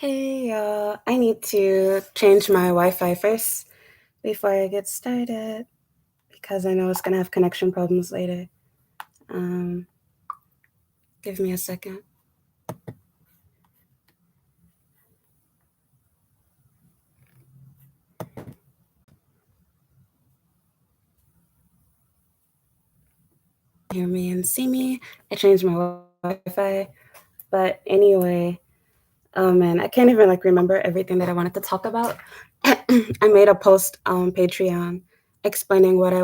Hey, I need to change my Wi-Fi first before I get started because I know it's gonna have connection problems later. Um, Give me a second. Hear me and see me. I changed my Wi-Fi, but anyway, oh man, I can't even remember everything that I wanted to talk about. I made a post on Patreon explaining what I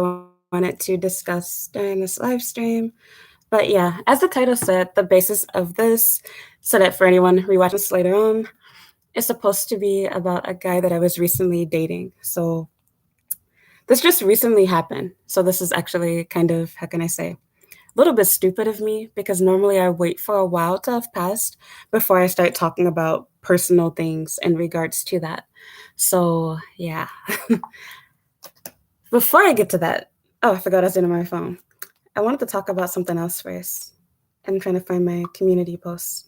wanted to discuss during this live stream. But yeah, as the title said, the basis of this, so that for anyone rewatching this later on, is supposed to be about a guy that I was recently dating. So this just recently happened. So this is actually kind of, how can I say, a little bit stupid of me because normally I wait for a while to have passed before I start talking about personal things in regards to that. So yeah. Before I get to that, oh, I forgot I was in my phone. I wanted to talk about something else first. I'm trying to find my community posts.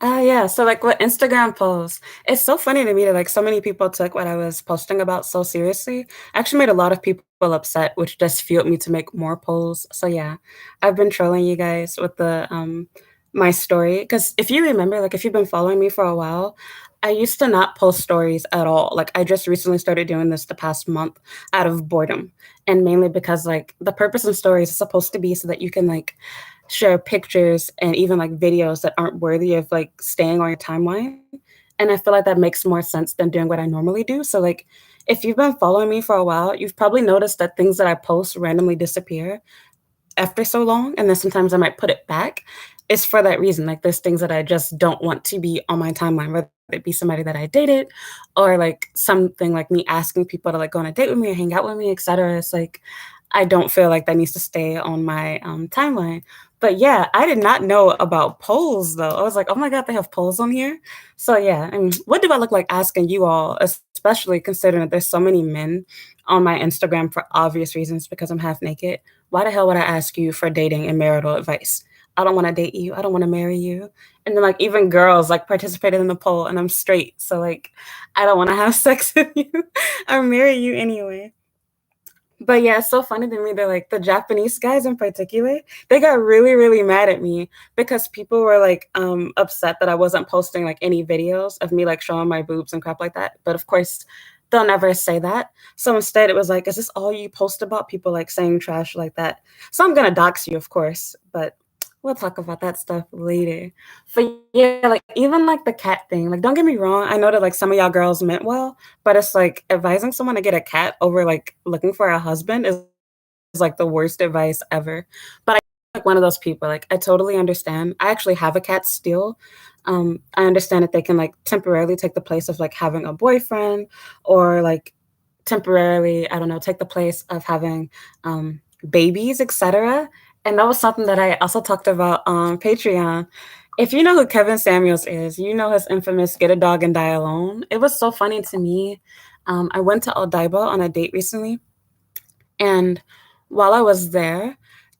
Yeah, so, with Instagram posts, it's so funny to me that, so many people took what I was posting about so seriously. I actually made a lot of people upset, which just fueled me to make more polls. So, yeah, I've been trolling you guys with my story. Because if you remember, if you've been following me for a while, I used to not post stories at all. I just recently started doing this the past month out of boredom, and mainly because, the purpose of stories is supposed to be so that you can, share pictures and even videos that aren't worthy of staying on your timeline. And I feel like that makes more sense than doing what I normally do. So if you've been following me for a while, you've probably noticed that things that I post randomly disappear after so long, and then sometimes I might put it back. It's for that reason. There's things that I just don't want to be on my timeline, whether it be somebody that I dated or something like me asking people to go on a date with me or hang out with me, etc. It's I don't feel like that needs to stay on my timeline. But yeah, I did not know about polls though. I was like, oh my God, they have polls on here. So yeah, I mean, what do I look like asking you all, especially considering that there's so many men on my Instagram for obvious reasons because I'm half naked? Why the hell would I ask you for dating and marital advice? I don't want to date you. I don't want to marry you. And then even girls participated in the poll and I'm straight. So I don't want to have sex with you or marry you anyway. But yeah, it's so funny to me that the Japanese guys in particular, they got really, really mad at me because people were upset that I wasn't posting any videos of me showing my boobs and crap like that. But of course, they'll never say that. So instead it was is this all you post about? People saying trash like that. So I'm gonna dox you, of course, but we'll talk about that stuff later. But yeah, even the cat thing, don't get me wrong, I know that some of y'all girls meant well, but it's advising someone to get a cat over looking for a husband is the worst advice ever. But I'm one of those people, I totally understand. I actually have a cat still. I understand that they can temporarily take the place of having a boyfriend or temporarily, I don't know, take the place of having babies, etc. And that was something that I also talked about on Patreon. If you know who Kevin Samuels is, you know his infamous "get a dog and die alone." It was so funny to me. I went to Odaiba on a date recently, and while I was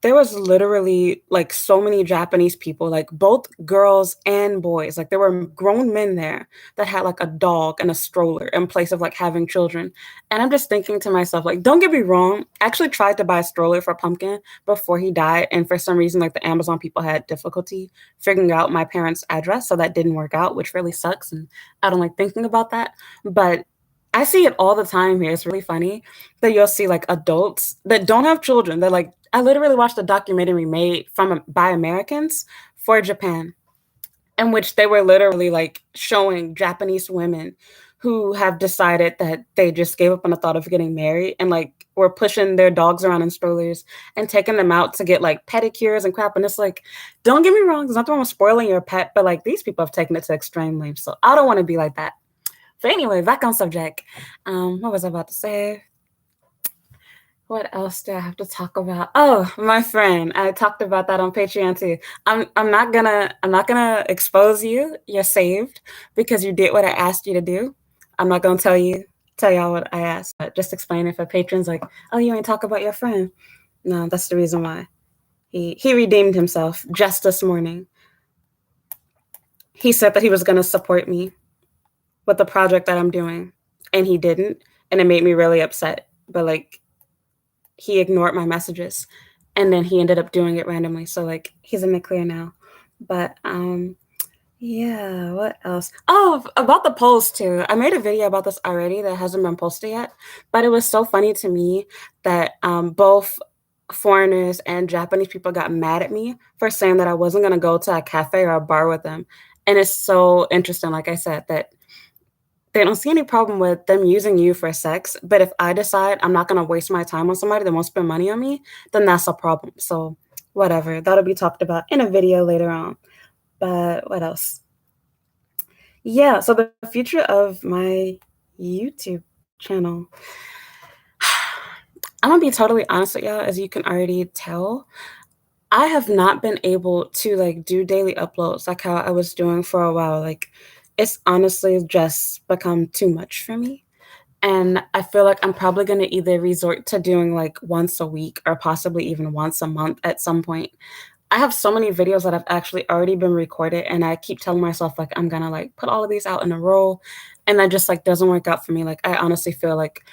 there was literally so many Japanese people, both girls and boys. There were grown men there that had a dog and a stroller in place of having children. And I'm just thinking to myself, don't get me wrong, I actually tried to buy a stroller for Pumpkin before he died. And for some reason, the Amazon people had difficulty figuring out my parents' address. So that didn't work out, which really sucks. And I don't like thinking about that. But I see it all the time here. It's really funny that you'll see adults that don't have children. They're I literally watched a documentary made by Americans for Japan, in which they were literally showing Japanese women who have decided that they just gave up on the thought of getting married and were pushing their dogs around in strollers and taking them out to get pedicures and crap. And it's don't get me wrong, there's nothing wrong with spoiling your pet, but these people have taken it to extreme lengths. So I don't want to be like that. But anyway, back on subject. What was I about to say? What else do I have to talk about? Oh, my friend. I talked about that on Patreon too. I'm not gonna expose you. You're saved because you did what I asked you to do. I'm not gonna tell you tell y'all what I asked, but just explain if a patron's like, "Oh, you ain't talk about your friend." No, that's the reason why. He redeemed himself just this morning. He said that he was gonna support me with the project that I'm doing, and he didn't, and it made me really upset. But like, he ignored my messages, and then he ended up doing it randomly. So like, he's in the clear now. But yeah, what else? Oh, about the polls too. I made a video about this already that hasn't been posted yet, but it was so funny to me that both foreigners and Japanese people got mad at me for saying that I wasn't gonna go to a cafe or a bar with them. And it's so interesting, like I said, that they don't see any problem with them using you for sex, but if I decide I'm not gonna waste my time on somebody that won't spend money on me, then that's a problem. So whatever, that'll be talked about in a video later on. But what else? Yeah, so the future of my YouTube channel. I'm gonna be totally honest with y'all, as you can already tell. I have not been able to like do daily uploads like how I was doing for a while. Like it's honestly just become too much for me. And I feel like I'm probably gonna either resort to doing like once a week or possibly even once a month at some point. I have so many videos that have actually already been recorded, and I keep telling myself like I'm gonna like put all of these out in a row, and that just like doesn't work out for me. Like I honestly feel like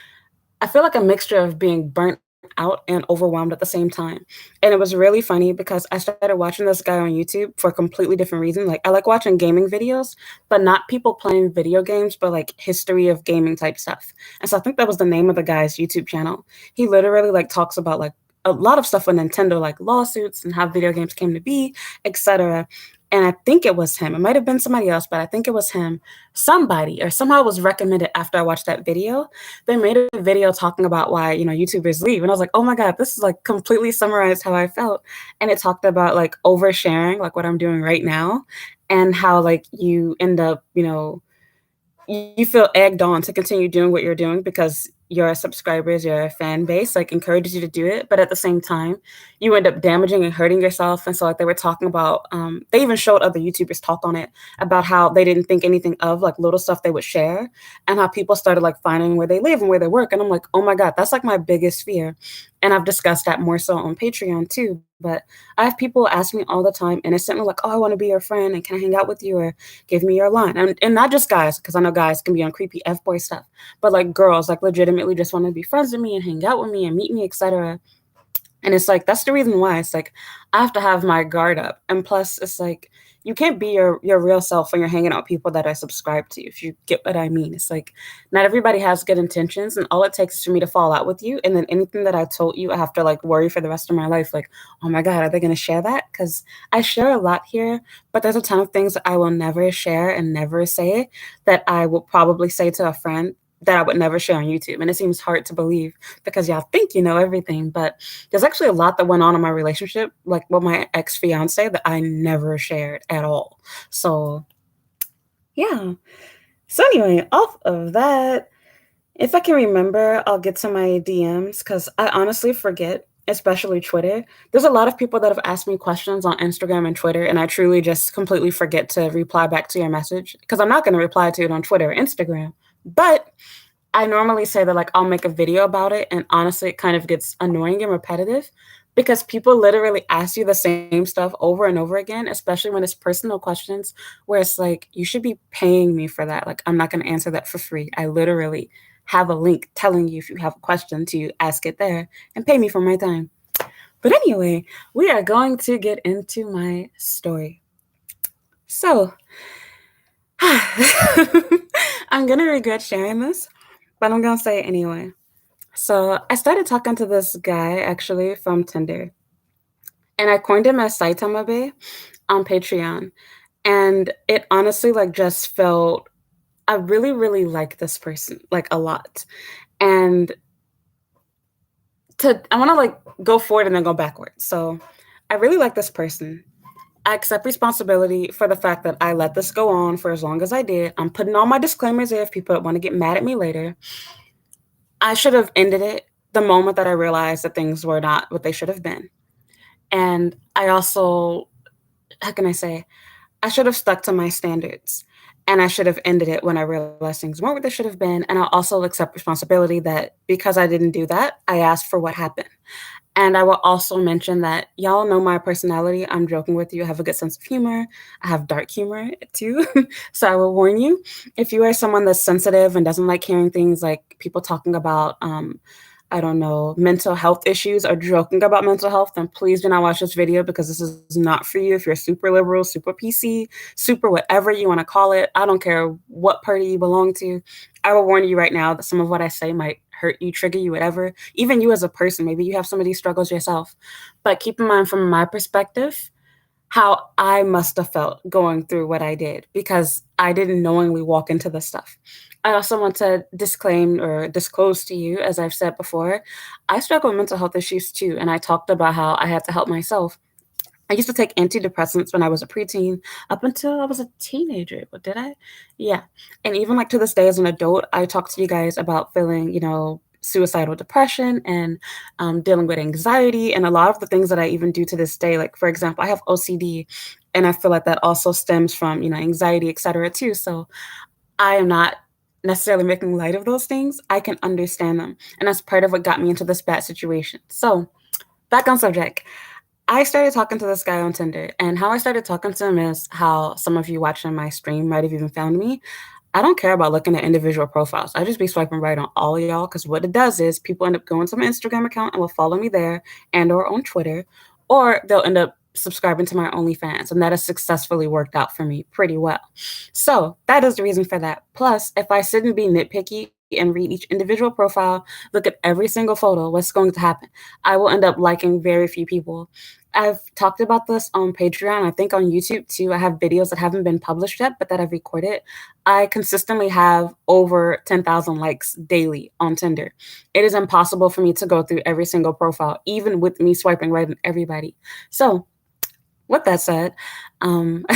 a mixture of being burnt out and overwhelmed at the same time. And it was really funny because I started watching this guy on YouTube for a completely different reason. Like I like watching gaming videos, but not people playing video games, but like history of gaming type stuff. And so I think that was the name of the guy's YouTube channel. He literally like talks about like a lot of stuff with Nintendo, like lawsuits and how video games came to be, etc. And I think it was him. It might have been somebody else, but I think it was him. Somebody or somehow was recommended after I watched that video. They made a video talking about why, YouTubers leave. And I was like, oh my God, this is like completely summarized how I felt. And it talked about like oversharing, like what I'm doing right now, and how like you end up, you feel egged on to continue doing what you're doing because your subscribers, your fan base, like encourages you to do it. But at the same time, you end up damaging and hurting yourself. And so like they were talking about, they even showed other YouTubers talk on it about how they didn't think anything of like little stuff they would share and how people started like finding where they live and where they work. And I'm like, oh my God, that's like my biggest fear. And I've discussed that more so on Patreon too. But I have people ask me all the time innocently, like, oh, I want to be your friend and can I hang out with you or give me your line? And not just guys, because I know guys can be on creepy F-boy stuff, but like girls, like legitimately just want to be friends with me and hang out with me and meet me, etc. And it's like, that's the reason why it's like, I have to have my guard up. And plus it's like, you can't be your real self when you're hanging out with people that are subscribed to you, if you get what I mean. It's like, not everybody has good intentions, and all it takes is for me to fall out with you. And then anything that I told you, I have to like worry for the rest of my life. Like, oh my God, are they going to share that? Because I share a lot here, but there's a ton of things that I will never share and never say that I will probably say to a friend that I would never share on YouTube. And it seems hard to believe because y'all think you know everything, but there's actually a lot that went on in my relationship, like with my ex-fiance, that I never shared at all. So yeah. So anyway, off of that, if I can remember, I'll get to my DMs because I honestly forget, especially Twitter. There's a lot of people that have asked me questions on Instagram and Twitter, and I truly just completely forget to reply back to your message because I'm not going to reply to it on Twitter or Instagram. But I normally say that like I'll make a video about it, and honestly, it kind of gets annoying and repetitive because people literally ask you the same stuff over and over again, especially when it's personal questions where it's like you should be paying me for that. Like I'm not going to answer that for free. I literally have a link telling you if you have a question to ask it there and pay me for my time. But anyway, we are going to get into my story. So, I'm going to regret sharing this, but I'm going to say it anyway. So, I started talking to this guy actually from Tinder, and I coined him as Saitama Bay on Patreon. And it honestly like just felt I really, really like this person like a lot. And I want to like go forward and then go backwards. So I really like this person. I accept responsibility for the fact that I let this go on for as long as I did. I'm putting all my disclaimers there if people want to get mad at me later. I should have ended it the moment that I realized that things were not what they should have been. And I also, how can I say, I should have stuck to my standards. and I should have ended it when I realized things weren't what they should have been, and I'll also accept responsibility that because I didn't do that, I asked for what happened. And I will also mention that y'all know my personality. I'm joking with you. I have a good sense of humor. I have dark humor too. So I will warn you, if you are someone that's sensitive and doesn't like hearing things like people talking about, I don't know, mental health issues or joking about mental health, then please do not watch this video because this is not for you. If you're super liberal, super PC, super whatever you want to call it, I don't care what party you belong to. I will warn you right now that some of what I say might hurt you, trigger you, whatever. Even you as a person, maybe you have some of these struggles yourself. But keep in mind, from my perspective, how I must have felt going through what I did because I didn't knowingly walk into this stuff. I also want to disclaim or disclose to you, as I've said before, I struggle with mental health issues too. And I talked about how I had to help myself. I used to take antidepressants when I was a preteen up until I was a teenager. But did I? Yeah. And even like to this day as an adult, I talk to you guys about feeling, suicidal depression and dealing with anxiety and a lot of the things that I even do to this day. Like, for example, I have OCD and I feel like that also stems from, anxiety, et cetera, too. So I am not necessarily making light of those things. I can understand them. And that's part of what got me into this bad situation. So back on subject. I started talking to this guy on Tinder, and how I started talking to him is how some of you watching my stream might have even found me. I don't care about looking at individual profiles. I just be swiping right on all of y'all because what it does is people end up going to my Instagram account and will follow me there and or on Twitter, or they'll end up subscribing to my OnlyFans, and that has successfully worked out for me pretty well. So that is the reason for that. Plus, if I sit and be nitpicky and read each individual profile, look at every single photo, what's going to happen? I will end up liking very few people. I've talked about this on Patreon, I think on YouTube too. I have videos that haven't been published yet, but that I've recorded. I consistently have over 10,000 likes daily on Tinder. It is impossible for me to go through every single profile, even with me swiping right on everybody. So, with that said, um,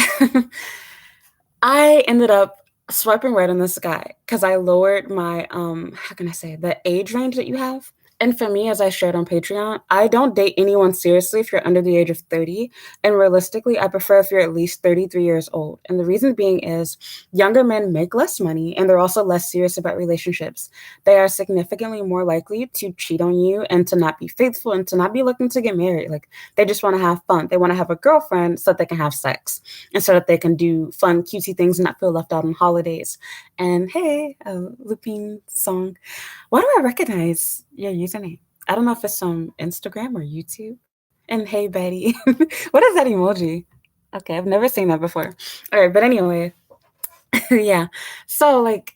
I ended up swiping right on this guy because I lowered my, how can I say, the age range that you have. And for me, as I shared on Patreon, I don't date anyone seriously if you're under the age of 30. And realistically, I prefer if you're at least 33 years old. And the reason being is younger men make less money and they're also less serious about relationships. They are significantly more likely to cheat on you and to not be faithful and to not be looking to get married. Like they just want to have fun. They want to have a girlfriend so that they can have sex and so that they can do fun, cutesy things and not feel left out on holidays. And hey, a looping song. Why do I recognize your username? I don't know if it's on Instagram or YouTube. And hey, Betty. What is that emoji? Okay, I've never seen that before. All right, but anyway, yeah. So, like,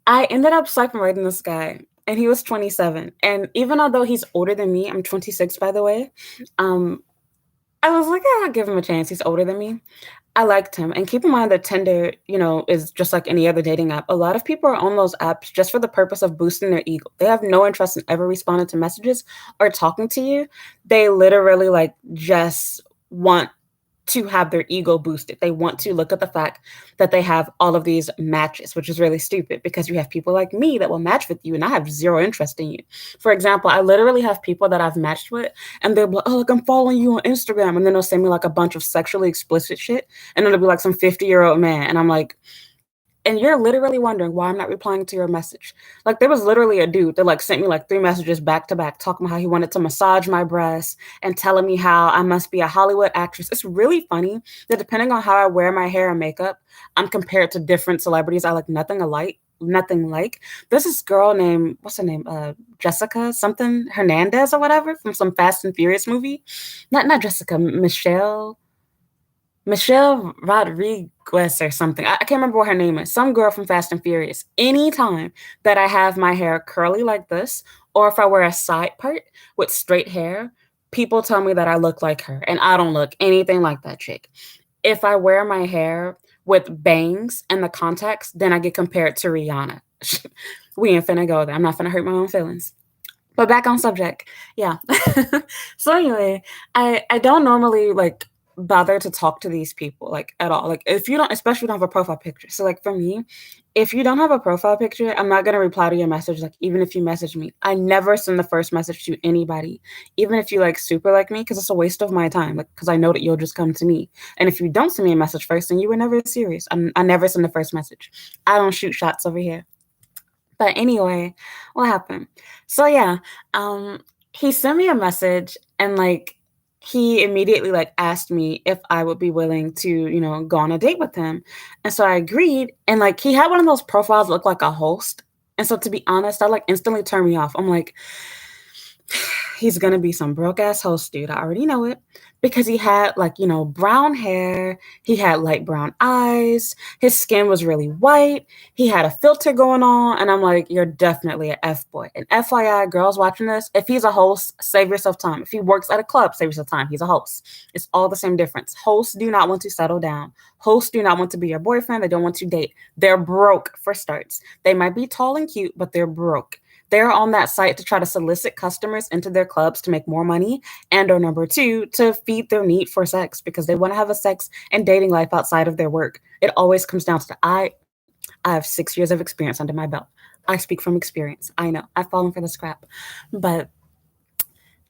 I ended up swiping right in this guy, and he was 27. And even although he's older than me, I'm 26, by the way, um, I was like, "Yeah, I'll give him a chance. He's older than me." I liked him. And keep in mind that Tinder, is just like any other dating app. A lot of people are on those apps just for the purpose of boosting their ego. They have no interest in ever responding to messages or talking to you. They literally like just want to have their ego boosted. They want to look at the fact that they have all of these matches, which is really stupid because you have people like me that will match with you and I have zero interest in you. For example, I literally have people that I've matched with and they'll be like, oh, look, I'm following you on Instagram. And then they'll send me like a bunch of sexually explicit shit. And it'll be like some 50-year-old man. And I'm like, and you're literally wondering why I'm not replying to your message. Like there was literally a dude that like sent me like 3 messages back to back talking about how he wanted to massage my breasts and telling me how I must be a Hollywood actress. It's really funny that depending on how I wear my hair and makeup, I'm compared to different celebrities I look nothing alike. Nothing like. There's this girl named, what's her name? Jessica something Hernandez or whatever from some Fast and Furious movie. Not Jessica, Michelle Rodriguez or something. I can't remember what her name is. Some girl from Fast and Furious. Anytime that I have my hair curly like this, or if I wear a side part with straight hair, people tell me that I look like her, and I don't look anything like that chick. If I wear my hair with bangs and the contacts, then I get compared to Rihanna. We ain't finna go there. I'm not finna hurt my own feelings. But back on subject. Yeah. So anyway, I don't normally like bother to talk to these people like at all. Like if you don't, especially if you don't have a profile picture. So like for me, if you don't have a profile picture, I'm not gonna reply to your message, like, even if you message me. I never send the first message to anybody, even if you, like, super like me, because it's a waste of my time, like, because I know that you'll just come to me. And if you don't send me a message first, then you were never serious. I never send the first message. I don't shoot shots over here. But anyway, what happened? So yeah, um, he sent me a message and like he immediately like asked me if I would be willing to, go on a date with him. And so I agreed. And like he had one of those profiles that look like a host. And so to be honest, that like instantly turned me off. I'm like, he's gonna be some broke ass host dude. I already know it because he had like, brown hair, he had light brown eyes, his skin was really white, he had a filter going on, and I'm like, you're definitely an F boy. And FYI, girls watching this, if he's a host, save yourself time. If he works at a club, save yourself time. He's a host. It's all the same difference. Hosts do not want to settle down. Hosts do not want to be your boyfriend. They don't want to date. They're broke for starts. They might be tall and cute, but they're broke. They're on that site to try to solicit customers into their clubs to make more money, and or number two, to feed their need for sex because they want to have a sex and dating life outside of their work. It always comes down to I have 6 years of experience under my belt. I speak from experience. I know I've fallen for the scrap, but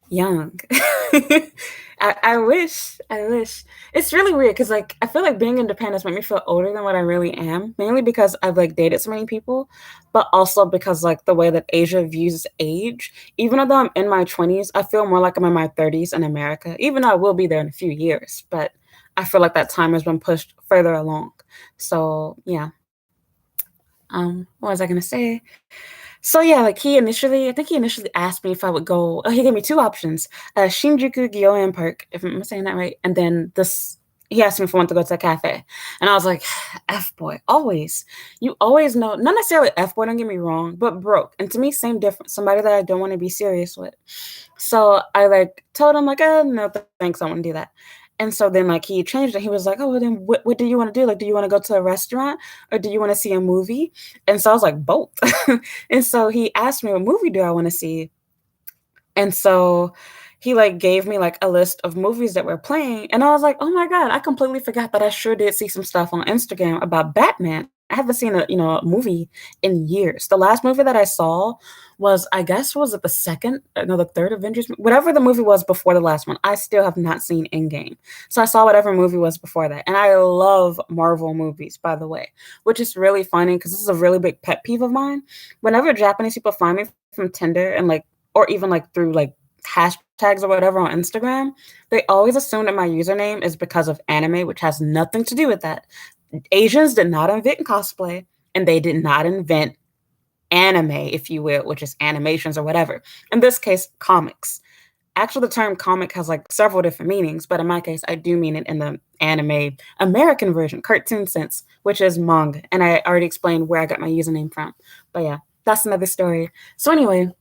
young. I wish. I wish. It's really weird because like I feel like being independent has made me feel older than what I really am, mainly because I've like dated so many people, but also because like the way that Asia views age. Even though I'm in my 20s, I feel more like I'm in my 30s in America, even though I will be there in a few years, but I feel like that time has been pushed further along. So yeah. What was I gonna say? So yeah, like I think he initially asked me if I would go. Oh, he gave me two options: Shinjuku Gyoen Park, if I'm saying that right, and then this. He asked me if I want to go to a cafe, and I was like, "F boy, always. You always know, not necessarily F boy. Don't get me wrong, but broke. And to me, same difference. Somebody that I don't want to be serious with. So I like told him like, no, thanks, I wouldn't do that. And so then like he changed it. He was like, oh, well, then what do you want to do? Like, do you want to go to a restaurant or do you want to see a movie? And so I was like, both. And so he asked me, what movie do I want to see? And so he like gave me like a list of movies that were playing. And I was like, oh my God, I completely forgot that I sure did see some stuff on Instagram about Batman. I haven't seen a movie in years. The last movie that I saw was, I guess, was it the second, no, the third Avengers, whatever the movie was before the last one. I still have not seen Endgame. So I saw whatever movie was before that. And I love Marvel movies, by the way, which is really funny because this is a really big pet peeve of mine. Whenever Japanese people find me from Tinder and like, or even like through like hashtags or whatever on Instagram, they always assume that my username is because of anime, which has nothing to do with that. Asians did not invent cosplay, and they did not invent anime, if you will, which is animations or whatever. In this case, comics. Actually, the term comic has like several different meanings, but in my case, I do mean it in the anime American version, cartoon sense, which is manga. And I already explained where I got my username from. But yeah, that's another story. So anyway,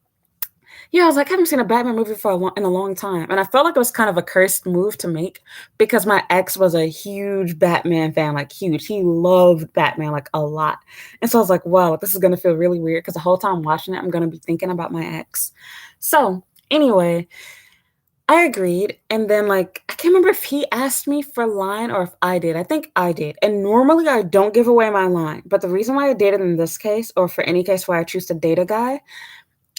yeah, I was like, I haven't seen a Batman movie in a long time, and I felt like it was kind of a cursed move to make because my ex was a huge Batman fan, like huge. He loved Batman like a lot, and so I was like, wow, this is gonna feel really weird because the whole time watching it, I'm gonna be thinking about my ex. So anyway, I agreed, and then like I can't remember if he asked me for line or if I did. I think I did, and normally I don't give away my line, but the reason why I did it in this case, or for any case where I choose to date a guy,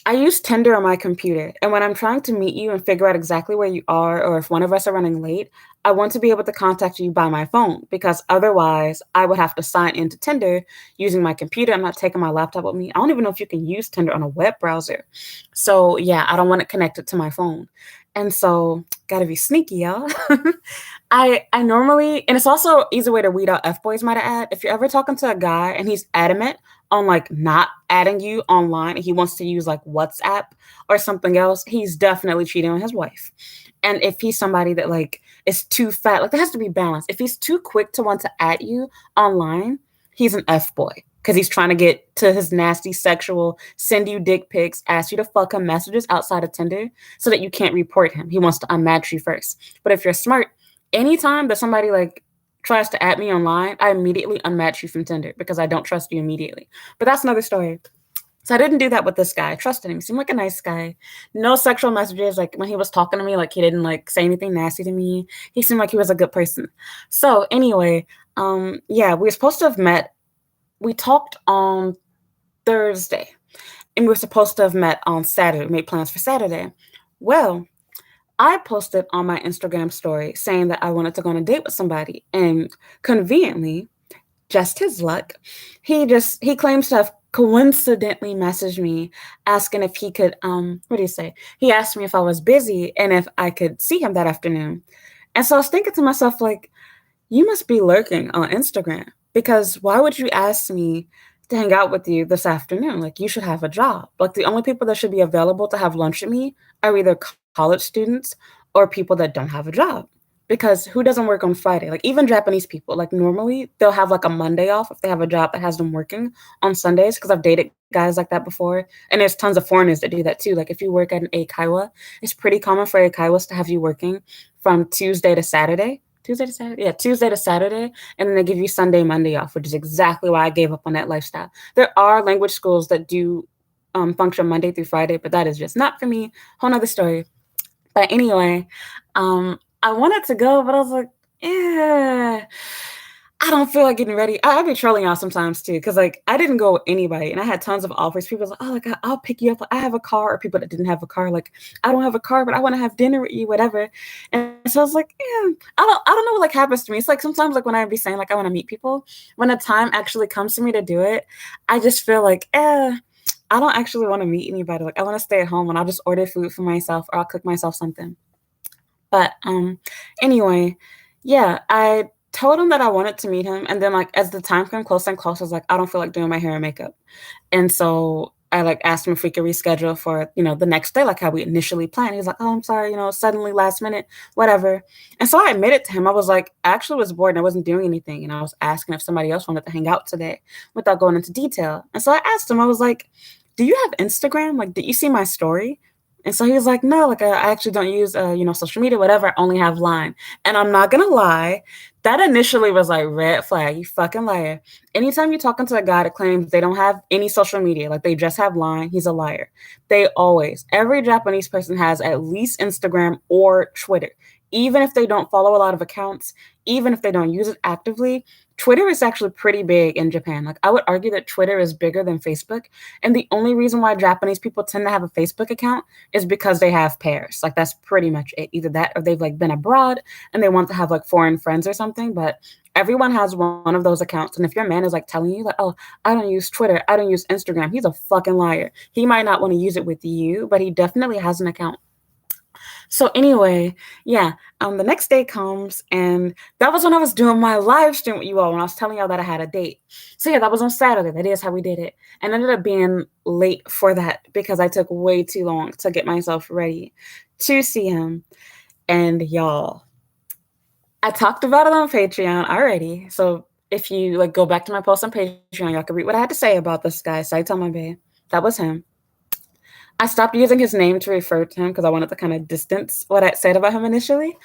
I use Tinder on my computer, and when I'm trying to meet you and figure out exactly where you are or if one of us are running late, I want to be able to contact you by my phone because otherwise I would have to sign into Tinder using my computer. I'm not taking my laptop with me. I don't even know if you can use Tinder on a web browser. So yeah, I don't want it connected to my phone. And so gotta be sneaky, y'all. I normally, and it's also easy way to weed out F boys, might I add. If you're ever talking to a guy and he's adamant on like not adding you online and he wants to use like WhatsApp or something else, he's definitely cheating on his wife. And if he's somebody that like is too fat, like there has to be balance. If he's too quick to want to add you online, he's an F boy because he's trying to get to his nasty sexual, send you dick pics, ask you to fuck him messages outside of Tinder so that you can't report him. He wants to unmatch you first. But if you're smart, anytime that somebody like tries to add me online, I immediately unmatch you from Tinder because I don't trust you immediately. But that's another story. So I didn't do that with this guy. I trusted him. He seemed like a nice guy. No sexual messages. Like when he was talking to me, like he didn't like say anything nasty to me. He seemed like he was a good person. So anyway, yeah, we were supposed to have met we talked on Thursday, and we were supposed to have met on Saturday, made plans for Saturday. Well, I posted on my Instagram story saying that I wanted to go on a date with somebody, and conveniently, just his luck, he claims to have coincidentally messaged me asking if he could what do you say? He asked me if I was busy and if I could see him that afternoon. And so I was thinking to myself, like, you must be lurking on Instagram because why would you ask me to hang out with you this afternoon? Like, you should have a job. Like, the only people that should be available to have lunch with me are either college students or people that don't have a job. Because who doesn't work on Friday? Like, even Japanese people, like, normally they'll have like a Monday off if they have a job that has them working on Sundays. Because I've dated guys like that before. And there's tons of foreigners that do that too. Like, if you work at an Eikaiwa, it's pretty common for Eikaiwas to have you working from Tuesday to Saturday. Tuesday to Saturday? Yeah, Tuesday to Saturday. And then they give you Sunday, Monday off, which is exactly why I gave up on that lifestyle. There are language schools that do function Monday through Friday, but that is just not for me. Whole nother story. But anyway, I wanted to go, but I was like, yeah, I don't feel like getting ready. I'd be trolling y'all sometimes too, because like I didn't go with anybody, and I had tons of offers. People was like, "Oh, like I'll pick you up. I have a car," or people that didn't have a car, like, "I don't have a car, but I want to have dinner with you, whatever." And so I was like, "Yeah, I don't know what like happens to me. It's like sometimes like when I be saying like I want to meet people, when the time actually comes to me to do it, I just feel like, I don't actually want to meet anybody. Like I want to stay at home and I'll just order food for myself or I'll cook myself something." But anyway, yeah, I told him that I wanted to meet him, and then like as the time came closer and closer, I was like, I don't feel like doing my hair and makeup, and so I like asked him if we could reschedule for the next day, like how we initially planned. He was like, "Oh, I'm sorry, suddenly last minute, whatever." And so I admitted to him, I was like, I actually was bored and I wasn't doing anything, and I was asking if somebody else wanted to hang out today, without going into detail. And so I asked him, I was like, "Do you have Instagram? Like, did you see my story?" And so he was like, "No, like I actually don't use social media, whatever. I only have Line." And I'm not gonna lie, that initially was like red flag. You fucking liar. Anytime you're talking to a guy that claims they don't have any social media, like they just have Line, he's a liar. Every Japanese person has at least Instagram or Twitter. Even if they don't follow a lot of accounts, even if they don't use it actively, Twitter is actually pretty big in Japan. Like I would argue that Twitter is bigger than Facebook. And the only reason why Japanese people tend to have a Facebook account is because they have pairs. Like that's pretty much it. Either that or they've like been abroad and they want to have like foreign friends or something. But everyone has one of those accounts. And if your man is like telling you like, "Oh, I don't use Twitter, I don't use Instagram," he's a fucking liar. He might not want to use it with you, but he definitely has an account. So anyway, yeah, the next day comes, and that was when I was doing my live stream with you all when I was telling y'all that I had a date. So yeah, that was on Saturday. That is how we did it. And I ended up being late for that because I took way too long to get myself ready to see him. And y'all, I talked about it on Patreon already. So if you like go back to my post on Patreon, y'all can read what I had to say about this guy. Saitama Bay. That was him. I stopped using his name to refer to him because I wanted to kind of distance what I said about him initially.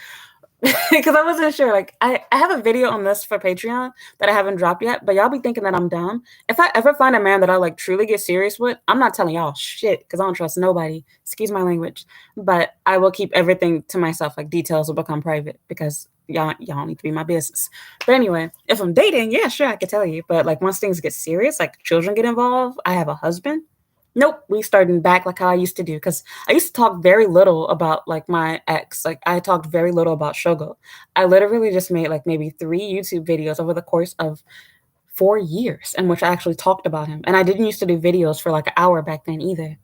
Because I wasn't sure. Like, I have a video on this for Patreon that I haven't dropped yet, but y'all be thinking that I'm dumb. If I ever find a man that I like truly get serious with, I'm not telling y'all shit because I don't trust nobody. Excuse my language. But I will keep everything to myself. Like, details will become private because y'all need to be my business. But anyway, if I'm dating, yeah, sure, I could tell you. But like, once things get serious, like children get involved, I have a husband. Nope, we starting back like how I used to do because I used to talk very little about like my ex. Like I talked very little about Shogo. I literally just made like maybe 3 YouTube videos over the course of 4 years in which I actually talked about him. And I didn't used to do videos for like an hour back then either.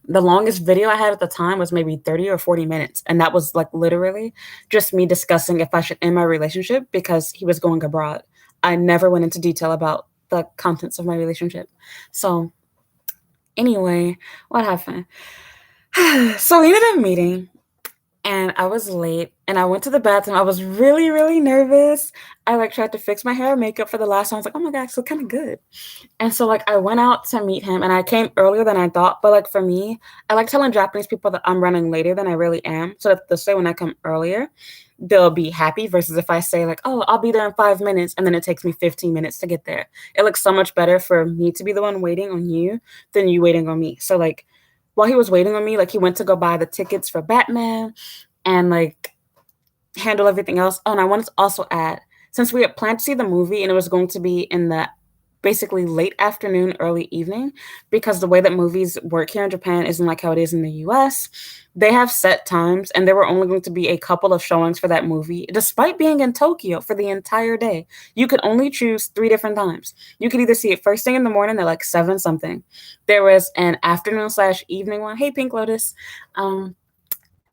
The longest video I had at the time was maybe 30 or 40 minutes. And that was like literally just me discussing if I should end my relationship because he was going abroad. I never went into detail about the contents of my relationship. So anyway, what happened? So we ended up meeting, and I was late, and I went to the bathroom. I was really, really nervous. I like tried to fix my hair and makeup for the last time. I was like, "Oh my god, so kind of good." And so like I went out to meet him, and I came earlier than I thought. But like for me, I like telling Japanese people that I'm running later than I really am, so that this way when I come earlier, they'll be happy. Versus if I say like, "Oh, I'll be there in 5 minutes," and then it takes me 15 minutes to get there. It looks so much better for me to be the one waiting on you than you waiting on me. So like while he was waiting on me, like he went to go buy the tickets for Batman and like handle everything else. Oh, and I wanted to also add, since we had planned to see the movie and it was going to be in the basically late afternoon, early evening, because the way that movies work here in Japan isn't like how it is in the US. They have set times, and there were only going to be a couple of showings for that movie, despite being in Tokyo for the entire day. You could only choose 3 different times. You could either see it first thing in the morning at like 7 something. There was an afternoon slash evening one. Hey, Pink Lotus.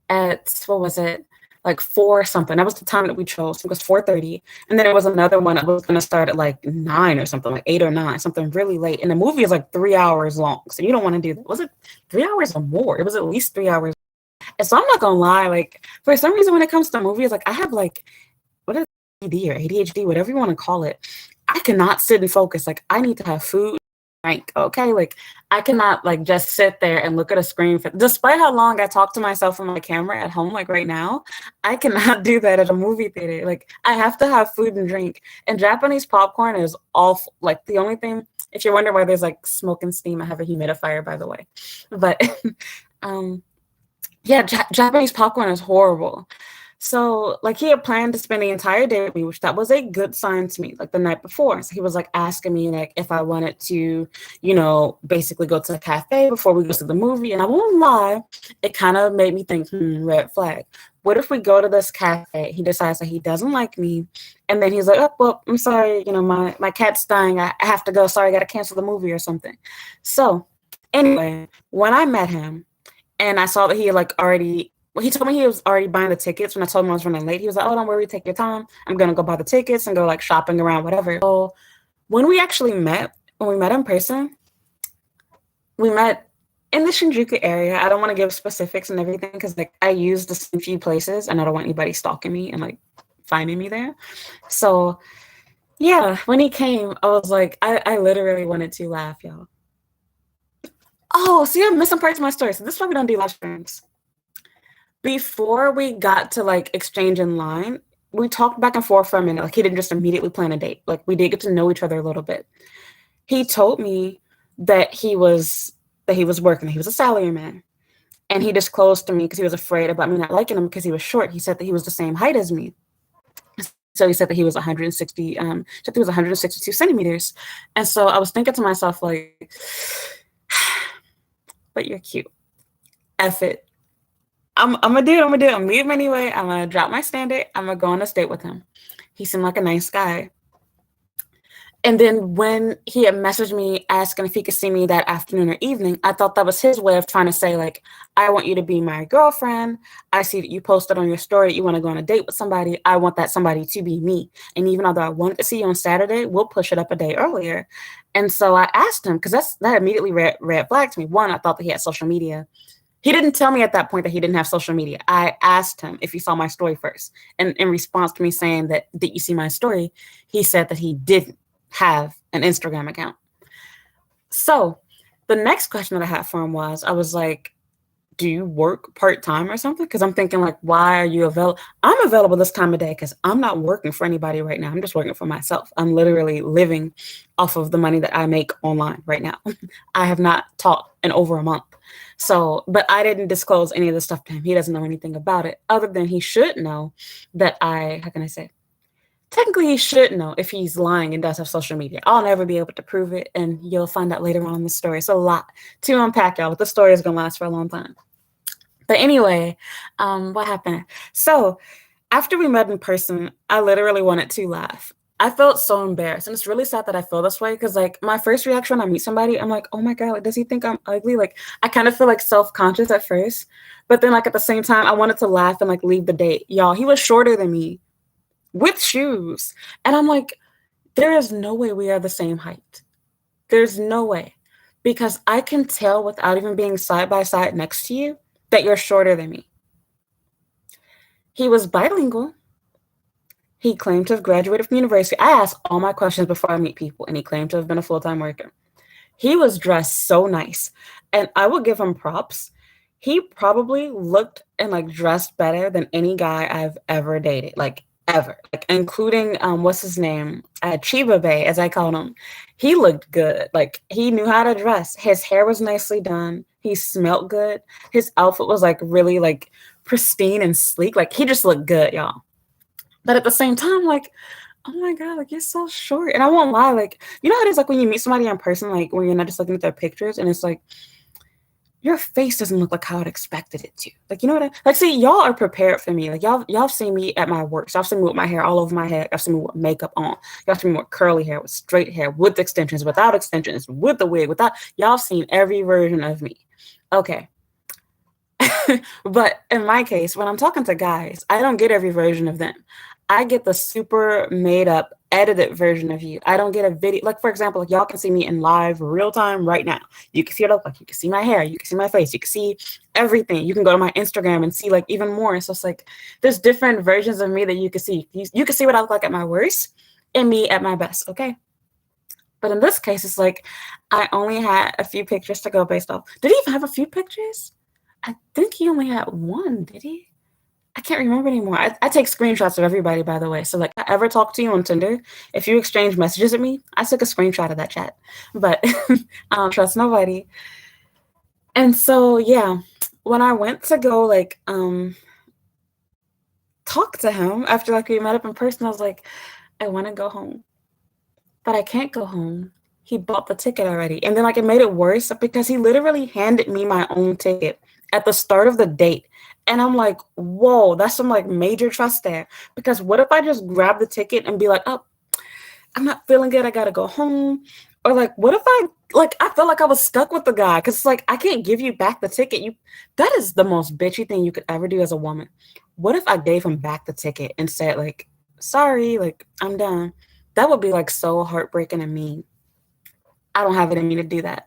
At what was it? Like 4 something. That was the time that we chose. It was 4:30. And then there was another one that was gonna start at like 9 or something, like 8 or 9, something really late. And the movie is like 3 hours long. So you don't want to do that. Was it 3 hours or more? It was at least 3 hours. And so I'm not gonna lie, like for some reason when it comes to movies, like I have like what is AD or ADHD, whatever you want to call it. I cannot sit and focus. Like I need to have food, drink, okay? Like I cannot like just sit there and look at a screen for, despite how long I talk to myself from my camera at home, like right now, I cannot do that at a movie theater. Like I have to have food and drink. And Japanese popcorn is awful. Like the only thing, if you're wondering why there's like smoke and steam, I have a humidifier, by the way. But yeah, Japanese popcorn is horrible. So, like, he had planned to spend the entire day with me, which that was a good sign to me, like, the night before. So he was, like, asking me, like, if I wanted to, basically go to a cafe before we go to the movie. And I won't lie, it kind of made me think, red flag. What if we go to this cafe? He decides that he doesn't like me. And then he's like, oh, well, I'm sorry, my cat's dying. I have to go. Sorry, I got to cancel the movie or something. So, anyway, when I met him, and I saw that he like already, well, he told me he was already buying the tickets. When I told him I was running late, he was like, oh, don't worry, take your time. I'm going to go buy the tickets and go like shopping around, whatever. So when we actually met, when we met in person, we met in the Shinjuku area. I don't want to give specifics and everything because like I use the same few places and I don't want anybody stalking me and like finding me there. So yeah, when he came, I was like, I literally wanted to laugh, y'all. Oh, see, I'm missing parts of my story. So this is why we don't do live streams. Before we got to like exchange in line, we talked back and forth for a minute. Like he didn't just immediately plan a date. Like we did get to know each other a little bit. He told me that he was working. He was a salaryman. And he disclosed to me because he was afraid about me not liking him because he was short. He said that he was the same height as me. So he said that he was 162 centimeters. And so I was thinking to myself, like, but you're cute. F it. I'm gonna do it. I'm gonna do it. I'm meet him anyway. I'm gonna drop my standard. I'm gonna go on a date with him. He seemed like a nice guy. And then when he had messaged me asking if he could see me that afternoon or evening, I thought that was his way of trying to say, like, I want you to be my girlfriend. I see that you posted on your story that you want to go on a date with somebody. I want that somebody to be me. And even though I wanted to see you on Saturday, we'll push it up a day earlier. And so I asked him, because that immediately red flagged me. One, I thought that he had social media. He didn't tell me at that point that he didn't have social media. I asked him if he saw my story first. And in response to me saying that, did you see my story? He said that he didn't have an Instagram account. So the next question that I had for him was, I was like, do you work part-time or something? Because I'm thinking like, why are you available? I'm available this time of day because I'm not working for anybody right now. I'm just working for myself. I'm literally living off of the money that I make online right now. I have not taught in over a month. So, but I didn't disclose any of the stuff to him. He doesn't know anything about it other than he should know that how can I say? Technically, he should know if he's lying and does have social media. I'll never be able to prove it, and you'll find out later on in the story. It's a lot to unpack, y'all, but the story is going to last for a long time. But anyway, what happened? So after we met in person, I literally wanted to laugh. I felt so embarrassed, and it's really sad that I feel this way because, like, my first reaction when I meet somebody, I'm like, oh my God, like, does he think I'm ugly? Like, I kind of feel, like, self-conscious at first, but then, like, at the same time, I wanted to laugh and, like, leave the date. Y'all, he was shorter than me. With shoes. And I'm like, there is no way we are the same height. There's no way. Because I can tell without even being side by side next to you that you're shorter than me. He was bilingual. He claimed to have graduated from university. I ask all my questions before I meet people, and he claimed to have been a full-time worker. He was dressed so nice. And I will give him props. He probably looked and like dressed better than any guy I've ever dated. Like ever, like including what's his name, Chiba Bay, as I called him. He looked good. Like he knew how to dress. His hair was nicely done. He smelled good. His outfit was like really like pristine and sleek. Like he just looked good, y'all. But at the same time, like Oh my god, like, you're so short, and I won't lie, like, you know how it is, like, when you meet somebody in person, like, where you're not just looking at their pictures, and it's like, your face doesn't look like how I'd expected it to. Like, you know what like, see, y'all are prepared for me. Like, y'all seen me at my worst. Y'all seen me with my hair all over my head. Y'all seen me with makeup on. Y'all seen me with curly hair, with straight hair, with extensions, without extensions, with the wig, without. Y'all seen every version of me. Okay. But in my case, when I'm talking to guys, I don't get every version of them. I get the super made up, edited version of you. I don't get a video. Like, for example, like y'all can see me in live real time right now. You can see it up, like you can see my hair, you can see my face, you can see everything. You can go to my Instagram and see like even more. So it's like there's different versions of me that you can see. You can see what I look like at my worst and me at my best, okay? But in this case, it's like I only had a few pictures to go based off. Did he even have a few pictures? I think he only had one, did he? I can't remember anymore. I take screenshots of everybody, by the way. So, like, if I ever talk to you on Tinder, if you exchange messages with me, I took a screenshot of that chat. But I don't trust nobody. And so, yeah, when I went to go, like, talk to him after, like, we met up in person, I was like, I want to go home, but I can't go home. He bought the ticket already. And then, like, it made it worse because he literally handed me my own ticket at the start of the date. And I'm like, whoa, that's some like major trust there. Because what if I just grab the ticket and be like, oh, I'm not feeling good. I got to go home. Or like, what if I felt like I was stuck with the guy? Because it's like, I can't give you back the ticket. That is the most bitchy thing you could ever do as a woman. What if I gave him back the ticket and said, like, sorry, like, I'm done? That would be like so heartbreaking and mean. I don't have it in me to do that.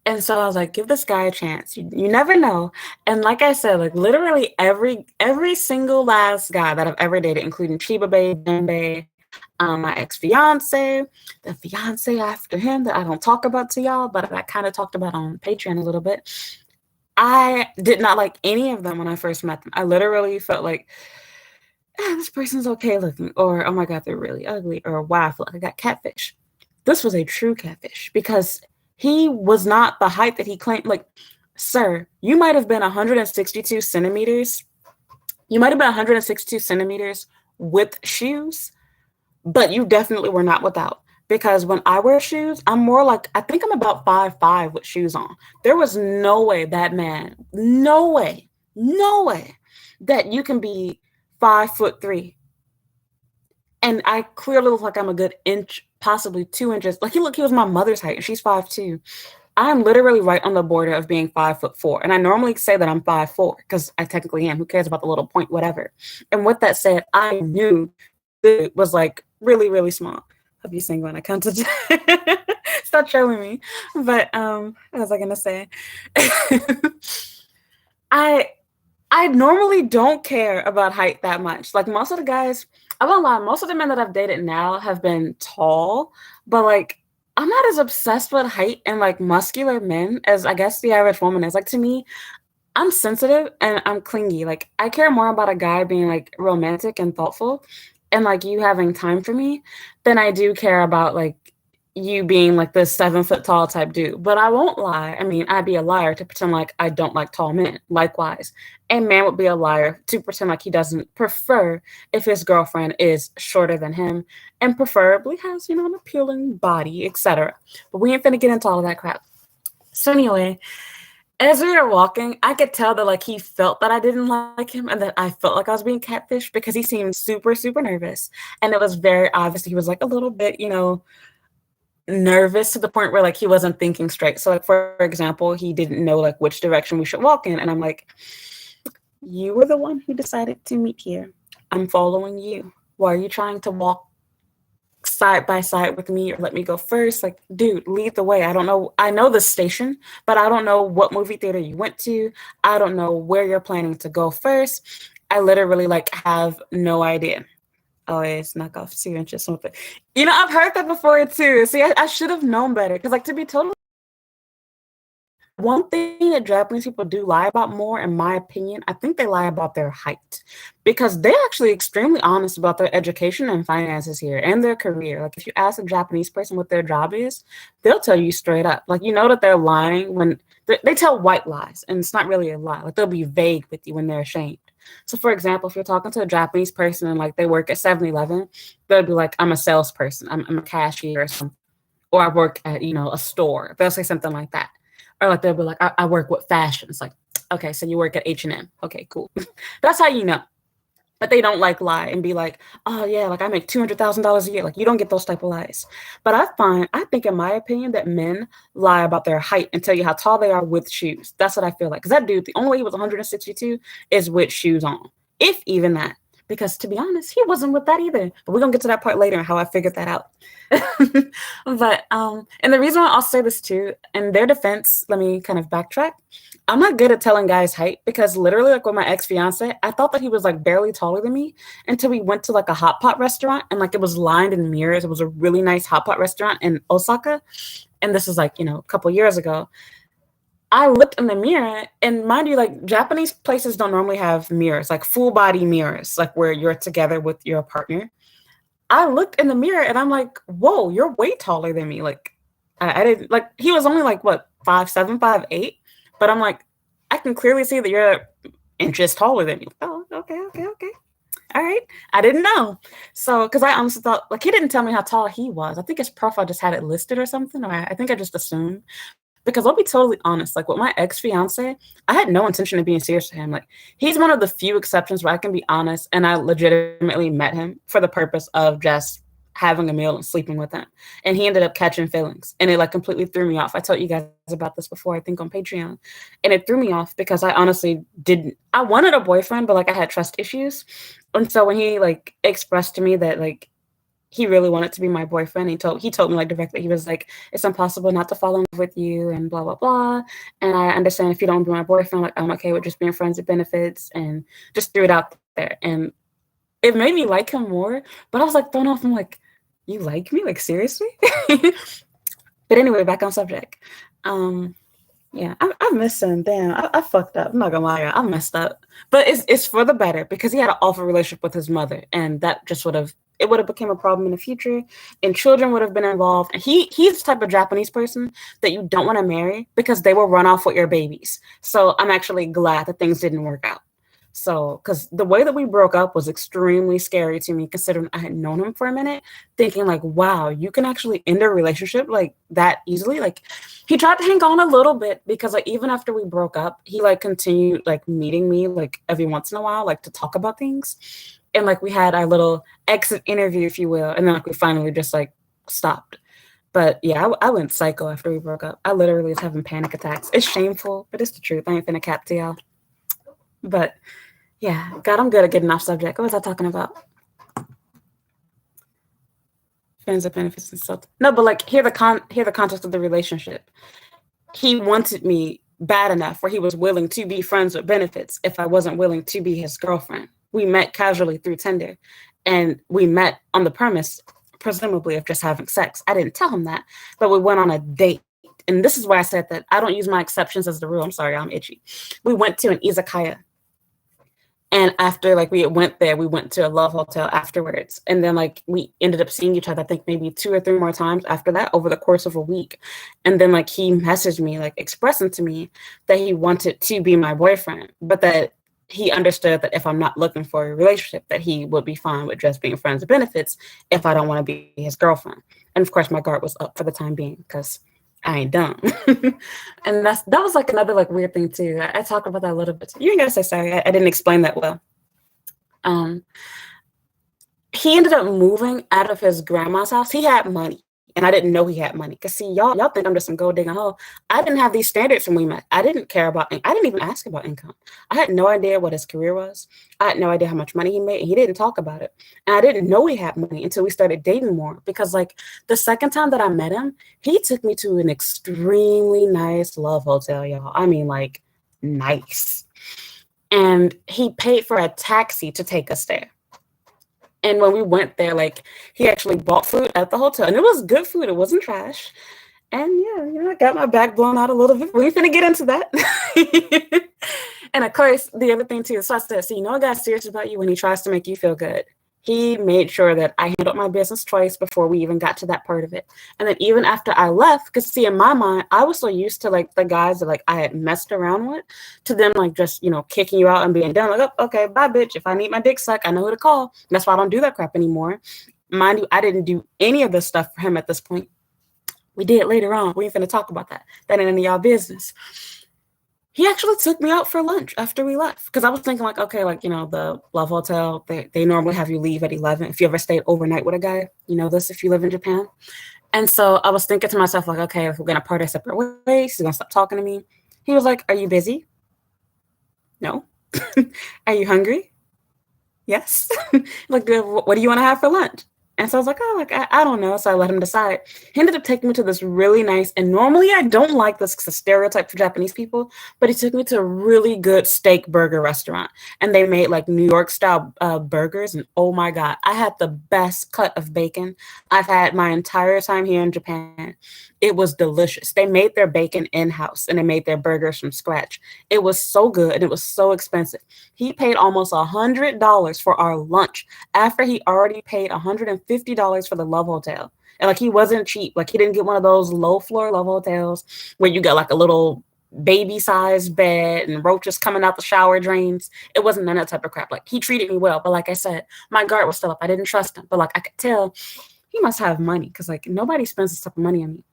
And so I was like, give this guy a chance. You never know. And like I said, like literally every single last guy that I've ever dated, including Chiba Bae, Dembe, my ex-fiance, the fiance after him that I don't talk about to y'all, but I kind of talked about on Patreon a little bit. I did not like any of them when I first met them. I literally felt like, this person's okay looking, or oh my god, they're really ugly, or wow, I feel like I got catfish. This was a true catfish because he was not the height that he claimed. Like, sir, you might have been 162 centimeters. You might have been 162 centimeters with shoes, but you definitely were not without. Because when I wear shoes, I'm more like, I think I'm about 5'5" with shoes on. There was no way that man, no way that you can be 5'3" and I clearly look like I'm a good inch, possibly 2 inches. Like he was my mother's height, and she's 5'2". I'm literally right on the border of being 5'4", and I normally say that I'm 5'4" because I technically am. Who cares about the little point, whatever? And with that said, I knew it was like really, really small. Have you seen when I come to stop showing me? But what was I gonna say? I I normally don't care about height that much. Like most of the guys, I won't lie, most of the men that I've dated now have been tall, but like I'm not as obsessed with height and like muscular men as I guess the average woman is. Like to me, I'm sensitive and I'm clingy. Like I care more about a guy being like romantic and thoughtful and like you having time for me than I do care about like you being like this 7 foot tall type dude. But I won't lie. I mean, I'd be a liar to pretend like I don't like tall men. Likewise. And man would be a liar to pretend like he doesn't prefer if his girlfriend is shorter than him and preferably has, you know, an appealing body, etc. But we ain't finna get into all of that crap. So anyway, as we were walking, I could tell that like he felt that I didn't like him and that I felt like I was being catfished because he seemed super, super nervous. And it was very obvious he was like a little bit, you know, nervous to the point where like he wasn't thinking straight. So like for example, he didn't know like which direction we should walk in. And I'm like, you were the one who decided to meet here. I'm following you. Why are you trying to walk side by side with me or let me go first? Like, dude, lead the way. I don't know. I know the station, but I don't know what movie theater you went to. I don't know where you're planning to go first. I literally like have no idea. Oh, it's knock off 2 inches something. You know, I've heard that before too. See, I should have known better. Because like to be totally one thing that Japanese people do lie about more, in my opinion, I think they lie about their height because they're actually extremely honest about their education and finances here and their career. Like if you ask a Japanese person what their job is, they'll tell you straight up. Like you know that they're lying when they tell white lies, and it's not really a lie. Like they'll be vague with you when they're ashamed. So for example, if you're talking to a Japanese person and like they work at 7-Eleven, they'll be like, I'm a salesperson, I'm a cashier or something. Or I work at, a store. They'll say something like that. Or like they'll be like, I work with fashion. It's like, okay, so you work at H&M. Okay, cool. That's how you know. But they don't like lie and be like, oh yeah, like I make $200,000 a year. Like you don't get those type of lies. But I think in my opinion that men lie about their height and tell you how tall they are with shoes. That's what I feel like. Because that dude, the only way he was 162 is with shoes on, if even that. Because to be honest, he wasn't with that either. But we're gonna get to that part later and how I figured that out. But and the reason why I'll say this too, in their defense, let me kind of backtrack. I'm not good at telling guys height because literally, like with my ex-fiance, I thought that he was like barely taller than me until we went to like a hot pot restaurant and like it was lined in mirrors. It was a really nice hot pot restaurant in Osaka. And this is like, a couple years ago. I looked in the mirror and mind you, like Japanese places don't normally have mirrors, like full body mirrors, like where you're together with your partner. I looked in the mirror and I'm like, whoa, you're way taller than me. Like I didn't like he was only like what 5'7", 5'8", but I'm like, I can clearly see that you're inches taller than me. Oh, okay. All right. I didn't know. So, because I honestly thought, like, he didn't tell me how tall he was. I think his profile just had it listed or something. Or I think I just assumed. Because I'll be totally honest, like with my ex-fiance, I had no intention of being serious with him. Like he's one of the few exceptions where I can be honest and I legitimately met him for the purpose of just having a meal and sleeping with him. And he ended up catching feelings and it like completely threw me off. I told you guys about this before, I think on Patreon. And it threw me off because I honestly I wanted a boyfriend, but like I had trust issues. And so when he like expressed to me that like he really wanted to be my boyfriend. He told me like directly, he was like, it's impossible not to fall in love with you and blah, blah, blah. And I understand if you don't be my boyfriend, like I'm okay with just being friends with benefits and just threw it out there. And it made me like him more, but I was like thrown off. I'm like, you like me? Like seriously? But anyway, back on subject. Yeah, I miss him. Damn, I fucked up. I'm not gonna lie, I messed up. But it's for the better because he had an awful relationship with his mother, and that just would have became a problem in the future, and children would have been involved. And he's the type of Japanese person that you don't want to marry because they will run off with your babies. So I'm actually glad that things didn't work out. So, because the way that we broke up was extremely scary to me, considering I had known him for a minute, thinking like, wow, you can actually end a relationship like that easily. Like he tried to hang on a little bit because like even after we broke up, he like continued like meeting me like every once in a while, like to talk about things. And like we had our little exit interview, if you will. And then like we finally just like stopped. But yeah, I went psycho after we broke up. I literally was having panic attacks. It's shameful, but it's the truth. I ain't finna cap to y'all. But yeah, God, I'm good at getting off subject. What was I talking about? Friends with benefits and stuff. No, but like hear the context of the relationship. He wanted me bad enough where he was willing to be friends with benefits if I wasn't willing to be his girlfriend. We met casually through Tinder, and we met on the premise, presumably, of just having sex. I didn't tell him that, but we went on a date. And this is why I said that I don't use my exceptions as the rule. I'm sorry, I'm itchy. We went to an izakaya. And after like we went there, we went to a love hotel afterwards. And then like we ended up seeing each other, I think maybe 2 or 3 more times after that over the course of a week. And then like he messaged me, like expressing to me that he wanted to be my boyfriend, but that he understood that if I'm not looking for a relationship, that he would be fine with just being friends with benefits if I don't want to be his girlfriend. And of course my guard was up for the time being because I ain't dumb. And that was like another like weird thing too. I talked about that a little bit. You ain't gotta say sorry. I didn't explain that well. He ended up moving out of his grandma's house. He had money. And I didn't know he had money. Because see, y'all think I'm just some gold digging hoe. I didn't have these standards when we met. I didn't care about, I didn't even ask about income. I had no idea what his career was. I had no idea how much money he made. And he didn't talk about it. And I didn't know he had money until we started dating more. Because like the second time that I met him, he took me to an extremely nice love hotel, y'all. I mean, like nice. And he paid for a taxi to take us there. And when we went there, like he actually bought food at the hotel, and it was good food. It wasn't trash. And yeah, I got my back blown out a little bit. We ain't finna get into that. And of course, the other thing too, so I said, so a guy serious about you when he tries to make you feel good. He made sure that I handled my business twice before we even got to that part of it. And then even after I left, because see, in my mind, I was so used to like the guys that like I had messed around with, to them like just, you know, kicking you out and being done. Like, oh, okay, bye, bitch. If I need my dick sucked, I know who to call. That's why I don't do that crap anymore. Mind you, I didn't do any of this stuff for him at this point. We did later on. We ain't finna talk about that. That ain't any of y'all business. He actually took me out for lunch after we left, because I was thinking like, okay, like, you know, the Love Hotel, they normally have you leave at 11. If you ever stayed overnight with a guy, you know this if you live in Japan. And so I was thinking to myself like, okay, if we're gonna part our separate ways, he's gonna stop talking to me. He was like, are you busy? No. Are you hungry? Yes. Like, what do you want to have for lunch? And so I was like, oh, like, I don't know. So I let him decide. He ended up taking me to this really nice, and normally I don't like this because it's a stereotype for Japanese people, but he took me to a really good steak burger restaurant. And they made like New York style burgers. And oh my God, I had the best cut of bacon I've had my entire time here in Japan. It was delicious. They made their bacon in-house and they made their burgers from scratch. It was so good and it was so expensive. He paid almost $100 for our lunch after he already paid $150 for the Love Hotel. And like, he wasn't cheap. Like, he didn't get one of those low floor Love Hotels where you got like a little baby sized bed and roaches coming out the shower drains. It wasn't none of that type of crap. Like, he treated me well, but like I said, my guard was still up. I didn't trust him, but like I could tell he must have money, because like nobody spends this type of money on me.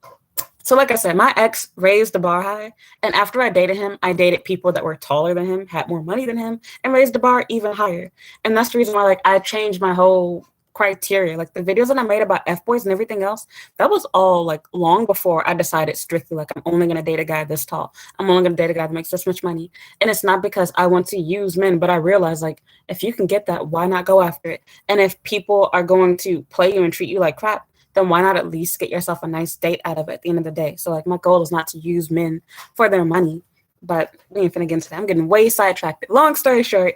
So like I said, my ex raised the bar high, and after I dated him, I dated people that were taller than him, had more money than him, and raised the bar even higher. And that's the reason why like I changed my whole criteria. Like, the videos that I made about F-boys and everything else, that was all like long before I decided strictly like I'm only gonna date a guy this tall. I'm only gonna date a guy that makes this much money. And it's not because I want to use men, but I realize like, if you can get that, why not go after it? And if people are going to play you and treat you like crap, then why not at least get yourself a nice date out of it at the end of the day? So like, my goal is not to use men for their money, but we ain't finna get into that. I'm getting way sidetracked. Long story short,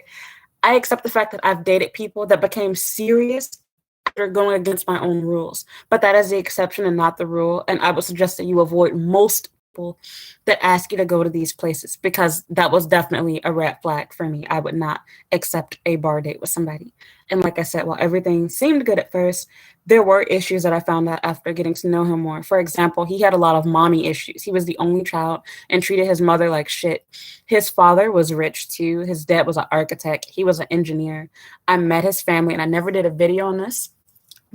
I accept the fact that I've dated people that became serious after going against my own rules, but that is the exception and not the rule. And I would suggest that you avoid most people that ask you to go to these places, because that was definitely a red flag for me. I would not accept a bar date with somebody. And like I said, while everything seemed good at first, there were issues that I found out after getting to know him more. For example, he had a lot of mommy issues. He was the only child and treated his mother like shit. His father was rich too. His dad was an architect. He was an engineer. I met his family, and I never did a video on this,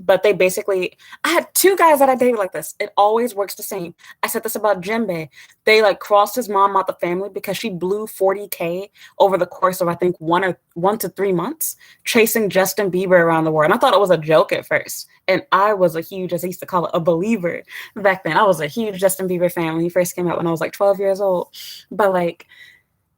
but they basically, I had two guys that I dated like this. It always works the same. I said this about Jimbe. They like crossed his mom out the family because she blew 40K over the course of I think 1 to 3 months chasing Justin Bieber around the world. And I thought it was a joke at first. And I was a huge, as I used to call it, a believer back then. I was a huge Justin Bieber fan when he first came out when I was like 12 years old. But like,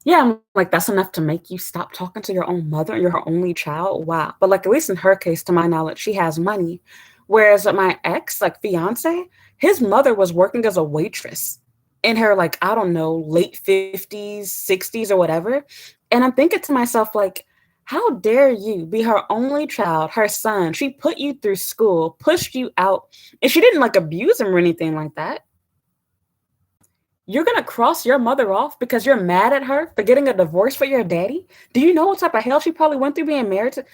yeah, I'm like, that's enough to make you stop talking to your own mother. You're her only child. Wow. But like, at least in her case, to my knowledge, she has money. Whereas with my ex, like fiance, his mother was working as a waitress in her, like, I don't know, late 50s, 60s or whatever. And I'm thinking to myself, like, how dare you be her only child, her son? She put you through school, pushed you out, and she didn't like abuse him or anything like that. You're gonna cross your mother off because you're mad at her for getting a divorce for your daddy? Do you know what type of hell she probably went through being married to?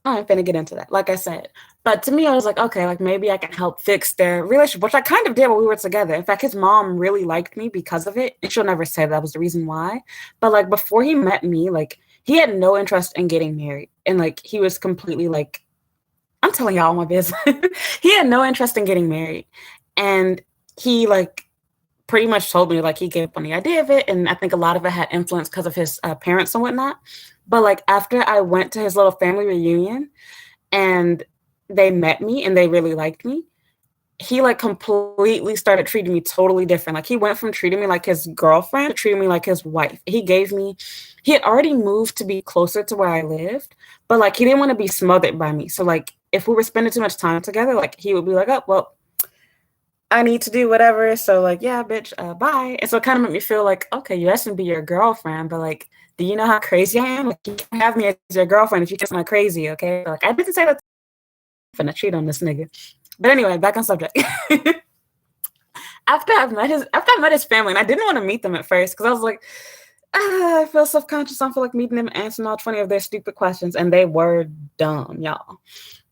I ain't finna get into that, like I said. But to me, I was like, okay, like maybe I can help fix their relationship, which I kind of did when we were together. In fact, his mom really liked me because of it, and she'll never say that was the reason why. But like, before he met me, like, he had no interest in getting married, and like, he was completely like, I'm telling y'all my business. He had no interest in getting married, and he like pretty much told me like he gave up on the idea of it, and I think a lot of it had influence because of his parents and whatnot. But like, after I went to his little family reunion and they met me and they really liked me, he like completely started treating me totally different. Like, he went from treating me like his girlfriend to treating me like his wife. He had already moved to be closer to where I lived, but like, he didn't want to be smothered by me. So like, if we were spending too much time together, like, he would be like, oh, well, I need to do whatever. So like, yeah, bitch, bye. And so it kind of made me feel like, okay, you asked me to be your girlfriend, but like, do you know how crazy I am? Like, you can't have me as your girlfriend if you think I'm crazy, okay? Like, I didn't say that. I'm finna cheat on this nigga. But anyway, back on subject. after I met his family, and I didn't want to meet them at first because I was like, I feel self-conscious. I feel like meeting them, answering all 20 of their stupid questions, and they were dumb, y'all.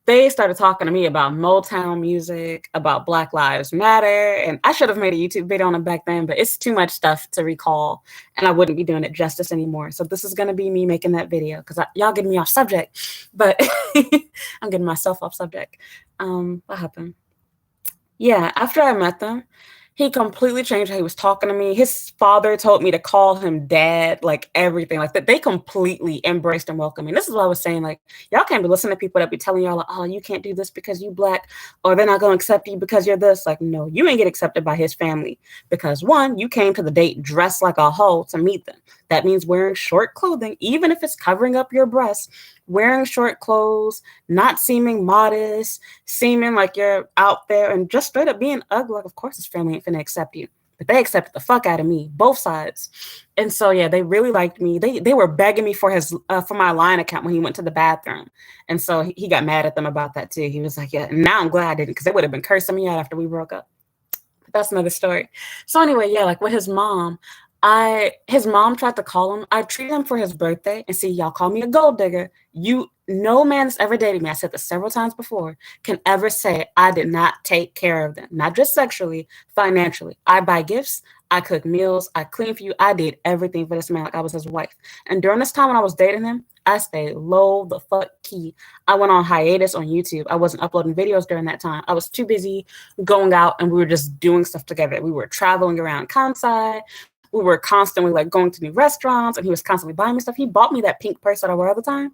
They started talking to me about Motown music, about Black Lives Matter, and I should have made a YouTube video on it back then, but it's too much stuff to recall, and I wouldn't be doing it justice anymore. So this is gonna be me making that video because y'all getting me off subject, but I'm getting myself off subject. What happened? Yeah, after I met them, he completely changed how he was talking to me. His father told me to call him dad, like everything, like that. They completely embraced and welcomed me. This is what I was saying. Like, y'all can't be listening to people that be telling y'all, like, oh, you can't do this because you Black, or they're not going to accept you because you're this. Like, no, you ain't get accepted by his family because one, you came to the date dressed like a hoe to meet them. That means wearing short clothing, even if it's covering up your breasts, wearing short clothes, not seeming modest, seeming like you're out there, and just straight up being ugly. Like, of course, his family ain't finna accept you. But they accepted the fuck out of me, both sides. And so yeah, they really liked me. They were begging me for his for my line account when he went to the bathroom. And so he got mad at them about that too. He was like, yeah, now I'm glad I didn't, because they would have been cursing me out after we broke up. But that's another story. So anyway, yeah, like with his mom, his mom tried to call him. I treated him for his birthday, and see, y'all call me a gold digger. No man that's ever dated me, I said this several times before, can ever say I did not take care of them, not just sexually, financially. I buy gifts, I cook meals, I clean for you. I did everything for this man like I was his wife. And during this time when I was dating him, I stayed low the fuck key. I went on hiatus on YouTube. I wasn't uploading videos during that time. I was too busy going out, and we were just doing stuff together. We were traveling around Kansai. We were constantly like going to new restaurants, and he was constantly buying me stuff. He bought me that pink purse that I wear all the time.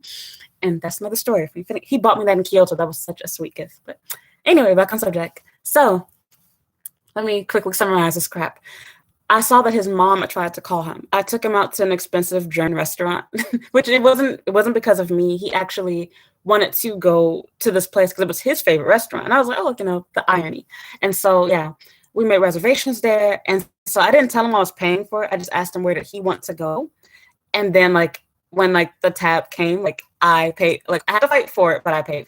And that's another story. He bought me that in Kyoto. That was such a sweet gift. But anyway, back on subject. So let me quickly summarize this crap. I saw that his mom had tried to call him. I took him out to an expensive German restaurant, which it wasn't because of me. He actually wanted to go to this place because it was his favorite restaurant. And I was like, oh, the irony. And so, yeah, we made reservations there. And so I didn't tell him I was paying for it. I just asked him where did he want to go. And then like when like the tab came, like I paid, like I had to fight for it, but I paid.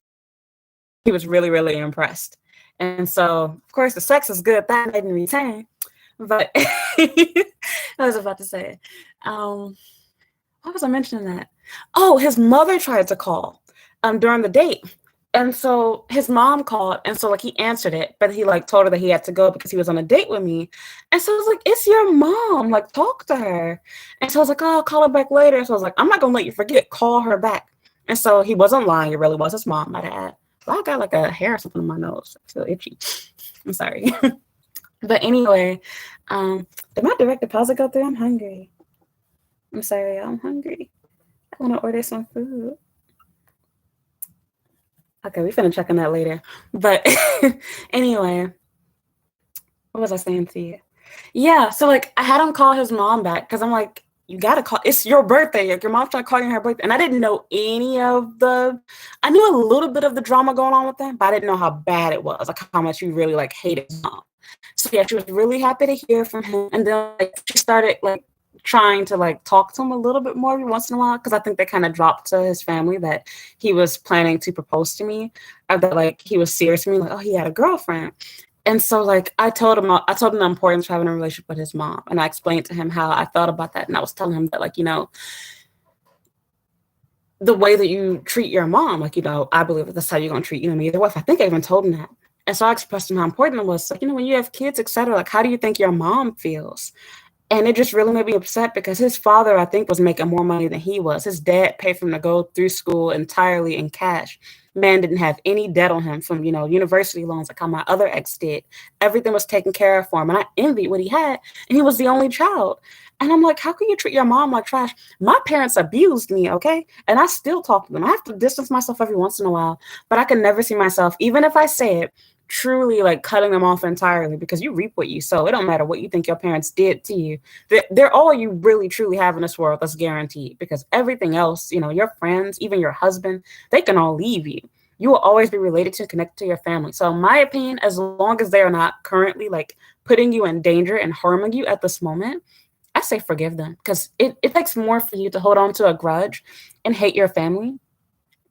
He was really, really impressed. And so, of course, the sex is good. That made me return. But I was about to say, what was I mentioning that? Oh, his mother tried to call during the date. And so his mom called, and so like he answered it, but he like told her that he had to go because he was on a date with me. And so I was like, it's your mom, like talk to her. And so I was like, oh, I'll call her back later. So I was like, I'm not gonna let you forget, call her back. And so he wasn't lying, it really was his mom, my dad. Well, I got like a hair or something on my nose. I feel itchy. I'm sorry. But anyway, did my direct deposit go through? I'm hungry. I'm sorry, I'm hungry. I want to order some food. Okay, we finna check on that later. But anyway, what was I saying to you? Yeah, so like I had him call his mom back because I'm like, you gotta call. It's your birthday. Like your mom's trying to call you on her birthday, and I didn't know I knew a little bit of the drama going on with them, but I didn't know how bad it was, like how much you really like hated his mom. So yeah, she was really happy to hear from him, and then like she started like trying to like talk to him a little bit more every once in a while because I think they kind of dropped to his family that he was planning to propose to me, or that like he was serious with me, like oh he had a girlfriend. And so like I told him the importance of having a relationship with his mom, and I explained to him how I thought about that, and I was telling him that like the way that you treat your mom, like I believe that that's how you're gonna treat me either way. I think I even told him that. And so I expressed to him how important it was. Like, when you have kids, etc., like, how do you think your mom feels? And it just really made me upset because his father, I think, was making more money than he was. His dad paid for him to go through school entirely in cash. Man didn't have any debt on him from, university loans like how my other ex did. Everything was taken care of for him. And I envied what he had. And he was the only child. And I'm like, how can you treat your mom like trash? My parents abused me, okay? And I still talk to them. I have to distance myself every once in a while. But I can never see myself, even if I say it, truly like cutting them off entirely, because you reap what you sow. It don't matter what you think your parents did to you. They're all you really truly have in this world. That's guaranteed, because everything else, your friends, even your husband, they can all leave you. You will always be related to, connected to your family. So in my opinion, as long as they are not currently like putting you in danger and harming you at this moment, I say forgive them, because it takes more for you to hold on to a grudge and hate your family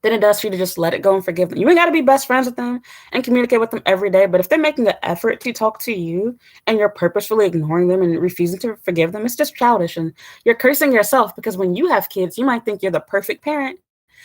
than it does for you to just let it go and forgive them. You ain't got to be best friends with them and communicate with them every day. But if they're making an effort to talk to you and you're purposefully ignoring them and refusing to forgive them, it's just childish. And you're cursing yourself, because when you have kids, you might think you're the perfect parent.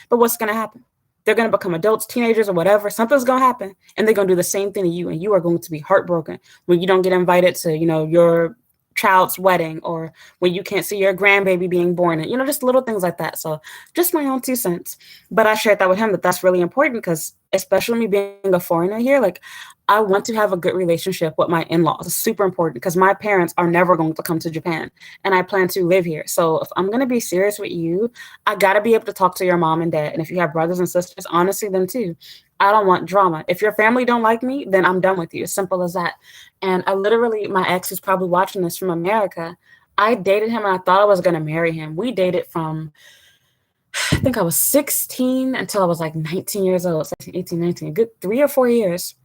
But what's going to happen? They're going to become adults, teenagers, or whatever. Something's going to happen. And they're going to do the same thing to you. And you are going to be heartbroken when you don't get invited to, your child's wedding, or when you can't see your grandbaby being born, and just little things like that. So just my own 2 cents. But I shared that with him, that's really important, because especially me being a foreigner here, like, I want to have a good relationship with my in-laws. It's super important, because my parents are never going to come to Japan and I plan to live here. So if I'm going to be serious with you, I got to be able to talk to your mom and dad. And if you have brothers and sisters, honestly, them too. I don't want drama. If your family don't like me, then I'm done with you. As simple as that. And I literally, my ex, who's probably watching this from America, I dated him and I thought I was going to marry him. We dated from, I think I was 16 until I was like 19 years old, 17, 18, 19, a good 3 or 4 years.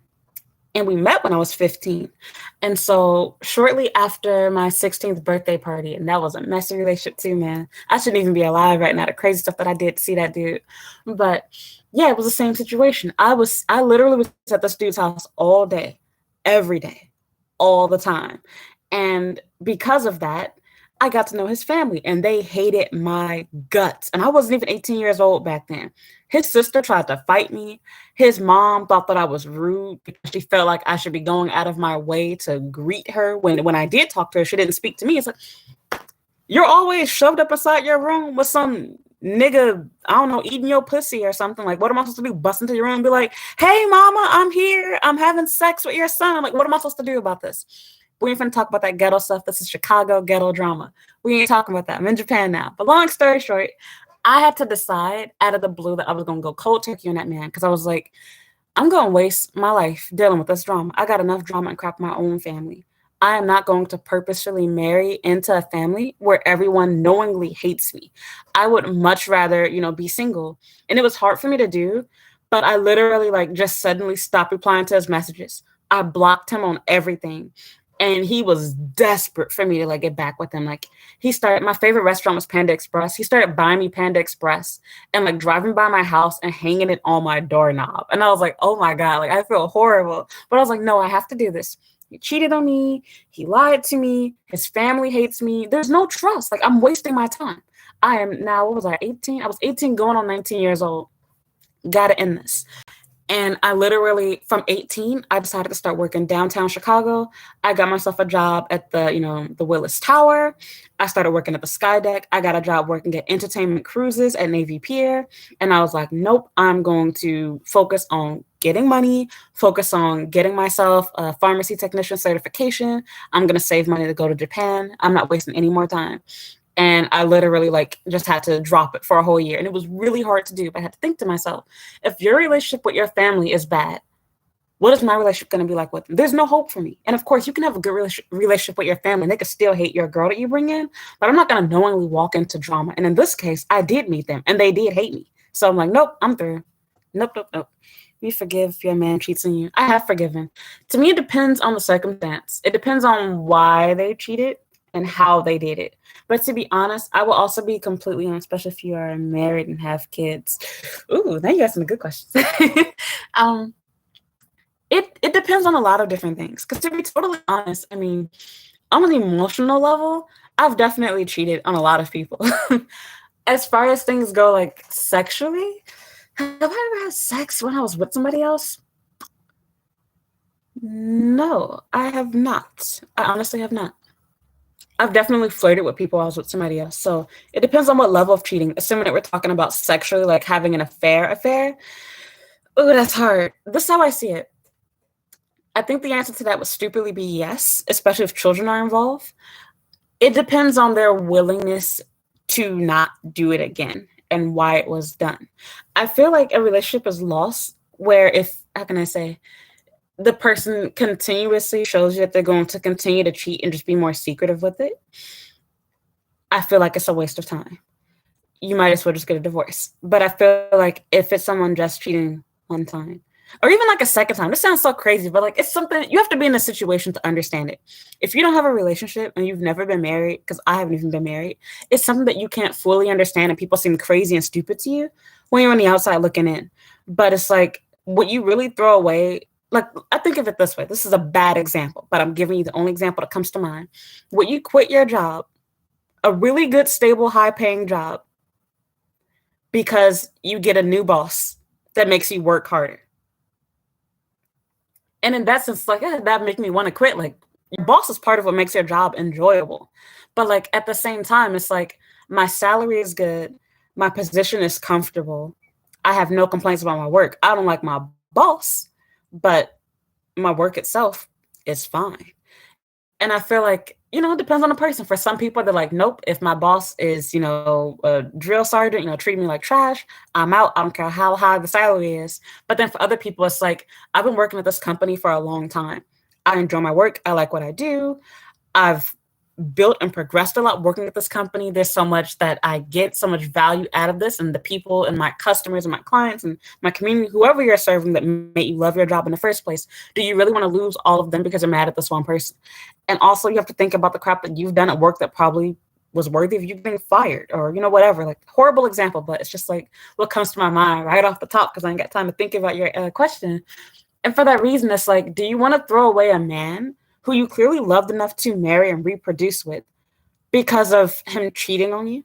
And we met when I was 15. And so shortly after my 16th birthday party, and that was a messy relationship too, man. I shouldn't even be alive right now. The crazy stuff that I did to see that dude. But yeah, it was the same situation. I literally was at this dude's house all day, every day, all the time. And because of that, I got to know his family, and they hated my guts. And I wasn't even 18 years old back then. His sister tried to fight me. His mom thought that I was rude because she felt like I should be going out of my way to greet her. When I did talk to her, she didn't speak to me. It's like, you're always shoved up inside your room with some nigga, I don't know, eating your pussy or something. Like, what am I supposed to do? Bust into your room and be like, hey, mama, I'm here. I'm having sex with your son. Like, what am I supposed to do about this? We ain't finna talk about that ghetto stuff. This is Chicago ghetto drama. We ain't talking about that. I'm in Japan now. But long story short, I had to decide out of the blue that I was going to go cold turkey on that man, because I was like, I'm going to waste my life dealing with this drama. I got enough drama and crap in my own family. I am not going to purposefully marry into a family where everyone knowingly hates me. I would much rather, be single. And it was hard for me to do, but I literally just suddenly stopped replying to his messages. I blocked him on everything. And he was desperate for me to get back with him. My favorite restaurant was Panda Express. He started buying me Panda Express and driving by my house and hanging it on my doorknob. And I was like, oh my God, I feel horrible. But I was like, no, I have to do this. He cheated on me. He lied to me. His family hates me. There's no trust. I'm wasting my time. I am now, what was I, 18? I was 18 going on 19 years old. Gotta end this. And I literally, from 18, I decided to start working downtown Chicago. I got myself a job at the Willis Tower. I started working at the Sky Deck. I got a job working at Entertainment Cruises at Navy Pier. And I was like, nope, I'm going to focus on getting money, focus on getting myself a pharmacy technician certification. I'm going to save money to go to Japan. I'm not wasting any more time. And I literally just had to drop it for a whole year. And it was really hard to do. But I had to think to myself, if your relationship with your family is bad, what is my relationship going to be like with them? There's no hope for me. And of course, you can have a good relationship with your family, and they could still hate your girl that you bring in. But I'm not going to knowingly walk into drama. And in this case, I did meet them, and they did hate me. So I'm like, nope, I'm through. Nope. You forgive if your man cheats on you. I have forgiven. To me, it depends on the circumstance. It depends on why they cheated and how they did it. But to be honest, I will also be completely honest, especially if you are married and have kids. Ooh, now you got some good questions. It depends on a lot of different things. Because to be totally honest, I mean, on an emotional level, I've definitely cheated on a lot of people. As far as things go, sexually, have I ever had sex when I was with somebody else? No, I have not. I honestly have not. I've definitely flirted with people I was with somebody else. So it depends on what level of cheating. Assuming that we're talking about sexually, having an affair. Oh, that's hard. This is how I see it. I think the answer to that would stupidly be yes, especially if children are involved. It depends on their willingness to not do it again and why it was done. I feel like a relationship is lost where how can I say, the person continuously shows you that they're going to continue to cheat and just be more secretive with it. I feel like it's a waste of time. You might as well just get a divorce. But I feel like if it's someone just cheating one time, or even like a second time. This sounds so crazy, but like it's something you have to be in a situation to understand it. If you don't have a relationship and you've never been married, because I haven't even been married, it's something that you can't fully understand and people seem crazy and stupid to you when you're on the outside looking in. But it's like what you really throw away. Like, I think of it this way. This is a bad example, but I'm giving you the only example that comes to mind. Would you quit your job, a really good, stable, high paying job, because you get a new boss that makes you work harder? And in that sense, like, that make me want to quit. Like, your boss is part of what makes your job enjoyable. But like at the same time, it's like my salary is good, my position is comfortable. I have no complaints about my work. I don't like my boss, but my work itself is fine. And I feel like, it depends on the person. For some people, they're like, nope, if my boss is, a drill sergeant, treating me like trash, I'm out. I don't care how high the salary is. But then for other people, it's like, I've been working at this company for a long time. I enjoy my work. I like what I do. I've built and progressed a lot working at this company. There's so much that I get so much value out of this, and the people and my customers and my clients and my community, whoever you're serving that made you love your job in the first place. Do you really want to lose all of them because you're mad at this one person? And also you have to think about the crap that you've done at work that probably was worthy of you being fired, or, whatever. Like, horrible example, but it's just like what comes to my mind right off the top because I ain't got time to think about your question. And for that reason, it's like, do you want to throw away a man who you clearly loved enough to marry and reproduce with because of him cheating on you?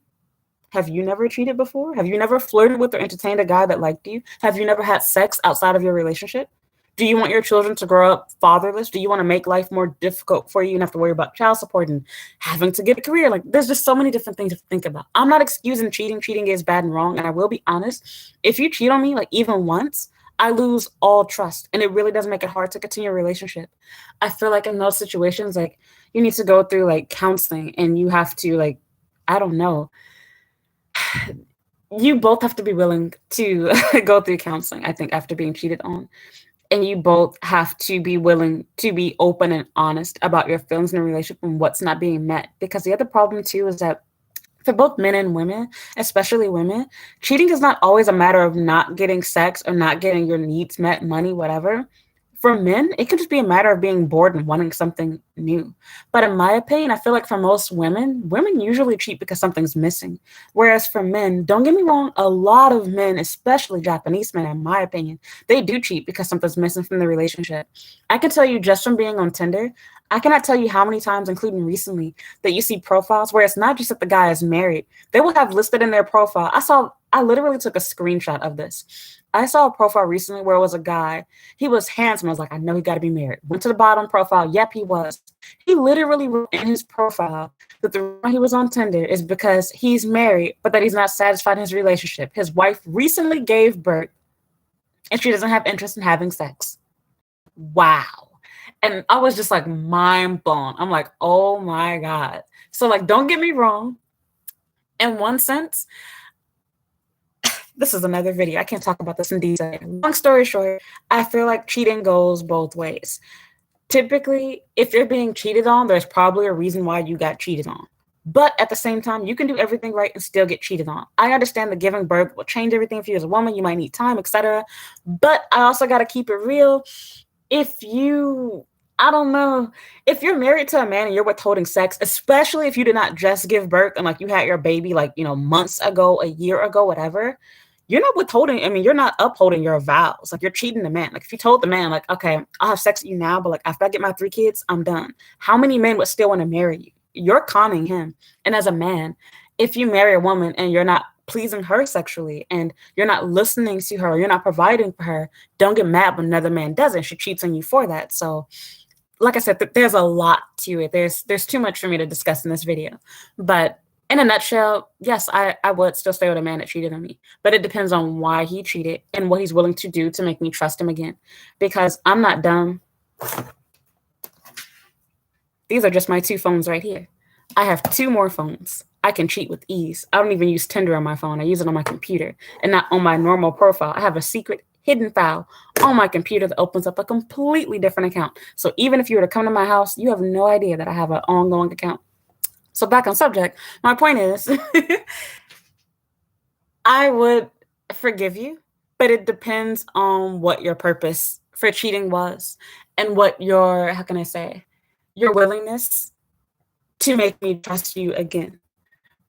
Have you never cheated before? Have you never flirted with or entertained a guy that liked you? Have you never had sex outside of your relationship? Do you want your children to grow up fatherless? Do you want to make life more difficult for you and have to worry about child support and having to get a career? Like, there's just so many different things to think about. I'm not excusing cheating. Cheating is bad and wrong. And I will be honest, if you cheat on me, like even once, I lose all trust, and it really does make it hard to continue a relationship. I feel like in those situations, like, you need to go through like counseling, and you have to, like, I don't know, you both have to be willing to go through counseling, I think, after being cheated on. And you both have to be willing to be open and honest about your feelings in a relationship and what's not being met. Because the other problem too is that for both men and women, especially women, cheating is not always a matter of not getting sex or not getting your needs met, money, whatever. For men, it could just be a matter of being bored and wanting something new. But in my opinion, I feel like for most women, women usually cheat because something's missing. Whereas for men, don't get me wrong, a lot of men, especially Japanese men, in my opinion, they do cheat because something's missing from the relationship. I can tell you just from being on Tinder, I cannot tell you how many times, including recently, that you see profiles where it's not just that the guy is married. They will have listed in their profile. I literally took a screenshot of this. I saw a profile recently where it was a guy. He was handsome. I was like, I know he got to be married. Went to the bottom profile. Yep, he was. He literally wrote in his profile that the reason he was on Tinder is because he's married, but that he's not satisfied in his relationship. His wife recently gave birth, and she doesn't have interest in having sex. Wow. And I was just like mind blown. I'm like, oh my God. So like, don't get me wrong. In one sense, this is another video. I can't talk about this in detail. Long story short, I feel like cheating goes both ways. Typically, if you're being cheated on, there's probably a reason why you got cheated on. But at the same time, you can do everything right and still get cheated on. I understand that giving birth will change everything for you as a woman. You might need time, etc. But I also got to keep it real. I don't know, if you're married to a man and you're withholding sex, especially if you did not just give birth and like you had your baby like, months ago, a year ago, whatever, you're not withholding. I mean, you're not upholding your vows. Like, you're cheating the man. Like, if you told the man, like, okay, I'll have sex with you now, but like after I get my 3 kids, I'm done. How many men would still want to marry you? You're conning him. And as a man, if you marry a woman and you're not pleasing her sexually and you're not listening to her, you're not providing for her, don't get mad when another man doesn't. She cheats on you for that. So like I said, there's a lot to it. There's too much for me to discuss in this video. But in a nutshell, yes, I would still stay with a man that cheated on me. But it depends on why he cheated and what he's willing to do to make me trust him again. Because I'm not dumb. These are just my 2 phones right here. I have 2 more phones. I can cheat with ease. I don't even use Tinder on my phone. I use it on my computer and not on my normal profile. I have a secret hidden file on my computer that opens up a completely different account. So even if you were to come to my house, you have no idea that I have an ongoing account. So back on subject, my point is, I would forgive you but it depends on what your purpose for cheating was and what your, how can I say, your willingness to make me trust you again.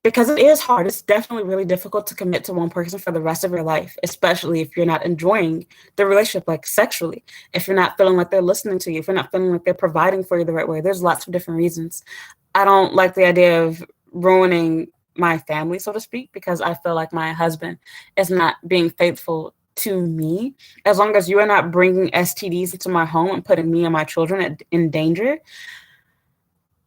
Because it is hard. It's definitely really difficult to commit to one person for the rest of your life, especially if you're not enjoying the relationship, like sexually. If you're not feeling like they're listening to you, if you're not feeling like they're providing for you the right way, there's lots of different reasons. I don't like the idea of ruining my family, so to speak, because I feel like my husband is not being faithful to me. As long as you are not bringing STDs into my home and putting me and my children in danger,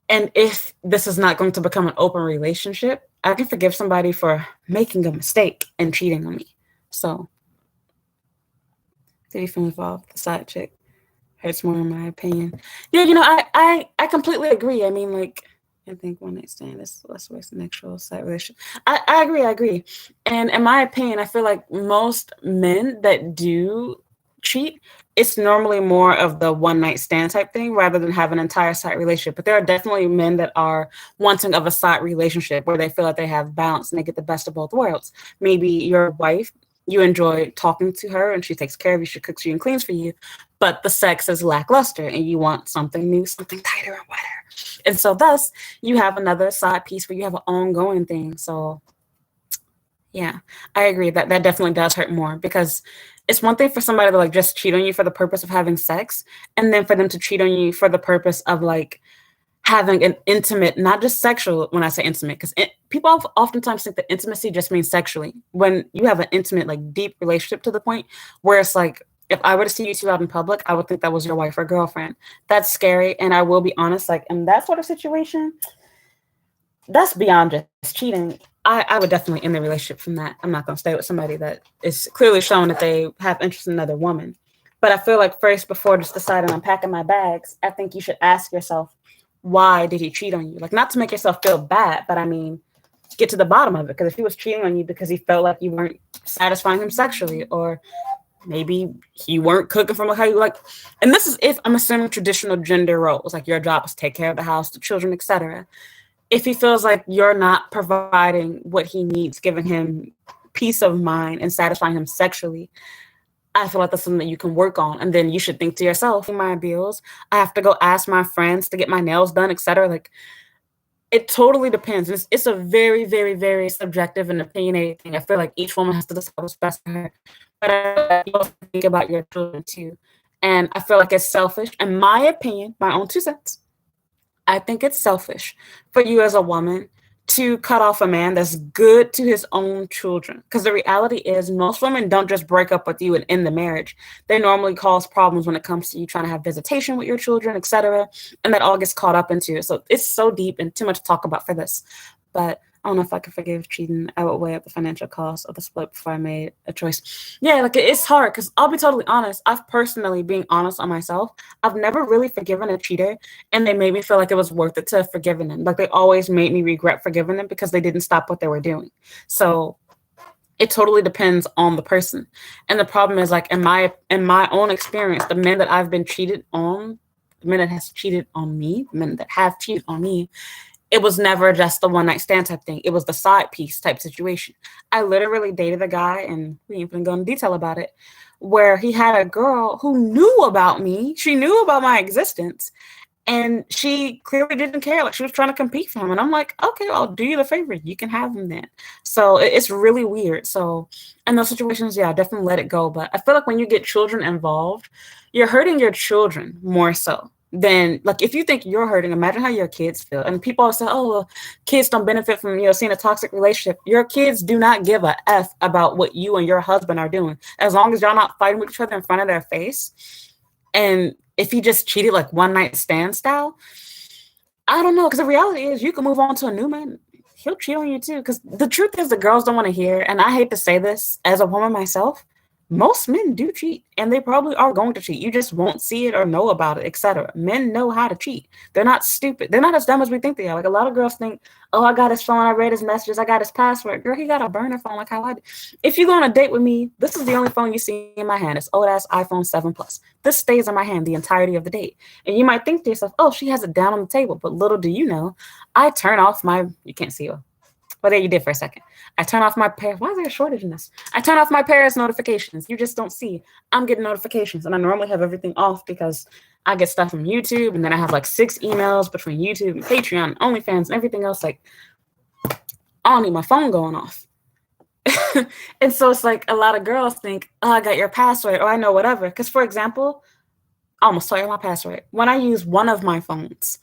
and if this is not going to become an open relationship, I can forgive somebody for making a mistake and cheating on me. So, did you feel involved? The side chick hurts more, in my opinion. Yeah, I completely agree. I mean, like, I think one night stand is less worse than actual side relationship. I agree. I agree. And in my opinion, I feel like most men that do cheat, it's normally more of the one night stand type thing rather than have an entire side relationship. But there are definitely men that are wanting of a side relationship where they feel like they have balance and they get the best of both worlds. Maybe your wife, you enjoy talking to her and she takes care of you, she cooks you and cleans for you, but the sex is lackluster and you want something new, something tighter and wetter. And so thus you have another side piece where you have an ongoing thing. So yeah, I agree that that definitely does hurt more because it's one thing for somebody to like just cheat on you for the purpose of having sex, and then for them to cheat on you for the purpose of like having an intimate, not just sexual. When I say intimate, because people oftentimes think that intimacy just means sexually. When you have an intimate, like deep relationship to the point where it's like, if I were to see you two out in public, I would think that was your wife or girlfriend. That's scary, and I will be honest, like in that sort of situation, that's beyond just cheating. I would definitely end the relationship from that. I'm not going to stay with somebody that is clearly showing that they have interest in another woman. But I feel like first, before just deciding I'm packing my bags, I think you should ask yourself, why did he cheat on you? Like, not to make yourself feel bad, but I mean, get to the bottom of it. Because if he was cheating on you because he felt like you weren't satisfying him sexually, or maybe you weren't cooking from how you like, and this is if I'm assuming traditional gender roles, like your job is take care of the house, the children, etc. If he feels like you're not providing what he needs, giving him peace of mind and satisfying him sexually, I feel like that's something that you can work on. And then you should think to yourself, my bills, I have to go ask my friends to get my nails done, etc. Like, it totally depends. It's a very, very, very subjective and opinionated thing. I feel like each woman has to decide what's best for her. But you also think about your children too. And I feel like it's selfish, in my opinion, my own 2 cents. I think it's selfish for you as a woman to cut off a man that's good to his own children. Because the reality is, most women don't just break up with you and end the marriage. They normally cause problems when it comes to you trying to have visitation with your children, etc. And that all gets caught up into it. So it's so deep and too much to talk about for this. But I don't know if I could forgive cheating. I would weigh up the financial cost of the split before I made a choice. Yeah, like it's hard because I'll be totally honest. I've personally, being honest on myself, I've never really forgiven a cheater, and they made me feel like it was worth it to have forgiven them. Like they always made me regret forgiving them because they didn't stop what they were doing. So it totally depends on the person. And the problem is, like in my own experience, the men that I've been cheated on, the men that has cheated on me, the men that have cheated on me, it was never just the one night stand type thing. It was the side piece type situation. I literally dated a guy, and we ain't gonna go into detail about it, where he had a girl who knew about me. She knew about my existence, and she clearly didn't care. Like she was trying to compete for him. And I'm like, okay, I'll do you the favor. You can have him then. So it's really weird. So in those situations, yeah, definitely let it go. But I feel like when you get children involved, you're hurting your children more so than like if you think you're hurting, imagine how your kids feel. And people always say, oh, well, kids don't benefit from, seeing a toxic relationship. Your kids do not give a F about what you and your husband are doing. As long as y'all not fighting with each other in front of their face. And if he just cheated like one night stand style, I don't know. Because the reality is you can move on to a new man. He'll cheat on you too. Because the truth is the girls don't want to hear. And I hate to say this as a woman myself, most men do cheat, and they probably are going to cheat. You just won't see it or know about it, etc. Men know how to cheat. They're not stupid. They're not as dumb as we think they are. Like a lot of girls think, oh, I got his phone, I read his messages, I got his password. Girl, he got a burner phone like how I do. If you go on a date with me, this is the only phone you see in my hand. It's old ass iPhone 7 Plus. This stays in my hand the entirety of the date. And you might think to yourself, oh, she has it down on the table. But little do you know, I turn off my, you can't see her, Well, there you did for a second. I turn off my parents. Why is there a shortage in this? I turn off my parents' notifications. You just don't see. I'm getting notifications, and I normally have everything off because I get stuff from YouTube, and then I have like 6 emails between YouTube and Patreon, and OnlyFans, and everything else. Like, I don't need my phone going off. And so it's like a lot of girls think, oh, I got your password, or I know whatever. Because, for example, I almost told you my password. When I use one of my phones,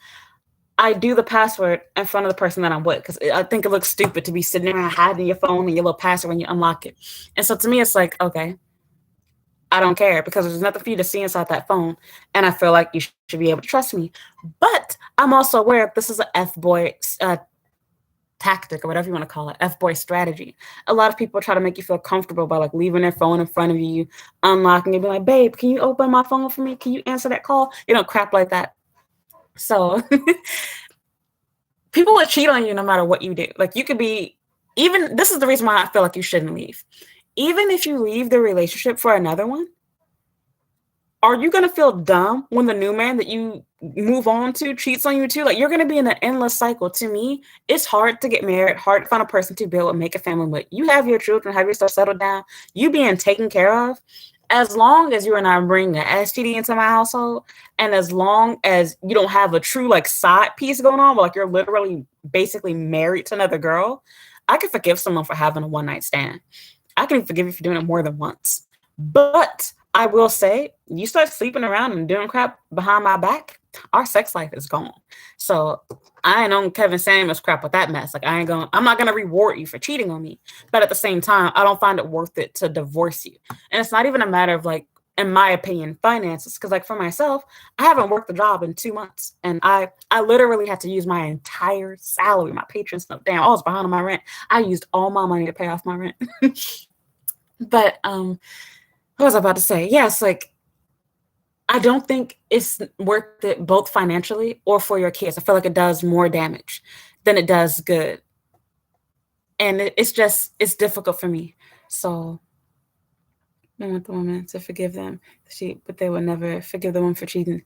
I do the password in front of the person that I'm with because I think it looks stupid to be sitting there hiding your phone and your little password when you unlock it. And so to me, it's like, okay, I don't care because there's nothing for you to see inside that phone. And I feel like you should be able to trust me. But I'm also aware this is an F-boy tactic or whatever you want to call it, F-boy strategy. A lot of people try to make you feel comfortable by like leaving their phone in front of you, unlocking it, be like, babe, can you open my phone for me? Can you answer that call? You know, crap like that. So people will cheat on you no matter what you do. Like you could be, even this is the reason why I feel like you shouldn't leave. Even if you leave the relationship for another one, are you going to feel dumb when the new man that you move on to cheats on you too? Like you're going to be in an endless cycle. To me, it's hard to get married, hard to find a person to build and make a family with. You have your children, have yourself settled down, you being taken care of. As long as you are not bringing an STD into my household, and as long as you don't have a true like side piece going on, like you're literally basically married to another girl, I can forgive someone for having a one night stand. I can forgive you for doing it more than once. But I will say, you start sleeping around and doing crap behind my back, our sex life is gone. So I ain't on Kevin Samuels crap with that mess. Like I'm not gonna reward you for cheating on me. But at the same time, I don't find it worth it to divorce you. And it's not even a matter of like, in my opinion, finances. Because like for myself, I haven't worked a job in 2 months. And I literally had to use my entire salary, my patron stuff. Damn, I was behind on my rent. I used all my money to pay off my rent. But what was I about to say? Yes, like I don't think it's worth it both financially or for your kids. I feel like it does more damage than it does good. And it's difficult for me. So I want the woman to forgive them, but they would never forgive the one for cheating.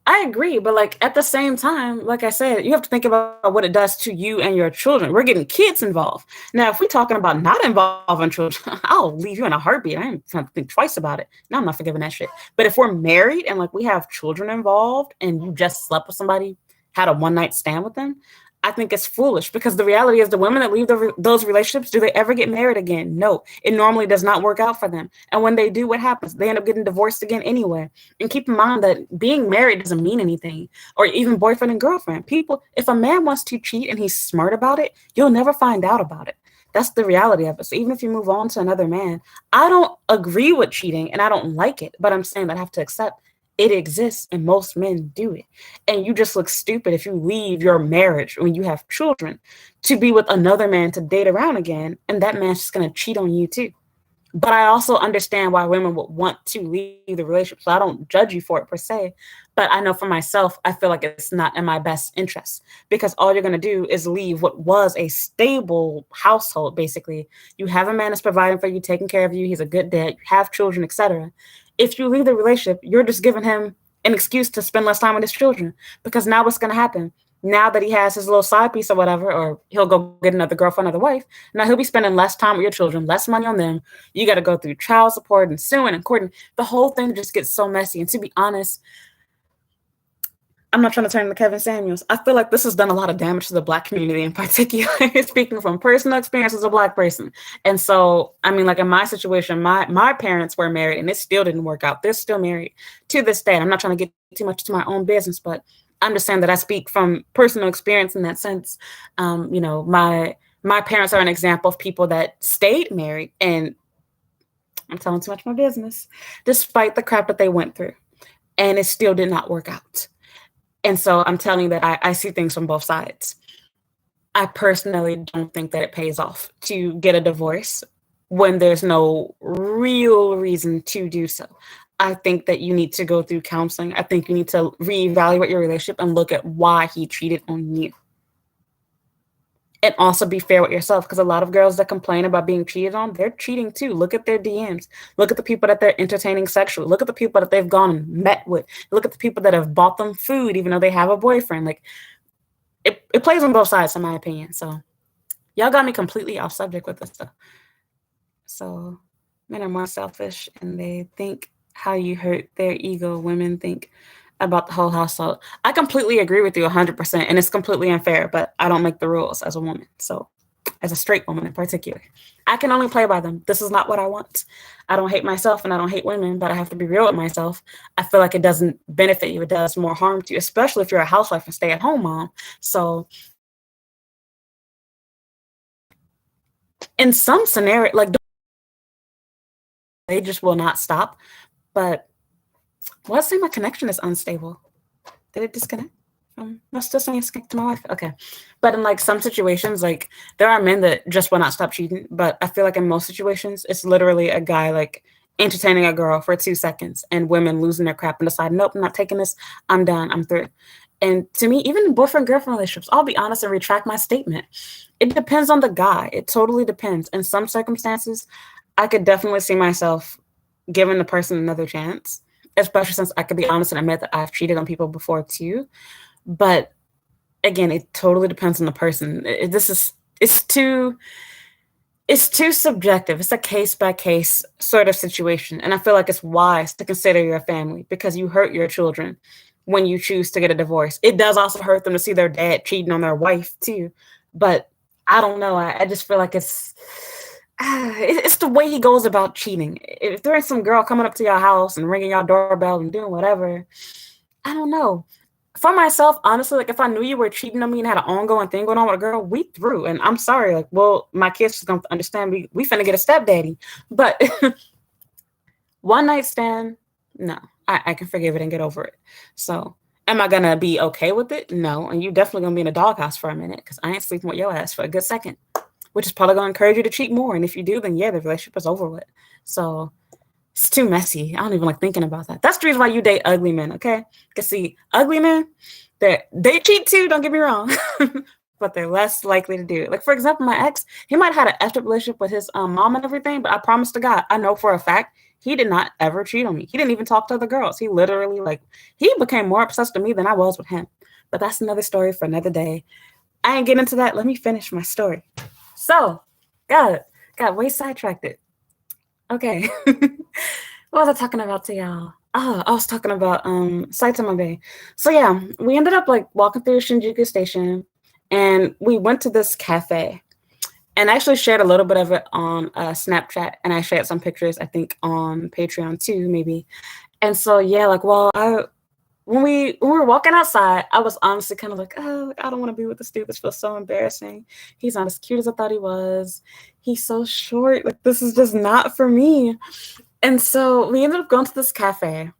I agree, but like at the same time, like I said, you have to think about what it does to you and your children. We're getting kids involved. Now, if we're talking about not involving children, I'll leave you in a heartbeat. I ain't trying to think twice about it. No, I'm not forgiving that shit. But if we're married and like we have children involved and you just slept with somebody, had a one night stand with them, I think it's foolish because the reality is the women that leave those relationships, do they ever get married again? No, it normally does not work out for them. And when they do, what happens? They end up getting divorced again anyway. And keep in mind that being married doesn't mean anything, or even boyfriend and girlfriend. People, if a man wants to cheat and he's smart about it, you'll never find out about it. That's the reality of it. So even if you move on to another man, I don't agree with cheating and I don't like it, but I'm saying that I have to accept it exists and most men do it. And you just look stupid if you leave your marriage when you have children to be with another man to date around again. And that man's just going to cheat on you too. But I also understand why women would want to leave the relationship. So I don't judge you for it per se. But I know for myself, I feel like it's not in my best interest because all you're going to do is leave what was a stable household. Basically, you have a man that's providing for you, taking care of you. He's a good dad. You have children, etc. If you leave the relationship, you're just giving him an excuse to spend less time with his children because now what's going to happen? Now that he has his little side piece or whatever, or he'll go get another girlfriend, another wife, now he'll be spending less time with your children, less money on them. You got to go through child support and suing and courting. The whole thing just gets so messy. And to be honest, I'm not trying to turn into Kevin Samuels. I feel like this has done a lot of damage to the Black community in particular, speaking from personal experience as a Black person. And so, I mean, like in my situation, my parents were married and it still didn't work out. They're still married to this day. I'm not trying to get too much to my own business, but I'm just saying that I speak from personal experience in that sense. You know, my parents are an example of people that stayed married, and I'm telling too much of my business, despite the crap that they went through. And it still did not work out. And so I'm telling you that I see things from both sides. I personally don't think that it pays off to get a divorce when there's no real reason to do so. I think that you need to go through counseling. I think you need to reevaluate your relationship and look at why he cheated on you. And also be fair with yourself, because a lot of girls that complain about being cheated on, they're cheating too. Look at their DMs. Look at the people that they're entertaining sexually. Look at the people that they've gone and met with. Look at the people that have bought them food, even though they have a boyfriend. Like it plays on both sides, in my opinion. So Y'all got me completely off subject with this stuff. So men are more selfish and they think how you hurt their ego. Women think about the whole household. I completely agree with you 100%, and it's completely unfair, but I don't make the rules as a woman. So, as a straight woman in particular, I can only play by them. This is not what I want. I don't hate myself and I don't hate women, but I have to be real with myself. I feel like it doesn't benefit you. It does more harm to you, especially if you're a housewife and stay-at-home mom. So, in some scenario, like they just will not stop. But let's say my connection is unstable. Did it disconnect? No, still saying it's connected to my wife. Okay. But in like some situations, like there are men that just will not stop cheating. But I feel like in most situations, it's literally a guy like entertaining a girl for 2 seconds and women losing their crap and decide, nope, I'm not taking this. I'm done. I'm through. And to me, even in boyfriend-girlfriend relationships, I'll be honest and retract my statement. It depends on the guy. It totally depends. In some circumstances, I could definitely see myself giving the person another chance, especially since I could be honest and admit that I've cheated on people before too. But again, it totally depends on the person. It's too subjective. It's a case by case sort of situation. And I feel like it's wise to consider your family because you hurt your children when you choose to get a divorce. It does also hurt them to see their dad cheating on their wife too. But I don't know. I just feel like it's the way he goes about cheating. If there is some girl coming up to your house and ringing your doorbell and doing whatever, I don't know. For myself, honestly, like if I knew you were cheating on me and had an ongoing thing going on with a girl, we through. And I'm sorry, like, well, my kids is gonna understand we finna get a stepdaddy. But one night stand, no, I can forgive it and get over it. So am I gonna be okay with it? No. And you definitely gonna be in a doghouse for a minute because I ain't sleeping with your ass for a good second, which is probably gonna encourage you to cheat more. And if you do, then yeah, the relationship is over with. So it's too messy. I don't even like thinking about that. That's the reason why you date ugly men, okay? Because see, ugly men, they cheat too, don't get me wrong. But they're less likely to do it. Like, for example, my ex, he might have had an effed up relationship with his mom and everything, but I promise to God, I know for a fact, he did not ever cheat on me. He didn't even talk to other girls. He literally, like, he became more obsessed with me than I was with him. But that's another story for another day. I ain't getting into that. Let me finish my story. So, got way sidetracked it. Okay. What was I talking about to y'all? Oh, I was talking about Saitama Bay. So yeah, we ended up like walking through Shinjuku Station and we went to this cafe. And I actually shared a little bit of it on Snapchat and I shared some pictures, I think, on Patreon too, maybe. And so yeah, like when we were walking outside, I was honestly kind of like, oh, I don't want to be with this dude. This feels so embarrassing. He's not as cute as I thought he was. He's so short. Like, this is just not for me. And so we ended up going to this cafe.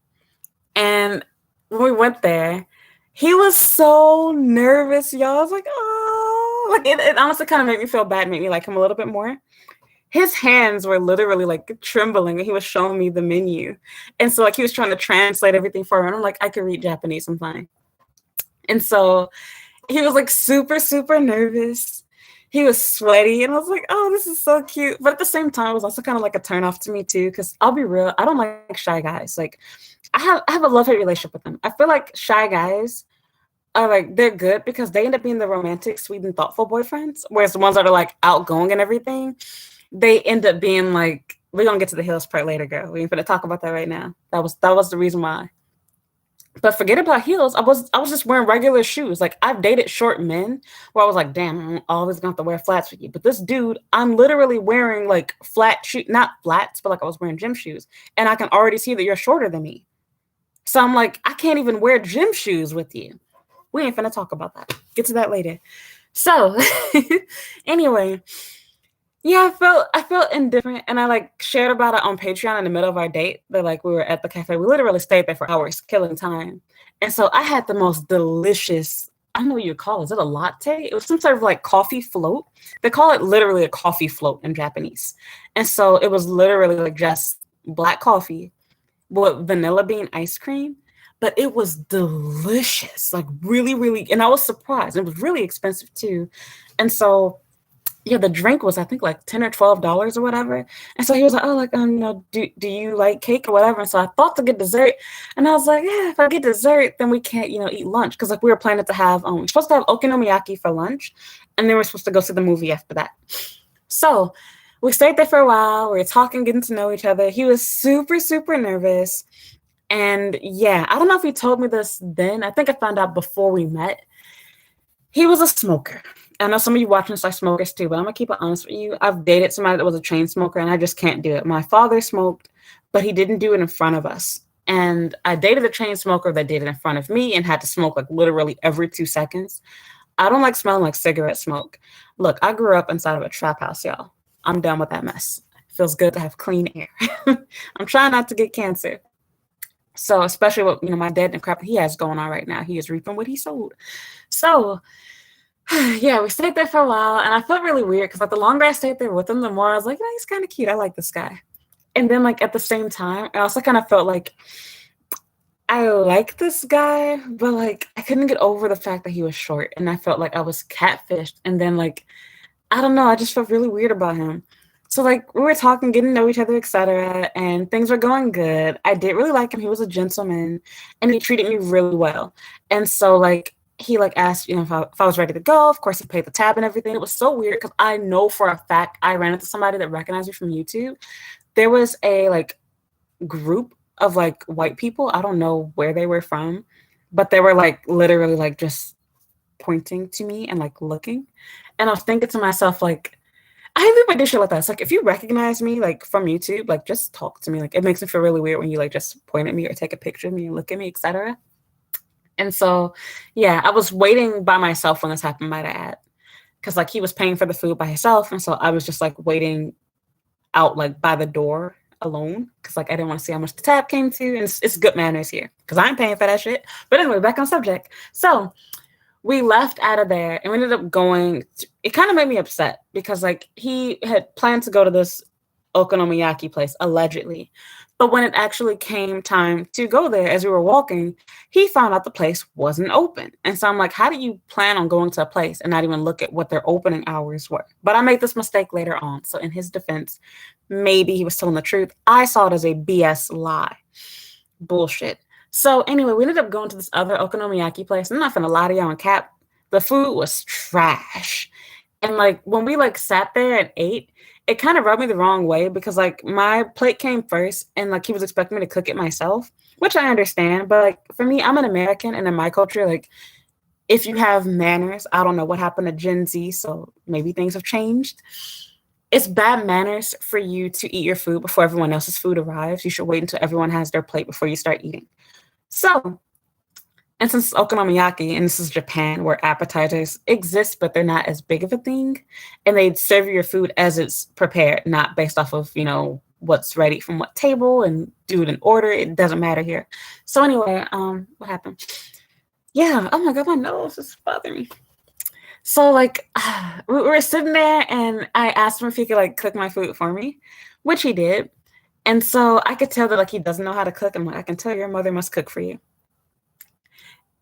And when we went there, he was so nervous, y'all. I was like, oh, like it honestly kind of made me feel bad, made me like him a little bit more. His hands were literally like trembling and he was showing me the menu. And so like he was trying to translate everything for me. And I'm like, I can read Japanese, I'm fine. And so he was like super, super nervous. He was sweaty and I was like, oh, this is so cute. But at the same time, it was also kind of like a turn off to me too. Cause I'll be real, I don't like shy guys. Like I have a love-hate relationship with them. I feel like shy guys are like, they're good because they end up being the romantic, sweet and thoughtful boyfriends. Whereas the ones that are like outgoing and everything, they end up being like, we're gonna get to the heels part later, girl. We ain't gonna talk about that right now. That was the reason why. But forget about heels. I was just wearing regular shoes. Like I've dated short men where I was like, damn, I'm always gonna have to wear flats with you. But this dude, I'm literally wearing like flat shoes, not flats, but like I was wearing gym shoes. And I can already see that you're shorter than me. So I'm like, I can't even wear gym shoes with you. We ain't finna talk about that. Get to that later. So anyway, yeah, I felt indifferent and I like shared about it on Patreon in the middle of our date. That like we were at the cafe. We literally stayed there for hours, killing time. And so I had the most delicious, I don't know what you call it. Is it a latte? It was some sort of like coffee float. They call it literally a coffee float in Japanese. And so it was literally like just black coffee with vanilla bean ice cream. But it was delicious, like really, really, and I was surprised. It was really expensive too. And so yeah, the drink was I think like $10 or $12 or whatever. And so he was like, oh, like do you like cake or whatever? And so I thought to get dessert, and I was like, yeah, if I get dessert, then we can't eat lunch because like we were planning to have we're supposed to have okonomiyaki for lunch, and then we're supposed to go see the movie after that. So we stayed there for a while. We were talking, getting to know each other. He was super, super nervous. And yeah, I don't know if he told me this then. I think I found out before we met. He was a smoker. I know some of you watching this are smokers too, but I'm gonna keep it honest with you. I've dated somebody that was a chain smoker, and I just can't do it. My father smoked, but he didn't do it in front of us. And I dated a chain smoker that did it in front of me and had to smoke like literally every 2 seconds. I don't like smelling like cigarette smoke. Look, I grew up inside of a trap house, y'all. I'm done with that mess. It feels good to have clean air. I'm trying not to get cancer. So especially with my dad and the crap he has going on right now, he is reaping what he sowed. So yeah, we stayed there for a while, and I felt really weird because like the longer I stayed there with him, the more I was like, he's kind of cute. I like this guy. And then like at the same time, I also kind of felt like I like this guy, but like I couldn't get over the fact that he was short, and I felt like I was catfished. And then like I don't know, I just felt really weird about him. So like we were talking, getting to know each other, etc., and things were going good. I did really like him. He was a gentleman, and he treated me really well. And so like he like asked, if I was ready to go. Of course, he paid the tab and everything. It was so weird because I know for a fact I ran into somebody that recognized me from YouTube. There was a like group of like white people. I don't know where they were from, but they were like literally like just pointing to me and like looking. And I was thinking to myself, like, I think I did shit like that. It's like if you recognize me like from YouTube, like just talk to me. Like it makes me feel really weird when you like just point at me or take a picture of me and look at me, etc. And so, yeah, I was waiting by myself when this happened, might I add, because like he was paying for the food by himself, and so I was just like waiting out like by the door alone because like I didn't want to see how much the tab came to, and it's good manners here because I'm paying for that shit. But anyway, back on subject. So we left out of there and we ended up going. It kind of made me upset because like he had planned to go to this okonomiyaki place allegedly, but when it actually came time to go there, as we were walking, he found out the place wasn't open. And so I'm like, how do you plan on going to a place and not even look at what their opening hours were? But I made this mistake later on. So in his defense, maybe he was telling the truth. I saw it as a BS lie. Bullshit. So anyway, we ended up going to this other okonomiyaki place. I'm not gonna lie to y'all on cap. The food was trash. And like when we like sat there and ate, it kind of rubbed me the wrong way because like my plate came first and like he was expecting me to cook it myself, which I understand. But like for me, I'm an American, and in my culture, like if you have manners, I don't know what happened to Gen Z, so maybe things have changed. It's bad manners for you to eat your food before everyone else's food arrives. You should wait until everyone has their plate before you start eating. So, and since it's okonomiyaki, and this is Japan, where appetizers exist, but they're not as big of a thing, and they serve your food as it's prepared, not based off of, what's ready from what table and do it in order. It doesn't matter here. So anyway, what happened? Yeah, oh my God, my nose is bothering me. So like we were sitting there and I asked him if he could like cook my food for me, which he did. And so I could tell that like he doesn't know how to cook. I'm like, I can tell your mother must cook for you.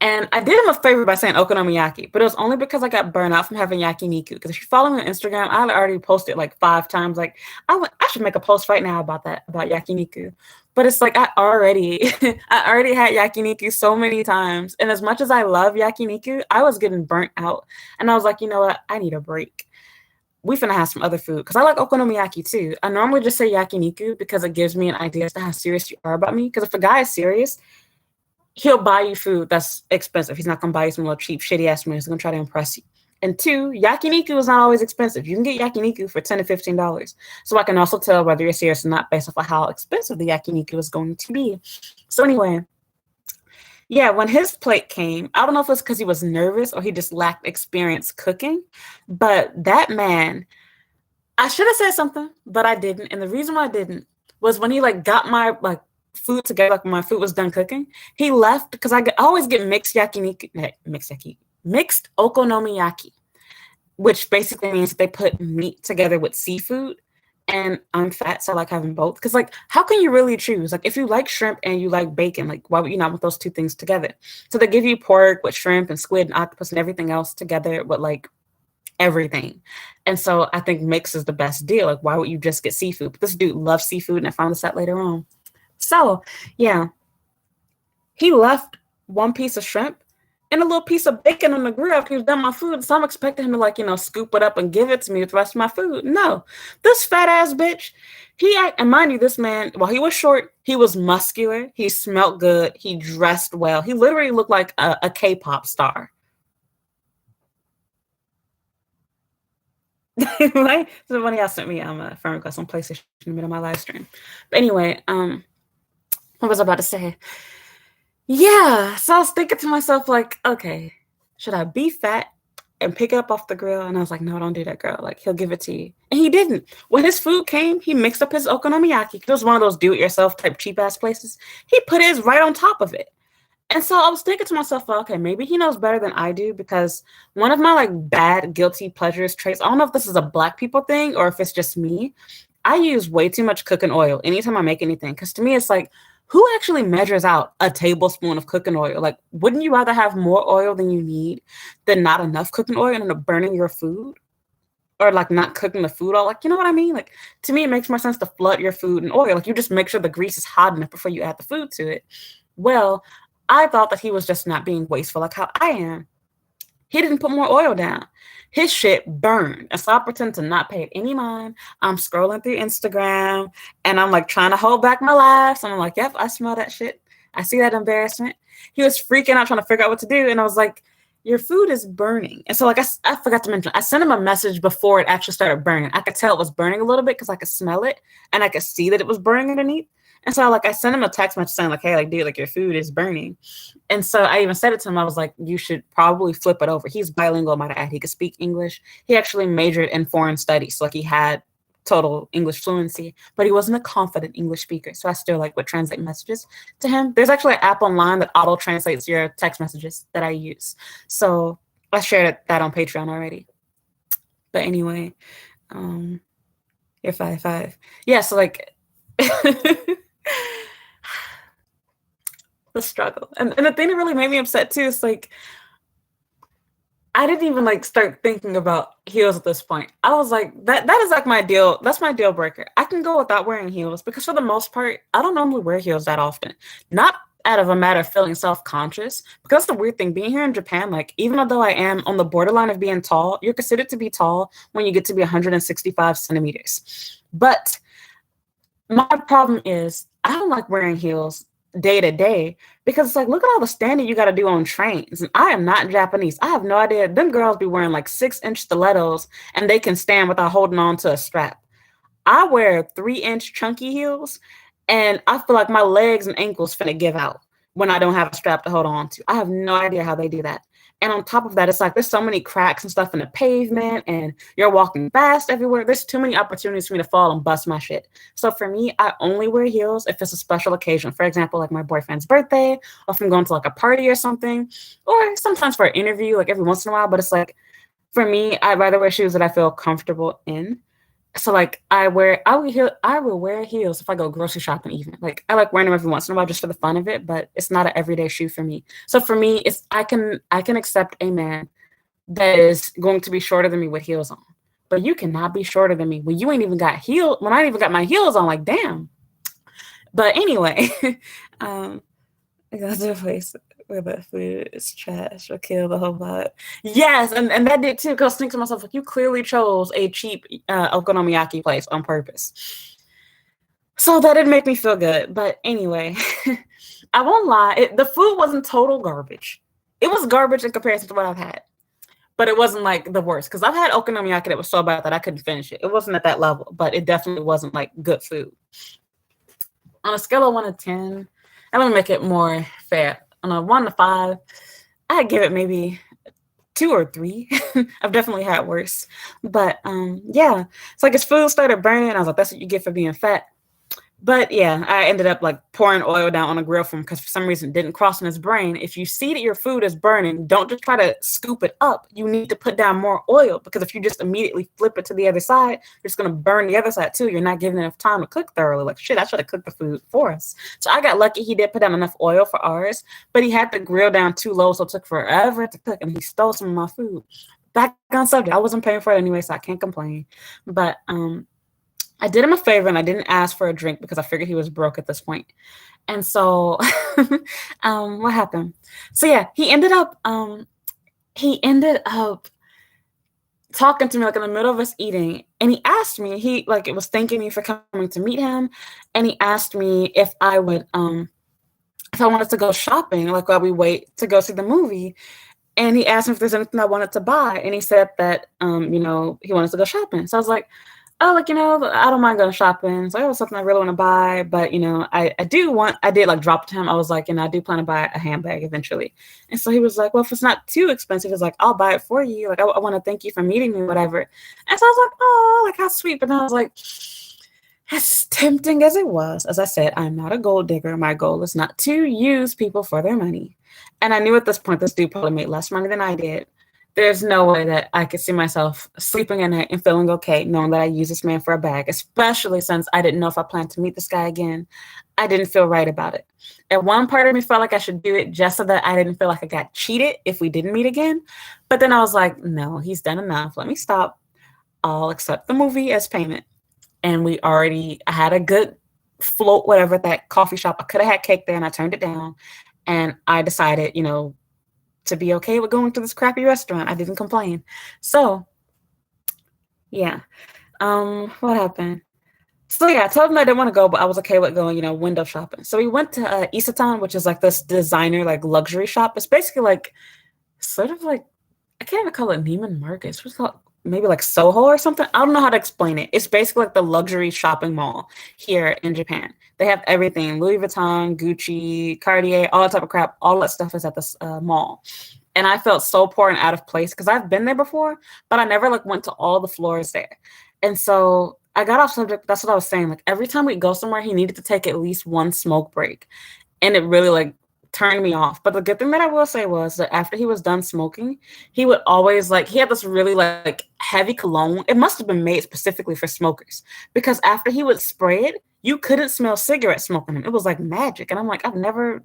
And I did him a favor by saying okonomiyaki, but it was only because I got burned out from having yakiniku. Because if you follow me on Instagram, I already posted like 5 times. Like I should make a post right now about yakiniku. But it's like I already had yakiniku so many times. And as much as I love yakiniku, I was getting burnt out. And I was like, you know what? I need a break. We finna have some other food because I like okonomiyaki too. I normally just say yakiniku because it gives me an idea as to how serious you are about me. Because if a guy is serious, he'll buy you food that's expensive. He's not gonna buy you some little cheap, shitty ass meal. He's gonna try to impress you. And 2, yakiniku is not always expensive. You can get yakiniku for $10 to $15. So I can also tell whether you're serious or not based off of how expensive the yakiniku is going to be. So anyway, yeah, when his plate came, I don't know if it's because he was nervous or he just lacked experience cooking, but that man, I should have said something, but I didn't. And the reason why I didn't was when he like got my like food together, like when my food was done cooking, he left because I always get mixed okonomiyaki, which basically means that they put meat together with seafood. And I'm fat, so I like having both. Because, like, how can you really choose? Like, if you like shrimp and you like bacon, like, why would you not want those 2 things together? So they give you pork with shrimp and squid and octopus and everything else together with, like, everything. And so I think mix is the best deal. Like, why would you just get seafood? But this dude loves seafood, and I found this out later on. So, yeah. He left 1 piece of shrimp and a little piece of bacon on the grill after he was done my food. So I'm expecting him to like, scoop it up and give it to me with the rest of my food. No, this fat ass bitch, and mind you, this man, while he was short, he was muscular. He smelled good. He dressed well. He literally looked like a K-pop star. Right? So when y'all sent me a friend request on PlayStation in the middle of my live stream. But anyway, what was I about to say? Yeah, so I was thinking to myself, like, okay, should I be fat and pick it up off the grill? And I was like, no, don't do that, girl. Like, he'll give it to you. And he didn't. When his food came, he mixed up his okonomiyaki. It was one of those do-it-yourself type cheap-ass places. He put his right on top of it. And so I was thinking to myself, well, okay, maybe he knows better than I do, because one of my like bad guilty pleasures traits, I don't know if this is a Black people thing or if it's just me, I use way too much cooking oil anytime I make anything. Because to me, it's like, who actually measures out a tablespoon of cooking oil? Like, wouldn't you rather have more oil than you need than not enough cooking oil and end up burning your food? Or like not cooking the food all, like, you know what I mean? Like, to me, it makes more sense to flood your food in oil. Like, you just make sure the grease is hot enough before you add the food to it. Well, I thought that he was just not being wasteful like how I am. He didn't put more oil down. His shit burned. And so I pretend to not pay it any mind. I'm scrolling through Instagram and I'm like trying to hold back my laughs. And I'm like, yep, I smell that shit. I see that embarrassment. He was freaking out trying to figure out what to do. And I was like, your food is burning. And so like I forgot to mention, I sent him a message before it actually started burning. I could tell it was burning a little bit because I could smell it and I could see that it was burning underneath. And so like I sent him a text message saying like, hey, like, dude, like your food is burning. And so I even said it to him. I was like, you should probably flip it over. He's bilingual, might I add. He could speak English. He actually majored in foreign studies. So like he had total English fluency, but he wasn't a confident English speaker. So I still like would translate messages to him. There's actually an app online that auto translates your text messages that I use. So I shared that on Patreon already. But anyway, you're 5'5". Yeah, so like the struggle. And the thing that really made me upset too is like I didn't even like start thinking about heels at this point. I was like, that is like that's my deal breaker. I can go without wearing heels because for the most part, I don't normally wear heels that often. Not out of a matter of feeling self-conscious, because that's the weird thing. Being here in Japan, like even though I am on the borderline of being tall, you're considered to be tall when you get to be 165 centimeters. But my problem is I don't like wearing heels day to day because it's like, look at all the standing you got to do on trains. And I am not Japanese. I have no idea. Them girls be wearing like 6-inch stilettos and they can stand without holding on to a strap. I wear 3-inch chunky heels and I feel like my legs and ankles finna give out when I don't have a strap to hold on to. I have no idea how they do that. And on top of that, it's like there's so many cracks and stuff in the pavement and you're walking fast everywhere. There's too many opportunities for me to fall and bust my shit. So for me, I only wear heels if it's a special occasion. For example, like my boyfriend's birthday, or if I'm going to like a party or something, or sometimes for an interview, like every once in a while. But it's like, for me, I'd rather wear shoes that I feel comfortable in. So like I will wear heels if I go grocery shopping even. Like I like wearing them every once in a while just for the fun of it, but it's not an everyday shoe for me. So for me, I can accept a man that is going to be shorter than me with heels on. But you cannot be shorter than me when you ain't even got when I ain't even got my heels on, like damn. But anyway, I got to a place where the food is trash or kill the whole vibe. Yes, and that did too, because I was thinking to myself, like, you clearly chose a cheap okonomiyaki place on purpose. So that didn't make me feel good. But anyway, I won't lie, the food wasn't total garbage. It was garbage in comparison to what I've had. But it wasn't like the worst, because I've had okonomiyaki that was so bad that I couldn't finish it. It wasn't at that level, but it definitely wasn't like good food. On a scale of 1 to 10, and let me make it more fair. On a 1 to 5, I'd give it maybe 2 or 3. I've definitely had worse. But yeah, it's like his food started burning. I was like, that's what you get for being fat. But yeah, I ended up like pouring oil down on a grill for him because for some reason it didn't cross in his brain. If you see that your food is burning, don't just try to scoop it up. You need to put down more oil, because if you just immediately flip it to the other side, you're just going to burn the other side too. You're not giving enough time to cook thoroughly. Like shit, I should have cooked the food for us. So I got lucky he did put down enough oil for ours, but he had the grill down too low, so it took forever to cook and he stole some of my food. Back on subject, I wasn't paying for it anyway, so I can't complain. But I did him a favor and I didn't ask for a drink because I figured he was broke at this point. And so, what happened? So yeah, he ended up talking to me like in the middle of us eating, and he asked me, he like it was thanking me for coming to meet him, and he asked me if I wanted to go shopping, like while we wait to go see the movie. And he asked me if there's anything I wanted to buy, and he said that he wanted to go shopping. So I was like, oh, like, I don't mind going shopping. So it was something I really want to buy, but I did like drop to him. I was like, I do plan to buy a handbag eventually. And so he was like, well, if it's not too expensive, he's like, I'll buy it for you. Like, I want to thank you for meeting me, whatever. And so I was like, oh, like how sweet. But then I was like, as tempting as it was, as I said, I'm not a gold digger. My goal is not to use people for their money. And I knew at this point, this dude probably made less money than I did. There's no way that I could see myself sleeping at night and feeling okay, knowing that I used this man for a bag, especially since I didn't know if I planned to meet this guy again. I didn't feel right about it. And one part of me felt like I should do it just so that I didn't feel like I got cheated if we didn't meet again. But then I was like, no, he's done enough. Let me stop. I'll accept the movie as payment. And I had a good float, whatever, at that coffee shop. I could have had cake there and I turned it down. And I decided, to be okay with going to this crappy restaurant. I didn't complain. So, yeah. What happened? So yeah, I told him I didn't want to go, but I was okay with going, window shopping. So we went to Isatan, which is like this designer, like luxury shop. It's basically like sort of like I can't even call it Neiman Marcus. What's it called? Maybe like Soho or something. I don't know how to explain it. It's basically like the luxury shopping mall here in Japan. They have everything: Louis Vuitton, Gucci, Cartier, all that type of crap. All that stuff is at this mall. And I felt so poor and out of place because I've been there before, but I never like went to all the floors there. And so I got off subject. That's what I was saying. Like every time we go somewhere, he needed to take at least one smoke break, and it really like turned me off. But the good thing that I will say was that after he was done smoking, he would always he had this really like heavy cologne. It must have been made specifically for smokers because after he would spray it, you couldn't smell cigarette smoke on him. It was like magic. And I'm like, I've never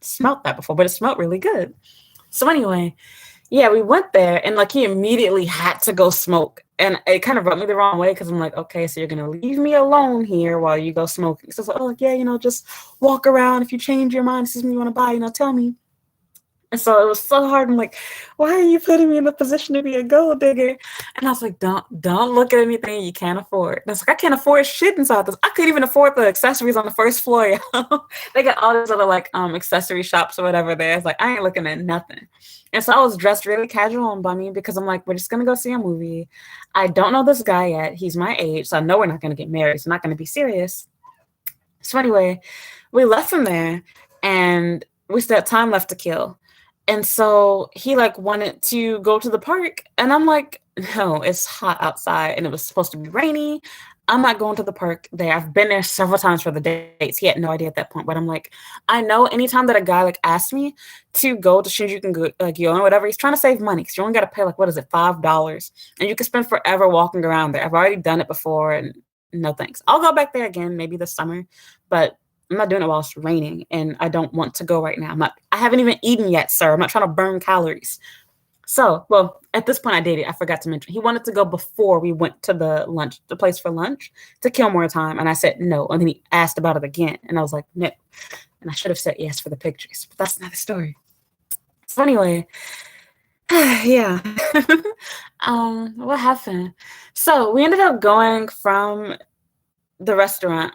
smelled that before, but it smelled really good. So anyway, yeah, we went there and like he immediately had to go smoke. And it kind of rubbed me the wrong way because I'm like, okay, so you're going to leave me alone here while you go smoking. So it's like, oh, yeah, just walk around. If you change your mind, see something you want to buy, tell me. And so it was so hard. I'm like, why are you putting me in the position to be a gold digger? And I was like, don't look at anything you can't afford. And I was like, I can't afford shit inside this. I couldn't even afford the accessories on the first floor. They got all these other like accessory shops or whatever there. It's like, I ain't looking at nothing. And so I was dressed really casual and bummy because I'm like, we're just going to go see a movie. I don't know this guy yet. He's my age. So I know we're not going to get married. It's not going to be serious. So anyway, we left from there and we still had time left to kill. And so he like wanted to go to the park. And I'm like, no, it's hot outside and it was supposed to be rainy. I'm not going to the park there. I've been there several times for the dates. He had no idea at that point, but I'm like, I know anytime that a guy like asks me to go to Shinjuku like or whatever, he's trying to save money because you only got to pay like, what is it, $5, and you can spend forever walking around there. I've already done it before, and no thanks. I'll go back there again maybe this summer, but I'm not doing it while it's raining, and I don't want to go right now. I haven't even eaten yet, sir. I'm not trying to burn calories. So, well, at this point I dated. I forgot to mention he wanted to go before we went to the place for lunch to kill more time. And I said no. And then he asked about it again. And I was like, no. And I should have said yes for the pictures, but that's not the story. So anyway, yeah. What happened? So we ended up going from the restaurant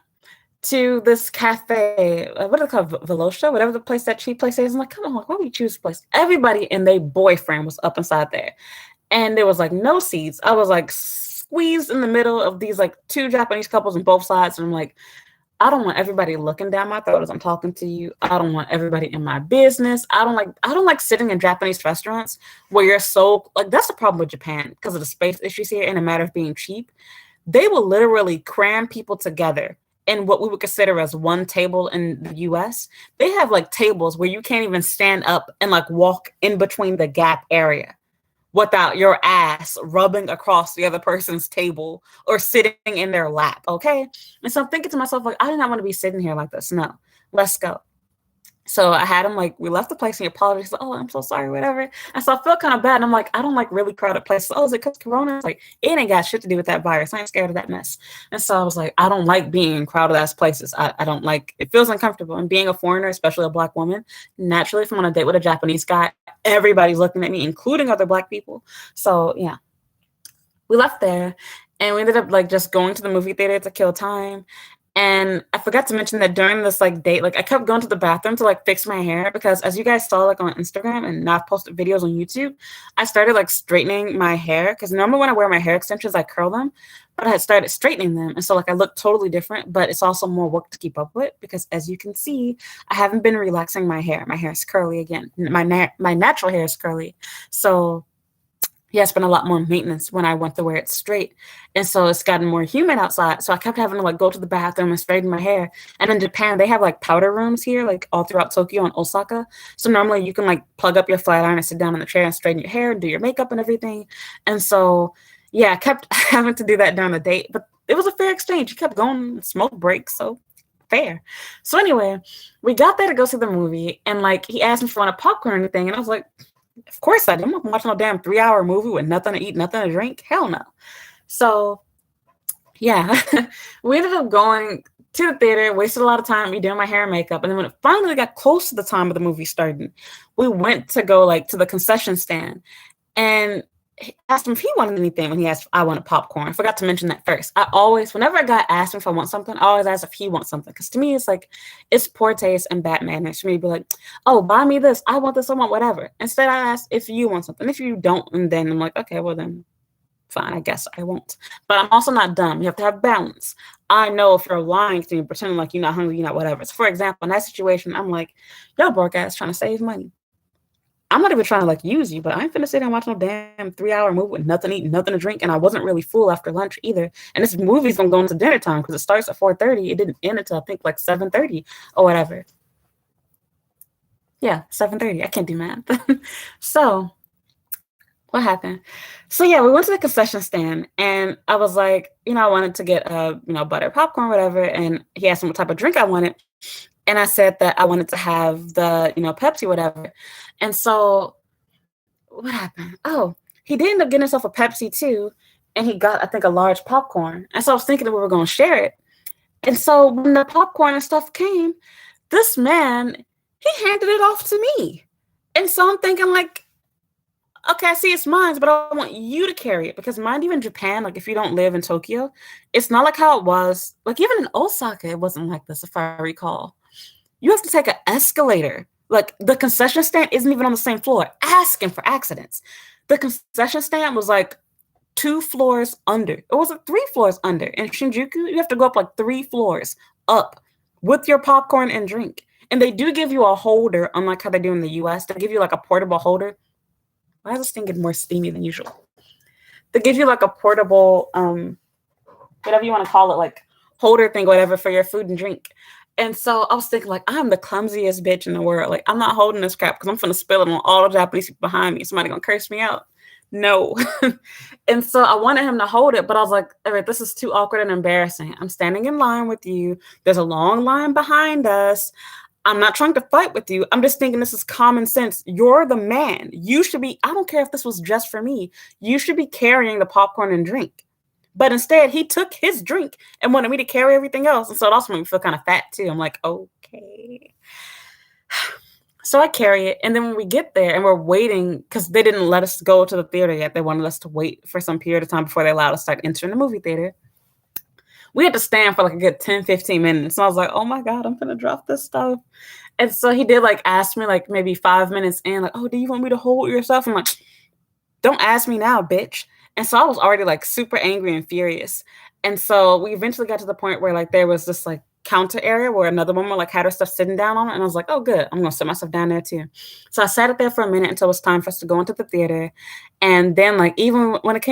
to this cafe, what do they call it? Velosha, whatever the place, that cheap place is. I'm like, come on, why would we choose this place? Everybody and their boyfriend was up inside there. And there was like no seats. I was like squeezed in the middle of these like two Japanese couples on both sides. And I'm like, I don't want everybody looking down my throat as I'm talking to you. I don't want everybody in my business. I don't like sitting in Japanese restaurants where you're so like, that's the problem with Japan because of the space issues here and a matter of being cheap. They will literally cram people together in what we would consider as one table in the US. They have like tables where you can't even stand up and like walk in between the gap area without your ass rubbing across the other person's table or sitting in their lap, okay? And so I'm thinking to myself, like, I do not want to be sitting here like this. No, let's go. So I had him like, we left the place and he apologized. Like, oh, I'm so sorry, whatever. And so I felt kind of bad. And I'm like, I don't like really crowded places. Oh, is it because Corona? Like, it ain't got shit to do with that virus. I ain't scared of that mess. And so I was like, I don't like being in crowded ass places. I don't like, it feels uncomfortable. And being a foreigner, especially a Black woman, naturally, if I'm on a date with a Japanese guy, everybody's looking at me, including other Black people. So yeah, we left there and we ended up like just going to the movie theater to kill time. And I forgot to mention that during this like date, like I kept going to the bathroom to like fix my hair because as you guys saw like on Instagram and now I've posted videos on YouTube, I started like straightening my hair because normally when I wear my hair extensions, I curl them, but I had started straightening them. And so like I look totally different, but it's also more work to keep up with because as you can see, I haven't been relaxing my hair. My hair is curly again. My natural hair is curly. So yeah, it's been a lot more maintenance when I went to wear it straight. And so it's gotten more humid outside. So I kept having to like go to the bathroom and straighten my hair. And in Japan, they have like powder rooms here, like all throughout Tokyo and Osaka. So normally you can like plug up your flat iron and sit down in the chair and straighten your hair and do your makeup and everything. And so, yeah, I kept having to do that during the date. But it was a fair exchange. He kept going, smoke breaks. So fair. So anyway, we got there to go see the movie. And like he asked me if I want a popcorn or anything. And I was like, of course I did. I'm not watching no damn 3-hour movie with nothing to eat, nothing to drink. Hell no. So yeah, we ended up going to the theater, wasted a lot of time me doing my hair and makeup. And then when it finally got close to the time of the movie starting, we went to go like to the concession stand and asked him if he wanted anything when he asked if I wanted popcorn. I forgot to mention that first. I always, whenever a guy asks me if I want something, I always ask if he wants something. Because to me, it's like, it's poor taste and bad manners for me to be like, oh, buy me this. I want this. I want whatever. Instead, I ask if you want something. If you don't, and then I'm like, okay, well then, fine, I guess I won't. But I'm also not dumb. You have to have balance. I know if you're lying to me, pretending like you're not hungry, you're not whatever. So for example, in that situation, I'm like, y'all broke ass trying to save money. I'm not even trying to like use you, but I ain't finna sit there and watch no damn 3-hour movie with nothing to eat, nothing to drink, and I wasn't really full after lunch either. And this movie's gonna go into dinner time because it starts at 4:30. It didn't end until I think like 7:30 or whatever. Yeah, 7:30. I can't do math. So what happened? So yeah, we went to the concession stand and I was like, I wanted to get butter popcorn, whatever. And he asked me what type of drink I wanted. And I said that I wanted to have the, Pepsi, whatever. And so what happened? Oh, he did end up getting himself a Pepsi too. And he got, I think, a large popcorn. And so I was thinking that we were going to share it. And so when the popcorn and stuff came, this man, he handed it off to me. And so I'm thinking like, okay, I see it's mine, but I want you to carry it because mind you, in Japan, like if you don't live in Tokyo, it's not like how it was. Like even in Osaka, it wasn't like this, if I recall. You have to take an escalator. Like the concession stand isn't even on the same floor, asking for accidents. The concession stand was like 2 floors under. It wasn't 3 floors under. In Shinjuku, you have to go up like 3 floors up with your popcorn and drink. And they do give you a holder, unlike how they do in the US. They give you like a portable holder. Why is this thing getting more steamy than usual? They give you like a portable, whatever you want to call it, like holder thing, whatever, for your food and drink. And so I was thinking, like, I'm the clumsiest bitch in the world. Like, I'm not holding this crap because I'm going to spill it on all the Japanese people behind me. Somebody going to curse me out. No. And so I wanted him to hold it, but I was like, all right, this is too awkward and embarrassing. I'm standing in line with you. There's a long line behind us. I'm not trying to fight with you. I'm just thinking this is common sense. You're the man. You should be, I don't care if this was just for me. You should be carrying the popcorn and drink. But instead, he took his drink and wanted me to carry everything else. And so it also made me feel kind of fat too. I'm like, okay. So I carry it. And then when we get there and we're waiting, because they didn't let us go to the theater yet. They wanted us to wait for some period of time before they allowed us to start entering the movie theater. We had to stand for like a good 10, 15 minutes. And I was like, oh my God, I'm going to drop this stuff. And so he did like ask me like maybe 5 minutes in, like, oh, do you want me to hold your stuff? I'm like, don't ask me now, bitch. And so I was already like super angry and furious. And so we eventually got to the point where like there was this like counter area where another woman like had her stuff sitting down on it. And I was like, oh, good. I'm going to sit myself down there too. So I sat it there for a minute until it was time for us to go into the theater. And then like even when it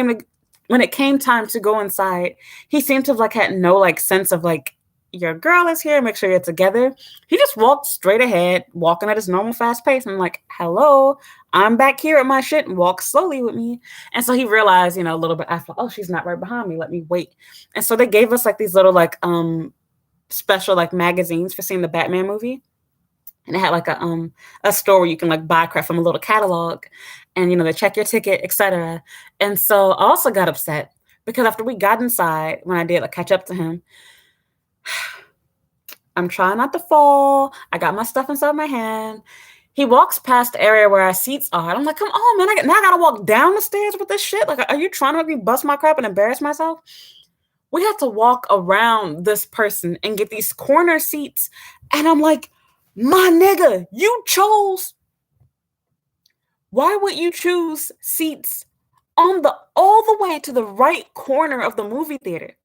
came time to go inside, he seemed to have like had no like sense of like, your girl is here, make sure you're together. He just walked straight ahead, walking at his normal fast pace. And I'm like, hello, I'm back here at my shit, and walk slowly with me. And so he realized, a little bit after, oh, she's not right behind me. Let me wait. And so they gave us like these little like special like magazines for seeing the Batman movie. and it had like a store where you can like buy crap from a little catalog, and they check your ticket, etc. And so I also got upset because after we got inside, when I did like catch up to him, I'm trying not to fall. I got my stuff inside my hand. He walks past the area where our seats are. I'm like, come on, man. Now I gotta walk down the stairs with this shit. Like, are you trying to make me bust my crap and embarrass myself? We have to walk around this person and get these corner seats. And I'm like, my nigga, you chose. Why would you choose seats on all the way to the right corner of the movie theater?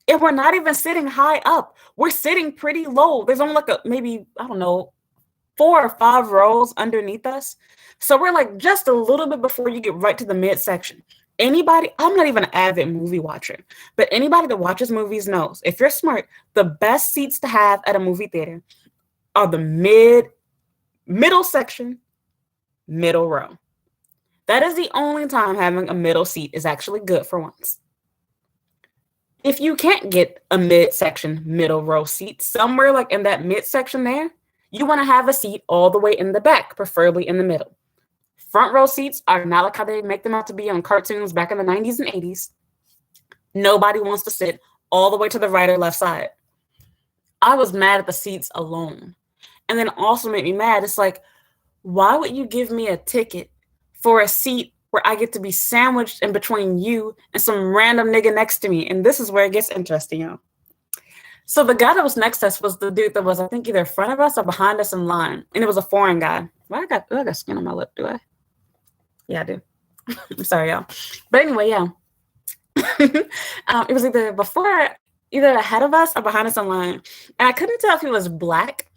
And we're not even sitting high up. We're sitting pretty low. There's only like maybe, I don't know, 4 or 5 rows underneath us. So we're like just a little bit before you get right to the midsection. Anybody, I'm not even an avid movie watcher, but anybody that watches movies knows if you're smart, the best seats to have at a movie theater are the middle section, middle row. That is the only time having a middle seat is actually good for once. If you can't get a midsection, middle row seat, somewhere like in that midsection there, you want to have a seat all the way in the back, preferably in the middle. Front row seats are not like how they make them out to be on cartoons back in the 90s and 80s. Nobody wants to sit all the way to the right or left side. I was mad at the seats alone. And then also made me mad. It's like, why would you give me a ticket for a seat where I get to be sandwiched in between you and some random nigga next to me? And this is where it gets interesting, y'all. So the guy that was next to us was the dude that was, I think, either in front of us or behind us in line. And it was a foreign guy. Well, I got skin on my lip, do I? Yeah, I do. I'm sorry, y'all. But anyway, yeah. It was either ahead of us or behind us in line. And I couldn't tell if he was black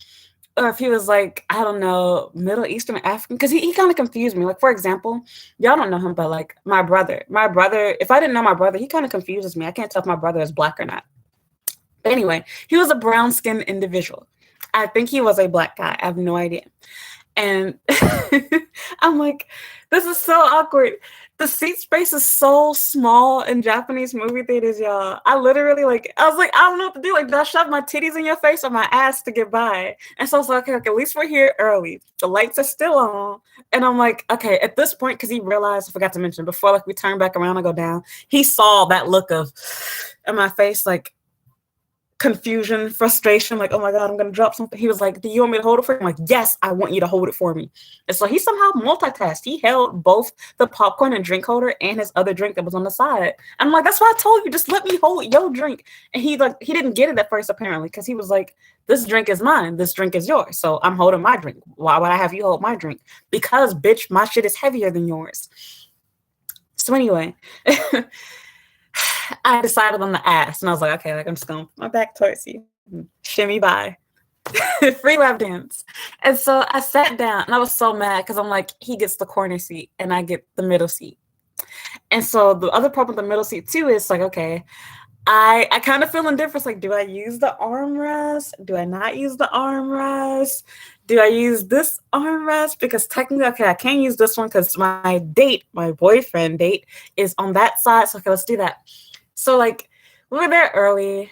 or if he was like, I don't know, Middle Eastern African, because he kind of confused me. Like, for example, y'all don't know him, but like my brother, if I didn't know my brother, he kind of confuses me. I can't tell if my brother is black or not. But anyway, he was a brown-skinned individual. I think he was a black guy. I have no idea. And I'm like, this is so awkward. The seat space is so small in Japanese movie theaters, y'all. I literally I was like, I don't know what to do. Like, do I shove my titties in your face or my ass to get by? And so I was like, okay, at least we're here early. The lights are still on. And I'm like, okay, at this point, because he realized, I forgot to mention, before like we turn back around and go down, he saw that look of in my face, like, confusion, frustration, like, oh my God, I'm gonna drop something. He was like, do you want me to hold it for you? I'm like, yes, I want you to hold it for me. And so he somehow multitasked. He held both the popcorn and drink holder and his other drink that was on the side. I'm like, that's why I told you, just let me hold your drink. And he didn't get it at first, apparently, because he was like, this drink is mine, this drink is yours, so I'm holding my drink. Why would I have you hold my drink? Because, bitch, my shit is heavier than yours. So anyway, I decided on the ass, and I was like, okay, like I'm just going to put my back towards you, shimmy by, free lap dance. And so I sat down, and I was so mad because I'm like, he gets the corner seat, and I get the middle seat. And so the other problem with the middle seat too is like, okay, I kind of feel indifferent. Like, do I use the armrest? Do I not use the armrest? Do I use this armrest? Because technically, okay, I can't use this one because my boyfriend date is on that side. So okay, let's do that. So like we were there early.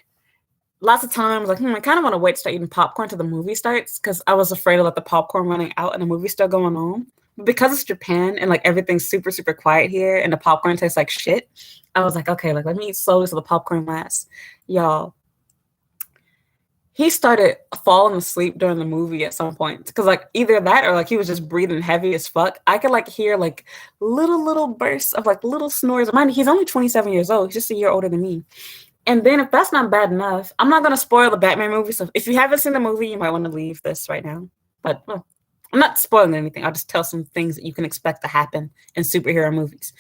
Lots of times, like, I kind of want to wait to start eating popcorn till the movie starts because I was afraid of like the popcorn running out and the movie still going on. But because it's Japan and like everything's super, super quiet here and the popcorn tastes like shit, I was like, okay, like let me eat slowly so the popcorn lasts. Y'all, he started falling asleep during the movie at some point because like either that or like he was just breathing heavy as fuck. I could like hear like little bursts of like little snores. Mind you, he's only 27 years old. He's just a year older than me. And then if that's not bad enough, I'm not going to spoil the Batman movie. So if you haven't seen the movie, you might want to leave this right now. But well, I'm not spoiling anything. I'll just tell some things that you can expect to happen in superhero movies.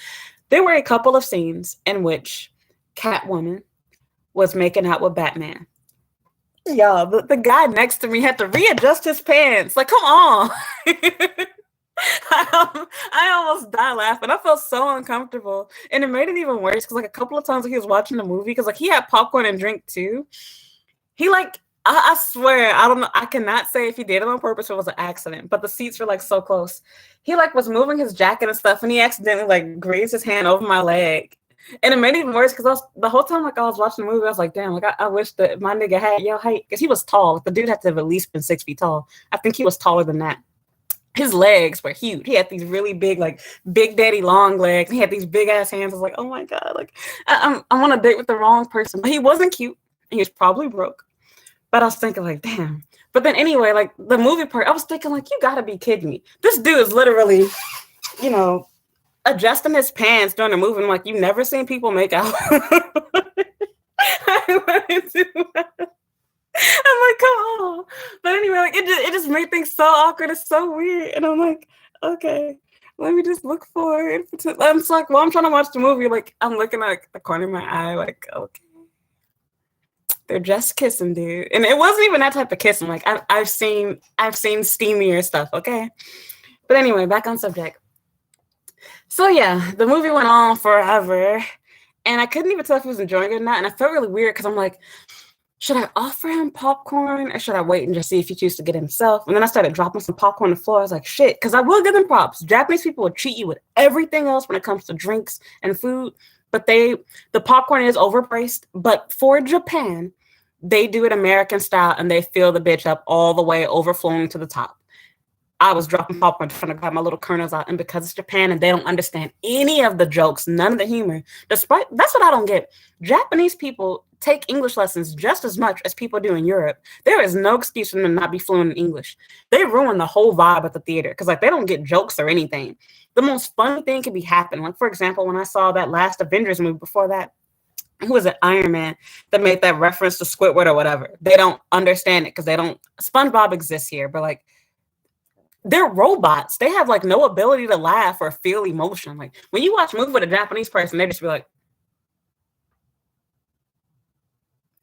There were a couple of scenes in which Catwoman was making out with Batman. Y'all, the guy next to me had to readjust his pants. Like, come on. I almost died laughing. I felt so uncomfortable. And it made it even worse because like a couple of times when he was watching the movie, because like he had popcorn and drink too. He like, I swear, I don't know. I cannot say if he did it on purpose or it was an accident, but the seats were like so close. He like was moving his jacket and stuff and he accidentally like grazed his hand over my leg. And it made it even worse because the whole time like I was watching the movie, I was like, damn, like I wish that my nigga had your height because he was tall. Like, the dude had to have at least been 6 feet tall. I think he was taller than that. His legs were huge. He had these really big, like big daddy long legs. He had these big ass hands. I was like, oh my god, like I'm on a date with the wrong person. But he wasn't cute. He was probably broke. But I was thinking like, damn. But then anyway, like the movie part, I was thinking like, you gotta be kidding me. This dude is literally, you know, adjusting his pants during the movie. I'm like, you've never seen people make out. I wanted to. I'm like, come on. But anyway, like it just made things so awkward. It's so weird. And I'm like, okay, let me just look forward. I'm just like, while I'm trying to watch the movie, like I'm looking at the corner of my eye, like, okay. They're just kissing, dude. And it wasn't even that type of kissing. Like I've seen steamier stuff, okay? But anyway, back on subject. So yeah, the movie went on forever. And I couldn't even tell if he was enjoying it or not. And I felt really weird because I'm like, should I offer him popcorn or should I wait and just see if he chooses to get himself? And then I started dropping some popcorn on the floor. I was like, shit, because I will give them props. Japanese people will treat you with everything else when it comes to drinks and food. But the popcorn is overpriced. But for Japan, they do it American style and they fill the bitch up all the way overflowing to the top. I was dropping popcorn trying to grab my little kernels out, and because it's Japan and they don't understand any of the jokes, none of the humor. That's what I don't get. Japanese people take English lessons just as much as people do in Europe. There is no excuse for them to not be fluent in English. They ruin the whole vibe at the theater because like they don't get jokes or anything. The most funny thing could be happening. Like for example, when I saw that last Avengers movie before that, who was it, Iron Man, that made that reference to Squidward or whatever. They don't understand it because they don't. SpongeBob exists here, but like they're robots. They have like no ability to laugh or feel emotion. Like when you watch a movie with a Japanese person, they just be like,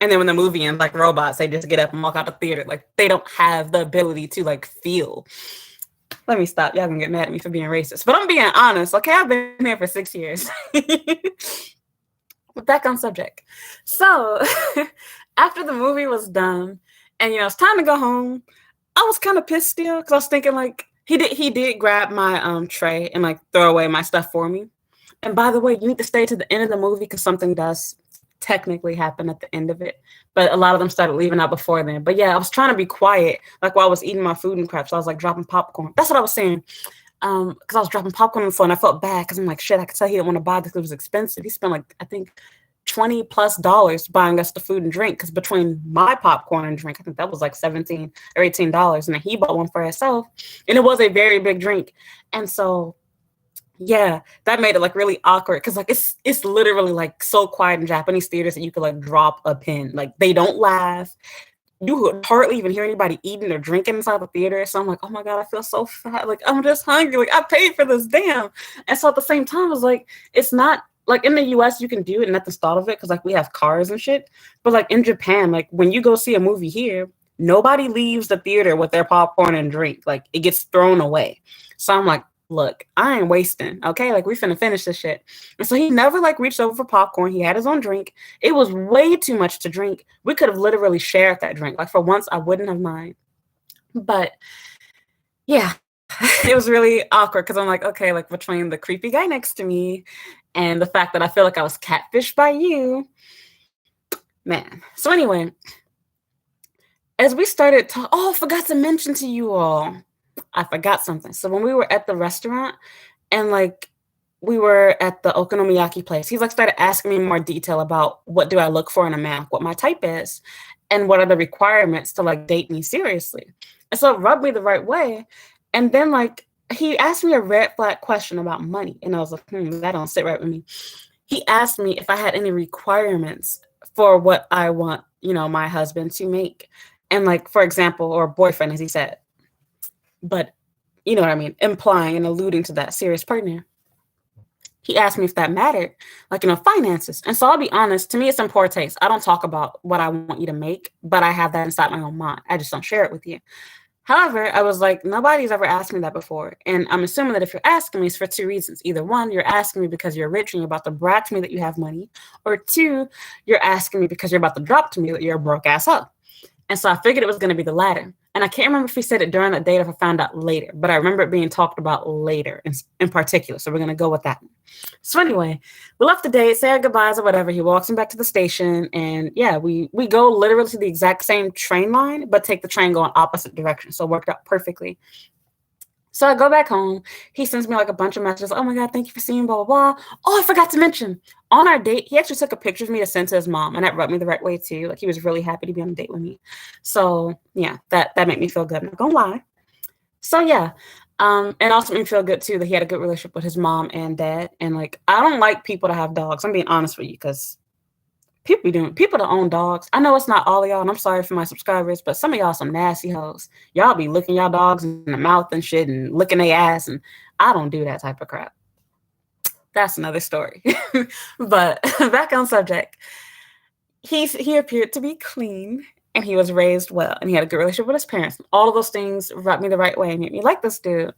and then when the movie ends, like robots, they just get up and walk out the theater. Like they don't have the ability to like feel. Let me stop. Y'all gonna get mad at me for being racist, but I'm being honest. Okay, I've been here for 6 years. But back on subject. So after the movie was done, and it's time to go home, I was kind of pissed still because I was thinking like he did grab my tray and like throw away my stuff for me. And by the way, you need to stay to the end of the movie because something does technically happen at the end of it. But a lot of them started leaving out before then. But yeah, I was trying to be quiet like while I was eating my food and crap. So I was like dropping popcorn. That's what I was saying. Because I was dropping popcorn on the floor and I felt bad because I'm like, shit, I could tell he didn't want to buy this because it was expensive. He spent like, I think, $20+ buying us the food and drink because between my popcorn and drink, I think that was like $17 or $18. And then he bought one for himself. And it was a very big drink. And so, yeah, that made it like really awkward because like it's literally like so quiet in Japanese theaters that you could like drop a pin. Like they don't laugh. You could hardly even hear anybody eating or drinking inside the theater. So I'm like, oh my God, I feel so fat. Like, I'm just hungry. Like, I paid for this, damn. And so at the same time, I was like, it's not, like in the US, you can do it and nothing's thought of it because like we have cars and shit. But like in Japan, like when you go see a movie here, nobody leaves the theater with their popcorn and drink. Like it gets thrown away. So I'm like, look, I ain't wasting, okay? Like we finna finish this shit. And so he never like reached over for popcorn. He had his own drink. It was way too much to drink. We could have literally shared that drink. Like for once, I wouldn't have mind. But yeah, it was really awkward because I'm like, okay, like between the creepy guy next to me and the fact that I feel like I was catfished by you, man. So anyway, as we started talking, I forgot to mention to you all, I forgot something. So when we were at the restaurant and like we were at the okonomiyaki place, he's like started asking me more detail about what do I look for in a man, what my type is, and what are the requirements to like date me seriously. And so it rubbed me the right way. And then like he asked me a red flag question about money. And I was like, that don't sit right with me. He asked me if I had any requirements for what I want, my husband to make. And like, for example, or boyfriend, as he said. But you know what I mean? Implying and alluding to that serious partner. He asked me if that mattered, like, finances. And so I'll be honest, to me, it's in poor taste. I don't talk about what I want you to make, but I have that inside my own mind. I just don't share it with you. However, I was like, nobody's ever asked me that before. And I'm assuming that if you're asking me, it's for two reasons. Either one, you're asking me because you're rich and you're about to brag to me that you have money. Or two, you're asking me because you're about to drop to me that you're a broke ass hoe. And so I figured it was going to be the latter. And I can't remember if he said it during that date or if I found out later, but I remember it being talked about later in particular. So we're going to go with that one. So anyway, we left the date, say our goodbyes or whatever. He walks me back to the station. And yeah, we go literally to the exact same train line, but take the train going opposite directions. So it worked out perfectly. So I go back home. He sends me like a bunch of messages. Oh my God, thank you for seeing blah, blah, blah. Oh, I forgot to mention on our date, he actually took a picture of me to send to his mom. And that rubbed me the right way too. Like he was really happy to be on a date with me. So yeah, that made me feel good. I'm not gonna lie. So yeah. And also made me feel good too that he had a good relationship with his mom and dad. And like, I don't like people to have dogs. I'm being honest with you because people that own dogs. I know it's not all of y'all, and I'm sorry for my subscribers, but some of y'all some nasty hoes. Y'all be licking y'all dogs in the mouth and shit and licking their ass, and I don't do that type of crap. That's another story. But back on subject. He appeared to be clean and he was raised well and he had a good relationship with his parents. All of those things rubbed me the right way and made me like this dude.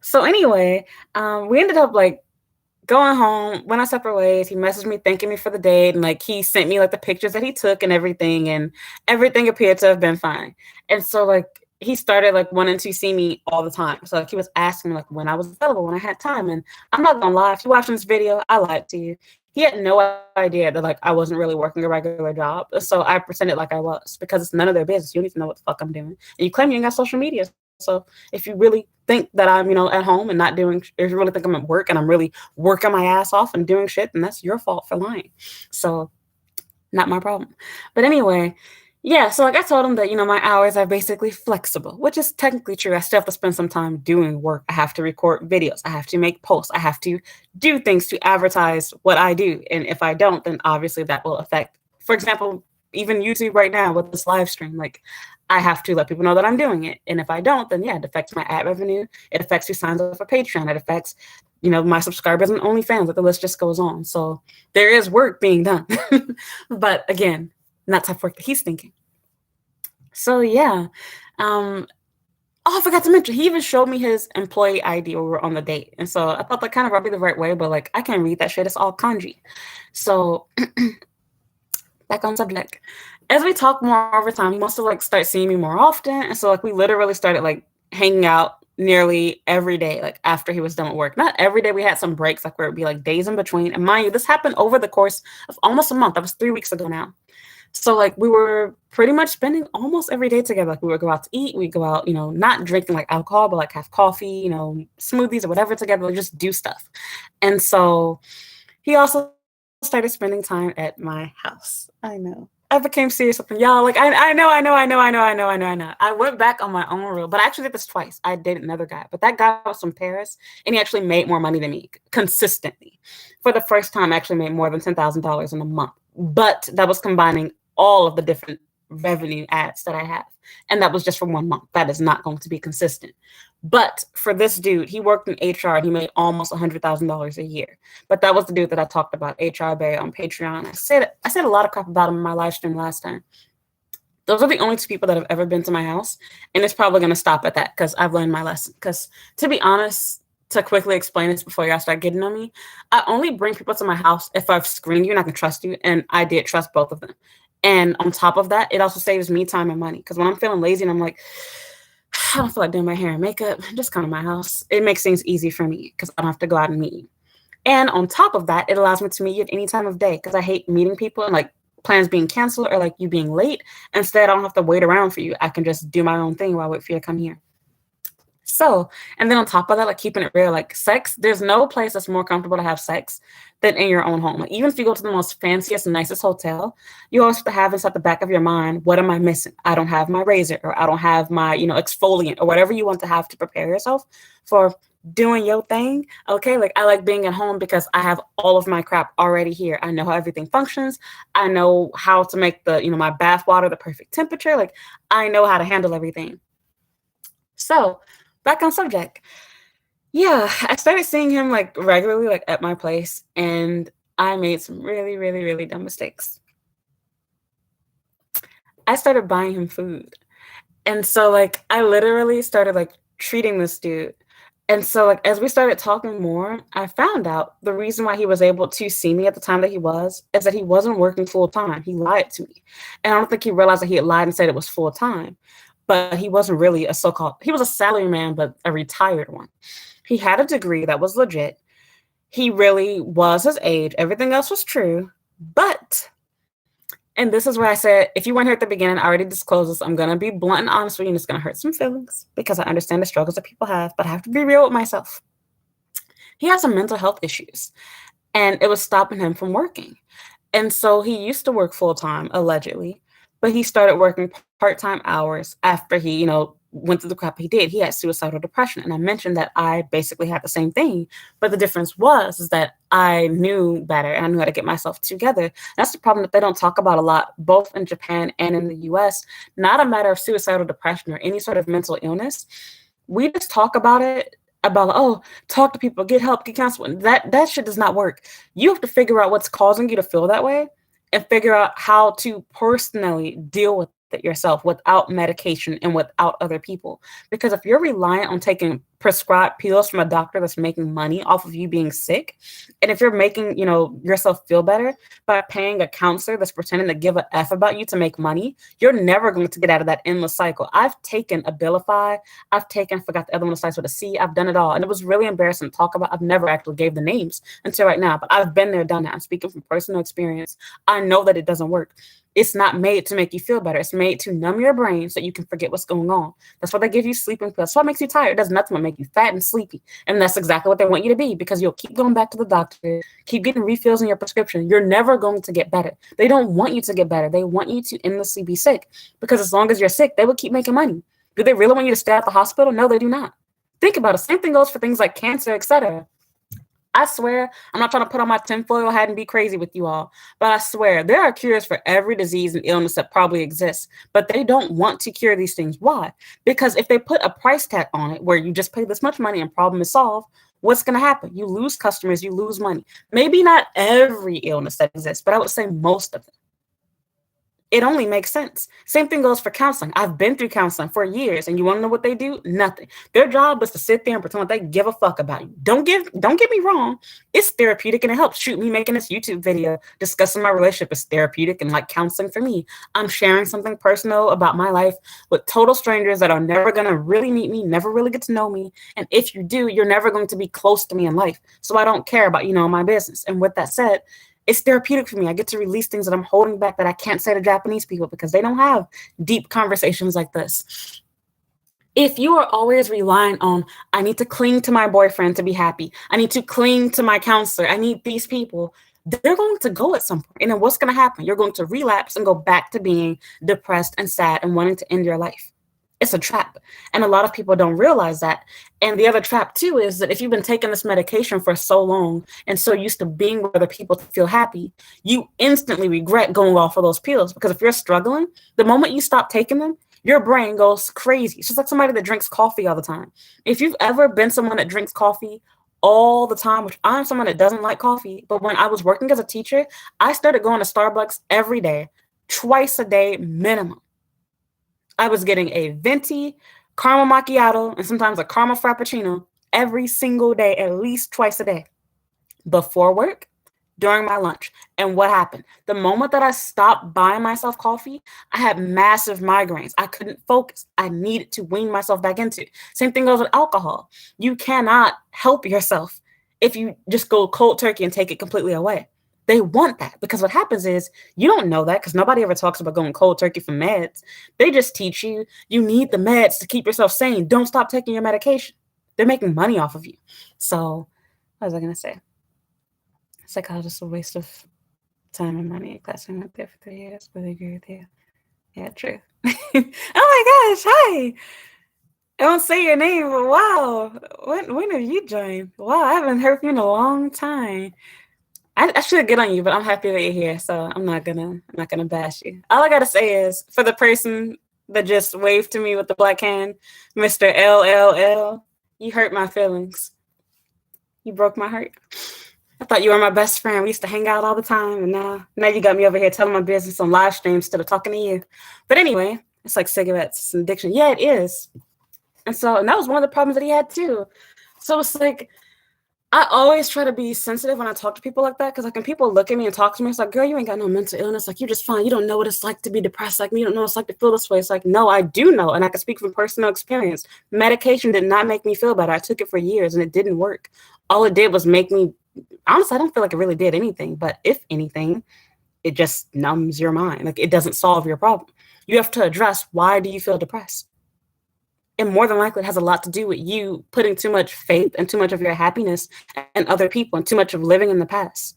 So anyway, we ended up like going home, went our separate ways. He messaged me thanking me for the date, and like he sent me like the pictures that he took and everything appeared to have been fine. And so like he started like wanting to see me all the time. So like he was asking me like when I was available, when I had time. And I'm not gonna lie, if you're watching this video, I lied to you. He had no idea that like I wasn't really working a regular job. So I pretended like I was because it's none of their business. You don't even know what the fuck I'm doing. And you claim you ain't got social media. So if you really think that I'm, at home and not doing, if you really think I'm at work and I'm really working my ass off and doing shit, then that's your fault for lying. So not my problem. But anyway, yeah, so like I told him that, my hours are basically flexible, which is technically true. I still have to spend some time doing work. I have to record videos. I have to make posts. I have to do things to advertise what I do. And if I don't, then obviously that will affect, for example, even YouTube right now with this live stream, like I have to let people know that I'm doing it. And if I don't, then yeah, it affects my ad revenue. It affects who signs up for Patreon. It affects, my subscribers and OnlyFans. Like the list just goes on. So there is work being done. But again, not type of work that he's thinking. So yeah. Oh, I forgot to mention, he even showed me his employee ID when we were on the date. And so I thought that kind of rubbed me the right way, but like I can't read that shit. It's all kanji. So back on subject. As we talk more over time, he wants to like start seeing me more often. And so like we literally started like hanging out nearly every day, like after he was done with work. Not every day, we had some breaks, like where it'd be like days in between. And mind you, this happened over the course of almost a month. That was 3 weeks ago now. So like we were pretty much spending almost every day together. Like we would go out to eat, we'd go out, not drinking like alcohol, but like have coffee, smoothies or whatever together, like just do stuff. And so he also started spending time at my house. I know. I became serious with him. Y'all, like I know. I went back on my own rule, but I actually did this twice. I dated another guy, but that guy was from Paris and he actually made more money than me consistently. For the first time, I actually made more than $10,000 in a month. But that was combining all of the different revenue ads that I have. And that was just for 1 month. That is not going to be consistent. But for this dude, he worked in HR and he made almost $100,000 a year. But that was the dude that I talked about, HR Barry on Patreon. I said a lot of crap about him in my live stream last time. Those are the only 2 people that have ever been to my house. And it's probably going to stop at that because I've learned my lesson. Because to be honest, to quickly explain this before y'all start getting on me, I only bring people to my house if I've screened you and I can trust you. And I did trust both of them. And on top of that, it also saves me time and money. Because when I'm feeling lazy and I'm like, I don't feel like doing my hair and makeup, just come to my house. It makes things easy for me because I don't have to go out and meet you. And on top of that, it allows me to meet you at any time of day because I hate meeting people and like plans being canceled or like you being late. Instead, I don't have to wait around for you. I can just do my own thing while I wait for you to come here. So, and then on top of that, like keeping it real, like sex, there's no place that's more comfortable to have sex than in your own home. Like even if you go to the most fanciest and nicest hotel, you always have to have inside the back of your mind, what am I missing? I don't have my razor or I don't have my, exfoliant or whatever you want to have to prepare yourself for doing your thing. Okay. Like I like being at home because I have all of my crap already here. I know how everything functions. I know how to make the, my bath water the perfect temperature. Like I know how to handle everything. So back on subject. Yeah, I started seeing him like regularly, like at my place, and I made some really, really, really dumb mistakes. I started buying him food. And so like I literally started like treating this dude. And so like as we started talking more, I found out the reason why he was able to see me at the time that he was is that he wasn't working full time. He lied to me. And I don't think he realized that he had lied and said it was full time. but he wasn't really a so-called, he was a salary man, but a retired one. He had a degree that was legit. He really was his age. Everything else was true. But, and this is where I said, if you weren't here at the beginning, I already disclosed this. I'm going to be blunt and honest with you, and it's going to hurt some feelings because I understand the struggles that people have, but I have to be real with myself. He had some mental health issues, and it was stopping him from working. And so he used to work full-time, allegedly, but he started working part-time hours after he, went through the crap he did. He had suicidal depression. And I mentioned that I basically had the same thing. But the difference is that I knew better and I knew how to get myself together. That's the problem that they don't talk about a lot, both in Japan and in the US. Not a matter of suicidal depression or any sort of mental illness. We just talk about it, about, talk to people, get help, get counseling. That shit does not work. You have to figure out what's causing you to feel that way and figure out how to personally deal with it yourself without medication and without other people. Because if you're reliant on taking prescribed pills from a doctor that's making money off of you being sick, and if you're making, yourself feel better by paying a counselor that's pretending to give a F about you to make money, you're never going to get out of that endless cycle. I've taken Abilify, forgot the other one that starts with a C, I've done it all. And it was really embarrassing to talk about. I've never actually gave the names until right now, but I've been there, done that. I'm speaking from personal experience. I know that it doesn't work. It's not made to make you feel better. It's made to numb your brain so you can forget what's going on. That's why they give you sleeping pills. That's what makes you tired. It does nothing but make you fat and sleepy. And that's exactly what they want you to be, because you'll keep going back to the doctor, keep getting refills in your prescription. You're never going to get better. They don't want you to get better. They want you to endlessly be sick, because as long as you're sick, they will keep making money. Do they really want you to stay at the hospital? No, they do not. Think about it. Same thing goes for things like cancer, etc. I swear, I'm not trying to put on my tinfoil hat and be crazy with you all, but I swear there are cures for every disease and illness that probably exists, but they don't want to cure these things. Why? Because if they put a price tag on it where you just pay this much money and problem is solved, what's going to happen? You lose customers, you lose money. Maybe not every illness that exists, but I would say most of them. It only makes sense. Same thing goes for counseling. I've been through counseling for years, and you want to know what they do? Nothing. Their job is to sit there and pretend like they give a fuck about you. Don't get me wrong. It's therapeutic and it helps. Shoot, me making this YouTube video discussing my relationship is therapeutic and like counseling for me. I'm sharing something personal about my life with total strangers that are never going to really meet me, never really get to know me. And if you do, you're never going to be close to me in life. So I don't care about, my business. And with that said, it's therapeutic for me. I get to release things that I'm holding back that I can't say to Japanese people because they don't have deep conversations like this. If you are always relying on, I need to cling to my boyfriend to be happy, I need to cling to my counselor, I need these people, they're going to go at some point. And then what's going to happen? You're going to relapse and go back to being depressed and sad and wanting to end your life. It's a trap. And a lot of people don't realize that. And the other trap too is that if you've been taking this medication for so long and so used to being with other people to feel happy, you instantly regret going off of those pills. Because if you're struggling, the moment you stop taking them, your brain goes crazy. It's just like somebody that drinks coffee all the time. If you've ever been someone that drinks coffee all the time, which I'm someone that doesn't like coffee, but when I was working as a teacher, I started going to Starbucks every day, twice a day minimum. I was getting a venti, caramel macchiato, and sometimes a caramel frappuccino every single day, at least twice a day, before work, during my lunch. And what happened? The moment that I stopped buying myself coffee, I had massive migraines. I couldn't focus. I needed to wean myself back into it. Same thing goes with alcohol. You cannot help yourself if you just go cold turkey and take it completely away. They want that, because what happens is you don't know that, because nobody ever talks about going cold turkey for meds. They just teach you need the meds to keep yourself sane. Don't stop taking your medication. They're making money off of you. So what was I going to say? Psychologist, a waste of time and money. Class I went there for 3 years, but I agree with you. Yeah, true. Oh my gosh, hi. I don't say your name, but wow. When have you joined? Wow, I haven't heard from you in a long time. I should get on you, but I'm happy that you're here, so I'm not gonna bash you. All I gotta say is, for the person that just waved to me with the black hand, Mr. LLL, you hurt my feelings. You broke my heart. I thought you were my best friend. We used to hang out all the time, and now you got me over here telling my business on live stream instead of talking to you. But anyway, it's like cigarettes, it's an addiction. Yeah, it is. And that was one of the problems that he had too. So it's like, I always try to be sensitive when I talk to people like that, because like when people look at me and talk to me, it's like, girl, you ain't got no mental illness. Like, you're just fine. You don't know what it's like to be depressed. Like, you don't know what it's like to feel this way. It's like, no, I do know. And I can speak from personal experience. Medication did not make me feel better. I took it for years and it didn't work. All it did was make me, honestly, I don't feel like it really did anything. But if anything, it just numbs your mind. Like, it doesn't solve your problem. You have to address, why do you feel depressed? And more than likely, it has a lot to do with you putting too much faith and too much of your happiness in other people and too much of living in the past.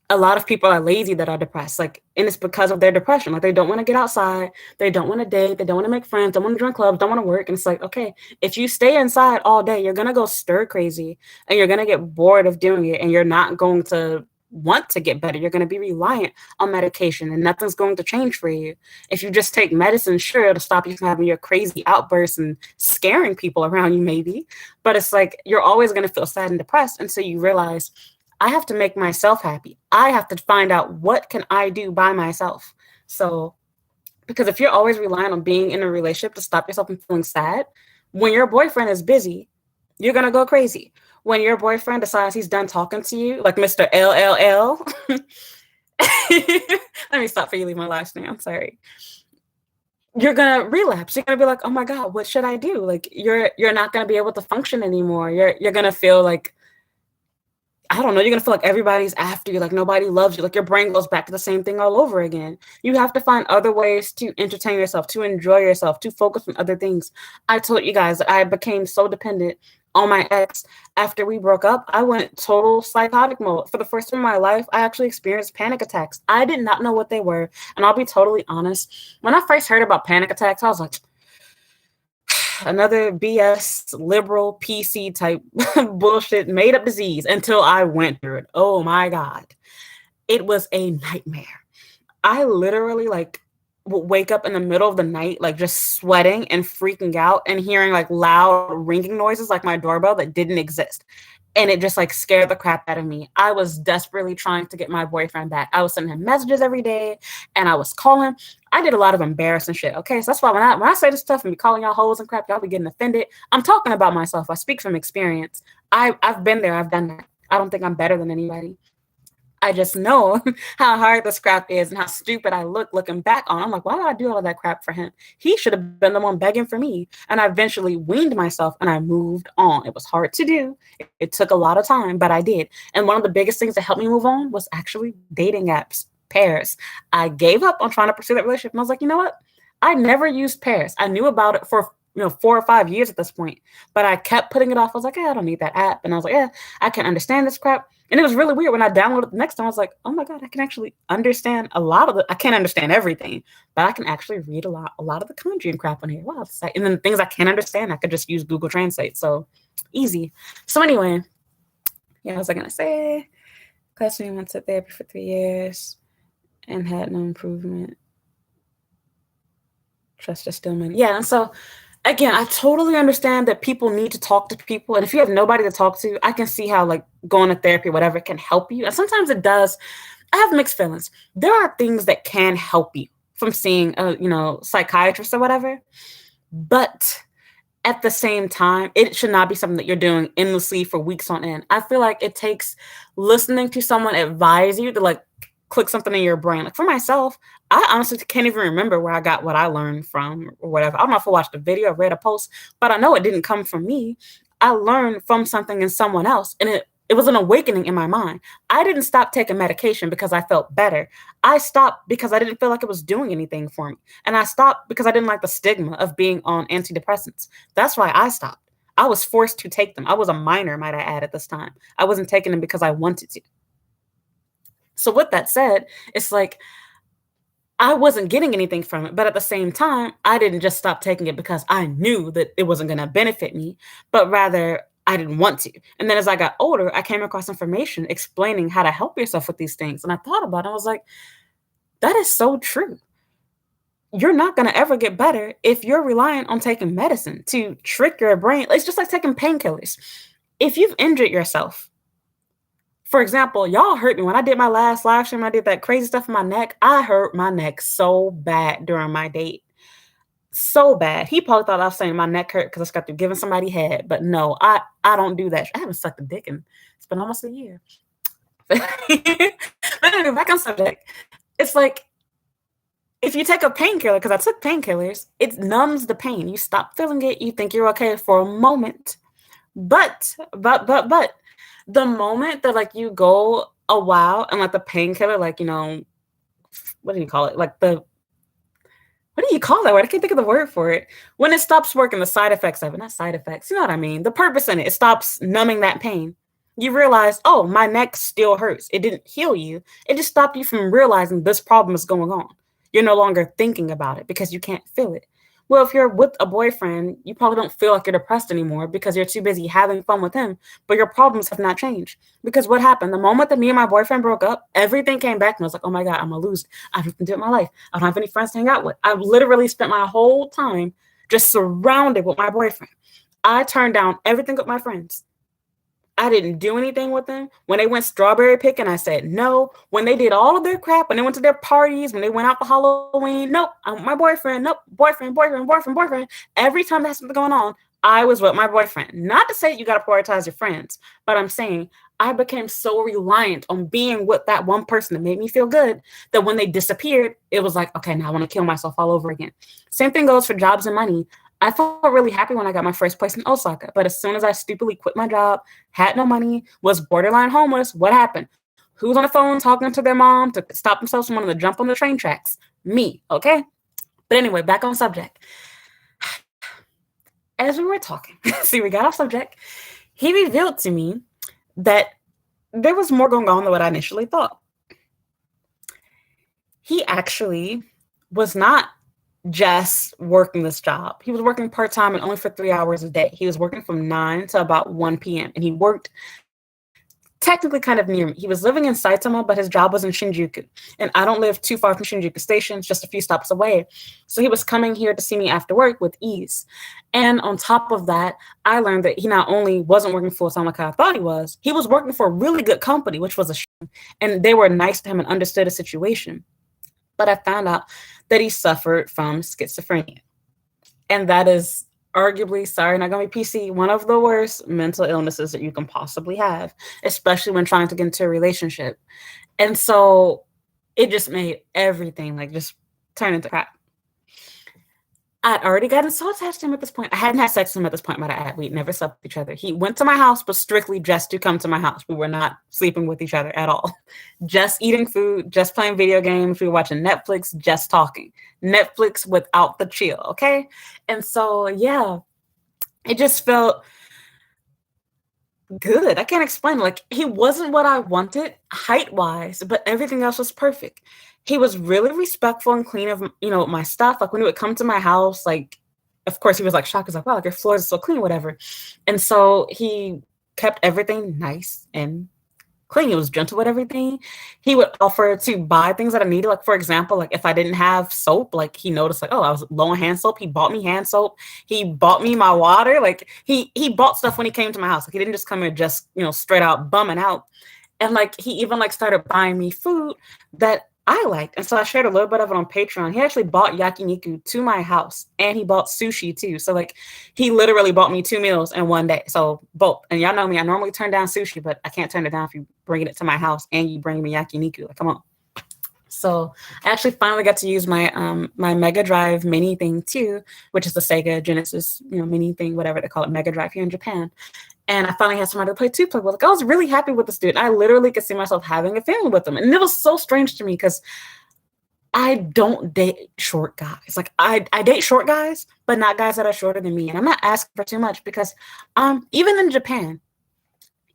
A lot of people are lazy that are depressed, like, and it's because of their depression. Like, they don't want to get outside, they don't want to date, they don't want to make friends, don't want to join clubs, don't want to work. And it's like, okay, if you stay inside all day, you're gonna go stir crazy and you're gonna get bored of doing it, and you're not going to want to get better. You're going to be reliant on medication and nothing's going to change for you. If you just take medicine, sure, it'll stop you from having your crazy outbursts and scaring people around you, maybe. But it's like, you're always going to feel sad and depressed until you realize, I have to make myself happy. I have to find out, what can I do by myself? So, because if you're always relying on being in a relationship to stop yourself from feeling sad, when your boyfriend is busy, you're going to go crazy. When your boyfriend decides he's done talking to you, like Mr. LLL, let me stop for you leave my last name. I'm sorry. You're gonna relapse. You're gonna be like, oh my God, what should I do? Like, you're not gonna be able to function anymore. You're gonna feel like, I don't know, you're gonna feel like everybody's after you, like nobody loves you, like your brain goes back to the same thing all over again. You have to find other ways to entertain yourself, to enjoy yourself, to focus on other things. I told you guys that I became so dependent on my ex after we broke up. I went total psychotic mode. For the first time in my life, I actually experienced panic attacks. I did not know what they were. And I'll be totally honest, when I first heard about panic attacks, I was like, another BS liberal PC type bullshit made up disease, until I went through it. Oh my God. It was a nightmare. I literally like would wake up in the middle of the night, like just sweating and freaking out and hearing like loud ringing noises, like my doorbell that didn't exist. And it just like scared the crap out of me. I was desperately trying to get my boyfriend back. I was sending him messages every day and I was calling. I did a lot of embarrassing shit. Okay. So that's why when I say this stuff and be calling y'all hoes and crap, y'all be getting offended. I'm talking about myself. I speak from experience. I've been there. I've done that. I don't think I'm better than anybody. I just know how hard this crap is and how stupid I look looking back on. I'm like, why did I do all of that crap for him? He should have been the one begging for me. And I eventually weaned myself and I moved on. It was hard to do. It took a lot of time, but I did. And one of the biggest things that helped me move on was actually dating apps, pairs. I gave up on trying to pursue that relationship. And I was like, you know what? I never used pairs. I knew about it for 4 or 5 years at this point, but I kept putting it off. I was like, I don't need that app. And I was like, I can understand this crap. And it was really weird when I downloaded it the next time. I was like, oh my God, I can actually understand a lot of it. I can't understand everything, but I can actually read a lot of the kanji and crap on here. Wow. And then things I can't understand, I could just use Google Translate. So easy. So anyway, what was I going to say? Classmate went to therapy for 3 years and had no improvement. Trust is still money. Yeah. And so again, I totally understand that people need to talk to people. And if you have nobody to talk to, I can see how like going to therapy, whatever, can help you. And sometimes it does. I have mixed feelings. There are things that can help you from seeing a, psychiatrist or whatever. But at the same time, it should not be something that you're doing endlessly for weeks on end. I feel like it takes listening to someone advise you to like click something in your brain. Like for myself, I honestly can't even remember where I got what I learned from or whatever. I don't know if I watched a video or read a post, but I know it didn't come from me. I learned from something in someone else, and it was an awakening in my mind. I didn't stop taking medication because I felt better. I stopped because I didn't feel like it was doing anything for me. And I stopped because I didn't like the stigma of being on antidepressants. That's why I stopped. I was forced to take them. I was a minor, might I add, at this time. I wasn't taking them because I wanted to. So with that said, it's like I wasn't getting anything from it, but at the same time, I didn't just stop taking it because I knew that it wasn't going to benefit me, but rather I didn't want to. And then as I got older, I came across information explaining how to help yourself with these things. And I thought about it. I was like, that is so true. You're not going to ever get better if you're relying on taking medicine to trick your brain. It's just like taking painkillers. If you've injured yourself, for example, y'all hurt me when I did my last live stream. I did that crazy stuff in my neck. I hurt my neck so bad during my date. so bad. He probably thought I was saying my neck hurt because I got through giving somebody head, but no, I don't do that. I haven't sucked a dick in it's been almost a year. But anyway, back on subject. It's like if you take a painkiller, because I took painkillers, it numbs the pain. You stop feeling it. You think you're okay for a moment, but the moment that like you go a while and like the painkiller, like what do you call it? Like the what do you call that word? I can't think of the word for it. When it stops working, the side effects of it, not side effects, you know what I mean? The purpose in it, it stops numbing that pain. You realize, oh, my neck still hurts. It didn't heal you. It just stopped you from realizing this problem is going on. You're no longer thinking about it because you can't feel it. Well, if you're with a boyfriend, you probably don't feel like you're depressed anymore because you're too busy having fun with him, but your problems have not changed. Because what happened? The moment that me and my boyfriend broke up, everything came back and I was like, oh my God, I'm gonna lose. I have nothing to do with my life. I don't have any friends to hang out with. I literally spent my whole time just surrounded with my boyfriend. I turned down everything with my friends. I didn't do anything with them. When they went strawberry picking, I said no. When they did all of their crap, when they went to their parties, when they went out for Halloween, nope, I'm my boyfriend, nope, boyfriend. Every time that's something going on, I was with my boyfriend. Not to say you got to prioritize your friends, but I'm saying I became so reliant on being with that one person that made me feel good that when they disappeared, it was like, okay, now I want to kill myself all over again. Same thing goes for jobs and money. I felt really happy when I got my first place in Osaka, but as soon as I stupidly quit my job, had no money, was borderline homeless, what happened? Who's on the phone talking to their mom to stop themselves from wanting to jump on the train tracks? Me, okay? But anyway, back on subject. As we were talking, see, we got off subject. He revealed to me that there was more going on than what I initially thought. He actually was not just working this job. He was working part-time and only for 3 hours a day. He was working from 9 to about 1 p.m. and he worked technically kind of near me. He was living in Saitama, but his job was in Shinjuku. And I don't live too far from Shinjuku Station, it's just a few stops away. So he was coming here to see me after work with ease. And on top of that, I learned that he not only wasn't working full-time like I thought he was working for a really good company, which was a shame. And they were nice to him and understood the situation. But I found out that he suffered from schizophrenia. And that is arguably, sorry, not gonna be PC, one of the worst mental illnesses that you can possibly have, especially when trying to get into a relationship. And so it just made everything like just turn into crap. I'd already gotten so attached to him at this point. I hadn't had sex with him at this point, but I had. We'd never slept with each other. He went to my house, but strictly just to come to my house. We were not sleeping with each other at all. Just eating food, just playing video games. We were watching Netflix, just talking. Netflix without the chill, okay? And so, yeah, it just felt good. I can't explain it. Like, he wasn't what I wanted height-wise, but everything else was perfect. He was really respectful and clean of, my stuff. Like, when he would come to my house, like, of course, he was, like, shocked. He's like, wow, like, your floors are so clean, whatever. And so he kept everything nice and clean. He was gentle with everything. He would offer to buy things that I needed. Like, for example, like, if I didn't have soap, like, he noticed, like, oh, I was low on hand soap. He bought me hand soap. He bought me my water. Like, he bought stuff when he came to my house. Like, he didn't just come here just, straight out bumming out. And, like, he even, like, started buying me food that I liked. And so I shared a little bit of it on Patreon. He actually bought yakiniku to my house and he bought sushi too. So like he literally bought me 2 meals in one day. So both. And y'all know me, I normally turn down sushi, but I can't turn it down if you bring it to my house and you bring me yakiniku. Like, come on. So I actually finally got to use my my Mega Drive mini thing too, which is the Sega Genesis, mini thing, whatever they call it, Mega Drive here in Japan. And I finally had somebody to play two-play with. Like, I was really happy with this dude. I literally could see myself having a family with him. And it was so strange to me because I don't date short guys. Like, I date short guys, but not guys that are shorter than me. And I'm not asking for too much because even in Japan,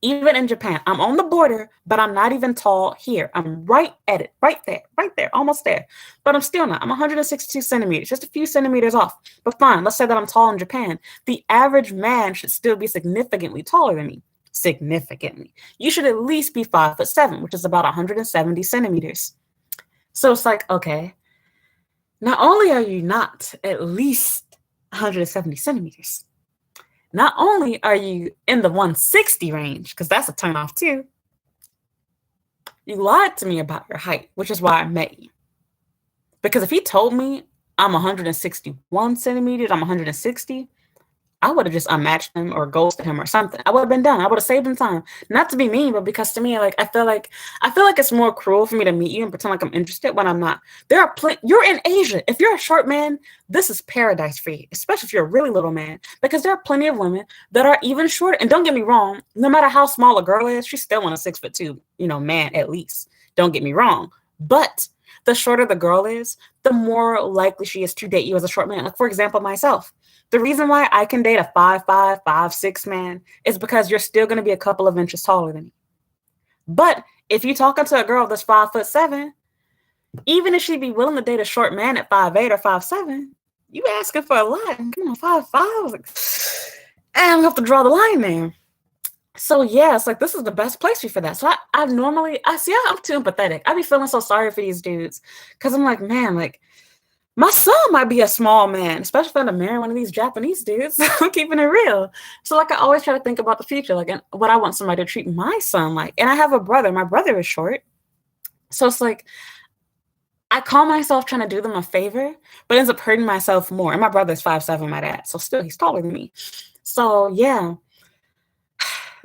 I'm on the border, but I'm not even tall here. I'm right at it, right there, almost there. But I'm still not. I'm 162 centimeters, just a few centimeters off. But fine, let's say that I'm tall in Japan. The average man should still be significantly taller than me. Significantly. You should at least be 5'7", which is about 170 centimeters. So it's like, okay, not only are you not at least 170 centimeters, not only are you in the 160 range, because that's a turnoff too, you lied to me about your height, which is why I met you. Because if he told me I'm 161 centimeters, I'm 160, I would have just unmatched him or ghosted him or something. I would have been done. I would have saved him time. Not to be mean, but because to me, like I feel like it's more cruel for me to meet you and pretend like I'm interested when I'm not. There are you're in Asia. If you're a short man, this is paradise for you, especially if you're a really little man, because there are plenty of women that are even shorter. And don't get me wrong, no matter how small a girl is, she's still on a 6'2", man at least. Don't get me wrong, but the shorter the girl is, the more likely she is to date you as a short man. Like for example, myself. The reason why I can date a 5'5", 5'6" man is because you're still going to be a couple of inches taller than me. But if you're talking to a girl that's 5'7", even if she'd be willing to date a short man at 5'8" or 5'7", you asking for a lot. Come on, 5'5". Like, I'm gonna have to draw the line there. So yeah, it's like this is the best place for that. So I'm too empathetic. I be feeling so sorry for these dudes because I'm like, man, like my son might be a small man, especially if I'm to marry one of these Japanese dudes. I'm keeping it real. So like I always try to think about the future, like and what I want somebody to treat my son like. And I have a brother. My brother is short. So it's like I call myself trying to do them a favor, but ends up hurting myself more. And my brother's 5'7", my dad. So still he's taller than me. So yeah,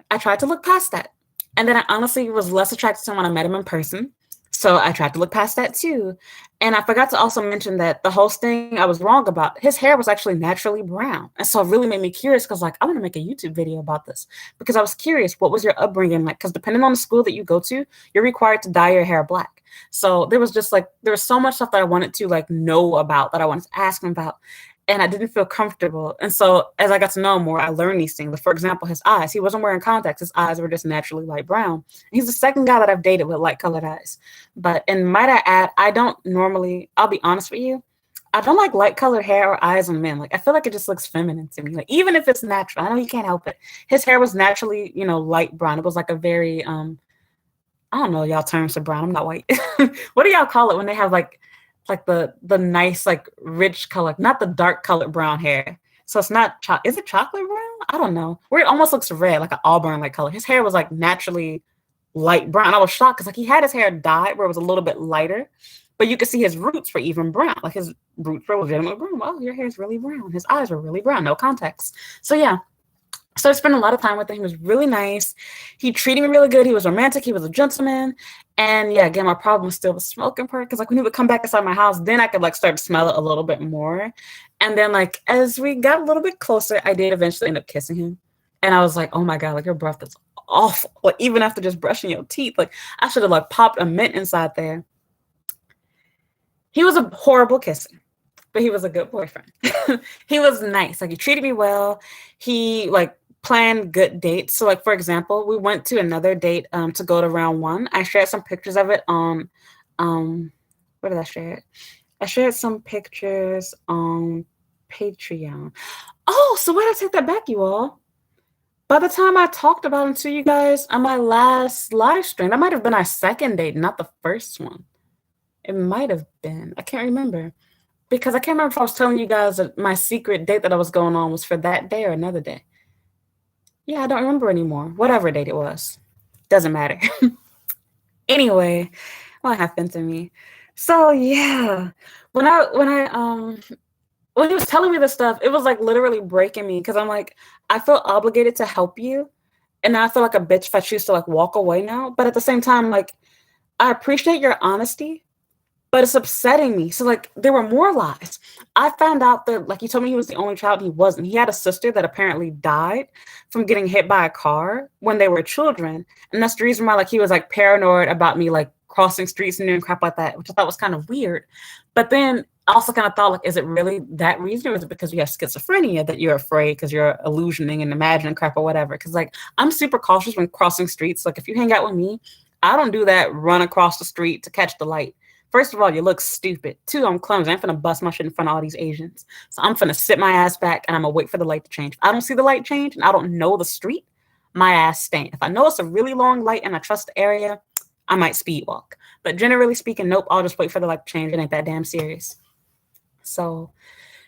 I tried to look past that. And then I honestly was less attracted to him when I met him in person. So I tried to look past that too. And I forgot to also mention that the host thing I was wrong about. His hair was actually naturally brown. And so it really made me curious because like, I want to make a YouTube video about this because I was curious, what was your upbringing like? Because depending on the school that you go to, you're required to dye your hair black. So there was so much stuff that I wanted to like know about, that I wanted to ask him about. And I didn't feel comfortable. And so as I got to know him more, I learned these things. For example, his eyes. He wasn't wearing contacts. His eyes were just naturally light brown. He's the second guy that I've dated with light colored eyes. And might I add, I'll be honest with you, I don't like light colored hair or eyes on men. Like I feel like it just looks feminine to me. Like even if it's natural, I know you can't help it. His hair was naturally, light brown. It was like a very I don't know y'all terms for brown. I'm not white. What do y'all call it when they have like the nice like rich color, not the dark colored brown hair? So it's not is it chocolate brown? I don't know. Where it almost looks red, like an auburn like color. His hair was like naturally light brown. I was shocked because like he had his hair dyed where it was a little bit lighter, but you could see his roots were even brown. Like his roots were legitimately brown. Oh, your hair is really brown. His eyes were really brown, no contacts. So yeah. So I spent a lot of time with him. He was really nice. He treated me really good. He was romantic. He was a gentleman. And yeah, again, my problem was still the smoking part. Because like when he would come back inside my house, then I could like start to smell it a little bit more. And then like as we got a little bit closer, I did eventually end up kissing him. And I was like, oh my God, like your breath is awful. Like even after just brushing your teeth, like I should have like popped a mint inside there. He was a horrible kisser, but he was a good boyfriend. He was nice. Like he treated me well. He like planned good dates. So like for example, we went to another date to go to round one. I shared some pictures of it on where did I share it? I shared some pictures on Patreon. Oh, so why did I take that back, you all? By the time I talked about it to you guys on my last live stream, that might have been our second date, not the first one. It might have been. I can't remember. Because I can't remember if I was telling you guys that my secret date that I was going on was for that day or another day. Yeah, I don't remember anymore. Whatever date it was. Doesn't matter. Anyway, what happened to me? So yeah. When he was telling me this stuff, it was like literally breaking me because I'm like, I feel obligated to help you. And now I feel like a bitch if I choose to like walk away now. But at the same time, like, I appreciate your honesty, but it's upsetting me. So like there were more lies. I found out that like he told me he was the only child. He wasn't. He had a sister that apparently died from getting hit by a car when they were children. And that's the reason why like he was like paranoid about me like crossing streets and doing crap like that, which I thought was kind of weird. But then I also kind of thought like, is it really that reason? Or is it because you have schizophrenia that you're afraid because you're illusioning and imagining crap or whatever? Because like I'm super cautious when crossing streets. Like if you hang out with me, I don't do that run across the street to catch the light. First of all, you look stupid. Two, I'm clumsy. I'm finna bust my shit in front of all these Asians. So I'm finna sit my ass back and I'm gonna wait for the light to change. If I don't see the light change and I don't know the street, my ass stand. If I know it's a really long light and I trust the area, I might speed walk. But generally speaking, nope, I'll just wait for the light to change. It ain't that damn serious. So,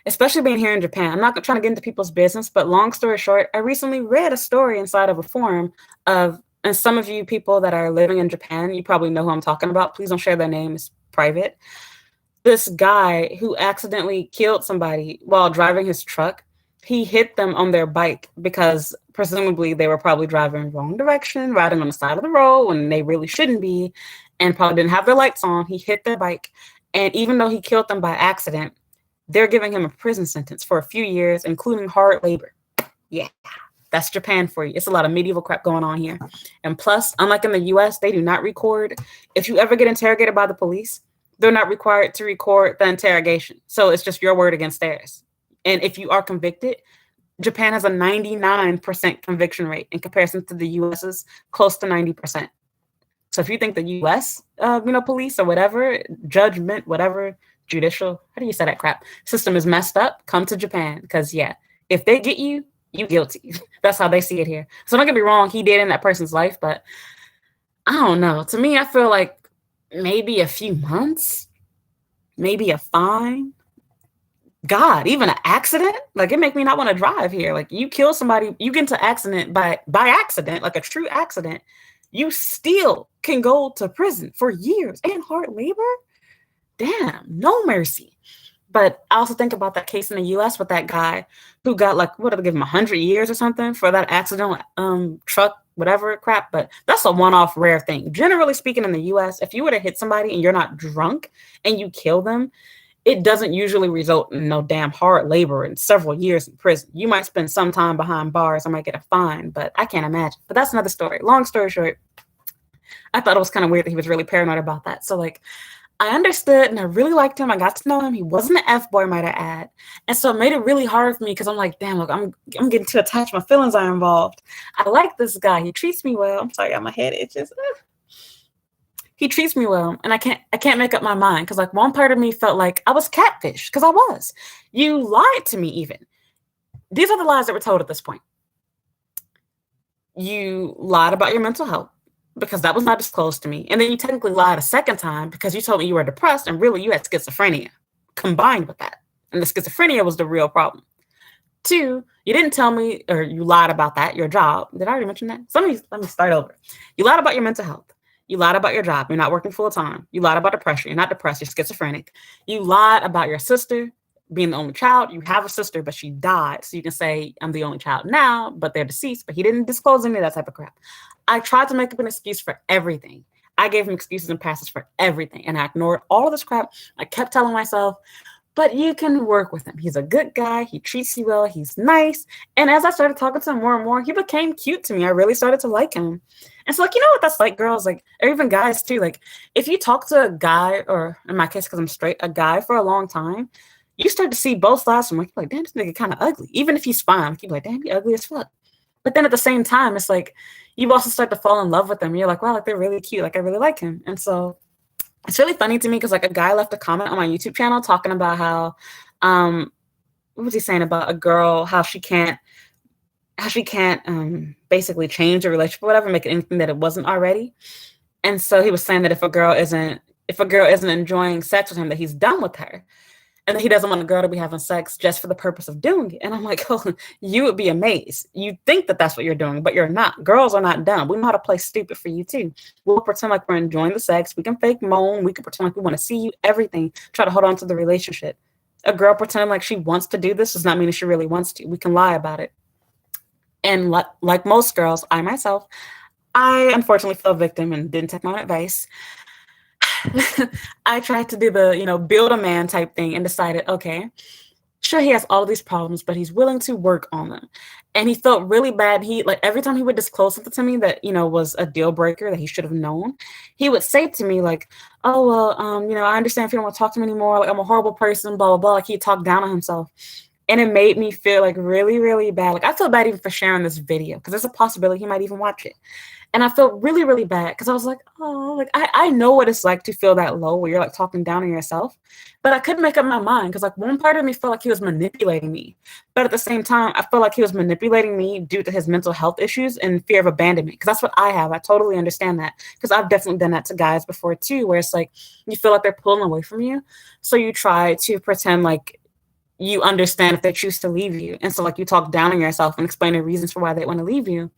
especially being here in Japan, I'm not trying to get into people's business, but long story short, I recently read a story inside of a forum and some of you people that are living in Japan, you probably know who I'm talking about. Please don't share their name. It's private. this guy who accidentally killed somebody while driving his truck. He hit them on their bike because presumably they were probably driving wrong direction, riding on the side of the road when they really shouldn't be, and probably didn't have their lights on. He hit their bike, and even though he killed them by accident, they're giving him a prison sentence for a few years, including hard labor. Yeah, that's Japan for you. It's a lot of medieval crap going on here. And plus, unlike in the US, they do not record. If you ever get interrogated by the police, they're not required to record the interrogation. So it's just your word against theirs. And if you are convicted, Japan has a 99% conviction rate in comparison to the US's close to 90%. So if you think the US, police or whatever, judgment, whatever, judicial, how do you say that crap, system is messed up, come to Japan. Because, yeah, if they get you, you guilty. That's how they see it here. So don't get me wrong, he did in that person's life, but I don't know. To me, I feel like maybe a few months, maybe a fine. God, even an accident, like it make me not want to drive here. Like you kill somebody, you get into accident by accident, like a true accident, you still can go to prison for years and hard labor. Damn, no mercy. But I also think about that case in the US with that guy who got like, what did they give him, 100 years or something for that accidental truck, whatever crap. But that's a one-off rare thing. Generally speaking, in the US, if you were to hit somebody and you're not drunk and you kill them, it doesn't usually result in no damn hard labor and several years in prison. You might spend some time behind bars. I might get a fine, but I can't imagine. But that's another story. Long story short, I thought it was kind of weird that he was really paranoid about that. So like, I understood and I really liked him. I got to know him. He wasn't an F-boy, might I add. And so it made it really hard for me because I'm like, damn, look, I'm getting too attached. My feelings are involved. I like this guy. He treats me well. I'm sorry, my head itches. He treats me well, and I can't make up my mind because like one part of me felt like I was catfish because I was. You lied to me even. These are the lies that were told at this point. You lied about your mental health because that was not disclosed to me. And then you technically lied a second time because you told me you were depressed and really you had schizophrenia combined with that. And the schizophrenia was the real problem. 2, you didn't tell me, or you lied about that, your job. Did I already mention that? So let me start over. You lied about your mental health. You lied about your job. You're not working full time. You lied about depression. You're not depressed. You're schizophrenic. You lied about your sister being the only child. You have a sister, but she died. So you can say, I'm the only child now, but they're deceased. But he didn't disclose any of that type of crap. I tried to make up an excuse for everything. I gave him excuses and passes for everything. And I ignored all of this crap. I kept telling myself, but you can work with him. He's a good guy. He treats you well. He's nice. And as I started talking to him more and more, he became cute to me. I really started to like him. And so, like, you know what that's like, girls, like, or even guys too. Like, if you talk to a guy, or in my case, because I'm straight, a guy for a long time, you start to see both sides from him. Like, damn, this nigga kind of ugly. Even if he's fine, like, you're like, damn, he ugly as fuck. But then at the same time, it's like, you also start to fall in love with them. You're like, wow, like, they're really cute. Like, I really like him. And so it's really funny to me because like a guy left a comment on my YouTube channel talking about how, what was he saying about a girl, how she can't basically change a relationship or whatever, make it anything that it wasn't already. And so he was saying that if a girl isn't enjoying sex with him, that he's done with her. And that he doesn't want a girl to be having sex just for the purpose of doing it. And I'm like, oh, you would be amazed. You think that that's what you're doing, but you're not. Girls are not dumb. We know how to play stupid for you too. We'll pretend like we're enjoying the sex. We can fake moan. We can pretend like we want to see you, everything. Try to hold on to the relationship. A girl pretending like she wants to do this does not mean that she really wants to. We can lie about it. And like most girls, I myself, I unfortunately fell victim and didn't take my own advice. I tried to do the, build a man type thing and decided, okay, sure, he has all of these problems, but he's willing to work on them. And he felt really bad. He, like, every time he would disclose something to me that, was a deal breaker that he should have known, he would say to me, like, oh, well, I understand if you don't want to talk to me anymore. Like, I'm a horrible person, blah, blah, blah. Like, he talked down on himself. And it made me feel like really, really bad. Like, I feel bad even for sharing this video because there's a possibility he might even watch it. And I felt really, really bad because I was like, oh, like I know what it's like to feel that low where you're like talking down on yourself. But I couldn't make up my mind because like one part of me felt like he was manipulating me. But at the same time, I felt like he was manipulating me due to his mental health issues and fear of abandonment. Because that's what I have. I totally understand that because I've definitely done that to guys before too, where it's like you feel like they're pulling away from you. So you try to pretend like you understand if they choose to leave you. And so like you talk down on yourself and explain the reasons for why they want to leave you.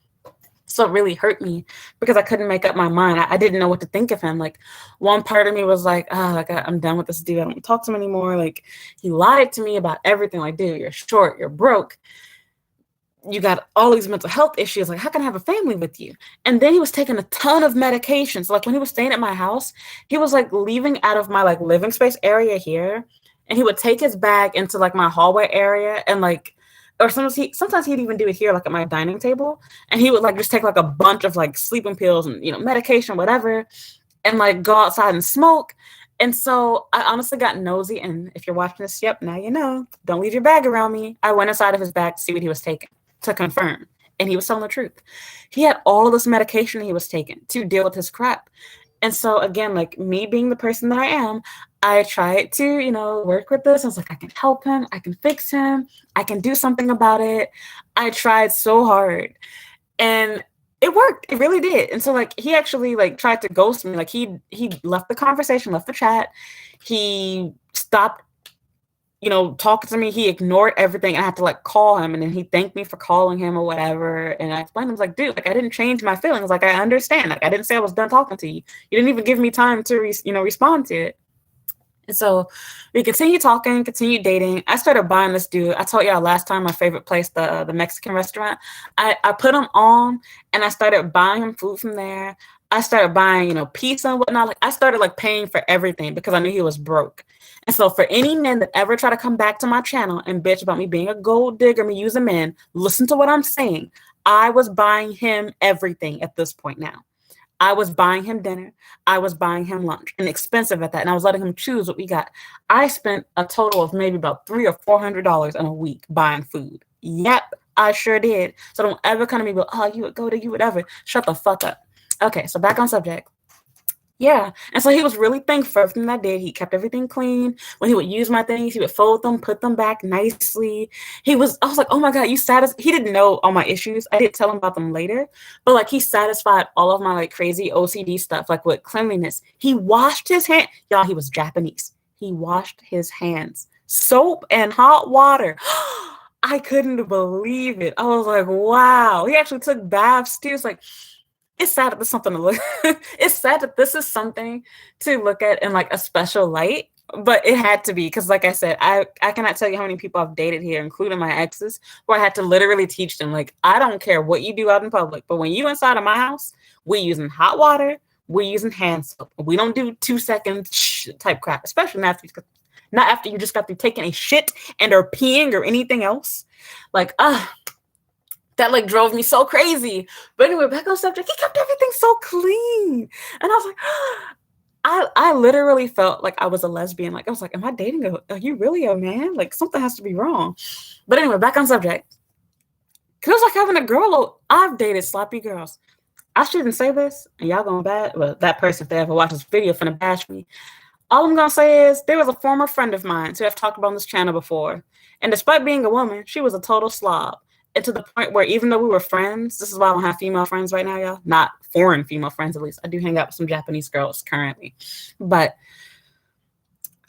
So it really hurt me because I couldn't make up my mind. I didn't know what to think of him. Like, one part of me was like, oh, like I'm done with this dude. I don't want to talk to him anymore. Like, he lied to me about everything. Like, dude, you're short, you're broke, you got all these mental health issues. Like, how can I have a family with you? And then he was taking a ton of medications. Like, when he was staying at my house, he was like leaving out of my like living space area here, and he would take his bag into like my hallway area, and like, or sometimes he'd even do it here, like at my dining table, and he would like just take like a bunch of like sleeping pills and medication, whatever, and like go outside and smoke. And so I honestly got nosy. And if you're watching this, yep, now you know. Don't leave your bag around me. I went inside of his bag to see what he was taking to confirm. And he was telling the truth. He had all of this medication he was taking to deal with his crap. And so again, like me being the person that I am, I tried to, work with this. I was like, I can help him. I can fix him. I can do something about it. I tried so hard. And it worked. It really did. And so like he actually like tried to ghost me. Like he left the conversation, left the chat. He stopped, talking to me. He ignored everything. I had to like call him, and then he thanked me for calling him or whatever. And I explained, I was like, dude, like I didn't change my feelings. Like I understand. Like I didn't say I was done talking to you. You didn't even give me time to respond to it. And so we continued talking, continued dating. I started buying this dude. I told y'all last time my favorite place, the Mexican restaurant. I put him on, and I started buying him food from there. I started buying, pizza and whatnot. Like I started like paying for everything because I knew he was broke. And so for any men that ever try to come back to my channel and bitch about me being a gold digger, me using men, listen to what I'm saying. I was buying him everything at this point now. I was buying him dinner. I was buying him lunch, and expensive at that. And I was letting him choose what we got. I spent a total of maybe about $300 or $400 in a week buying food. Yep, I sure did. So don't ever come to me and be like, oh, you would go to you, whatever. Shut the fuck up. Okay, so back on subject. Yeah. And so he was really thankful for everything I did. He kept everything clean. When he would use my things, he would fold them, put them back nicely. I was like, oh my God, you satisfied. He didn't know all my issues. I didn't tell him about them later, but like he satisfied all of my like crazy OCD stuff, like with cleanliness. He washed his hand. Y'all, he was Japanese. He washed his hands, soap and hot water. I couldn't believe it. I was like, wow. He actually took baths too. It's like, it's sad that there's something to look. It's sad that this is something to look at in like a special light, but it had to be because, like I said, I cannot tell you how many people I've dated here, including my exes, where I had to literally teach them, like, I don't care what you do out in public, but when you inside of my house, we're using hot water, we're using hand soap. We don't do 2 second type crap, especially not after you just got through taking a shit and or peeing or anything else. Like, that like drove me so crazy. But anyway, back on subject, he kept everything so clean. And I was like, I literally felt like I was a lesbian. Like I was like, am I dating are you really a man? Like something has to be wrong. But anyway, back on subject. Cause it was like having a girl. I've dated sloppy girls. I shouldn't say this, and y'all gonna bad. Well, that person, if they ever watch this video, finna bash me. All I'm gonna say is there was a former friend of mine who I've talked about on this channel before. And despite being a woman, she was a total slob. And to the point where even though we were friends, this is why I don't have female friends right now, y'all. Not foreign female friends, at least. I do hang out with some Japanese girls currently. But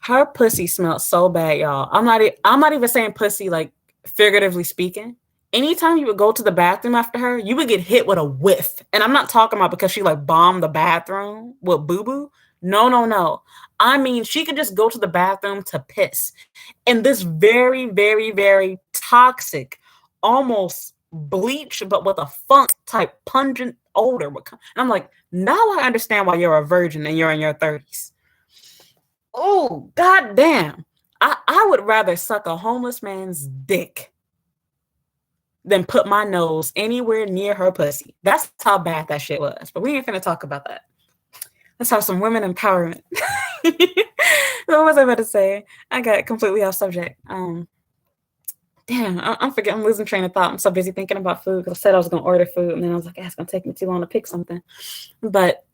her pussy smelled so bad, y'all. I'm not even saying pussy like figuratively speaking. Anytime you would go to the bathroom after her, you would get hit with a whiff. And I'm not talking about because she like bombed the bathroom with boo-boo. No. I mean, she could just go to the bathroom to piss. And this very, very, very toxic, almost bleach, but with a funk type pungent odor. And I'm like, now I understand why you're a virgin and you're in your 30s. Oh, goddamn. I would rather suck a homeless man's dick than put my nose anywhere near her pussy. That's how bad that shit was. But we ain't finna talk about that. Let's have some women empowerment. What was I about to say? I got completely off subject. Damn, I'm forgetting. I'm losing train of thought. I'm so busy thinking about food because I said I was going to order food, and then I was like, it's going to take me too long to pick something. But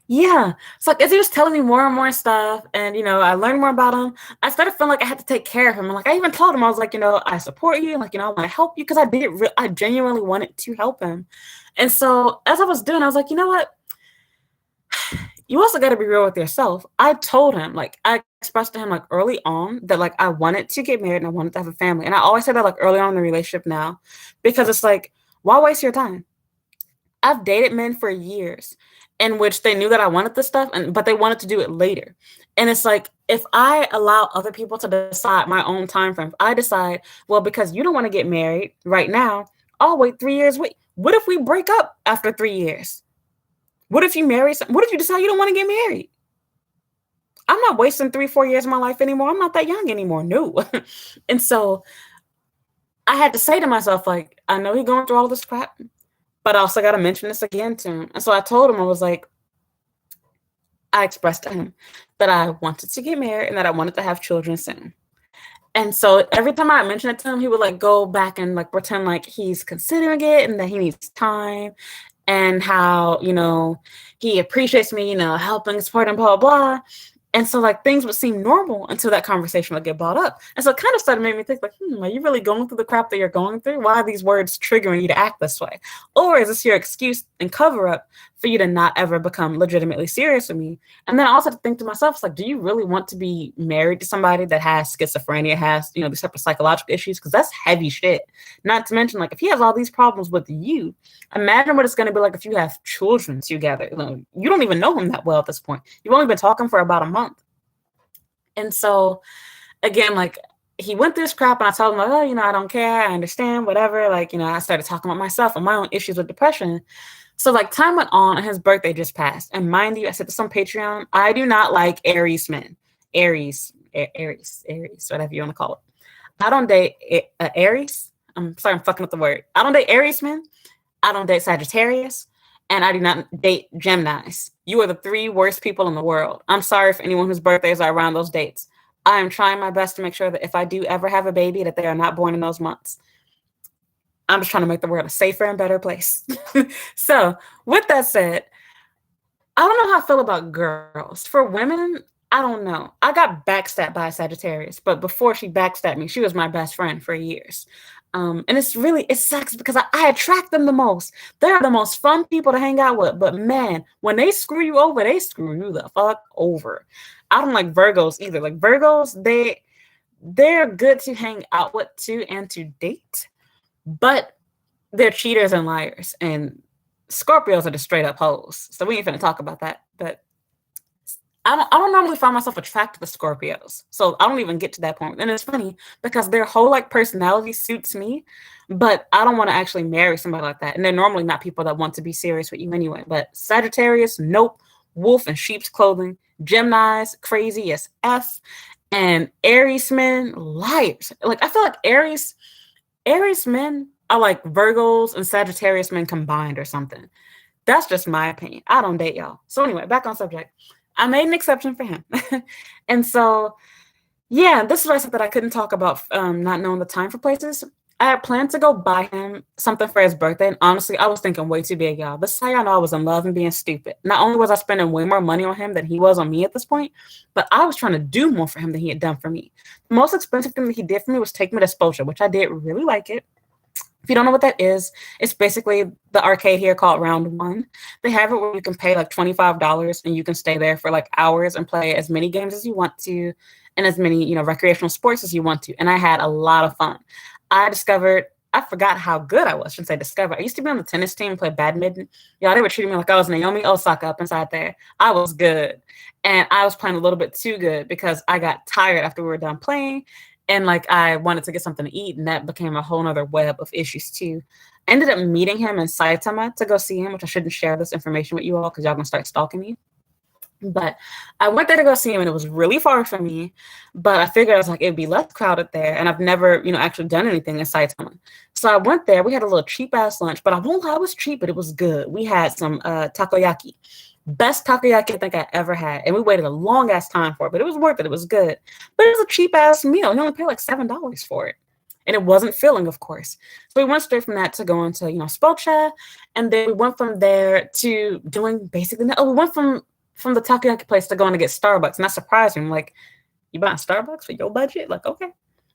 yeah, so like as he was telling me more and more stuff, and I learned more about him, I started feeling like I had to take care of him. And like I even told him, I was like, I support you, like I want to help you because I genuinely wanted to help him. And so as I was doing, I was like, you know what? You also got to be real with yourself. I told him, like, I expressed to him, like, early on that, like, I wanted to get married and I wanted to have a family. And I always say that, like, early on in the relationship now, because it's like, why waste your time? I've dated men for years in which they knew that I wanted this stuff, but they wanted to do it later. And it's like, if I allow other people to decide my own time frame, I decide, well, because you don't want to get married right now, I'll wait 3 years. Wait, what if we break up after 3 years? What if you marry? What if you decide you don't want to get married? I'm not wasting 3, 4 years of my life anymore. I'm not that young anymore. No. And so I had to say to myself, like, I know you're going through all this crap, but I also got to mention this again to him. And so I told him, I was like, I expressed to him that I wanted to get married and that I wanted to have children soon. And so every time I mentioned it to him, he would like go back and like pretend like he's considering it and that he needs time and how, he appreciates me, helping, supporting, blah, blah, blah. And so like things would seem normal until that conversation would get brought up. And so it kind of started making me think like, are you really going through the crap that you're going through? Why are these words triggering you to act this way? Or is this your excuse and cover up for you to not ever become legitimately serious with me? And then I also had to think to myself, it's like, do you really want to be married to somebody that has schizophrenia, has, these type of psychological issues? Because that's heavy shit. Not to mention, like, if he has all these problems with you, imagine what it's going to be like if you have children together. You don't even know him that well at this point. You've only been talking for about a month. And so, again, like, he went through this crap and I told him, like, oh, I don't care. I understand, whatever. Like, I started talking about myself and my own issues with depression. So, like, time went on and his birthday just passed. And mind you, I said this on Patreon, I do not like Aries men. Aries, whatever you want to call it. I don't date Aries. I'm sorry, I'm fucking up the word. I don't date Aries men. I don't date Sagittarius. And I do not date Geminis. You are the 3 worst people in the world. I'm sorry for anyone whose birthdays are around those dates. I am trying my best to make sure that if I do ever have a baby, that they are not born in those months. I'm just trying to make the world a safer and better place. So, with that said, I don't know how I feel about girls. For women, I don't know. I got backstabbed by a Sagittarius, but before she backstabbed me, she was my best friend for years. And it sucks because I attract them the most. They're the most fun people to hang out with. But man, when they screw you over, they screw you the fuck over. I don't like Virgos either. Like Virgos, they're good to hang out with too and to date, but they're cheaters and liars. And Scorpios are just straight up hoes. So we ain't finna talk about that. But I don't normally find myself attracted to Scorpios. So I don't even get to that point. And it's funny because their whole like personality suits me, but I don't want to actually marry somebody like that. And they're normally not people that want to be serious with you anyway. But Sagittarius, nope. Wolf in sheep's clothing. Geminis, crazy as F. And Aries men, liars. Like I feel like Aries men are like Virgos and Sagittarius men combined or something. That's just my opinion. I don't date y'all. So anyway, back on subject. I made an exception for him. And so, yeah, this is what I said that I couldn't talk about not knowing the time for places. I had planned to go buy him something for his birthday. And honestly, I was thinking way too big, y'all. This is how y'all know I was in love and being stupid. Not only was I spending way more money on him than he was on me at this point, but I was trying to do more for him than he had done for me. The most expensive thing that he did for me was take me to Scotia, which I did really like it. If you don't know what that is, it's basically the arcade here called Round One. They have it where you can pay like $25 and you can stay there for like hours and play as many games as you want to and as many, recreational sports as you want to. And I had a lot of fun. I forgot how good I was. I shouldn't say discovered. I used to be on the tennis team and play badminton. Y'all, they were treating me like I was Naomi Osaka up inside there. I was good. And I was playing a little bit too good because I got tired after we were done playing. And like I wanted to get something to eat, and that became a whole nother web of issues too. I ended up meeting him in Saitama to go see him, which I shouldn't share this information with you all because y'all gonna start stalking me. But I went there to go see him, and it was really far from me. But I figured I was like, it'd be less crowded there, and I've never, actually done anything in Saitama. So I went there. We had a little cheap ass lunch, but I won't lie, it was cheap, but it was good. We had some takoyaki. Best takoyaki I think I ever had. And we waited a long ass time for it, but it was worth it. It was good. But it was a cheap ass meal. You only paid like $7 for it. And it wasn't filling, of course. So we went straight from that to going to, Spocha. And then we went from there to doing basically, we went from the takoyaki place to going to get Starbucks. And that surprised me. I'm like, you buying Starbucks for your budget? Like, okay.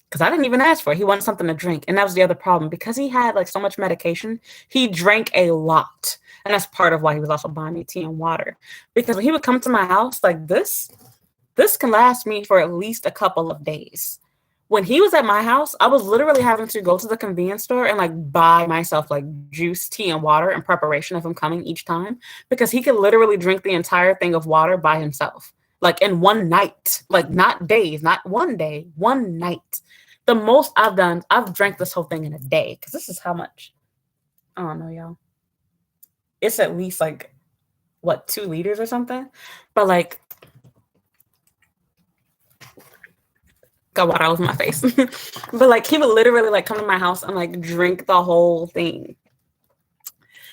Because I didn't even ask for it. He wanted something to drink. And that was the other problem. Because he had like so much medication, he drank a lot. And that's part of why he was also buying me tea and water. Because when he would come to my house, like this can last me for at least a couple of days. When he was at my house, I was literally having to go to the convenience store and like buy myself like juice, tea, and water in preparation of him coming each time because he could literally drink the entire thing of water by himself, like in one night, like not days, not one day, one night. The most I've done, I've drank this whole thing in a day because this is how much. I don't know, y'all. It's at least like what 2 liters or something, but like got water all over my face. But like he would literally like come to my house and like drink the whole thing.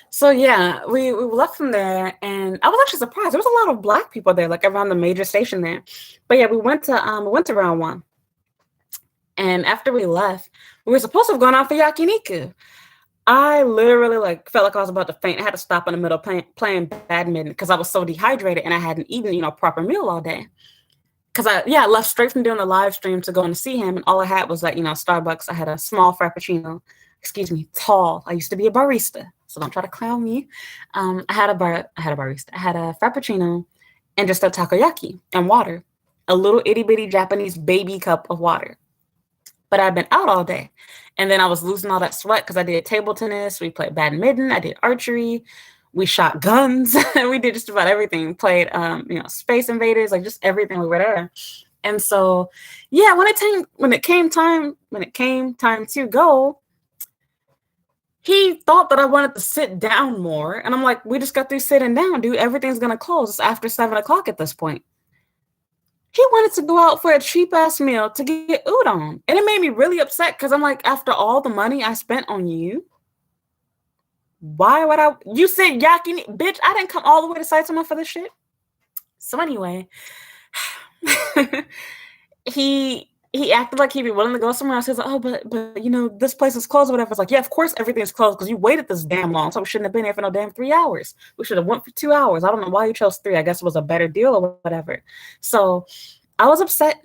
So yeah, we left from there, and I was actually surprised. There was a lot of Black people there, like around the major station there. But yeah, we went to round one, and after we left, we were supposed to have gone out for yakiniku. I literally like felt like I was about to faint. I had to stop in the middle playing badminton because I was so dehydrated and I hadn't eaten proper meal all day. Because I left straight from doing the live stream to go and see him, and all I had was like Starbucks. I had a small frappuccino, excuse me, tall. I used to be a barista, so don't try to clown me. I had a barista. I had a frappuccino and just a takoyaki and water, a little itty bitty Japanese baby cup of water. But I've been out all day, and then I was losing all that sweat because I did table tennis. We played badminton. I did archery. We shot guns. We did just about everything. We played, Space Invaders, like just everything. We were there. And so, yeah, when it came time to go, he thought that I wanted to sit down more, and I'm like, we just got through sitting down, dude. Everything's gonna close. It's after 7 o'clock at this point. He wanted to go out for a cheap ass meal to get udon, and it made me really upset because I'm like, after all the money I spent on you, why would I? You said yakini, bitch. I didn't come all the way to Saitama for this shit. So anyway, he acted like he'd be willing to go somewhere else. He's like, oh, but this place is closed or whatever. It's like, yeah, of course everything's closed because you waited this damn long. So we shouldn't have been here for no damn 3 hours. We should have went for 2 hours. I don't know why you chose 3. I guess it was a better deal or whatever. So I was upset,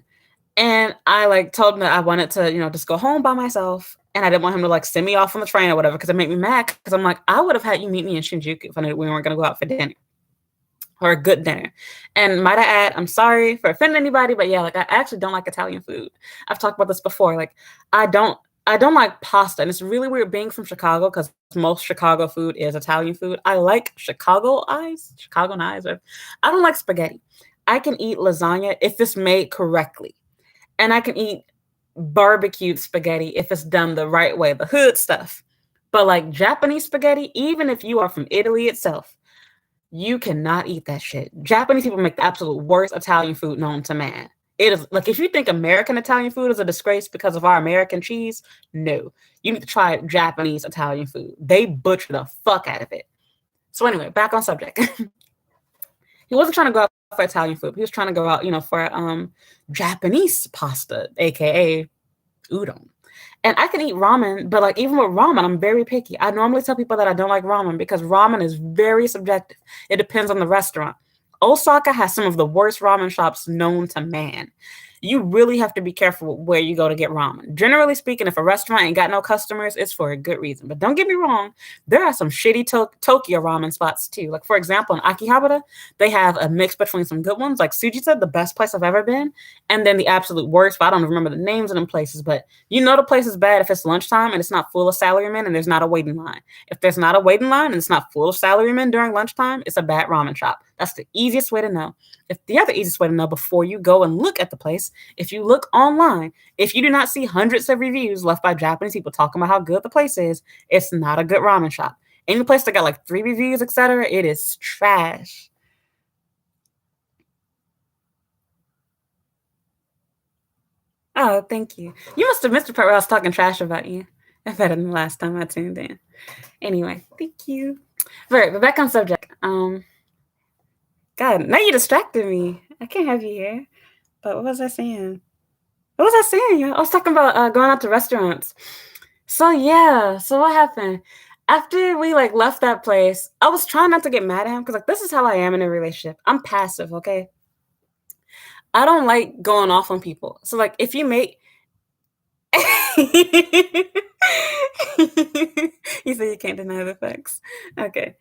and I like told him that I wanted to, just go home by myself. And I didn't want him to like send me off on the train or whatever because it made me mad. Because I'm like, I would have had you meet me in Shinjuku if we weren't going to go out for dinner or a good dinner. And might I add, I'm sorry for offending anybody, but yeah, like I actually don't like Italian food. I've talked about this before. Like I don't like pasta, and it's really weird being from Chicago because most Chicago food is Italian food. I like Chicago eyes. Or I don't like spaghetti. I can eat lasagna if it's made correctly, and I can eat barbecued spaghetti if it's done the right way, the hood stuff. But like Japanese spaghetti, even if you are from Italy itself, you cannot eat that shit. Japanese people make the absolute worst Italian food known to man. It is like if you think American Italian food is a disgrace because of our American cheese, no. You need to try Japanese Italian food. They butcher the fuck out of it. So anyway, back on subject. He wasn't trying to go out for Italian food. He was trying to go out, for Japanese pasta, aka udon. And I can eat ramen, but like even with ramen, I'm very picky. I normally tell people that I don't like ramen because ramen is very subjective. It depends on the restaurant. Osaka has some of the worst ramen shops known to man. You really have to be careful where you go to get ramen. Generally speaking, if a restaurant ain't got no customers, it's for a good reason. But don't get me wrong, there are some shitty Tokyo ramen spots too. Like for example, in Akihabara, they have a mix between some good ones, like Sujita, the best place I've ever been, and then the absolute worst. But I don't remember the names of them places, but the place is bad if it's lunchtime and it's not full of salarymen and there's not a waiting line. If there's not a waiting line and it's not full of salarymen during lunchtime, it's a bad ramen shop. That's the easiest way to know. If the other easiest way to know before you go and look at the place, if you look online, if you do not see hundreds of reviews left by Japanese people talking about how good the place is, it's not a good ramen shop. Any place that got like 3 reviews, etc., it is trash. Oh, thank you. You must have missed the part where I was talking trash about you. Better than the last time I tuned in. Anyway, thank you. Right, but back on subject. God, now you distracted me. I can't have you here. But what was I saying? Y'all? I was talking about going out to restaurants. So yeah, so what happened? After we like left that place, I was trying not to get mad at him because like this is how I am in a relationship. I'm passive, okay? I don't like going off on people. So like if you make you say you can't deny the facts. Okay.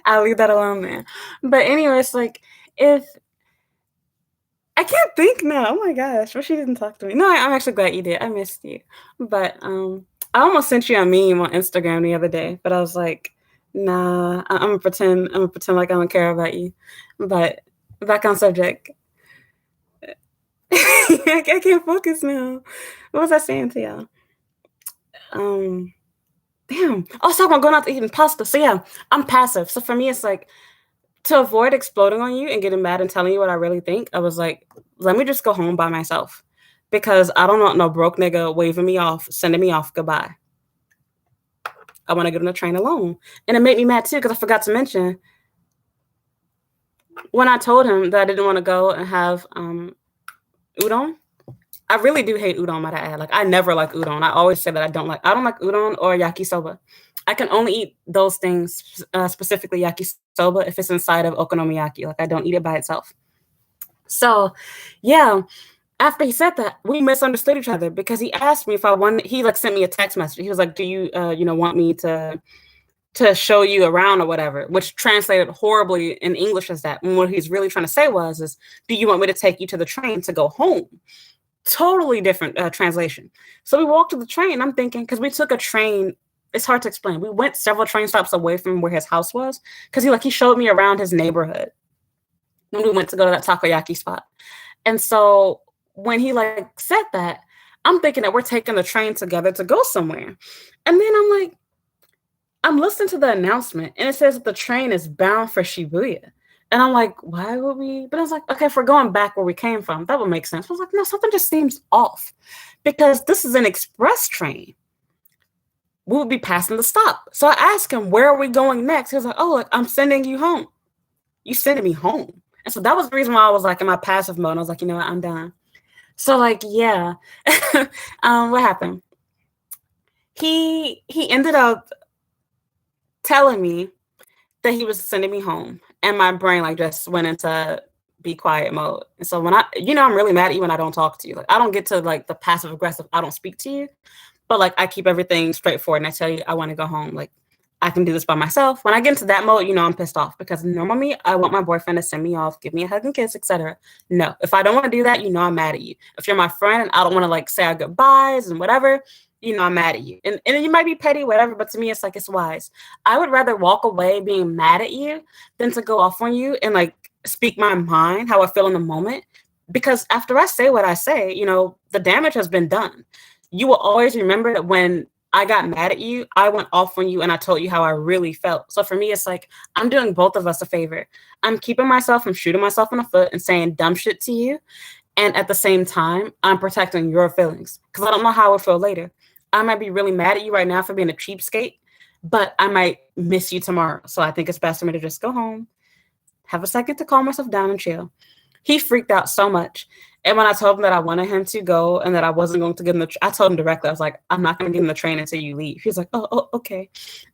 I'll leave that alone then. But anyways, like if I can't think now. Oh my gosh, but she didn't talk to me. No, I'm actually glad you did. I missed you. But I almost sent you a meme on Instagram the other day, but I was like, nah, I'm gonna pretend. I'm gonna pretend like I don't care about you. But back on subject. I can't focus now. What was I saying to y'all? Um, damn. Oh, so I'm going out to eating pasta. So yeah, I'm passive. So for me, it's like to avoid exploding on you and getting mad and telling you what I really think. I was like, let me just go home by myself because I don't want no broke nigga waving me off, sending me off. Goodbye. I want to get on the train alone, and it made me mad too because I forgot to mention when I told him that I didn't want to go and have udon. I really do hate udon, might I add. Like I never like udon. I always say that I don't like udon or yakisoba. I can only eat those things, specifically yakisoba, if it's inside of okonomiyaki. Like I don't eat it by itself. So, yeah, after he said that, we misunderstood each other because he asked me if I wanted. He like sent me a text message. He was like, "Do you, want me to show you around or whatever?" Which translated horribly in English as that. And what he's really trying to say is, "Do you want me to take you to the train to go home?" Totally different translation. So we walked to the train. I'm thinking because we took a train. It's hard to explain. We went several train stops away from where his house was because he showed me around his neighborhood when we went to go to that takoyaki spot. And so when he said that, I'm thinking that we're taking the train together to go somewhere. And then I'm listening to the announcement and it says that the train is bound for Shibuya. And I'm like, why would we? But I was like, okay, if we're going back where we came from, that would make sense. I was like, no, something just seems off because this is an express train. We would be passing the stop. So I asked him, where are we going next? He was like, oh, I'm sending you home. You sending me home. And so that was the reason why I was in my passive mode. I was like, you know what, I'm done. So yeah. What happened? He ended up telling me that he was sending me home. And my brain just went into be quiet mode. And so when I'm really mad at you when I don't talk to you. I don't get to the passive aggressive, I don't speak to you. But I keep everything straightforward and I tell you I want to go home. I can do this by myself. When I get into that mode, I'm pissed off because normally I want my boyfriend to send me off, give me a hug and kiss, etc. No, if I don't want to do that, I'm mad at you. If you're my friend and I don't want to say our goodbyes and whatever, I'm mad at you. And you might be petty, whatever, but to me, it's it's wise. I would rather walk away being mad at you than to go off on you and speak my mind, how I feel in the moment. Because after I say what I say, the damage has been done. You will always remember that when I got mad at you, I went off on you and I told you how I really felt. So for me, it's I'm doing both of us a favor. I'm keeping myself from shooting myself in the foot and saying dumb shit to you. And at the same time, I'm protecting your feelings because I don't know how I would feel later. I might be really mad at you right now for being a cheapskate, but I might miss you tomorrow. So I think it's best for me to just go home, have a second to calm myself down and chill. He freaked out so much. And when I told him that I wanted him to go and that I wasn't going to get in I told him directly, I was like, I'm not going to get in the train until you leave. He's like, oh, okay.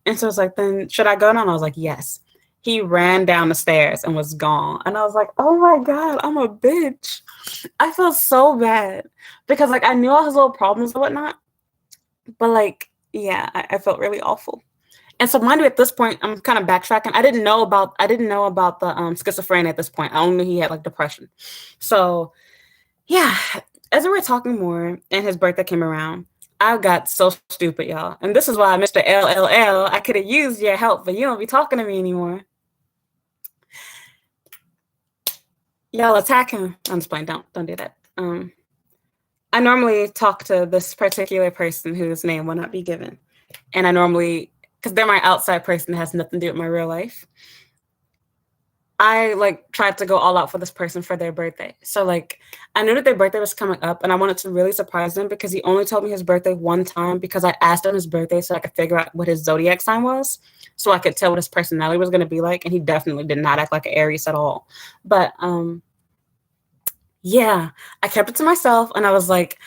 And so I was like, then should I go now? And I was like, yes. He ran down the stairs and was gone. And I was like, oh my God, I'm a bitch. I feel so bad because I knew all his little problems and whatnot. But yeah, I felt really awful. And so mind you, at this point, I'm kind of backtracking. I didn't know about the schizophrenia at this point. I only knew he had depression. So yeah, as we were talking more and his birthday came around, I got so stupid, y'all. And this is why, Mr. LLL, I could have used your help, but you don't be talking to me anymore. Y'all attack him. I'm just playing. Don't do that. I normally talk to this particular person whose name will not be given. And I normally, because they're my outside person that has nothing to do with my real life, I tried to go all out for this person for their birthday. So I knew that their birthday was coming up and I wanted to really surprise them because he only told me his birthday one time because I asked him his birthday so I could figure out what his zodiac sign was so I could tell what his personality was going to be like. And he definitely did not act like an Aries at all. But yeah, I kept it to myself and I was like,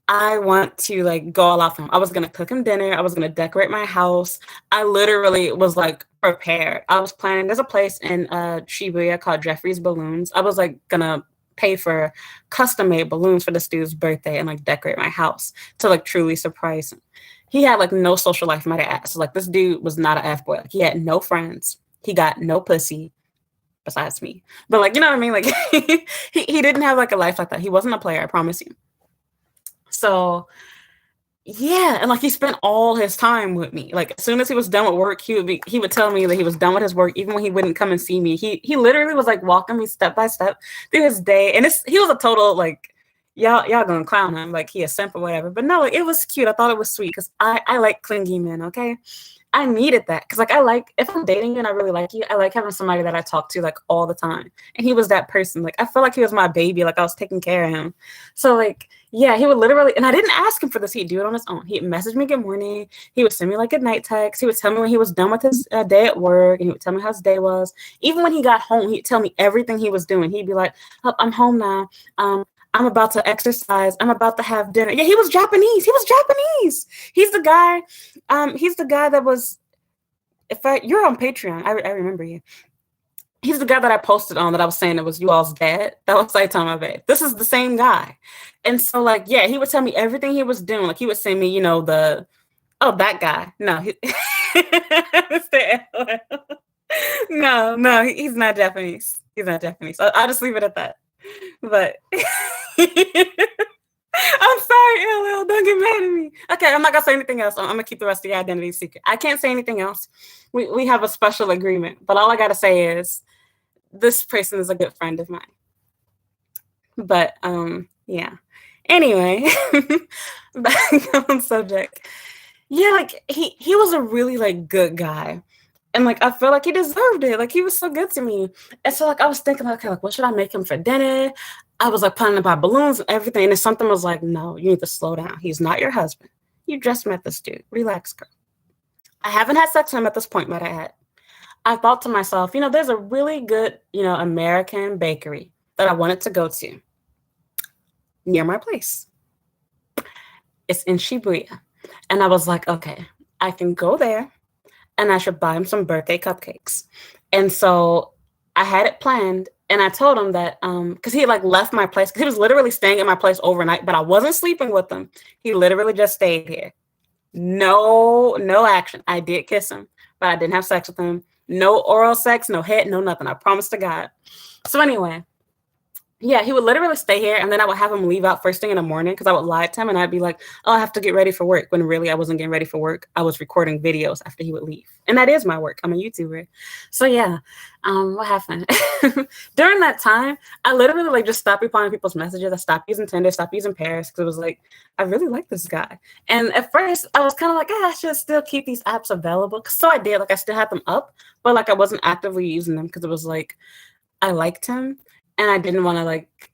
I want to go all out for him. I was going to cook him dinner. I was going to decorate my house. I literally was prepared. I was planning. There's a place in Shibuya called Jeffrey's Balloons. I was going to pay for custom made balloons for this dude's birthday and decorate my house to truly surprise him. He had no social life, might I add. So this dude was not an F boy. He had no friends. He got no pussy. besides me. But like, you know what I mean? Like he didn't have like a life like that. He wasn't a player, I promise you. So yeah, and like he spent all his time with me. Like as soon as he was done with work, he would tell me that he was done with his work, even when he wouldn't come and see me. He literally was like walking me step by step through his day. And he was a total like y'all gonna clown him like he a simp or whatever. But no, like, it was cute. I thought it was sweet because I like clingy men, okay? I needed that because like I like if I'm dating you and I really like you, I like having somebody that I talk to like all the time. And he was that person. Like I felt like he was my baby, like I was taking care of him. So like yeah, he would literally, and I didn't ask him for this. He'd do it on his own. He'd message me good morning. He would send me like a night text. He would tell me when he was done with his day at work, and he would tell me how his day was. Even when he got home, he'd tell me everything he was doing. He'd be like, oh, I'm home now. I'm about to exercise. I'm about to have dinner. Yeah, he was Japanese. He was Japanese. He's the guy. He's the guy that was. You're on Patreon. I remember you. He's the guy that I posted on that I was saying it was you all's dad. That was Saitama Bay. This is the same guy. And so like, yeah, he would tell me everything he was doing. Like he would send me, you know, that guy. No, no, he's not Japanese. He's not Japanese. I'll just leave it at that. But I'm sorry, LL. Don't get mad at me. Okay, I'm not gonna say anything else. I'm gonna keep the rest of your identity secret. I can't say anything else. We have a special agreement, but all I gotta say is this person is a good friend of mine. But yeah. Anyway, back on subject. Yeah, like he was a really like good guy. And like I feel like he deserved it. Like he was so good to me. And so like I was thinking, okay, like what should I make him for dinner? I was like planning to buy balloons and everything. And something was like, no, you need to slow down. He's not your husband. You just met this dude. Relax, girl. I haven't had sex with him at this point, but I thought to myself, you know, there's a really good, you know, American bakery that I wanted to go to near my place. It's in Shibuya. And I was like, okay, I can go there and I should buy him some birthday cupcakes. And so I had it planned and I told him that, cause he like left my place, cause he was literally staying at my place overnight, but I wasn't sleeping with him. He literally just stayed here. No action. I did kiss him, but I didn't have sex with him. No oral sex, no head, no nothing. I promise to God. So anyway, yeah, he would literally stay here and then I would have him leave out first thing in the morning because I would lie to him and I'd be like, oh, I have to get ready for work. When really I wasn't getting ready for work. I was recording videos after he would leave. And that is my work. I'm a YouTuber. So yeah, what happened? During that time, I literally like just stopped replying to people's messages. I stopped using Tinder, stopped using Pairs because it was like, I really like this guy. And at first I was kind of like, I should still keep these apps available. So I did, like I still had them up, but like I wasn't actively using them because it was like, I liked him. And I didn't want to like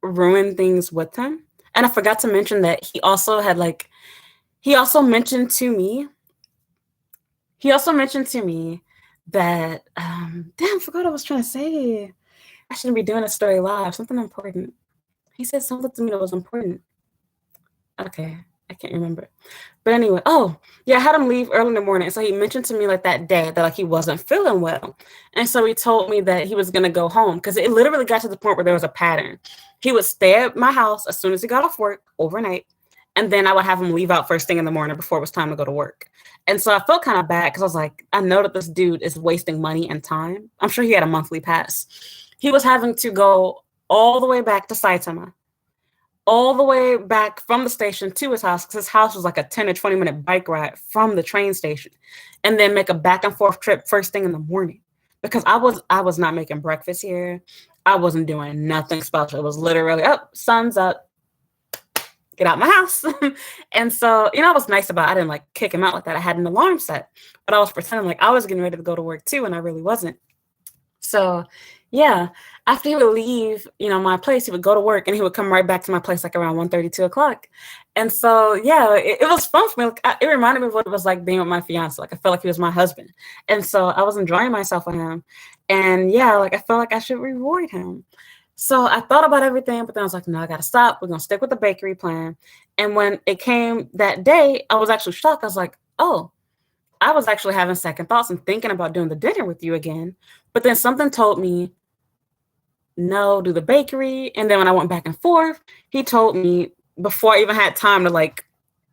ruin things with him. And I forgot to mention that he also mentioned to me that, damn, I forgot what I was trying to say. I shouldn't be doing a story live. Something important. He said something to me that was important. Okay. I can't remember. But anyway, oh, yeah, I had him leave early in the morning. So he mentioned to me like that day that like he wasn't feeling well. And so he told me that he was going to go home because it literally got to the point where there was a pattern. He would stay at my house as soon as he got off work overnight. And then I would have him leave out first thing in the morning before it was time to go to work. And so I felt kind of bad because I was like, I know that this dude is wasting money and time. I'm sure he had a monthly pass. He was having to go all the way back to Saitama, all the way back from the station to his house, because his house was like a 10 or 20-minute bike ride from the train station, and then make a back and forth trip first thing in the morning. Because I was not making breakfast here. I wasn't doing nothing special. It was literally, sun's up, get out my house. And so, you know, I was nice about it. I didn't like kick him out like that. I had an alarm set, but I was pretending like I was getting ready to go to work too, and I really wasn't. So yeah, after he would leave, you know, my place, he would go to work and he would come right back to my place like around 1:30, 2 o'clock. And so, yeah, it was fun for me. Like, it reminded me of what it was like being with my fiance. Like, I felt like he was my husband. And so I was enjoying myself with him. And yeah, like, I felt like I should reward him. So I thought about everything, but then I was like, no, I got to stop. We're going to stick with the bakery plan. And when it came that day, I was actually shocked. I was like, oh, I was actually having second thoughts and thinking about doing the dinner with you again. But then something told me, no, do the bakery. And then when I went back and forth, he told me before I even had time to like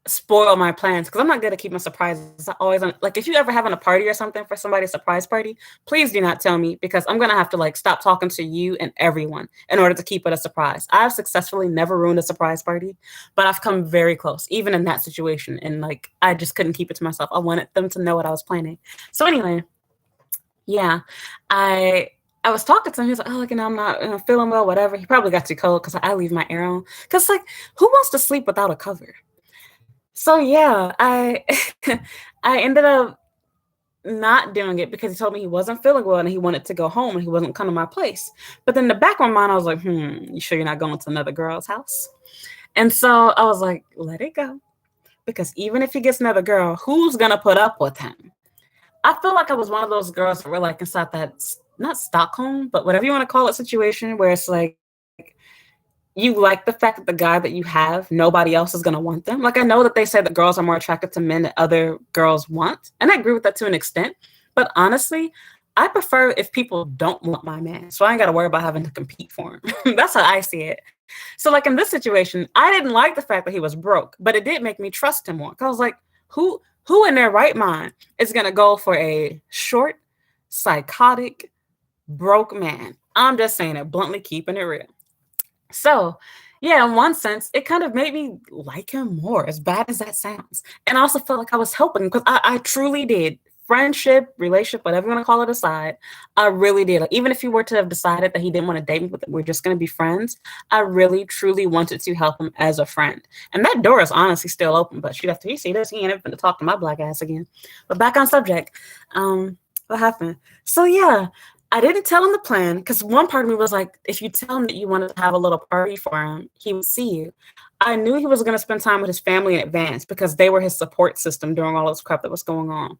spoil my plans because I'm not good at keeping surprises. I always like if you ever having a party or something for somebody's surprise party, please do not tell me because I'm gonna have to like stop talking to you and everyone in order to keep it a surprise. I've successfully never ruined a surprise party, but I've come very close, even in that situation, and like I just couldn't keep it to myself. I wanted them to know what I was planning. So anyway, yeah, I I was talking to him. He was like, "Oh, like, I'm not feeling well, whatever." He probably got too cold because I leave my air on. Because like, who wants to sleep without a cover? So yeah, I I ended up not doing it because he told me he wasn't feeling well and he wanted to go home and he wasn't coming to my place. But then in the back of my mind, I was like, you sure you're not going to another girl's house? And so I was like, let it go. Because even if he gets another girl, who's gonna put up with him? I feel like I was one of those girls that were like inside that not Stockholm, but whatever you want to call it situation where it's like you like the fact that the guy that you have, nobody else is going to want them. Like, I know that they say that girls are more attracted to men that other girls want. And I agree with that to an extent. But honestly, I prefer if people don't want my man. So I ain't got to worry about having to compete for him. That's how I see it. So, like, in this situation, I didn't like the fact that he was broke, but it did make me trust him more. Because I was like, who in their right mind is going to go for a short, psychotic, broke man? I'm just saying it bluntly, keeping it real. So, yeah, in one sense, it kind of made me like him more, as bad as that sounds. And I also felt like I was helping because I truly did. Friendship, relationship, whatever you want to call it aside, I really did. Like, even if he were to have decided that he didn't want to date me, but that we're just going to be friends, I really, truly wanted to help him as a friend. And that door is honestly still open, but shoot, after he see this, he ain't ever going to talk to my black ass again. But back on subject, what happened? So, yeah, I didn't tell him the plan because one part of me was like, if you tell him that you wanted to have a little party for him, he would see you. I knew he was going to spend time with his family in advance because they were his support system during all this crap that was going on.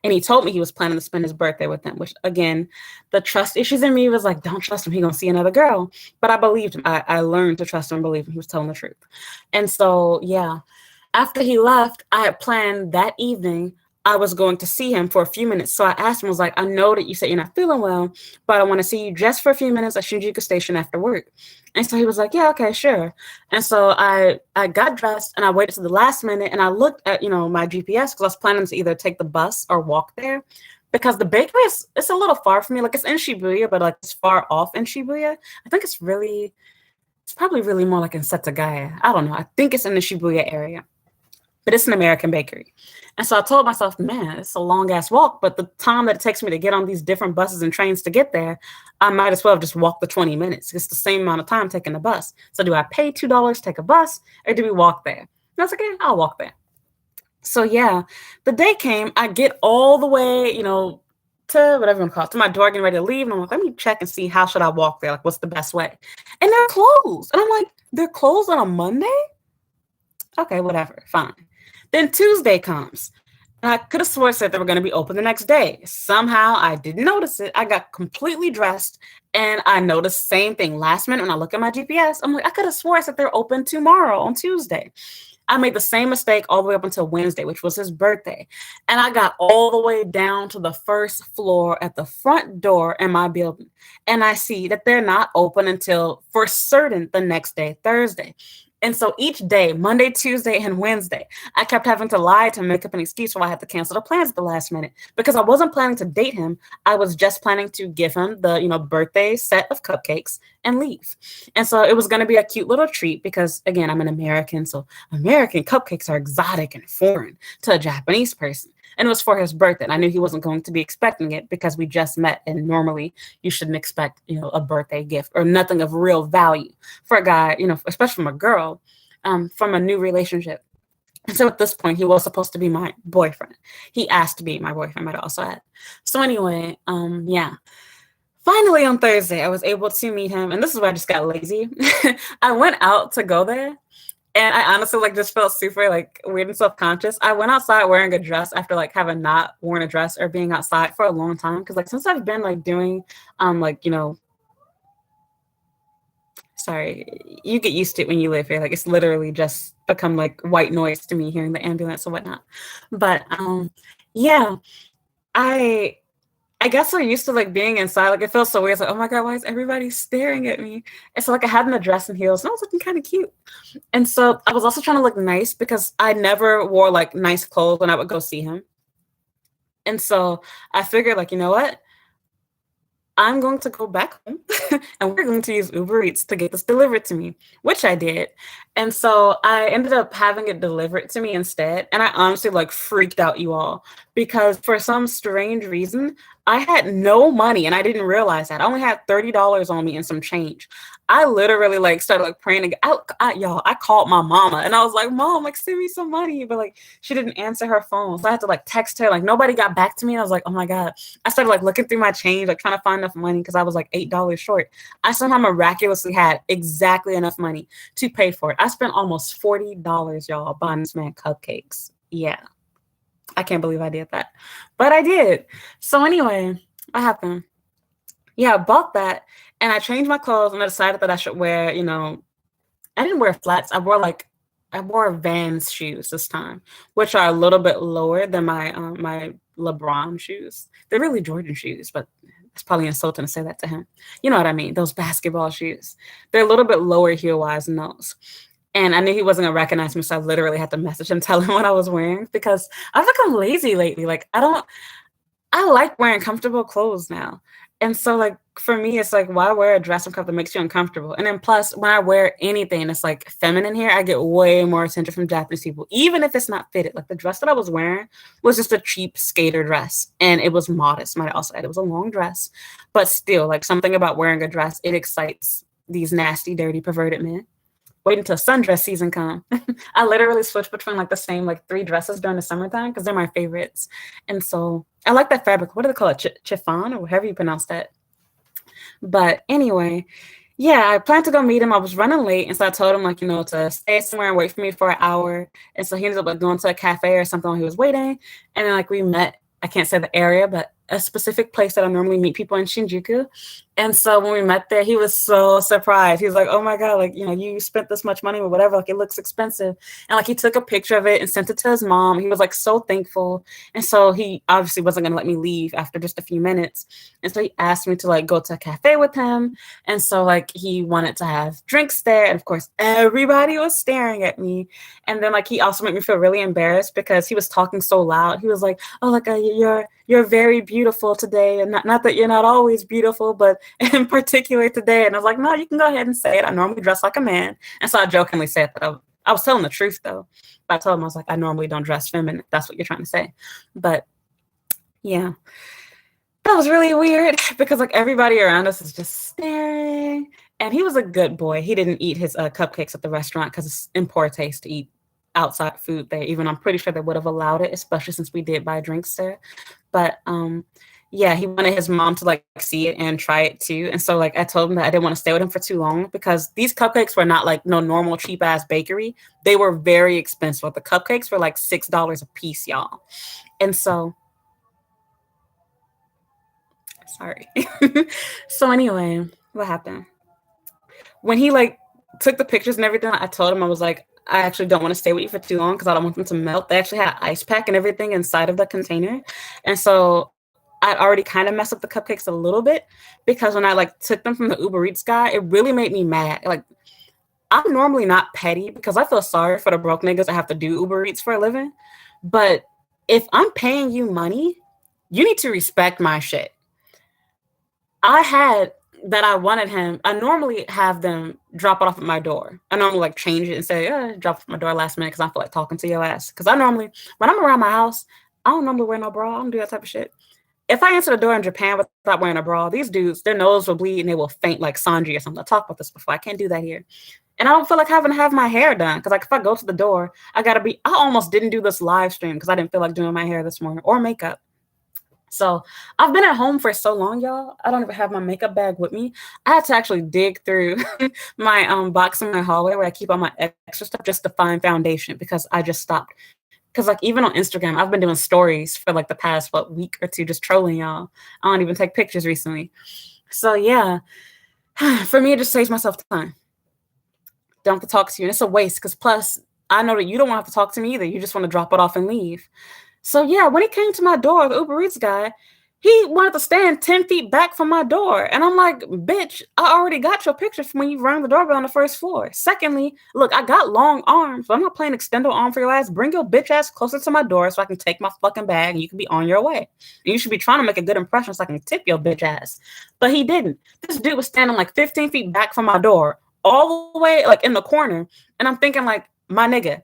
And he told me he was planning to spend his birthday with them, which again, the trust issues in me was like, don't trust him. He's going to see another girl. But I believed him. I learned to trust him and believe him. He was telling the truth. And so, yeah, after he left, I had planned that evening I was going to see him for a few minutes. So I asked him, I was like, I know that you said you're not feeling well, but I want to see you just for a few minutes at Shinjuku Station after work. And so he was like, yeah, okay, sure. And so I got dressed and I waited to the last minute and I looked at, my GPS because I was planning to either take the bus or walk there because the bakery it's a little far from me. Like it's in Shibuya, but like it's far off in Shibuya. I think it's probably really more like in Setagaya. I don't know. I think it's in the Shibuya area, but it's an American bakery. And so I told myself, man, it's a long ass walk, but the time that it takes me to get on these different buses and trains to get there, I might as well just walk the 20 minutes. It's the same amount of time taking the bus. So do I pay $2 to take a bus or do we walk there? And I was like, yeah, I'll walk there. So yeah, the day came, I get all the way, to whatever you want to call it, to my door getting ready to leave. And I'm like, let me check and see how should I walk there? Like, what's the best way? And they're closed. And I'm like, they're closed on a Monday? Okay, whatever, fine. Then Tuesday comes. And I could have sworn said they were going to be open the next day. Somehow I didn't notice it. I got completely dressed and I noticed the same thing. Last minute when I look at my GPS, I'm like, I could have sworn I said they're open tomorrow on Tuesday. I made the same mistake all the way up until Wednesday, which was his birthday. And I got all the way down to the first floor at the front door in my building. And I see that they're not open until for certain the next day, Thursday. And so each day, Monday, Tuesday, and Wednesday, I kept having to lie to make up an excuse why I had to cancel the plans at the last minute because I wasn't planning to date him. I was just planning to give him the, birthday set of cupcakes and leave. And so it was going to be a cute little treat because, again, I'm an American. So American cupcakes are exotic and foreign to a Japanese person. And it was for his birthday. And I knew he wasn't going to be expecting it because we just met. And normally you shouldn't expect, a birthday gift or nothing of real value for a guy, especially from a girl, from a new relationship. And so at this point, he was supposed to be my boyfriend. He asked to be my boyfriend, might also add. So anyway, yeah. Finally on Thursday, I was able to meet him. And this is where I just got lazy. I went out to go there. And I honestly just felt super weird and self-conscious. I went outside wearing a dress after having not worn a dress or being outside for a long time. Cause since I've been doing sorry, you get used to it when you live here. It's literally just become white noise to me hearing the ambulance and whatnot. But yeah, I I guess we're used to like being inside. Like it feels so weird. It's like, oh my God, why is everybody staring at me? And so like I had an dress and heels and I was looking kind of cute. And so I was also trying to look nice because I never wore like nice clothes when I would go see him. And so I figured like, you know what? I'm going to go back home and we're going to use Uber Eats to get this delivered to me, which I did. And so I ended up having it delivered to me instead. And I honestly like freaked out, you all, because for some strange reason, I had no money and I didn't realize that. I only had $30 on me and some change. I literally like started like praying. Y'all, I called my mama and I was like, Mom, like send me some money. But like she didn't answer her phone. So I had to like text her. Like nobody got back to me. I was like, oh my God. I started like looking through my change, like trying to find enough money because I was like $8 short. I somehow miraculously had exactly enough money to pay for it. I spent almost $40, y'all, buying this man cupcakes. Yeah. I can't believe I did that. But I did. So anyway, what happened? Yeah, I bought that and I changed my clothes and I decided that I should wear, you know, I didn't wear flats. I wore Vans shoes this time, which are a little bit lower than my LeBron shoes. They're really Jordan shoes, but it's probably insulting to say that to him. You know what I mean? Those basketball shoes. They're a little bit lower heel wise than those. And I knew he wasn't gonna recognize me, so I literally had to message him, tell him what I was wearing because I've become lazy lately. Like I like wearing comfortable clothes now. And so like for me, it's like why wear a dress and cup that makes you uncomfortable? And then plus when I wear anything that's like feminine here, I get way more attention from Japanese people, even if it's not fitted. Like the dress that I was wearing was just a cheap skater dress and it was modest, might I also add. It was a long dress, but still like something about wearing a dress, it excites these nasty, dirty, perverted men. Wait until sundress season come. I literally switch between like the same like 3 dresses during the summertime because they're my favorites. And so I like that fabric. What do they call it? Chiffon or however you pronounce that. But anyway, yeah, I planned to go meet him. I was running late, and so I told him like, you know, to stay somewhere and wait for me for an hour. And so he ended up like going to a cafe or something while he was waiting. And then like we met, I can't say the area, but a specific place that I normally meet people in Shinjuku. And so when we met there, he was so surprised. He was like, oh my God, like, you know, you spent this much money or whatever, like it looks expensive. And like he took a picture of it and sent it to his mom. He was like so thankful. And so he obviously wasn't gonna let me leave after just a few minutes. And so he asked me to like go to a cafe with him. And so like he wanted to have drinks there. And of course, everybody was staring at me. And then like he also made me feel really embarrassed because he was talking so loud. He was like, oh, like you're very beautiful today. And not that you're not always beautiful, but in particular today. And I was like, no, you can go ahead and say it. I normally dress like a man. And so I jokingly said that I was telling the truth though. But I told him I was like, I normally don't dress feminine. That's what you're trying to say. But yeah, that was really weird because like everybody around us is just staring. And he was a good boy. He didn't eat his cupcakes at the restaurant because it's in poor taste to eat outside food there. Even I'm pretty sure they would have allowed it, especially since we did buy drinks there. But yeah, he wanted his mom to like see it and try it too. And so like I told him that I didn't want to stay with him for too long because these cupcakes were not like no normal cheap ass bakery. They were very expensive. The cupcakes were like $6 a piece, y'all. And so sorry. So anyway, what happened? When he like took the pictures and everything, I told him I was like, I actually don't want to stay with you for too long because I don't want them to melt. They actually had ice pack and everything inside of the container. And so I'd already kind of messed up the cupcakes a little bit because when I like took them from the Uber Eats guy, it really made me mad. Like I'm normally not petty because I feel sorry for the broke niggas that have to do Uber Eats for a living. But if I'm paying you money, you need to respect my shit. I had that I wanted him. I normally have them drop it off at my door. I normally like change it and say, drop it at my door last minute because I feel like talking to your ass. Because I normally, when I'm around my house, I don't normally wear no bra. I don't do that type of shit. If I answer the door in Japan without wearing a bra, these dudes, their nose will bleed and they will faint like Sanji or something. I talked about this before. I can't do that here. And I don't feel like having to have my hair done. Because like if I go to the door, I almost didn't do this live stream because I didn't feel like doing my hair this morning or makeup. So I've been at home for so long, y'all. I don't even have my makeup bag with me. I had to actually dig through my box in my hallway where I keep all my extra stuff just to find foundation because I just stopped. Because like even on Instagram, I've been doing stories for like the past week or two, just trolling y'all. I don't even take pictures recently. So yeah, for me, it just saves myself time. Don't have to talk to you, and it's a waste. Because plus, I know that you don't want to have to talk to me either. You just want to drop it off and leave. So yeah, when he came to my door, the Uber Eats guy, He wanted to stand 10 feet back from my door. And I'm like, bitch, I already got your picture from when you rang the doorbell on the first floor. Secondly, look, I got long arms, but I'm not playing extendo arm for your ass. Bring your bitch ass closer to my door so I can take my fucking bag and you can be on your way. And you should be trying to make a good impression so I can tip your bitch ass. But he didn't. This dude was standing like 15 feet back from my door, all the way like in the corner. And I'm thinking like, my nigga,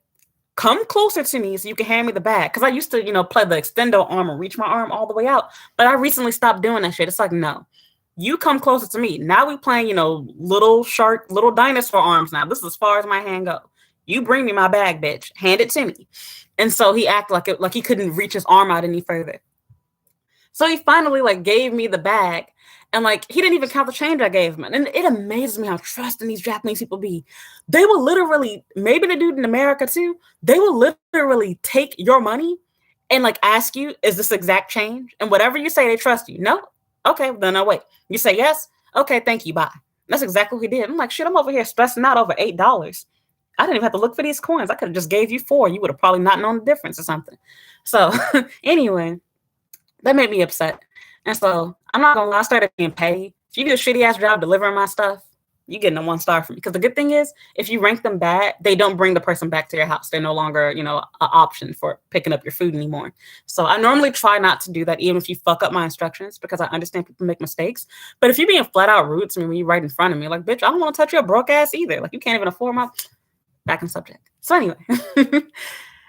come closer to me so you can hand me the bag. Because I used to, play the extendo arm and reach my arm all the way out. But I recently stopped doing that shit. It's like, no, you come closer to me. Now we playing, little shark, little dinosaur arms now. This is as far as my hand go. You bring me my bag, bitch. Hand it to me. And so he acted like he couldn't reach his arm out any further. So he finally gave me the bag. And he didn't even count the change I gave him. And it amazes me how trusting these Japanese people be. They will literally, maybe they do it in America too, they will literally take your money and ask you, is this exact change? And whatever you say, they trust you. No? Okay, then I'll wait. You say yes? Okay, thank you, bye. That's exactly what he did. I'm like, shit, I'm over here stressing out over $8. I didn't even have to look for these coins. I could have just gave you 4. You would have probably not known the difference or something. So anyway, that made me upset. And so I'm not gonna lie, I started being petty. If you do a shitty ass job delivering my stuff, you getting a 1 star from me. Because the good thing is, if you rank them bad, they don't bring the person back to your house. They're no longer, an option for picking up your food anymore. So I normally try not to do that, even if you fuck up my instructions, because I understand people make mistakes. But if you're being flat out rude to me when you're right in front of me, bitch, I don't want to touch your broke ass either. You can't even afford my back in subject. So anyway.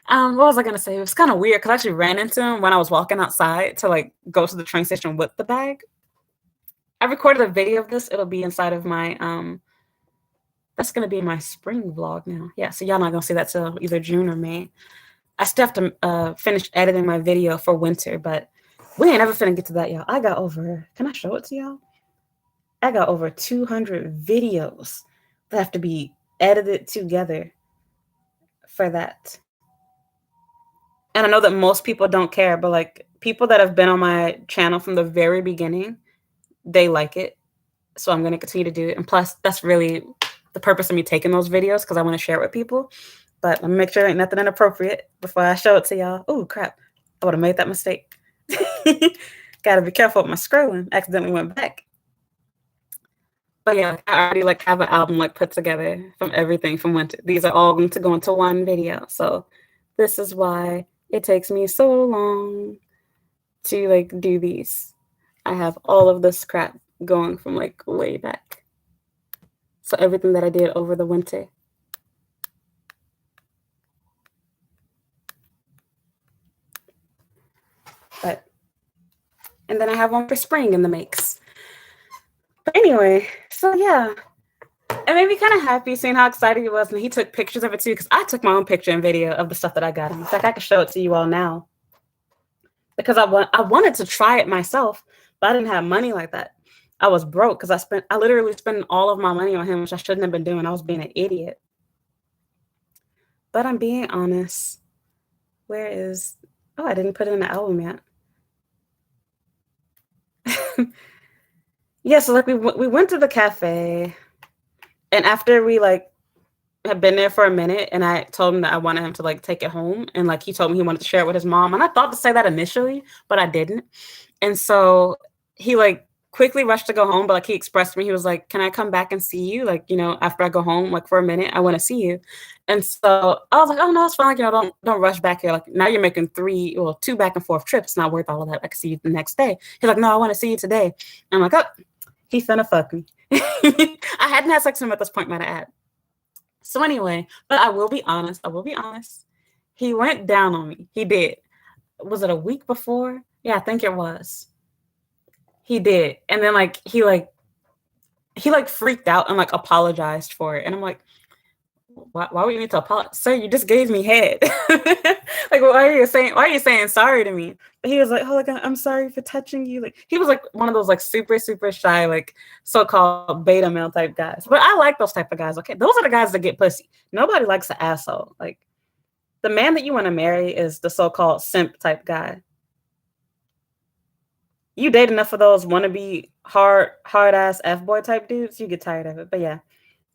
What was I gonna say? It was kind of weird because I actually ran into him when I was walking outside to go to the train station with the bag. I recorded a video of this. It'll be inside of my that's gonna be my spring vlog now. Yeah, so y'all not gonna see that till either June or May. I still have to finish editing my video for winter, but we ain't ever finna get to that, y'all. I got over, can I show it to y'all? I got over 200 videos that have to be edited together for that. And I know that most people don't care, but people that have been on my channel from the very beginning, they like it. So I'm going to continue to do it. And plus, that's really the purpose of me taking those videos, because I want to share it with people. But let me make sure there ain't nothing inappropriate before I show it to y'all. Oh, crap. I would have made that mistake. Got to be careful with my scrolling. Accidentally went back. But yeah, I already have an album put together from everything from winter. These are all going to go into one video. So this is why it takes me so long to do these. I have all of this crap going from way back. So everything that I did over the winter. And then I have one for spring in the makes. But anyway, so yeah. It made me kind of happy seeing how excited he was, and he took pictures of it too, because I took my own picture and video of the stuff that I got him. In fact, I can show it to you all now. Because I wanted to try it myself, but I didn't have money like that. I was broke because I literally spent all of my money on him, which I shouldn't have been doing. I was being an idiot. But I'm being honest. Where is, I didn't put it in the album yet. Yeah, so we went to the cafe, and after we had been there for a minute, and I told him that I wanted him to take it home, and he told me he wanted to share it with his mom, and I thought to say that initially, but I didn't. And so he quickly rushed to go home, but he expressed to me, he was like, can I come back and see you after I go home for a minute? I want to see you. And so I was like, oh no, it's fine, don't rush back here, now you're making 2 back and forth trips, it's not worth all of that. I can see you the next day. He's like, no, I want to see you today. I'm like, oh, he finna fuck me. I hadn't had sex with him at this point, might I add. So anyway, but I will be honest. He went down on me. He did. Was it a week before? Yeah, I think it was. He did. And then he freaked out and apologized for it. And I'm like, why would you need to apologize? Sir, you just gave me head. Why are you saying sorry to me? But he was like, oh, I'm sorry for touching you. He was one of those super, super shy, so-called beta male type guys. But I like those type of guys. Okay. Those are the guys that get pussy. Nobody likes an asshole. The man that you want to marry is the so-called simp type guy. You date enough of those wannabe hard ass F-boy type dudes, you get tired of it. But yeah.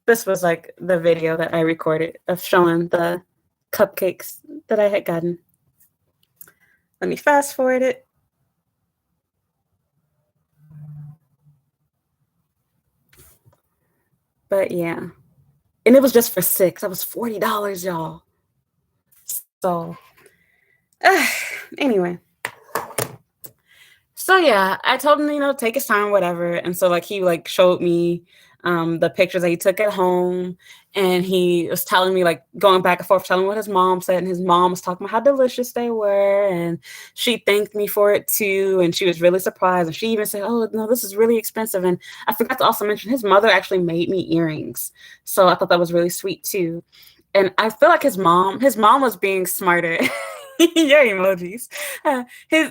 This was the video that I recorded of showing the cupcakes that I had gotten. Let me fast forward it. But yeah. And it was just for 6. That was $40, y'all. So, anyway. So yeah, I told him, take his time, whatever. And so like he like showed me the pictures that he took at home, and he was telling me, like, going back and forth, telling me what his mom said, and his mom was talking about how delicious they were, and she thanked me for it too, and she was really surprised, and she even said, "Oh no, this is really expensive." And I forgot to also mention his mother actually made me earrings, so I thought that was really sweet too. And I feel like his mom was being smarter. Your emojis.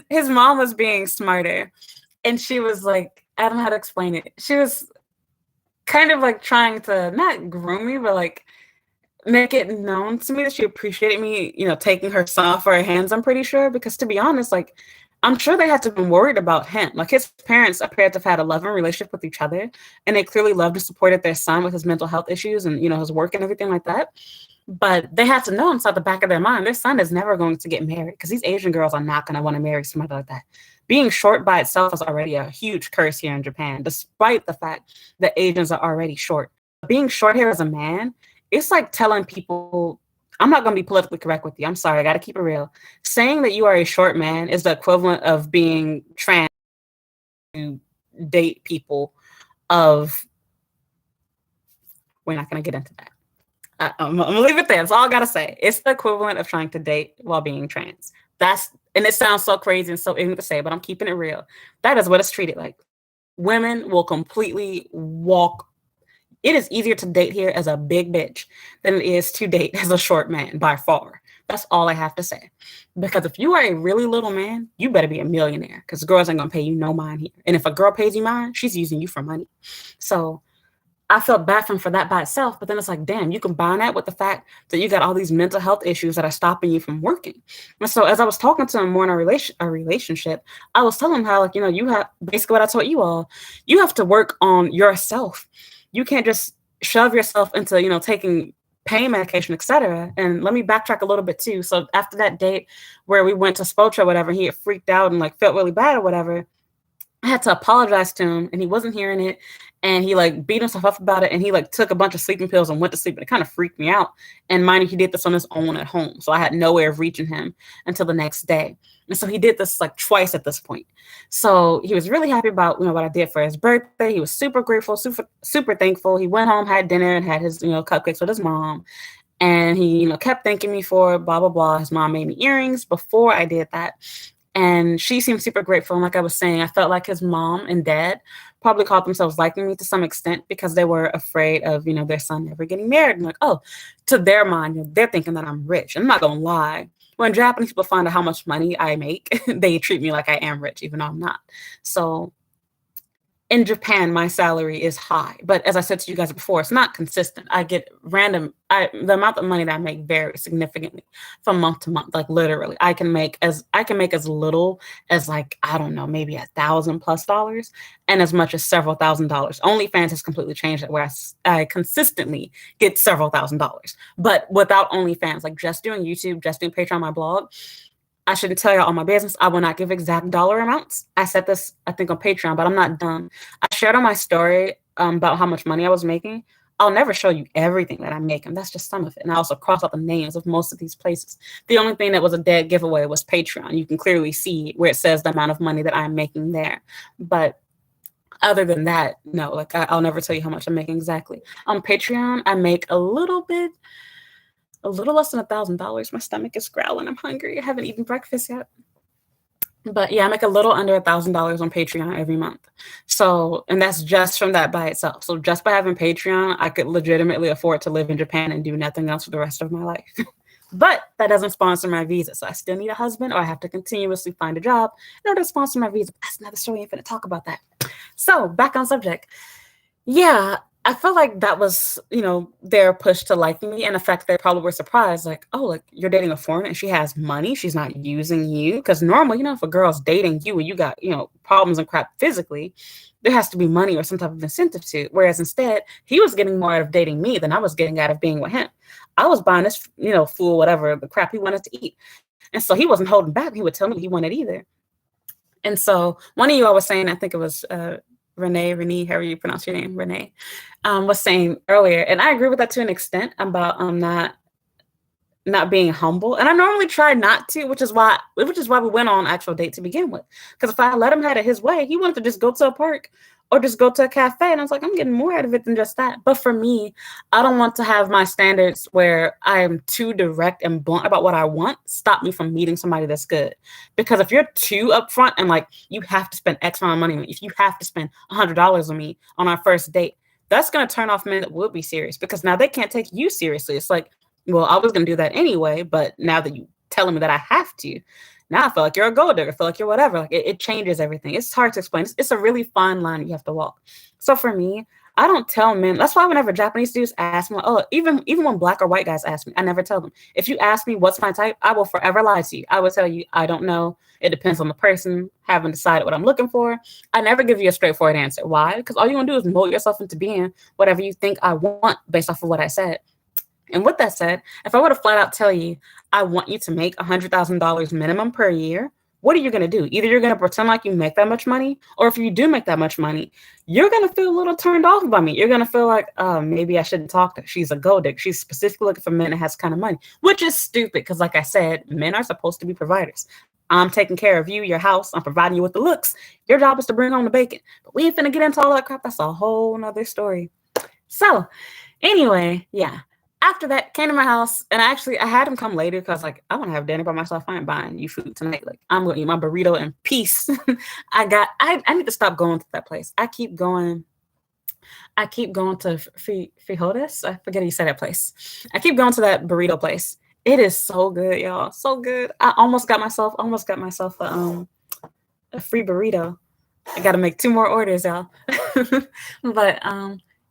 His mom was being smarter, and she was like, I don't know how to explain it. She was kind of like trying to not groom me, but like make it known to me that she appreciated me, taking her son off her hands. I'm pretty sure, because to be honest, like, I'm sure they had to have been worried about him. Like, his parents appeared to have had a loving relationship with each other, and they clearly loved and supported their son with his mental health issues and his work and everything like that. But they had to know inside the back of their mind, their son is never going to get married, because these Asian girls are not going to want to marry somebody like that. Being short by itself is already a huge curse here in Japan, despite the fact that Asians are already short. Being short here as a man, it's like telling people, I'm not going to be politically correct with you. I'm sorry. I got to keep it real. Saying that you are a short man is the equivalent of being trans to date people of, we're not going to get into that. I'm going to leave it there. That's all I got to say. It's the equivalent of trying to date while being trans. And it sounds so crazy and so ignorant to say, but I'm keeping it real. That is what it's treated like. Women will completely walk. It is easier to date here as a big bitch than it is to date as a short man, by far. That's all I have to say. Because if you are a really little man, you better be a millionaire, because girls ain't going to pay you no mind here. And if a girl pays you mind, she's using you for money. So I felt bad for that by itself, but then it's like, damn, you combine that with the fact that you got all these mental health issues that are stopping you from working. And so as I was talking to him more in a relationship, I was telling him how, like, you have basically what I told you all, you have to work on yourself. You can't just shove yourself into, taking pain medication, etc. And let me backtrack a little bit too. So after that date where we went to Spotra or whatever, he had freaked out and like felt really bad or whatever, I had to apologize to him, and he wasn't hearing it. And he like beat himself up about it, and he like took a bunch of sleeping pills and went to sleep. And it kind of freaked me out. And mind you, he did this on his own at home, so I had no way of reaching him until the next day. And so he did this like twice at this point. So he was really happy about what I did for his birthday. He was super grateful, super thankful. He went home, had dinner, and had his cupcakes with his mom. And he kept thanking me for blah blah blah. His mom made me earrings before I did that. And she seemed super grateful. And like I was saying, I felt like his mom and dad probably called themselves liking me to some extent, because they were afraid of, their son never getting married. And like, oh, to their mind, they're thinking that I'm rich. And I'm not going to lie. When Japanese people find out how much money I make, they treat me like I am rich, even though I'm not. So in Japan, my salary is high, but as I said to you guys before, it's not consistent. I get the amount of money that I make varies significantly from month to month. Like literally, I can make as little as, like, I don't know, maybe $1,000+ and as much as several $1,000s. OnlyFans has completely changed it, where I consistently get several $1,000s. But without OnlyFans, like just doing YouTube, just doing Patreon, my blog, I shouldn't tell you all my business. I will not give exact dollar amounts. I said this, I think, on Patreon, but I'm not done. I shared on my story about how much money I was making. I'll never show you everything that I'm making. That's just some of it. And I also crossed out the names of most of these places. The only thing that was a dead giveaway was Patreon. You can clearly see where it says the amount of money that I'm making there. But other than that, no, like I'll never tell you how much I'm making exactly. On Patreon, I make a little less than $1,000. My stomach is growling. I'm hungry. I haven't eaten breakfast yet. But yeah, I make a little under $1,000 on Patreon every month. So, and that's just from that by itself. So just by having Patreon, I could legitimately afford to live in Japan and do nothing else for the rest of my life. But that doesn't sponsor my visa. So I still need a husband, or I have to continuously find a job in order to sponsor my visa. That's another story. I'm going to talk about that. So back on subject. Yeah, I feel like that was, their push to liking me, and the fact they probably were surprised, like, oh, like, you're dating a foreigner and she has money, she's not using you. Because normally, if a girl's dating you and you got, problems and crap physically, there has to be money or some type of incentive to. Whereas instead, he was getting more out of dating me than I was getting out of being with him. I was buying this, fool, whatever, the crap he wanted to eat. And so he wasn't holding back. He would tell me he wanted either. And so one of you all was saying, I think it was Renee, however you pronounce your name, Renee, was saying earlier, and I agree with that to an extent about not being humble. And I normally try not to, which is why we went on an actual date to begin with. Because if I let him have it his way, he wanted to just go to a park or just go to a cafe. And I was like, I'm getting more out of it than just that. But for me, I don't want to have my standards where I am too direct and blunt about what I want stop me from meeting somebody that's good. Because if you're too upfront and like, you have to spend X amount of money on me, if you have to spend $100 on me on our first date, that's going to turn off men that will be serious, because now they can't take you seriously. It's like, well, I was going to do that anyway, but now that you telling me that I have to, now I feel like you're a gold digger. I feel like you're whatever. Like it changes everything. It's hard to explain. It's a really fine line you have to walk. So for me, I don't tell men. That's why whenever Japanese dudes ask me, oh, even when black or white guys ask me, I never tell them. If you ask me what's my type, I will forever lie to you. I will tell you, I don't know. It depends on the person. Haven't decided what I'm looking for. I never give you a straightforward answer. Why? Because all you're going to do is mold yourself into being whatever you think I want based off of what I said. And with that said, if I were to flat out tell you, I want you to make $100,000 minimum per year, what are you going to do? Either you're going to pretend like you make that much money, or if you do make that much money, you're going to feel a little turned off by me. You're going to feel like, maybe I shouldn't talk to her. She's a gold digger. She's specifically looking for men that has kind of money, which is stupid because, like I said, men are supposed to be providers. I'm taking care of you, your house. I'm providing you with the looks. Your job is to bring home the bacon. But we ain't finna get into all that crap. That's a whole nother story. So anyway, yeah. After that, came to my house, and I had him come later because, like, I want to have dinner by myself. I ain't buying you food tonight. Like, I'm going to eat my burrito in peace. I need to stop going to that place. I keep going to Frijoles. I forget how you say that place. I keep going to that burrito place. It is so good, y'all. So good. I almost got myself a free burrito. I got to make 2 more orders, y'all. But,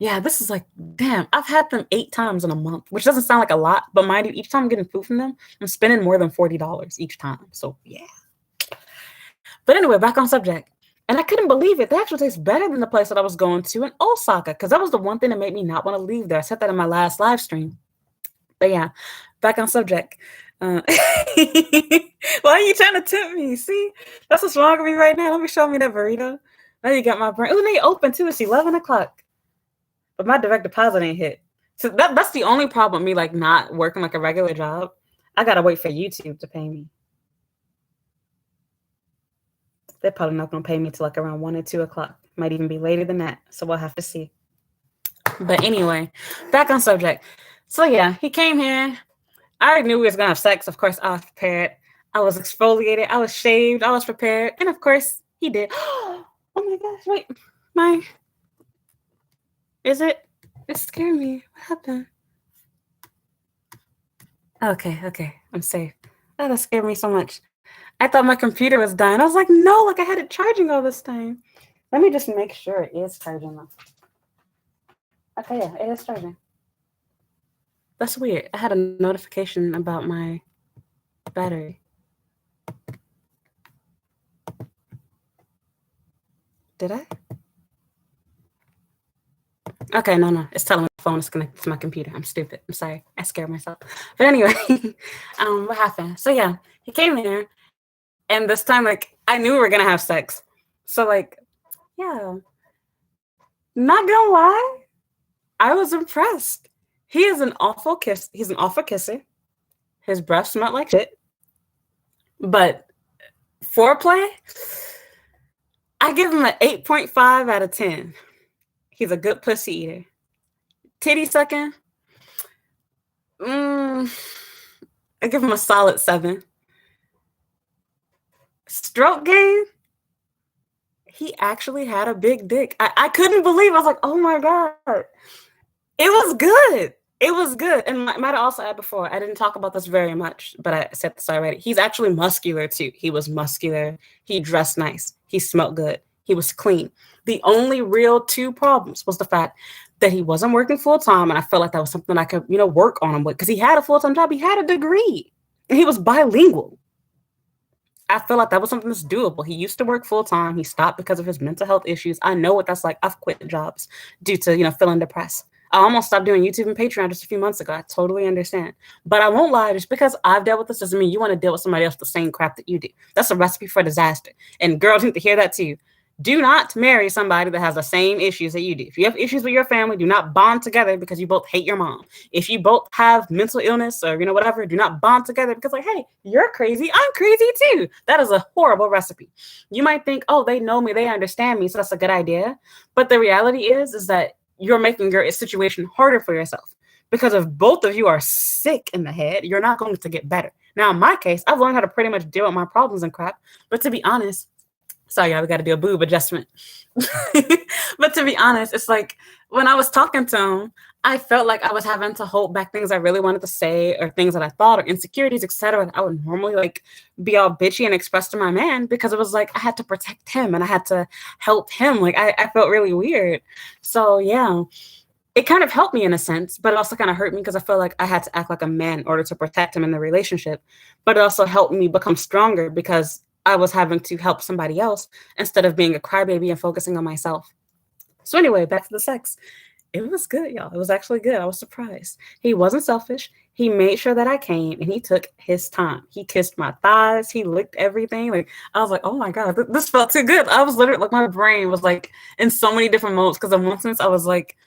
yeah, this is like, damn, I've had them 8 times in a month, which doesn't sound like a lot, but mind you, each time I'm getting food from them, I'm spending more than $40 each time. So, yeah. But anyway, back on subject. And I couldn't believe it. They actually taste better than the place that I was going to in Osaka, because that was the one thing that made me not want to leave there. I said that in my last live stream. But yeah, back on subject. Why are you trying to tempt me? See, that's what's wrong with me right now. Let me show me that burrito. Now you got my brain. Oh, they open too. It's 11 o'clock. But my direct deposit ain't hit. So that's the only problem, me like not working like a regular job. I gotta wait for YouTube to pay me. They're probably not gonna pay me till like around 1 or 2 o'clock. Might even be later than that. So we'll have to see. But anyway, back on subject. So yeah, he came here. I already knew we was gonna have sex. Of course, I was prepared. I was exfoliated. I was shaved. I was prepared. And of course, he did. Oh my gosh, wait. Is it? It scared me. What happened? Okay. I'm safe. Oh, that scared me so much. I thought my computer was dying. I was like, no, like I had it charging all this time. Let me just make sure it is charging though. Okay, yeah, it is charging. That's weird. I had a notification about my battery. Did I? Okay, no. It's telling me my phone is connected to my computer. I'm stupid. I'm sorry. I scared myself. But anyway, what happened? So yeah, he came here, and this time, like, I knew we were gonna have sex. So like, yeah. Not gonna lie, I was impressed. He is an awful kiss. He's an awful kisser. His breath smelled like shit. But foreplay, I give him an 8.5 out of 10. He's a good pussy eater. Titty sucking, I give him a solid 7. Stroke game, he actually had a big dick. I couldn't believe it. I was like, oh my God. It was good. It was good. And I might have also added before, I didn't talk about this very much, but I said this already. He's actually muscular too. He was muscular. He dressed nice. He smelled good. He was clean. The only real 2 problems was the fact that he wasn't working full-time, and I felt like that was something I could, work on him with, because he had a full-time job. He had a degree, and he was bilingual. I feel like that was something that's doable. He used to work full-time. He stopped because of his mental health issues. I know what that's like. I've quit jobs due to, feeling depressed. I almost stopped doing YouTube and Patreon just a few months ago. I totally understand. But I won't lie, just because I've dealt with this doesn't mean you want to deal with somebody else with the same crap that you do. That's a recipe for disaster. And girls need to hear that too. Do not marry somebody that has the same issues that you do. If you have issues with your family, do not bond together because you both hate your mom. If you both have mental illness or whatever, do not bond together because like, hey, you're crazy, I'm crazy too. That is a horrible recipe. You might think, oh, they know me, they understand me, so that's a good idea. But the reality is that you're making your situation harder for yourself. Because if both of you are sick in the head, you're not going to get better. Now, in my case, I've learned how to pretty much deal with my problems and crap. But to be honest, sorry, y'all, we got to do a boob adjustment. But to be honest, it's like when I was talking to him, I felt like I was having to hold back things I really wanted to say or things that I thought or insecurities, etc. I would normally like be all bitchy and express to my man because it was like I had to protect him and I had to help him. Like I felt really weird. So yeah, it kind of helped me in a sense, but it also kind of hurt me because I felt like I had to act like a man in order to protect him in the relationship. But it also helped me become stronger because I was having to help somebody else instead of being a crybaby and focusing on myself. So anyway, back to the sex. It was good, y'all. It was actually good. I was surprised. He wasn't selfish. He made sure that I came and he took his time. He kissed my thighs. He licked everything. Like I was like, oh my God, this felt too good. I was literally like, my brain was like in so many different modes. Because in one sense, I was like,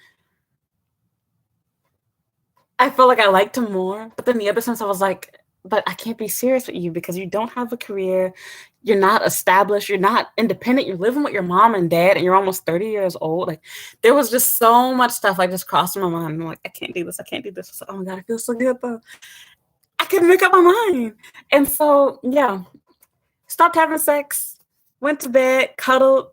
I felt like I liked him more. But then the other sense, I was like, but I can't be serious with you because you don't have a career. You're not established. You're not independent. You're living with your mom and dad and you're almost 30 years old. Like there was just so much stuff like just crossing my mind. I'm like, I can't do this. I can't do this. Like, oh my God, I feel so good though. I couldn't make up my mind. And so, yeah, stopped having sex, went to bed, cuddled,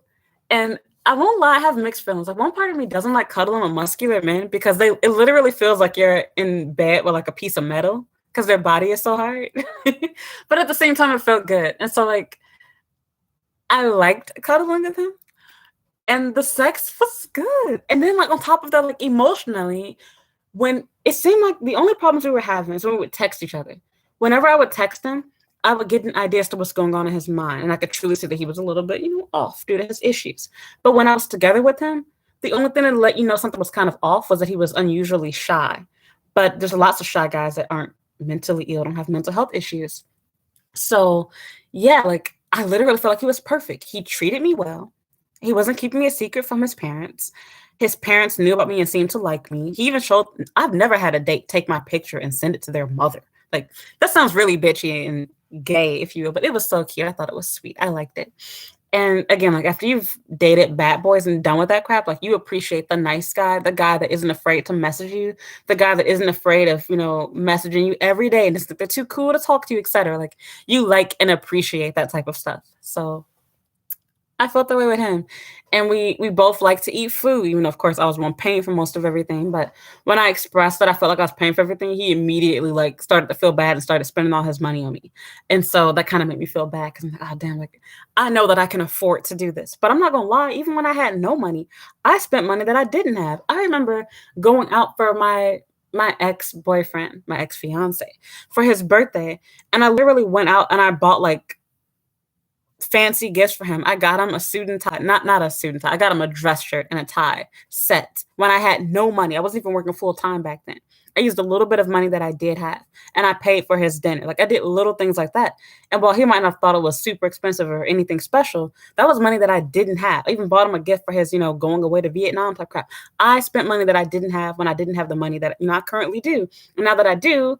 and I won't lie, I have mixed feelings. Like one part of me doesn't like cuddling with muscular men because it literally feels like you're in bed with like a piece of metal because their body is so hard. But at the same time, it felt good. And so like I liked cuddling with him and the sex was good. And then like on top of that, like emotionally, when it seemed like the only problems we were having is when we would text each other. Whenever I would text him, I would get an idea as to what's going on in his mind. And I could truly see that he was a little bit, off due to his issues. But when I was together with him, the only thing that let you know something was kind of off was that he was unusually shy. But there's lots of shy guys that aren't mentally ill, don't have mental health issues. So yeah, like I literally felt like he was perfect. He treated me well. He wasn't keeping me a secret from his parents. His parents knew about me and seemed to like me. He even showed, I've never had a date take my picture and send it to their mother. Like, that sounds really bitchy and gay, if you will, but it was so cute. I thought it was sweet. I liked it. And again, like after you've dated bad boys and done with that crap, like you appreciate the nice guy, the guy that isn't afraid to message you, the guy that isn't afraid of, messaging you every day and just they're too cool to talk to you, etc. Like you like and appreciate that type of stuff. So I felt that way with him. And we both like to eat food, even though, of course, I was one paying for most of everything. But when I expressed that I felt like I was paying for everything, he immediately like started to feel bad and started spending all his money on me. And so that kind of made me feel bad because I'm like, oh, damn, like I know that I can afford to do this. But I'm not going to lie, even when I had no money, I spent money that I didn't have. I remember going out for my ex-boyfriend, my ex-fiance, for his birthday. And I literally went out and I bought like fancy gifts for him. I got him a suit and tie, not a suit and tie. I got him a dress shirt and a tie set when I had no money. I wasn't even working full time back then. I used a little bit of money that I did have and I paid for his dinner. Like I did little things like that. And while he might not have thought it was super expensive or anything special, that was money that I didn't have. I even bought him a gift for his, going away to Vietnam type crap. I spent money that I didn't have when I didn't have the money that, I currently do. And now that I do,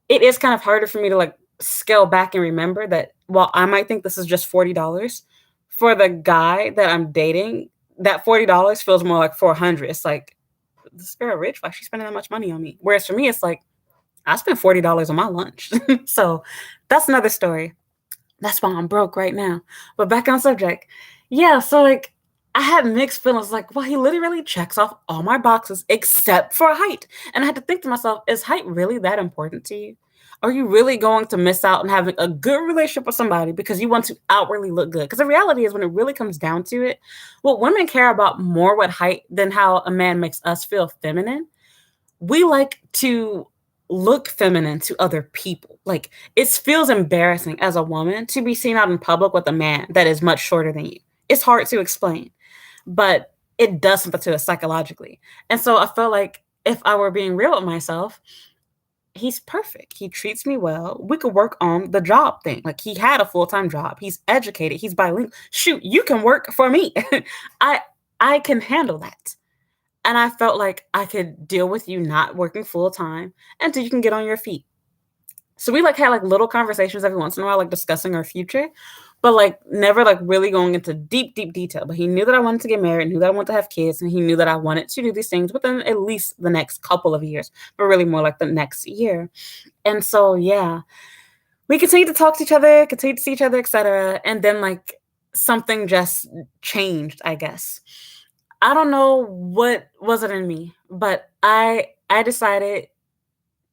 it is kind of harder for me to like scale back and remember that while I might think this is just $40, for the guy that I'm dating, that $40 feels more like $400. It's like, this girl rich, why is she spending that much money on me? Whereas for me, it's like, I spent $40 on my lunch. So that's another story. That's why I'm broke right now. But back on subject. Yeah, so like I had mixed feelings like, well, he literally checks off all my boxes except for height. And I had to think to myself, is height really that important to you? Are you really going to miss out on having a good relationship with somebody because you want to outwardly look good? Because the reality is when it really comes down to it, what women care about more with height than how a man makes us feel feminine. We like to look feminine to other people. Like it feels embarrassing as a woman to be seen out in public with a man that is much shorter than you. It's hard to explain, but it does something to us psychologically. And so I felt like if I were being real with myself, he's perfect. He treats me well. We could work on the job thing. Like, he had a full-time job. He's educated. He's bilingual. Shoot, you can work for me. I I can handle that. And I felt like I could deal with you not working full time until you can get on your feet. So we like had like little conversations every once in a while, like discussing our future, but like never like really going into deep, deep detail. But he knew that I wanted to get married, knew that I wanted to have kids, and he knew that I wanted to do these things within at least the next couple of years, but really more like the next year. And so yeah, we continued to talk to each other, continued to see each other, etc. And then like something just changed, I guess. I don't know what was it in me, but I decided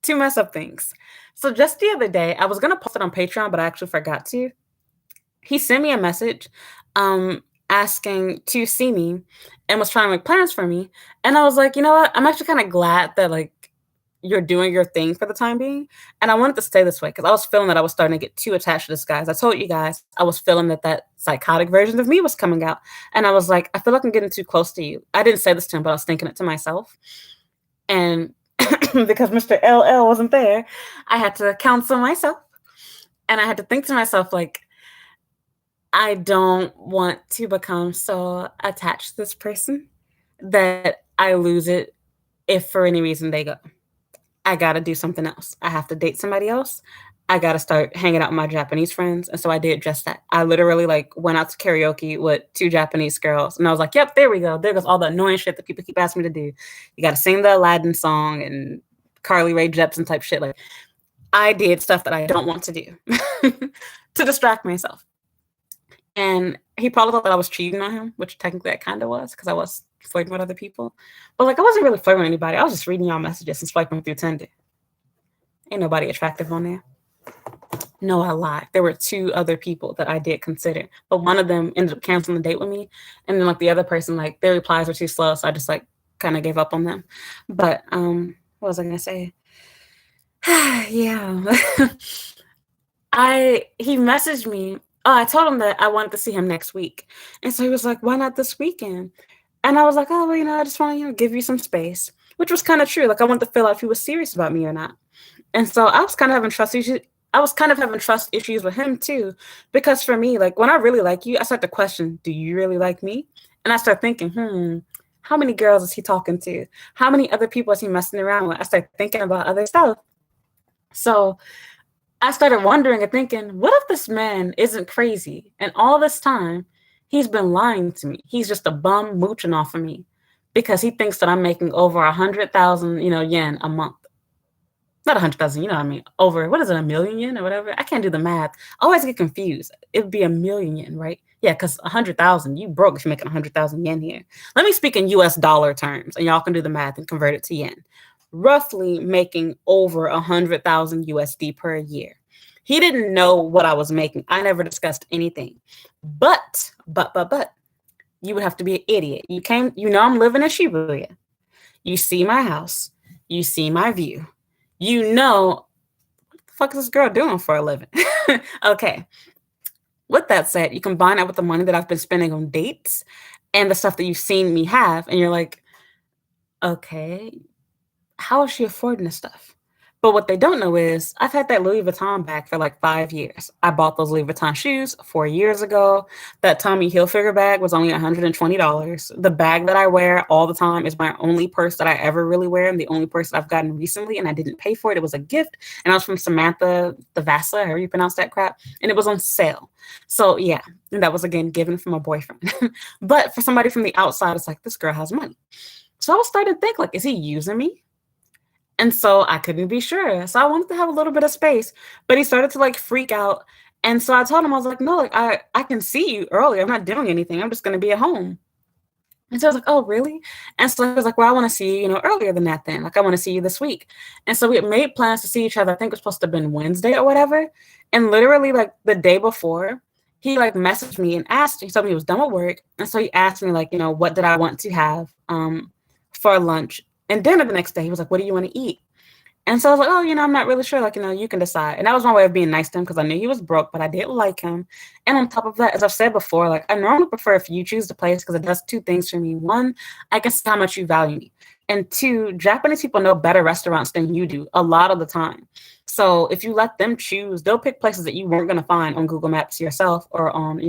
to mess up things. So just the other day, I was gonna post it on Patreon, but I actually forgot to. He sent me a message, asking to see me and was trying to make plans for me. And I was like, you know what? I'm actually kind of glad that like you're doing your thing for the time being. And I wanted to stay this way because I was feeling that I was starting to get too attached to this guy. As I told you guys, I was feeling that that psychotic version of me was coming out. And I was like, I feel like I'm getting too close to you. I didn't say this to him, but I was thinking it to myself. And because Mr. LL wasn't there, I had to counsel myself. And I had to think to myself, like, I don't want to become so attached to this person that I lose it if for any reason they go. I gotta do something else. I have to date somebody else. I gotta start hanging out with my Japanese friends. And so I did just that. I literally like went out to karaoke with two Japanese girls. And I was like, yep, there we go. There goes all the annoying shit that people keep asking me to do. You gotta sing the Aladdin song and Carly Rae Jepsen type shit. Like, I did stuff that I don't want to do to distract myself. And he probably thought that I was cheating on him, which technically I kind of was because I was flirting with other people. But like, I wasn't really flirting with anybody. I was just reading y'all messages and swiping through Tinder. Ain't nobody attractive on there. No, I lied. There were two other people that I did consider, but one of them ended up canceling the date with me, and then like the other person, like their replies were too slow, so I just like kind of gave up on them. But what was I gonna say? Yeah, he messaged me. Oh, I told him that I wanted to see him next week, and so he was like, "Why not this weekend?" And I was like, "Oh, well, I just want to give you some space," which was kind of true. Like, I wanted to feel out if he was serious about me or not. And so I was kind of having trust issues. I was kind of having trust issues with him too, because for me, like when I really like you, I start to question, do you really like me? And I start thinking, how many girls is he talking to? How many other people is he messing around with? I start thinking about other stuff. So I started wondering and thinking, what if this man isn't crazy? And all this time, he's been lying to me. He's just a bum mooching off of me because he thinks that I'm making over 100,000, yen a month. Not 100,000, you know what I mean? Over, what is it, a million yen or whatever? I can't do the math. I always get confused. It would be a million yen, right? Yeah, because 100,000, you broke if you're making 100,000 yen here. Let me speak in US dollar terms, and y'all can do the math and convert it to yen. Roughly making over 100,000 USD per year. He didn't know what I was making. I never discussed anything. But, you would have to be an idiot. I'm living in Shibuya. You see my house. You see my view. What the fuck is this girl doing for a living? Okay. With that said, you combine that with the money that I've been spending on dates and the stuff that you've seen me have, and you're like, okay, how is she affording this stuff? But what they don't know is I've had that Louis Vuitton bag for like 5 years. I bought those Louis Vuitton shoes 4 years ago. That Tommy Hilfiger bag was only $120. The bag that I wear all the time is my only purse that I ever really wear, and the only purse that I've gotten recently, and I didn't pay for it. It was a gift, and I was from Samantha the Vasa, however you pronounce that crap, and it was on sale. So yeah, and that was again given from a boyfriend. But for somebody from the outside, it's like, this girl has money. So I was starting to think, like, is he using me? And so I couldn't be sure. So I wanted to have a little bit of space, but he started to like freak out. And so I told him, I was like, no, like I can see you early. I'm not doing anything. I'm just going to be at home. And so I was like, oh, really? And so I was like, well, I want to see you, earlier than that then. Like, I want to see you this week. And so we had made plans to see each other. I think it was supposed to have been Wednesday or whatever. And literally like the day before, he like messaged me and asked, he told me he was done with work. And so he asked me like, what did I want to have for lunch and dinner the next day. He was like, what do you want to eat? And so I was like, oh, I'm not really sure. Like, you can decide. And that was my way of being nice to him because I knew he was broke, but I did like him. And on top of that, as I've said before, like I normally prefer if you choose the place because it does two things for me. One, I can see how much you value me. And two, Japanese people know better restaurants than you do a lot of the time. So if you let them choose, they'll pick places that you weren't going to find on Google Maps yourself or on,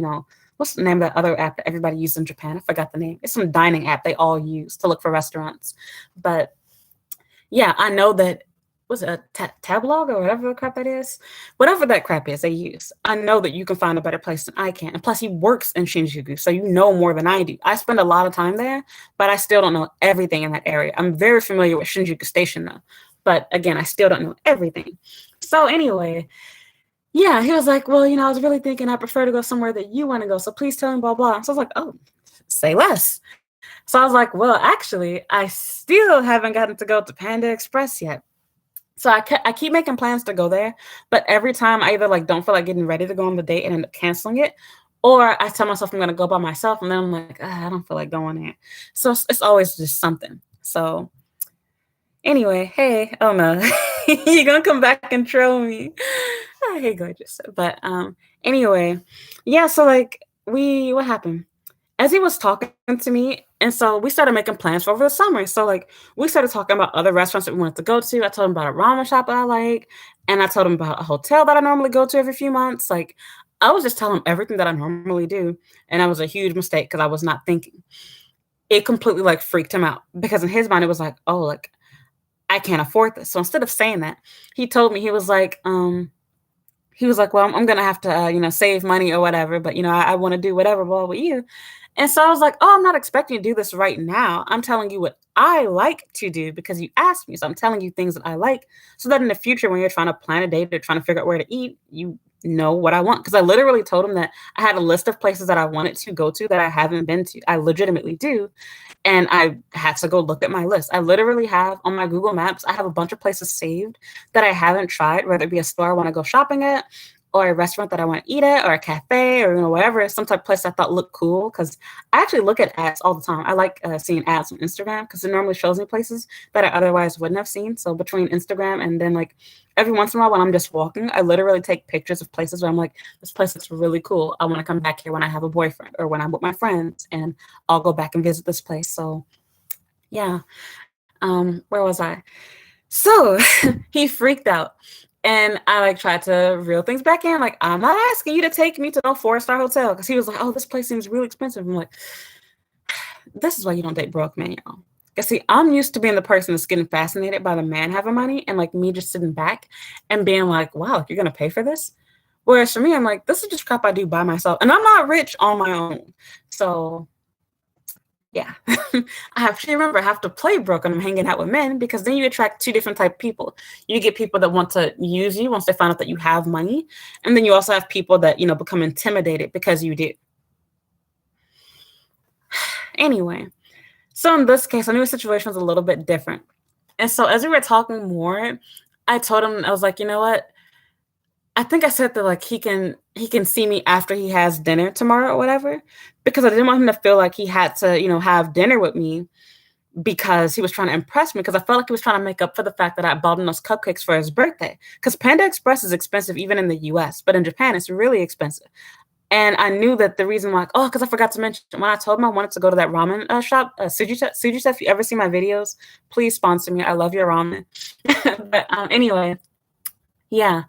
what's the name of that other app that everybody uses in Japan? I forgot the name. It's some dining app they all use to look for restaurants. But yeah, I know that, was it a tablog or whatever the crap that is? Whatever that crap is they use. I know that you can find a better place than I can. And plus, he works in Shinjuku, so you know more than I do. I spend a lot of time there, but I still don't know everything in that area. I'm very familiar with Shinjuku Station, though. But again, I still don't know everything. So anyway, yeah, he was like, well, I was really thinking I prefer to go somewhere that you want to go. So please tell him, blah, blah. So I was like, oh, say less. So I was like, well, actually, I still haven't gotten to go to Panda Express yet. So I keep making plans to go there, but every time I either don't feel like getting ready to go on the date and end up canceling it, or I tell myself I'm going to go by myself, and then I'm like, I don't feel like going there. So it's always just something. So anyway, hey, oh no, you're going to come back and troll me. I hate gorgeous. But anyway, yeah, so what happened? As he was talking to me, and so we started making plans for over the summer. So we started talking about other restaurants that we wanted to go to. I told him about a ramen shop that I like, and I told him about a hotel that I normally go to every few months. I was just telling him everything that I normally do, and that was a huge mistake because I was not thinking. It completely freaked him out because in his mind it was like, oh, I can't afford this. So instead of saying that, he told me, he was like, well, I'm gonna have to save money or whatever, but I want to do whatever blah with you. And so I was like, oh, I'm not expecting you to do this right now. I'm telling you what I like to do because you asked me. So I'm telling you things that I like so that in the future, when you're trying to plan a date or trying to figure out where to eat, you know what I want. Because I literally told him that I had a list of places that I wanted to go to that I haven't been to. I legitimately do. And I had to go look at my list. I literally have on my Google Maps, I have a bunch of places saved that I haven't tried, whether it be a store I want to go shopping at, or a restaurant that I want to eat at, or a cafe, or whatever, some type of place I thought looked cool. Because I actually look at ads all the time. I like seeing ads on Instagram because it normally shows me places that I otherwise wouldn't have seen. So between Instagram and then every once in a while when I'm just walking, I literally take pictures of places where I'm like, this place looks really cool. I want to come back here when I have a boyfriend or when I'm with my friends, and I'll go back and visit this place. So yeah, where was I? So he freaked out. And I tried to reel things back in. I'm not asking you to take me to no 4-star hotel. Because he was like, oh, this place seems really expensive. I'm like, this is why you don't date broke men, y'all. Because see, I'm used to being the person that's getting fascinated by the man having money and me just sitting back and being like, wow, you're going to pay for this? Whereas for me, I'm like, this is just crap I do by myself. And I'm not rich on my own. So yeah, I have to play broke when I'm hanging out with men, because then you attract two different type of people. You get people that want to use you once they find out that you have money. And then you also have people that, become intimidated because you do. Anyway, so in this case, I knew the situation was a little bit different. And so as we were talking more, I told him, I was like, you know what? I think I said that he can see me after he has dinner tomorrow or whatever, because I didn't want him to feel like he had to, have dinner with me because he was trying to impress me, because I felt like he was trying to make up for the fact that I bought him those cupcakes for his birthday. Because Panda Express is expensive even in the US, but in Japan it's really expensive. And I knew that the reason why, because I forgot to mention, when I told him I wanted to go to that ramen shop, Suji, if you ever see my videos, please sponsor me. I love your ramen. But anyway, yeah.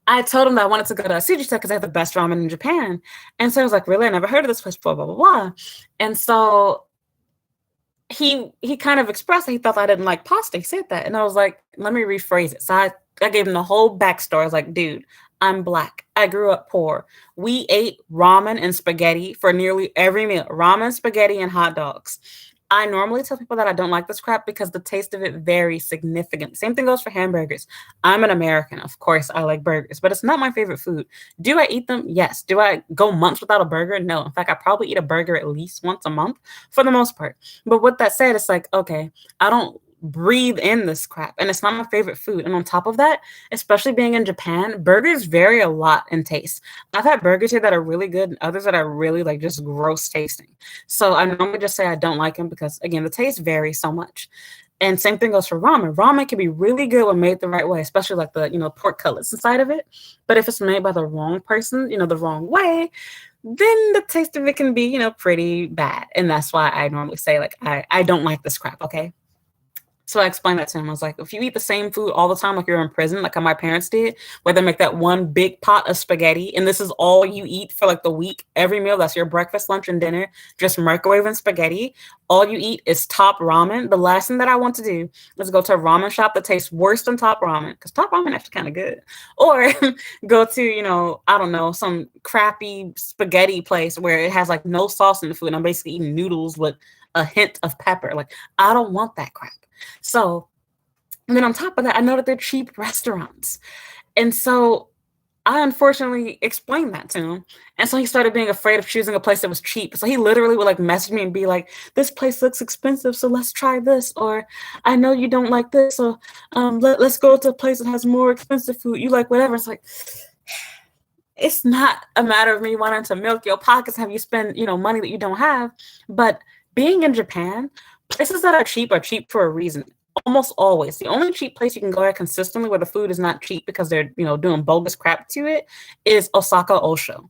I told him that I wanted to go to Suji because they have the best ramen in Japan. And so I was like, really? I never heard of this place before, blah, blah, blah. And so he kind of expressed that he thought I didn't like pasta. He said that. And I was like, let me rephrase it. So I gave him the whole backstory. I was like, dude, I'm Black. I grew up poor. We ate ramen and spaghetti for nearly every meal. Ramen, spaghetti, and hot dogs. I normally tell people that I don't like this crap because the taste of it varies significantly. Same thing goes for hamburgers. I'm an American. Of course, I like burgers, but it's not my favorite food. Do I eat them? Yes. Do I go months without a burger? No. In fact, I probably eat a burger at least once a month for the most part. But with that said, it's like, okay, I don't breathe in this crap, and it's not my favorite food. And on top of that, especially being in Japan, burgers vary a lot in taste. I've had burgers here that are really good and others that are really just gross tasting. So I normally just say I don't like them because, again, the taste varies so much. And same thing goes for ramen. Ramen can be really good when made the right way, especially the pork cutlets inside of it. But if it's made by the wrong person, the wrong way, then the taste of it can be pretty bad. And that's why I normally say I don't like this crap. Okay. So I explained that to him. I was like, if you eat the same food all the time, like you're in prison, like how my parents did, where they make that one big pot of spaghetti, and this is all you eat for like the week, every meal, that's your breakfast, lunch, and dinner, just microwaving spaghetti. All you eat is Top Ramen. The last thing that I want to do is go to a ramen shop that tastes worse than Top Ramen, because Top Ramen actually kind of good. Or go to, I don't know, some crappy spaghetti place where it has like no sauce in the food, and I'm basically eating noodles with a hint of pepper. Like, I don't want that crap. So, and then on top of that, I know that they're cheap restaurants. And so I unfortunately explained that to him. And so he started being afraid of choosing a place that was cheap. So he literally would like message me and be like, this place looks expensive, so let's try this. Or I know you don't like this, so let's go to a place that has more expensive food. You like whatever. It's like, it's not a matter of me wanting to milk your pockets, have you spend, money that you don't have. But being in Japan, places that are cheap for a reason. Almost always. The only cheap place you can go at consistently where the food is not cheap because they're, doing bogus crap to it is Osaka Osho.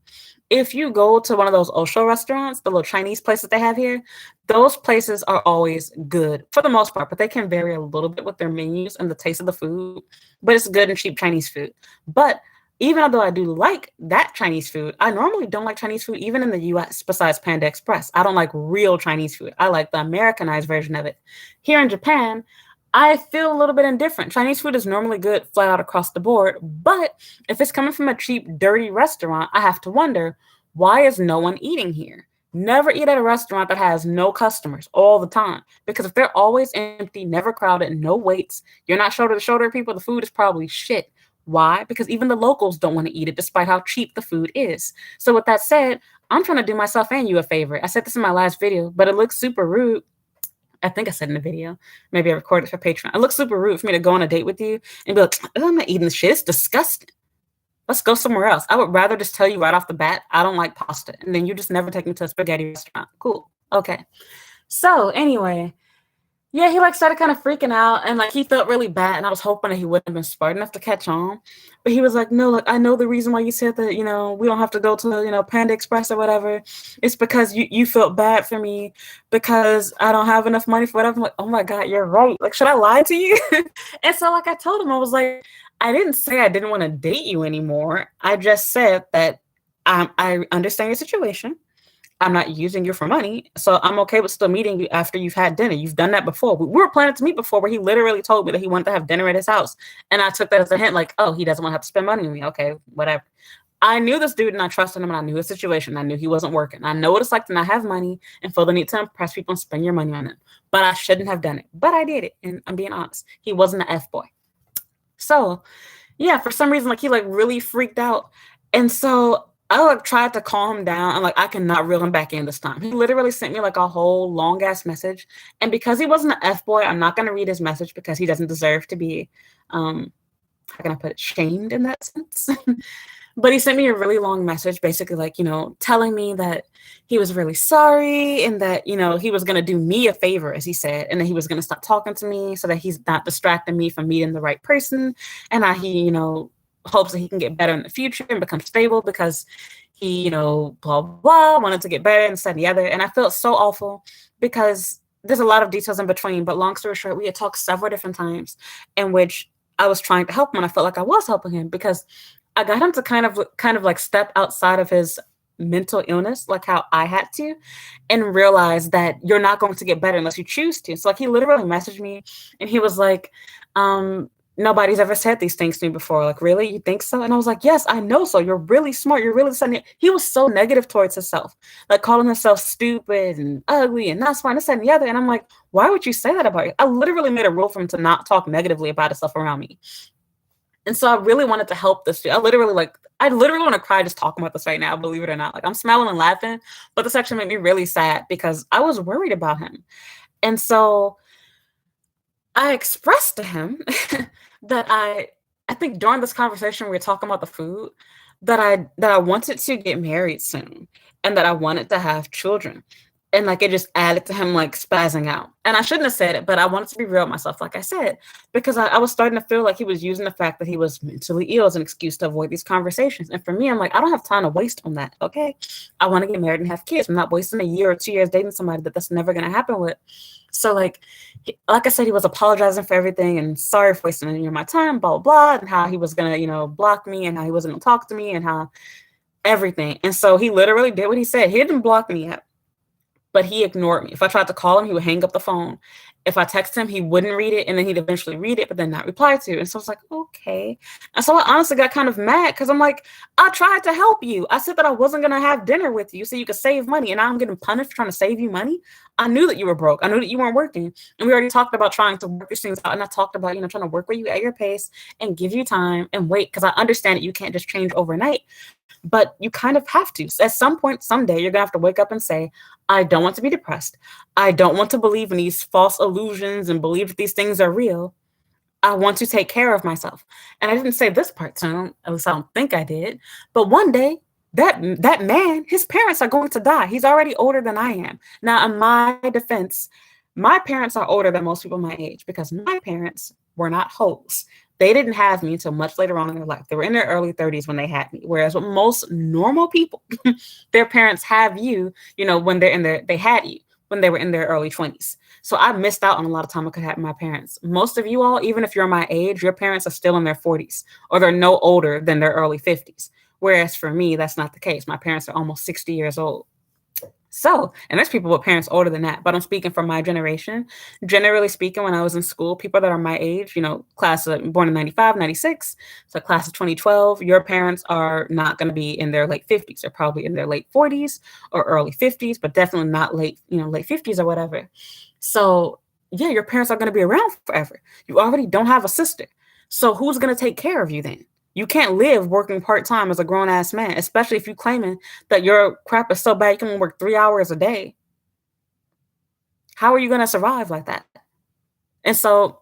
If you go to one of those Osho restaurants, the little Chinese places they have here, those places are always good for the most part, but they can vary a little bit with their menus and the taste of the food, but it's good and cheap Chinese food. But even though I do like that Chinese food, I normally don't like Chinese food, even in the US, besides Panda Express. I don't like real Chinese food. I like the Americanized version of it. Here in Japan, I feel a little bit indifferent. Chinese food is normally good flat out across the board, but if it's coming from a cheap, dirty restaurant, I have to wonder, why is no one eating here? Never eat at a restaurant that has no customers all the time, because if they're always empty, never crowded, no waits, you're not shoulder to shoulder people, the food is probably shit. Why? Because even the locals don't want to eat it despite how cheap the food is. So with that said, I'm trying to do myself and you a favor. I said this in my last video, but it looks super rude. I think I said in the video. Maybe I recorded it for Patreon. It looks super rude for me to go on a date with you and be like, oh, I'm not eating this shit. It's disgusting. Let's go somewhere else. I would rather just tell you right off the bat, I don't like pasta. And then you just never take me to a spaghetti restaurant. Cool. Okay. So anyway, yeah, he like started kind of freaking out and like he felt really bad. And I was hoping that he wouldn't have been smart enough to catch on. But he was like, no, look, I know the reason why you said that, we don't have to go to, Panda Express or whatever. It's because you felt bad for me because I don't have enough money for whatever. I'm like, oh my God, you're right. Like, should I lie to you? And so like I told him, I was like, I didn't say I didn't want to date you anymore. I just said that I understand your situation. I'm not using you for money, so I'm okay with still meeting you after you've had dinner. You've done that before. We were planning to meet before where he literally told me that he wanted to have dinner at his house. And I took that as a hint, like, oh, he doesn't want to have to spend money with me. Okay, whatever. I knew this dude and I trusted him and I knew his situation. I knew he wasn't working. I know what it's like to not have money and feel the need to impress people and spend your money on it. But I shouldn't have done it. But I did it. And I'm being honest. He wasn't an F boy. So, yeah, for some reason, like, he, like, really freaked out. And so I like tried to calm him down and like I cannot reel him back in this time. He literally sent me like a whole long ass message. And because he wasn't an F boy, I'm not gonna read his message because he doesn't deserve to be how can I put it, shamed in that sense. But he sent me a really long message, basically like, telling me that he was really sorry and that, he was going to do me a favor, as he said, and that he was going to stop talking to me so that he's not distracting me from meeting the right person. And that he, hopes that he can get better in the future and become stable because he, blah, blah, wanted to get better and this and the other. And I felt so awful because there's a lot of details in between. But long story short, we had talked several different times in which I was trying to help him and I felt like I was helping him because I got him to kind of like step outside of his mental illness, like how I had to, and realize that you're not going to get better unless you choose to. So like he literally messaged me and he was like, nobody's ever said these things to me before. Like, really? You think so? And I was like, yes, I know so. You're really smart. You're really something. He was so negative towards himself, like calling himself stupid and ugly and not smart, this and the other. And I'm like, why would you say that about you? I literally made a rule for him to not talk negatively about himself around me. And so I really wanted to help this dude. I literally want to cry just talking about this right now, believe it or not. Like I'm smiling and laughing, but this actually made me really sad because I was worried about him. And so I expressed to him that I think during this conversation we were talking about the food, that I wanted to get married soon and that I wanted to have children. And like it just added to him like spazzing out. And I shouldn't have said it, but I wanted to be real with myself, like I said, because I was starting to feel like he was using the fact that he was mentally ill as an excuse to avoid these conversations. And for me, I'm like, I don't have time to waste on that. Okay. I want to get married and have kids. I'm not wasting a year or 2 years dating somebody that's never going to happen with. So like I said, he was apologizing for everything and sorry for wasting my time, blah, blah, blah, and how he was gonna, block me and how he wasn't gonna talk to me and how everything. And so he literally did what he said. He didn't block me yet, but he ignored me. If I tried to call him, he would hang up the phone. If I text him, he wouldn't read it, and then he'd eventually read it, but then not reply to. And so I was like, okay. And so I honestly got kind of mad because I'm like, I tried to help you. I said that I wasn't gonna have dinner with you so you could save money, and now I'm getting punished for trying to save you money. I knew that you were broke. I knew that you weren't working, and we already talked about trying to work these things out. And I talked about trying to work with you at your pace and give you time and wait because I understand that you can't just change overnight. But you kind of have to. At some point, someday, you're going to have to wake up and say, I don't want to be depressed. I don't want to believe in these false illusions and believe that these things are real. I want to take care of myself. And I didn't say this part to him, at least I don't think I did. But one day, that man, his parents are going to die. He's already older than I am. Now, in my defense, my parents are older than most people my age because my parents were not hoes. They didn't have me until much later on in their life. They were in their early 30s when they had me. Whereas with most normal people, their parents have you, when they had you when they were in their early 20s. So I missed out on a lot of time I could have my parents. Most of you all, even if you're my age, your parents are still in their 40s or they're no older than their early 50s. Whereas for me, that's not the case. My parents are almost 60 years old. So, and there's people with parents older than that, but I'm speaking from my generation. Generally speaking, when I was in school, people that are my age, class of born in 95, 96, so class of 2012, your parents are not going to be in their late 50s. They're probably in their late 40s or early 50s, but definitely not late 50s or whatever. So yeah, your parents are going to be around forever. You already don't have a sister. So who's going to take care of you then? You can't live working part-time as a grown-ass man, especially if you're claiming that your crap is so bad you can only work 3 hours a day. How are you going to survive like that? And so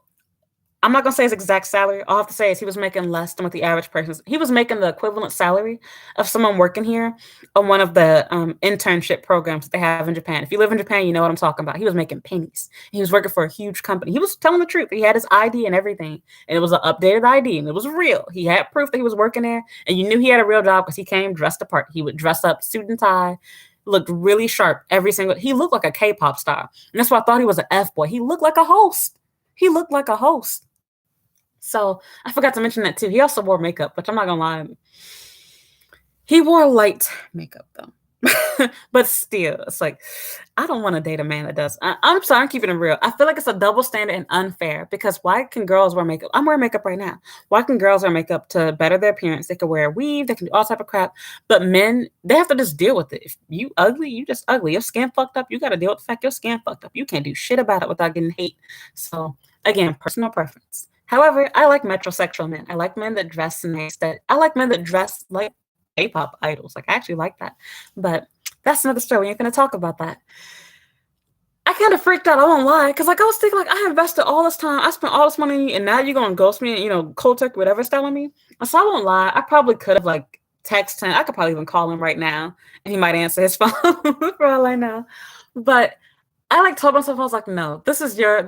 I'm not going to say his exact salary. All I have to say is he was making less than what the average person is. He was making the equivalent salary of someone working here on one of the internship programs that they have in Japan. If you live in Japan, you know what I'm talking about. He was making pennies. He was working for a huge company. He was telling the truth. He had his ID and everything, and it was an updated ID, and it was real. He had proof that he was working there, and you knew he had a real job because he came dressed apart. He would dress up, suit and tie, looked really sharp every single. He looked like a K-pop star, and that's why I thought he was an F-boy. He looked like a host. He looked like a host. So I forgot to mention that too. He also wore makeup, which I'm not gonna lie. He wore light makeup though. But still, it's like, I don't want to date a man that does. I'm sorry, I'm keeping it real. I feel like it's a double standard and unfair because why can girls wear makeup? I'm wearing makeup right now. Why can girls wear makeup to better their appearance? They can wear a weave, they can do all type of crap. But men, they have to just deal with it. If you ugly, you just ugly. Your skin fucked up, you got to deal with the fact your skin fucked up. You can't do shit about it without getting hate. So again, personal preference. However, I like metrosexual men. I like men that dress nice. I like men that dress like K-pop idols. Like I actually like that. But that's another story. We ain't gonna talk about that. I kind of freaked out. I won't lie, because I was thinking I invested all this time. I spent all this money, and now you're gonna ghost me. And, cold turkey, whatever's telling me. So I won't lie. I probably could have texted him. I could probably even call him right now, and he might answer his phone for all I know. But I told myself, I was like, no, this is your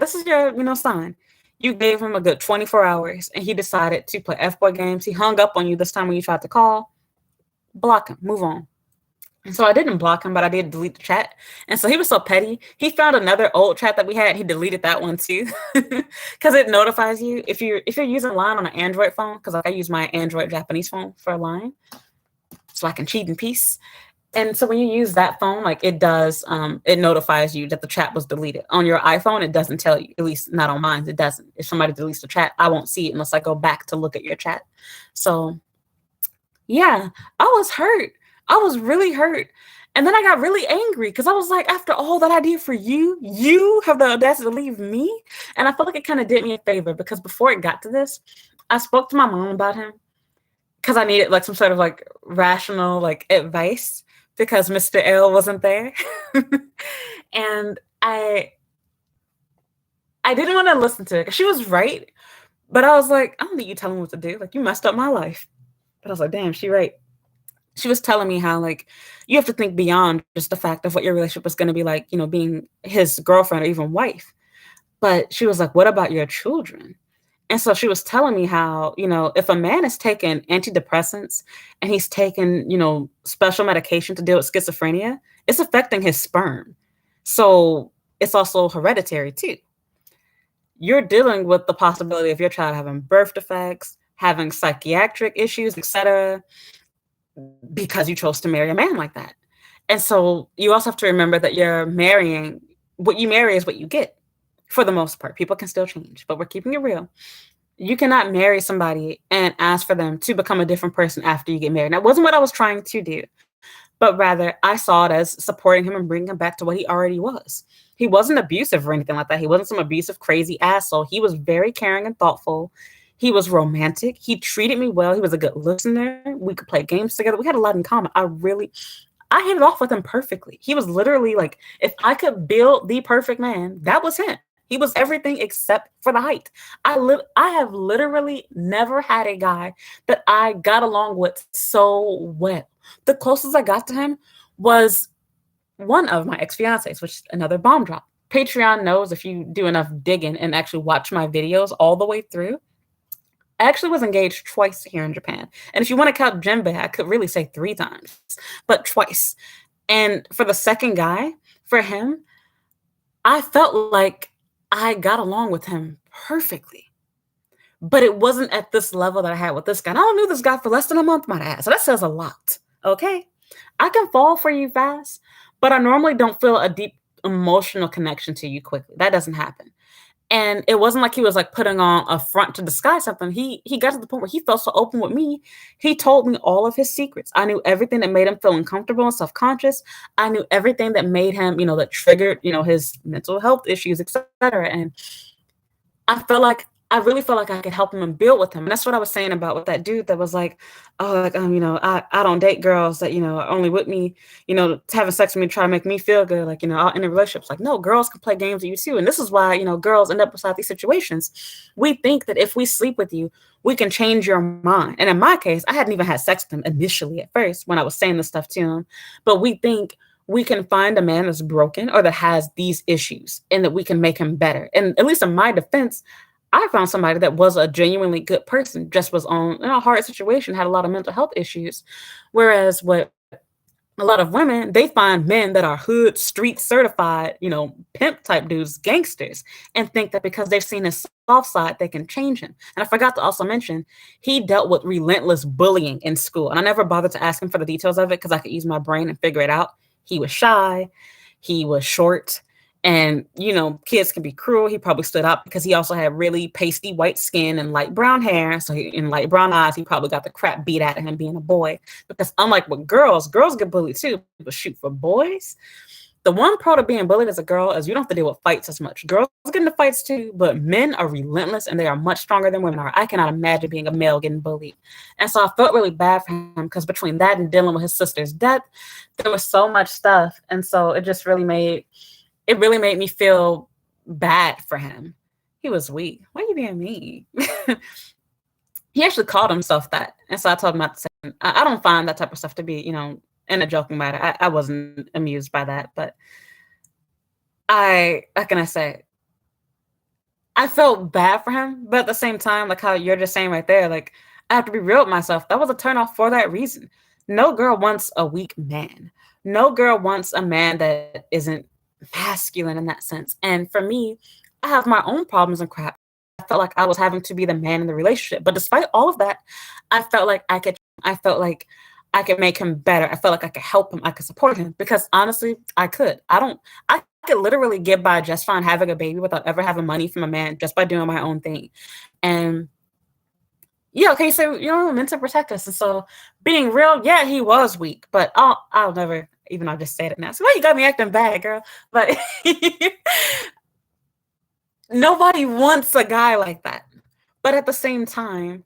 sign. You gave him a good 24 hours, and he decided to play F-boy games. He hung up on you this time when you tried to call. Block him. Move on. And so I didn't block him, but I did delete the chat. And so he was so petty. He found another old chat that we had. He deleted that one too, because it notifies you if you're using Line on an Android phone. Because I use my Android Japanese phone for Line, so I can cheat in peace. And so when you use that phone, it does, it notifies you that the chat was deleted. On your iPhone, it doesn't tell you, at least not on mine, it doesn't. If somebody deletes the chat, I won't see it unless I go back to look at your chat. So yeah, I was hurt. I was really hurt. And then I got really angry because I was like, after all that I did for you, you have the audacity to leave me? And I felt like it kind of did me a favor because before it got to this, I spoke to my mom about him because I needed some sort of rational advice because Mr. L wasn't there. And I didn't want to listen to it because she was right. But I was like, I don't need you telling me what to do. You messed up my life. But I was like, damn, she right. She was telling me how you have to think beyond just the fact of what your relationship was going to be like, being his girlfriend or even wife. But she was like, what about your children? And so she was telling me how, if a man is taking antidepressants and he's taking, special medication to deal with schizophrenia, it's affecting his sperm. So it's also hereditary too. You're dealing with the possibility of your child having birth defects, having psychiatric issues, etc., because you chose to marry a man like that. And so you also have to remember that you're marrying, what you marry is what you get for the most part. People can still change, but we're keeping it real. You cannot marry somebody and ask for them to become a different person after you get married. That wasn't what I was trying to do, but rather I saw it as supporting him and bringing him back to what he already was. He wasn't abusive or anything like that. He wasn't some abusive, crazy asshole. He was very caring and thoughtful. He was romantic. He treated me well. He was a good listener. We could play games together. We had a lot in common. I hit it off with him perfectly. He was literally like, if I could build the perfect man, that was him. He was everything except for the height. I have literally never had a guy that I got along with so well. The closest I got to him was one of my ex-fiancés, which is another bomb drop. Patreon knows, if you do enough digging and actually watch my videos all the way through, I actually was engaged twice here in Japan. And if you want to count djembe, I could really say 3 times, but twice. And for the second guy, for him, I felt like I got along with him perfectly. But it wasn't at this level that I had with this guy. And I only knew this guy for less than a month, might add. So that says a lot. Okay. I can fall for you fast, but I normally don't feel a deep emotional connection to you quickly. That doesn't happen. And it wasn't like he was like putting on a front to disguise something. He got to the point where he felt so open with me. He told me all of his secrets. I knew everything that made him feel uncomfortable and self-conscious. I knew everything that made him, that triggered, his mental health issues, etc. And I really felt like I could help him and build with him. And that's what I was saying about with that dude that was like, oh, like, I don't date girls that, are only with me, having sex with me, try to make me feel good. Like, out in a relationships, like, no, girls can play games with you too. And this is why, girls end up beside these situations. We think that if we sleep with you, we can change your mind. And in my case, I hadn't even had sex with him initially at first when I was saying this stuff to him. But we think we can find a man that's broken or that has these issues and that we can make him better. And at least in my defense, I found somebody that was a genuinely good person, just was in a hard situation, had a lot of mental health issues. Whereas what a lot of women, they find men that are hood, street certified, pimp type dudes, gangsters, and think that because they've seen his soft side, they can change him. And I forgot to also mention, he dealt with relentless bullying in school. And I never bothered to ask him for the details of it because I could use my brain and figure it out. He was shy. He was short. And, kids can be cruel. He probably stood up because he also had really pasty white skin and light brown hair. So in light brown eyes, he probably got the crap beat out of him being a boy. Because unlike with girls get bullied too. But shoot, for boys, the one pro to being bullied as a girl is you don't have to deal with fights as much. Girls get into fights too, but men are relentless and they are much stronger than women are. I cannot imagine being a male getting bullied. And so I felt really bad for him because between that and dealing with his sister's death, there was so much stuff. And so it just really made me feel bad for him. He was weak. Why are you being mean? He actually called himself that. And so I told him not to say it. I don't find that type of stuff to be, in a joking matter. I wasn't amused by that. But how can I say? I felt bad for him. But at the same time, like how you're just saying right there, like, I have to be real with myself. That was a turnoff for that reason. No girl wants a weak man. No girl wants a man that isn't masculine in that sense. And for me, I have my own problems and crap. I felt like I was having to be the man in the relationship. But despite all of that, I felt like I could make him better. I felt like I could help him. I could support him because honestly, I could. I could literally get by just fine having a baby without ever having money from a man just by doing my own thing. And yeah, okay, so meant to protect us. And so being real, yeah, he was weak, but I'll never, even I just said it now. So why you got me acting bad, girl? But nobody wants a guy like that. But at the same time,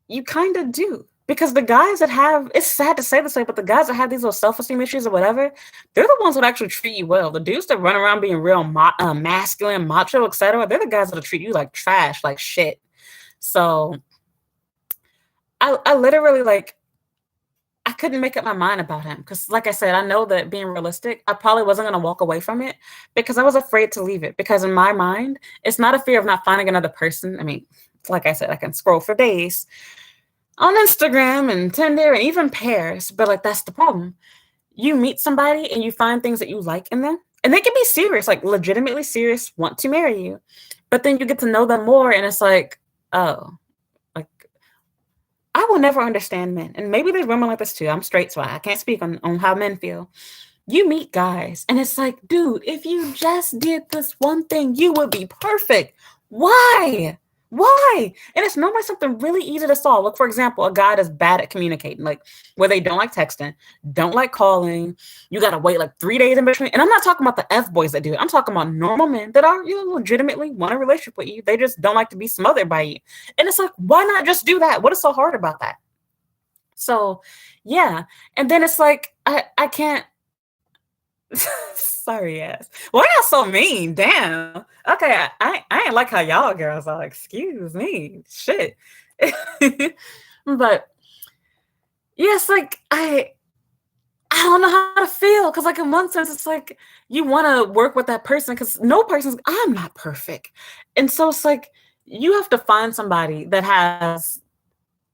you kind of do. Because the guys that have, it's sad to say this way, but the guys that have these little self-esteem issues or whatever, they're the ones that actually treat you well. The dudes that run around being real masculine, macho, etc., they're the guys that'll treat you like trash, like shit. So I literally I couldn't make up my mind about him because, like I said, I know that being realistic, I probably wasn't going to walk away from it because I was afraid to leave it. Because in my mind, it's not a fear of not finding another person. I mean, like I said, I can scroll for days on Instagram and Tinder and even pairs, but that's the problem. You meet somebody and you find things that you like in them, And they can be serious, like legitimately serious, want to marry you. But then you get to know them more and it's like, oh, like I will never understand men. And maybe there's women like this too. I'm straight, so I can't speak on how men feel. You meet guys and it's like, dude, if you just did this one thing, you would be perfect. Why? Why? And it's normally something really easy to solve. Like, for example, a guy that's bad at communicating, like where they don't like texting, don't like calling. You got to wait like 3 days in between. And I'm not talking about the F boys that do it. I'm talking about normal men that are, legitimately want a relationship with you. They just don't like to be smothered by you. And it's like, why not just do that? What is so hard about that? So, yeah. And then it's like, I can't. Sorry ass. Why y'all so mean? Damn. Okay, I ain't like how y'all girls are. Excuse me. Shit. But yes, like I don't know how to feel because, like, in one sense, it's like you want to work with that person because no person's. I'm not perfect, and so it's like you have to find somebody that has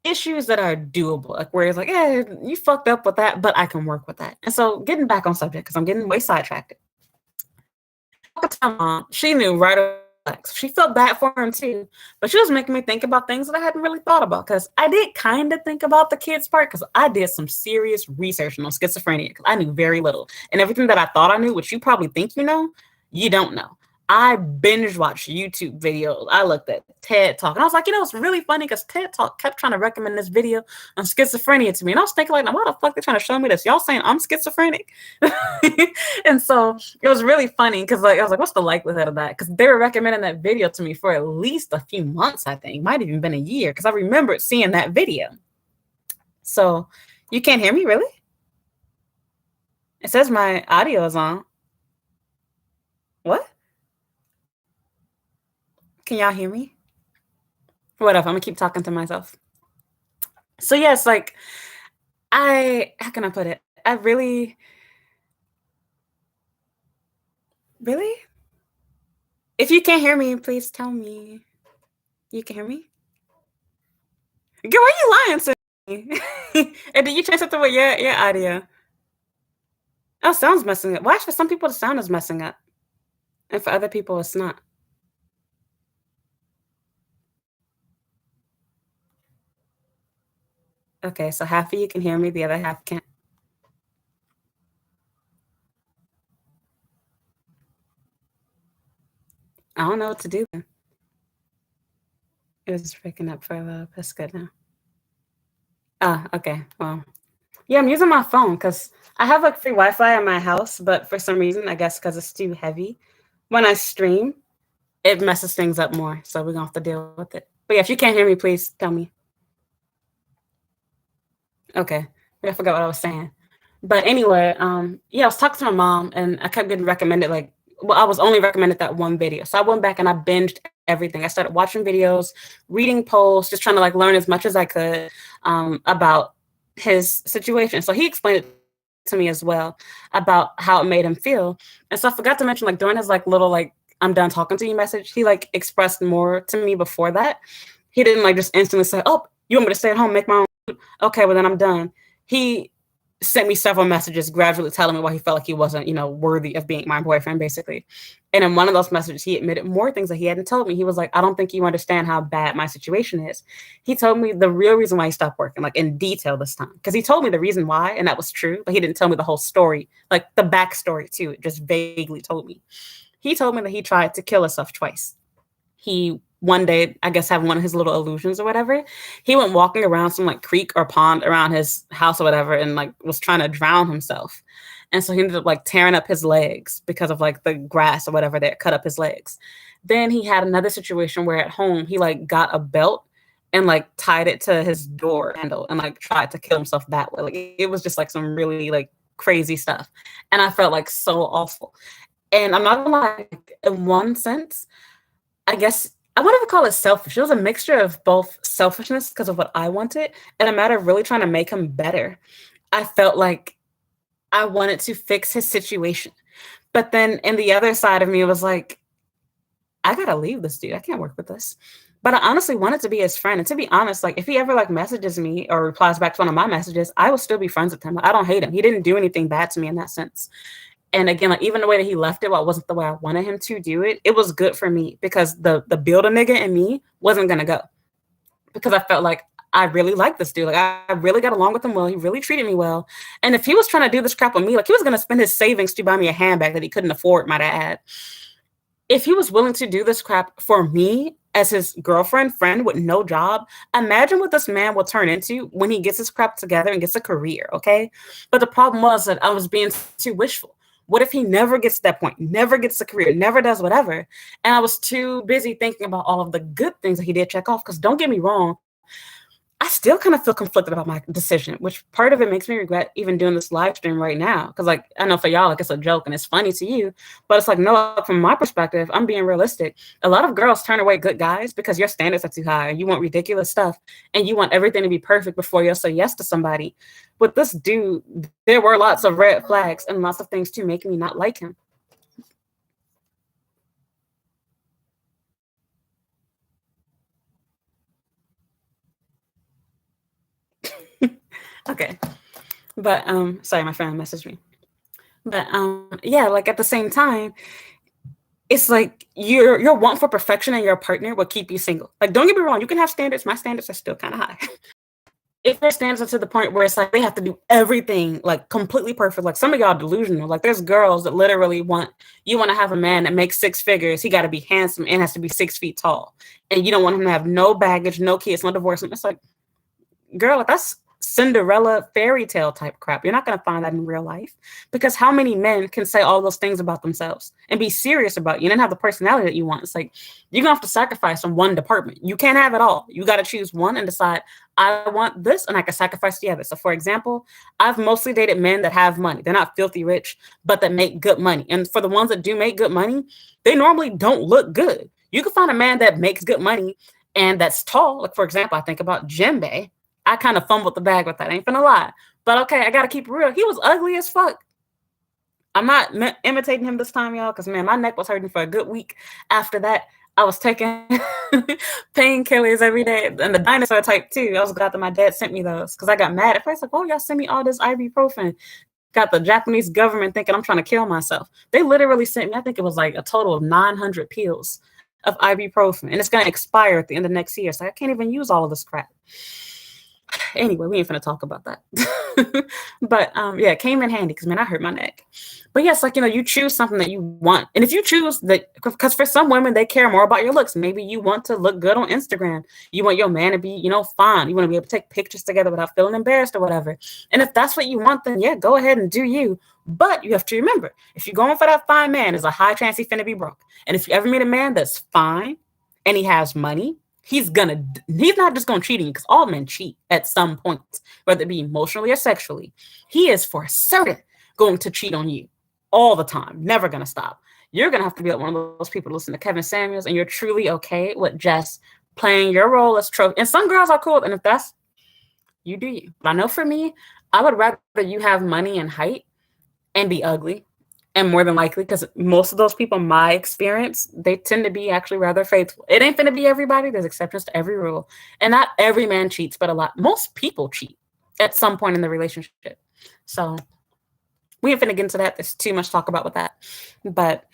issues that are doable, like where it's like, yeah, you fucked up with that, but I can work with that. And so, getting back on subject because I'm getting way sidetracked. Mom, she knew right away. She felt bad for him too, but she was making me think about things that I hadn't really thought about. Because I did kind of think about the kids part because I did some serious research on schizophrenia because I knew very little, and everything that I thought I knew, which you probably think you don't know. I binge watched YouTube videos. I looked at TED Talk, and I was like, it's really funny because TED Talk kept trying to recommend this video on schizophrenia to me, and I was thinking, like, now why the fuck they trying to show me this? Y'all saying I'm schizophrenic? And so it was really funny because, like, I was like, what's the likelihood of that? Because they were recommending that video to me for at least a few months. I think might have even been a year because I remembered seeing that video. So you can't hear me, really? It says my audio is on. What? Can y'all hear me? Whatever, I'm gonna keep talking to myself. So yes, like how can I put it? I really, really? If you can't hear me, please tell me. You can hear me? Girl, why you lying to me? And did you change something with your audio? Oh, sound's messing up. Why for some people the sound is messing up? And for other people it's not. Okay, so half of you can hear me, the other half can't. I don't know what to do then. It was breaking up for a little. That's good now. Ah, okay. Well, yeah, I'm using my phone because I have like free Wi-Fi in my house, but for some reason, I guess because it's too heavy, when I stream, it messes things up more. So we're gonna have to deal with it. But yeah, if you can't hear me, please tell me. Okay. I forgot what I was saying. But anyway, yeah, I was talking to my mom and I kept getting recommended I was only recommended that one video. So I went back and I binged everything. I started watching videos, reading posts, just trying to like learn as much as I could about his situation. So he explained it to me as well about how it made him feel. And so I forgot to mention, like, during his like little like I'm done talking to you message, he like expressed more to me before that. He didn't like just instantly say, oh, you want me to stay at home, make my own food? Okay, well then I'm done. He sent me several messages gradually telling me why he felt like he wasn't, worthy of being my boyfriend, basically. And in one of those messages, he admitted more things that he hadn't told me. He was like, I don't think you understand how bad my situation is. He told me the real reason why he stopped working, like in detail this time. Because he told me the reason why, and that was true, but he didn't tell me the whole story, like the backstory too. It just vaguely told me. He told me that he tried to kill himself twice. He one day, I guess, having one of his little illusions or whatever, he went walking around some like creek or pond around his house or whatever and like was trying to drown himself. And so he ended up like tearing up his legs because of like the grass or whatever that cut up his legs. Then he had another situation where at home he like got a belt and like tied it to his door handle and like tried to kill himself that way. Like it was just like some really like crazy stuff. And I felt like so awful. And I'm not gonna lie, in one sense, I guess I wouldn't even call it selfish. It was a mixture of both selfishness because of what I wanted and a matter of really trying to make him better. I felt like I wanted to fix his situation. But then in the other side of me, it was like, I gotta leave this dude. I can't work with this. But I honestly wanted to be his friend. And to be honest, like if he ever like messages me or replies back to one of my messages, I will still be friends with him. I don't hate him. He didn't do anything bad to me in that sense. And again, like even the way that he left it, while it wasn't the way I wanted him to do it, it was good for me because the build a nigga in me wasn't gonna go because I felt like I really like this dude. Like I really got along with him well. He really treated me well. And if he was trying to do this crap on me, like he was gonna spend his savings to buy me a handbag that he couldn't afford, might I add. If he was willing to do this crap for me as his girlfriend, friend with no job, imagine what this man will turn into when he gets his crap together and gets a career, okay? But the problem was that I was being too wishful. What if he never gets to that point, never gets a career, never does whatever? And I was too busy thinking about all of the good things that he did check off. Because don't get me wrong, I still kind of feel conflicted about my decision, which part of it makes me regret even doing this live stream right now. Because, like, I know for y'all, like, it's a joke and it's funny to you, but it's like, no, from my perspective, I'm being realistic. A lot of girls turn away good guys because your standards are too high and you want ridiculous stuff and you want everything to be perfect before you'll say yes to somebody. With this dude, there were lots of red flags and lots of things to make me not like him. Okay. But sorry, my friend messaged me. But yeah, like at the same time, it's like your want for perfection in your partner will keep you single. Like, don't get me wrong, you can have standards. My standards are still kind of high. If their standards are to the point where it's like they have to do everything like completely perfect, like some of y'all delusional. Like there's girls that literally want to have a man that makes six figures. He got to be handsome and has to be 6 feet tall, and you don't want him to have no baggage, no kids, no divorce. It's like, girl, that's Cinderella fairy tale type crap. You're not going to find that in real life because how many men can say all those things about themselves and be serious about you and then have the personality that you want? It's like you're going to have to sacrifice on one department. You can't have it all. You got to choose one and decide, I want this and I can sacrifice the other. So, for example, I've mostly dated men that have money. They're not filthy rich, but that make good money. And for the ones that do make good money, they normally don't look good. You can find a man that makes good money and that's tall. Like, for example, I think about Jimbe. I kind of fumbled the bag with that. I ain't finna lie. But okay, I gotta keep it real. He was ugly as fuck. I'm not imitating him this time, y'all, because man, my neck was hurting for a good week. After that, I was taking painkillers every day, and the dinosaur type too. I was glad that my dad sent me those because I got mad at first. Like, oh, y'all sent me all this ibuprofen. Got the Japanese government thinking I'm trying to kill myself. They literally sent me, I think it was like a total of 900 pills of ibuprofen, and it's gonna expire at the end of next year. So I can't even use all of this crap. Anyway, we ain't finna talk about that. But yeah, it came in handy because man, I hurt my neck. But yes, like you choose something that you want, and if you choose that, because for some women they care more about your looks. Maybe you want to look good on Instagram. You want your man to be, fine. You want to be able to take pictures together without feeling embarrassed or whatever. And if that's what you want, then yeah, go ahead and do you. But you have to remember, if you're going for that fine man, there's a high chance he's finna be broke. And if you ever meet a man that's fine and he has money, he's not just gonna cheat on you, because all men cheat at some point, whether it be emotionally or sexually. He is for certain going to cheat on you all the time, never gonna stop. You're gonna have to be like one of those people to listen to Kevin Samuels, and you're truly okay with just playing your role as trophy. And some girls are cool, and if that's you, do you. But I know for me, I would rather you have money and height and be ugly. And more than likely, because most of those people, my experience, they tend to be actually rather faithful. It ain't going to be everybody. There's exceptions to every rule. And not every man cheats, but a lot. Most people cheat at some point in the relationship. So we ain't finna get into that. There's too much talk about with that. But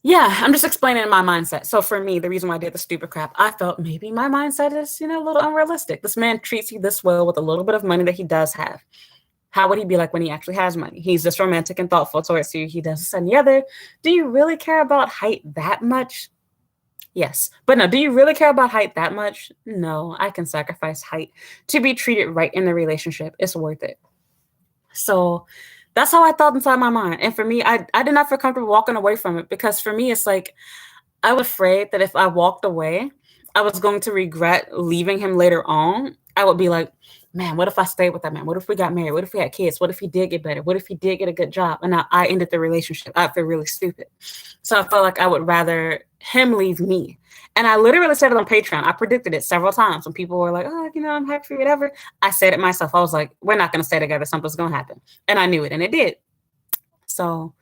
yeah, I'm just explaining my mindset. So for me, the reason why I did the stupid crap, I felt maybe my mindset is, a little unrealistic. This man treats you this well with a little bit of money that he does have. How would he be like when he actually has money? He's just romantic and thoughtful towards you. He does this and the other. Do you really care about height that much? Yes. But no, do you really care about height that much? No, I can sacrifice height to be treated right in the relationship. It's worth it. So that's how I thought inside my mind. And for me, I did not feel comfortable walking away from it, because for me, it's like I was afraid that if I walked away, I was going to regret leaving him later on. I would be like, man, what if I stayed with that man? What if we got married? What if we had kids? What if he did get better? What if he did get a good job? And now I ended the relationship. I feel really stupid. So I felt like I would rather him leave me. And I literally said it on Patreon. I predicted it several times when people were like, oh, I'm happy for you, whatever. I said it myself. I was like, we're not going to stay together. Something's going to happen. And I knew it, and it did. So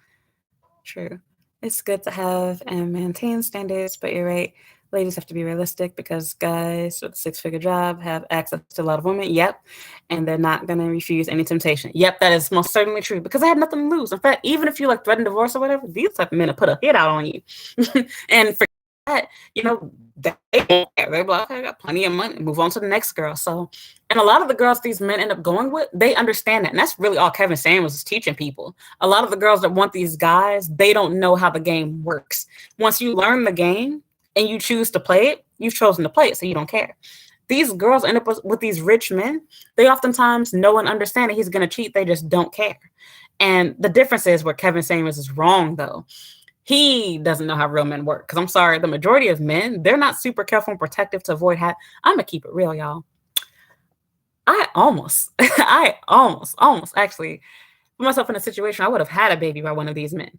true. It's good to have and maintain standards, but you're right. Ladies have to be realistic because guys with a six-figure job have access to a lot of women. Yep. And they're not going to refuse any temptation. Yep, that is most certainly true because they had nothing to lose. In fact, even if you like threaten divorce or whatever, these type of men will put a hit out on you. And for that, you know, they won't care. They're like, okay, I got plenty of money. Move on to the next girl. So, and a lot of the girls these men end up going with, they understand that. And that's really all Kevin Samuels is teaching people. A lot of the girls that want these guys, they don't know how the game works. Once you learn the game, and you choose to play it, you've chosen to play it, so you don't care. These girls end up with these rich men. They oftentimes know and understand that he's going to cheat. They just don't care. And the difference is where Kevin Samuels is wrong, though. He doesn't know how real men work. Because I'm sorry, the majority of men, they're not super careful and protective to avoid I'm going to keep it real, y'all. I almost actually put myself in a situation I would have had a baby by one of these men.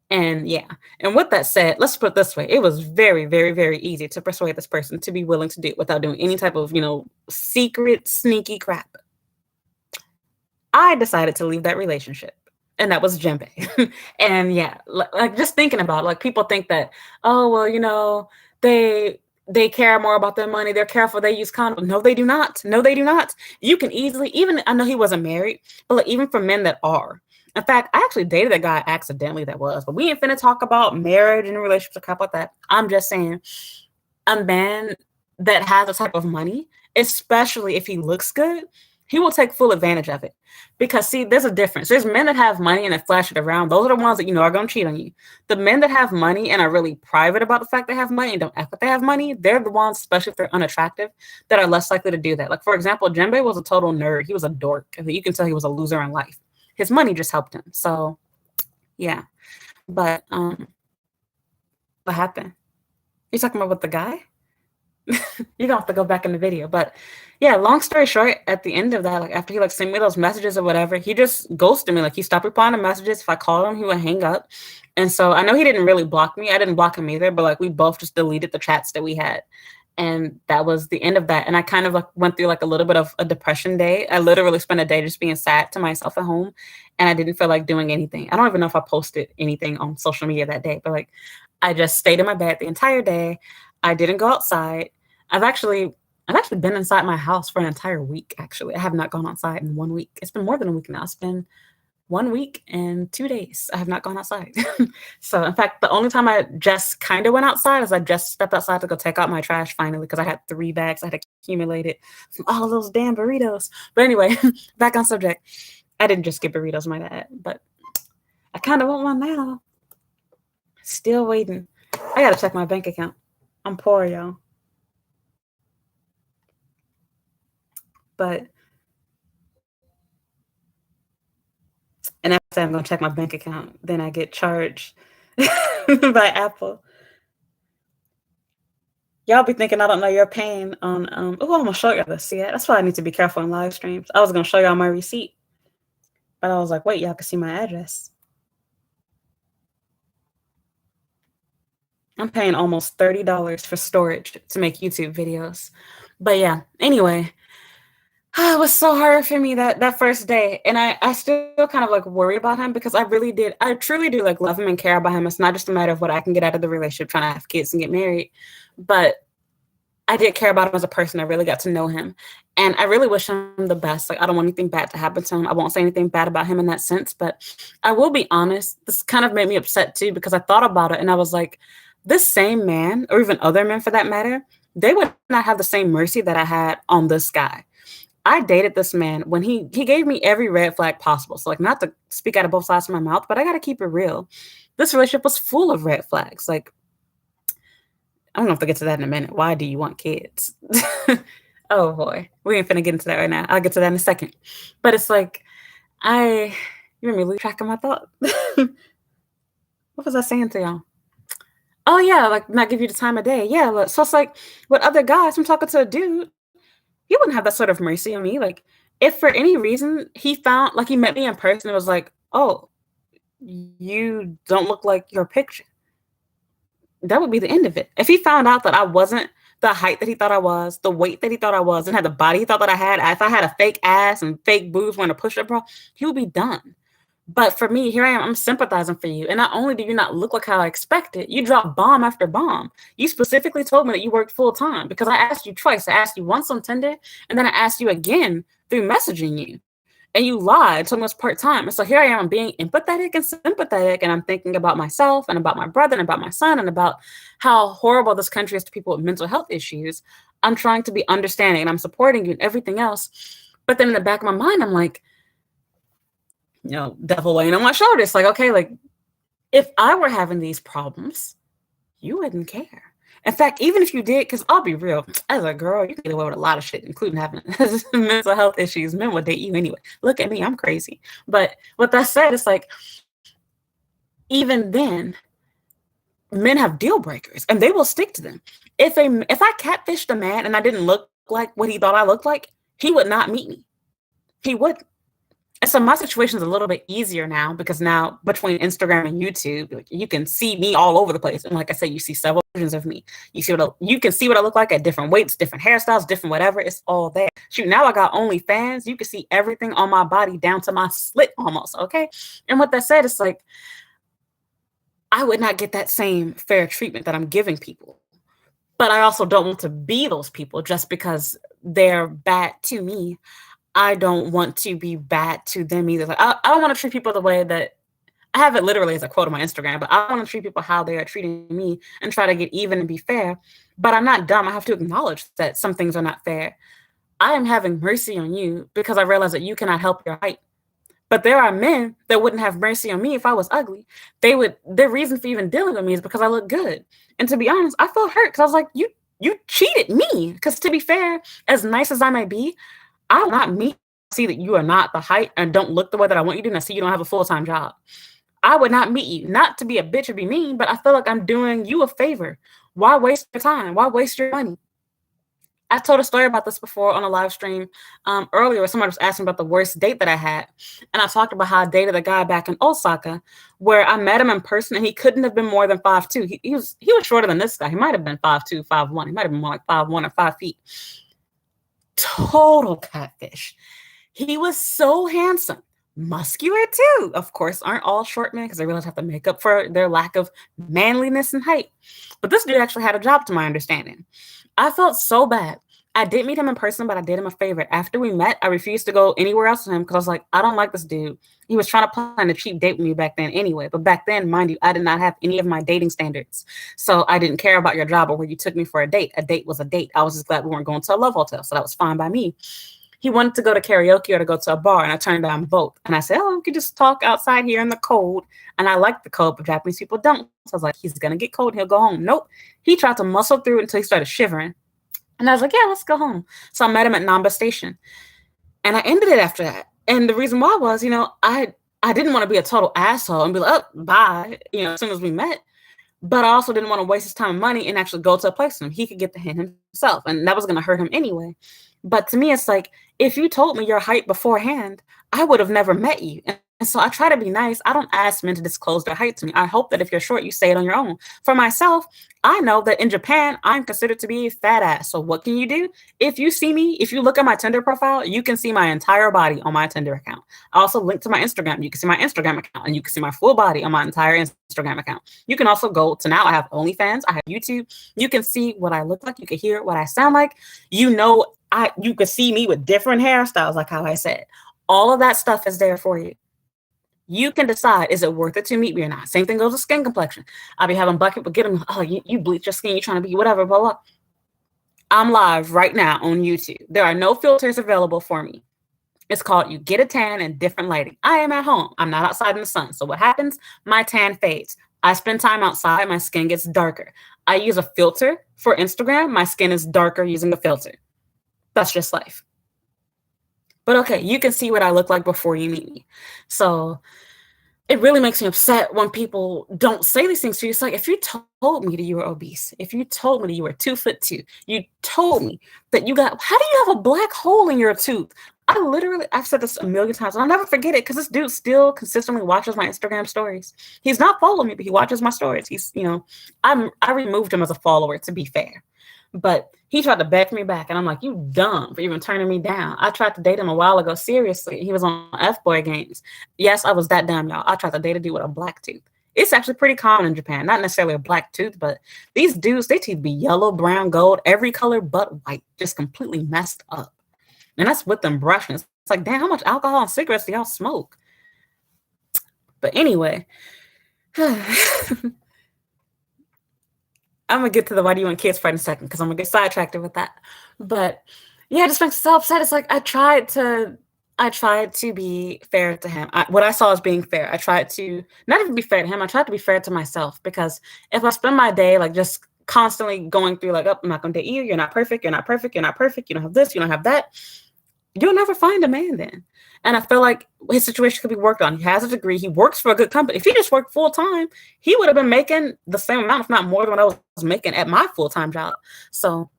And yeah, and with that said, let's put it this way. It was very, very, very easy to persuade this person to be willing to do it without doing any type of, secret, sneaky crap. I decided to leave that relationship. And that was Djembe. And yeah, like just thinking about it, like people think that, oh, well, they care more about their money. They're careful. They use condoms. No, they do not. No, they do not. You can easily, even, I know he wasn't married, but like, even for men that are, in fact, I actually dated a guy accidentally that was, but we ain't finna talk about marriage and relationships or crap like that. I'm just saying a man that has a type of money, especially if he looks good, he will take full advantage of it. Because see, there's a difference. There's men that have money and that flash it around. Those are the ones that are going to cheat on you. The men that have money and are really private about the fact they have money and don't act like they have money, they're the ones, especially if they're unattractive, that are less likely to do that. Like, for example, Djembe was a total nerd. He was a dork. You can tell he was a loser in life. His money just helped him. So, yeah. But what happened? You talking about with the guy? You're gonna have to go back in the video. But yeah, long story short, at the end of that, like after he sent me those messages or whatever, he just ghosted me. Like he stopped replying to messages. If I called him, he would hang up. And so I know he didn't really block me. I didn't block him either, but we both just deleted the chats that we had. And that was the end of that. And I kind of went through a little bit of a depression day. I literally spent a day just being sad to myself at home, and I didn't feel like doing anything. I don't even know if I posted anything on social media that day, but I just stayed in my bed the entire day. I didn't go outside. I've actually been inside my house for an entire week. Actually, I have not gone outside in 1 week. It's been more than a week now. It's been 1 week and 2 days. I have not gone outside. So in fact, the only time I just kind of went outside is I just stepped outside to go take out my trash finally, because I had 3 bags I had accumulated from all those damn burritos. But anyway, back on subject. I didn't just get burritos, my dad, but I kind of want one now. Still waiting. I gotta check my bank account. I'm poor, y'all. But and after I'm gonna check my bank account, then I get charged by Apple. Y'all be thinking I don't know your pain on I'm gonna show y'all this. See, that's why I need to be careful in live streams. I was gonna show y'all my receipt, but I was like, wait, y'all can see my address. I'm paying almost $30 for storage to make YouTube videos. But yeah, anyway, it was so hard for me that first day. And I still kind of worried about him, because I truly do love him and care about him. It's not just a matter of what I can get out of the relationship, trying to have kids and get married. But I did care about him as a person. I really got to know him. And I really wish him the best. I don't want anything bad to happen to him. I won't say anything bad about him in that sense. But I will be honest, this kind of made me upset too, because I thought about it and I was like, this same man, or even other men for that matter, they would not have the same mercy that I had on this guy. I dated this man when he gave me every red flag possible. So not to speak out of both sides of my mouth, but I got to keep it real. This relationship was full of red flags. I'm going to have to get to that in a minute. Why do you want kids? Oh boy, we ain't finna get into that right now. I'll get to that in a second. But it's you made me lose track of my thought. What was I saying to y'all? Oh yeah, not give you the time of day. Yeah, so it's with other guys, I'm talking to a dude, he wouldn't have that sort of mercy on me. If for any reason he found, he met me in person and was oh, you don't look like your picture, that would be the end of it. If he found out that I wasn't the height that he thought I was, the weight that he thought I was, and had the body he thought that I had, if I had a fake ass and fake boobs wearing a push-up bra, he would be done. But for me, here I am, I'm sympathizing for you. And not only do you not look like how I expected, you drop bomb after bomb. You specifically told me that you worked full time because I asked you twice. I asked you once on Tinder, and then I asked you again through messaging you. And you lied, told me it was part time. And so here I am, I'm being empathetic and sympathetic, and I'm thinking about myself and about my brother and about my son and about how horrible this country is to people with mental health issues. I'm trying to be understanding and I'm supporting you and everything else. But then in the back of my mind, I'm like, devil laying on my shoulder. It's like, okay, like if I were having these problems, you wouldn't care. In fact, even if you did, because I'll be real, as a girl, you can get away with a lot of shit, including having mental health issues. Men would date you anyway. Look at me, I'm crazy. But with that said, it's like, even then, men have deal breakers and they will stick to them. If I catfished a man and I didn't look like what he thought I looked like, he would not meet me. He wouldn't. And so my situation is a little bit easier now because now between Instagram and YouTube, like, you can see me all over the place. And like I said, you see several versions of me. You can see what I look like at different weights, different hairstyles, different whatever. It's all there. Shoot, now I got OnlyFans. You can see everything on my body down to my slit almost. Okay. And with that said, it's like I would not get that same fair treatment that I'm giving people. But I also don't want to be those people just because they're bad to me. I don't want to be bad to them either. Like I don't want to treat people the way that I have it literally as a quote on my Instagram, but I want to treat people how they are treating me and try to get even and be fair. But I'm not dumb. I have to acknowledge that some things are not fair. I am having mercy on you because I realize that you cannot help your height. But there are men that wouldn't have mercy on me if I was ugly. Their reason for even dealing with me is because I look good. And to be honest, I felt hurt because I was like, you cheated me. Because to be fair, as nice as I may be, I will not meet see that you are not the height and don't look the way that I want you to, and I see you don't have a full-time job. I would not meet you, not to be a bitch or be mean, but I feel like I'm doing you a favor. Why waste your time? Why waste your money? I told a story about this before on a live stream earlier where somebody was asking about the worst date that I had. And I talked about how I dated a guy back in Osaka where I met him in person and he couldn't have been more than 5'2". He was shorter than this guy. He might have been 5'2", 5'1". He might have been more like 5'1" or 5 feet. Total catfish. He was so handsome, muscular too. Of course, aren't all short men because they realize have to make up for their lack of manliness and height. But this dude actually had a job to my understanding. I felt so bad. I did meet him in person, but I did him a favor. After we met, I refused to go anywhere else with him because I was like, I don't like this dude. He was trying to plan a cheap date with me back then anyway. But back then, mind you, I did not have any of my dating standards. So I didn't care about your job or where you took me for a date. A date was a date. I was just glad we weren't going to a love hotel. So that was fine by me. He wanted to go to karaoke or to go to a bar, and I turned down both. And I said, we could just talk outside here in the cold. And I like the cold, but Japanese people don't. So I was like, he's going to get cold. He'll go home. Nope. He tried to muscle through it until he started shivering. And I was like, yeah, let's go home. So I met him at Namba Station. And I ended it after that. And the reason why was, I didn't want to be a total asshole and be like, oh, bye, as soon as we met. But I also didn't want to waste his time and money and actually go to a place with him. He could get the hint himself. And that was going to hurt him anyway. But to me, it's like, if you told me your height beforehand, I would have never met you. And so I try to be nice. I don't ask men to disclose their height to me. I hope that if you're short, you say it on your own. For myself, I know that in Japan, I'm considered to be a fat ass. So what can you do? If you see me, if you look at my Tinder profile, you can see my entire body on my Tinder account. I also link to my Instagram. You can see my Instagram account and you can see my full body on my entire Instagram account. You can also go to now I have OnlyFans. I have YouTube. You can see what I look like. You can hear what I sound like. You could see me with different hairstyles, like how I said. All of that stuff is there for you. You can decide, is it worth it to meet me or not? Same thing goes with skin complexion. I'll be having black people get them, you bleach your skin, you're trying to be whatever, blah, blah. I'm live right now on YouTube. There are no filters available for me. It's called You Get a Tan in Different Lighting. I am at home. I'm not outside in the sun. So what happens? My tan fades. I spend time outside. My skin gets darker. I use a filter for Instagram. My skin is darker using the filter. That's just life. But okay, you can see what I look like before you meet me. So it really makes me upset when people don't say these things to you. It's like, if you told me that you were obese, if you told me that you were 2'2", you told me that how do you have a black hole in your tooth? I've said this a million times, and I'll never forget it because this dude still consistently watches my Instagram stories. He's not following me, but he watches my stories. I removed him as a follower, to be fair. But he tried to beg me back, and I'm like, you dumb for even turning me down. I tried to date him a while ago, seriously. He was on F-boy games. Yes, I was that dumb, y'all. I tried to date a dude with a black tooth. It's actually pretty common in Japan. Not necessarily a black tooth, but these dudes, they teeth be yellow, brown, gold, every color but white, just completely messed up. And that's with them brushing. It's like, damn, how much alcohol and cigarettes do y'all smoke? But anyway, I'm gonna get to the why do you want kids part in a second because I'm gonna get sidetracked with that. But yeah, it just makes me so upset. It's like I tried to be fair to him. What I saw as being fair. I tried to not even be fair to him. I tried to be fair to myself because if I spend my day like just constantly going through like, oh, I'm not gonna date you. You're not perfect. You're not perfect. You're not perfect. You don't have this. You don't have that. You'll never find a man then. And I feel like his situation could be worked on. He has a degree. He works for a good company. If he just worked full time, he would have been making the same amount, if not more than what I was making at my full time job. So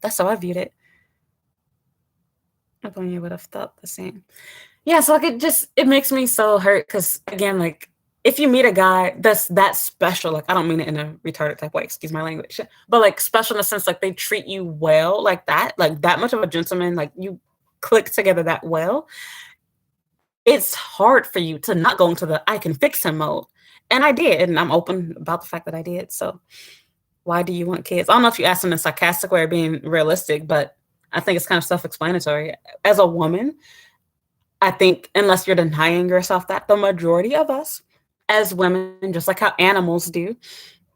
that's how I viewed it. I probably would have thought the same. Yeah, so like it makes me so hurt because again, like if you meet a guy that's that special, like I don't mean it in a retarded type way, excuse my language, but like special in the sense like they treat you well like that much of a gentleman, like you click together that well, it's hard for you to not go into the I can fix him mode. And I did, and I'm open about the fact that I did. So why do you want kids? I don't know if you asked in a sarcastic way or being realistic, but I think it's kind of self-explanatory. As a woman, I think unless you're denying yourself that, the majority of us as women, just like how animals do,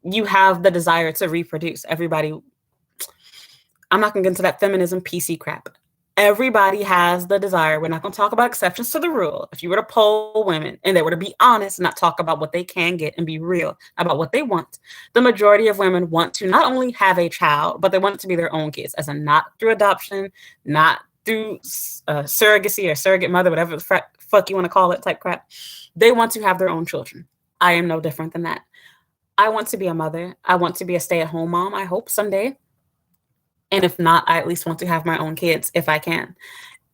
you have the desire to reproduce. Everybody, I'm not gonna get into that feminism PC crap. Everybody has the desire. We're not going to talk about exceptions to the rule. If you were to poll women and they were to be honest and not talk about what they can get and be real about what they want, the majority of women want to not only have a child, but they want it to be their own kids, as in not through adoption, not through surrogacy or surrogate mother, whatever the fuck you want to call it type crap. They want to have their own children. I am no different than that. I want to be a mother. I want to be a stay-at-home mom, I hope someday. And if not, I at least want to have my own kids if I can.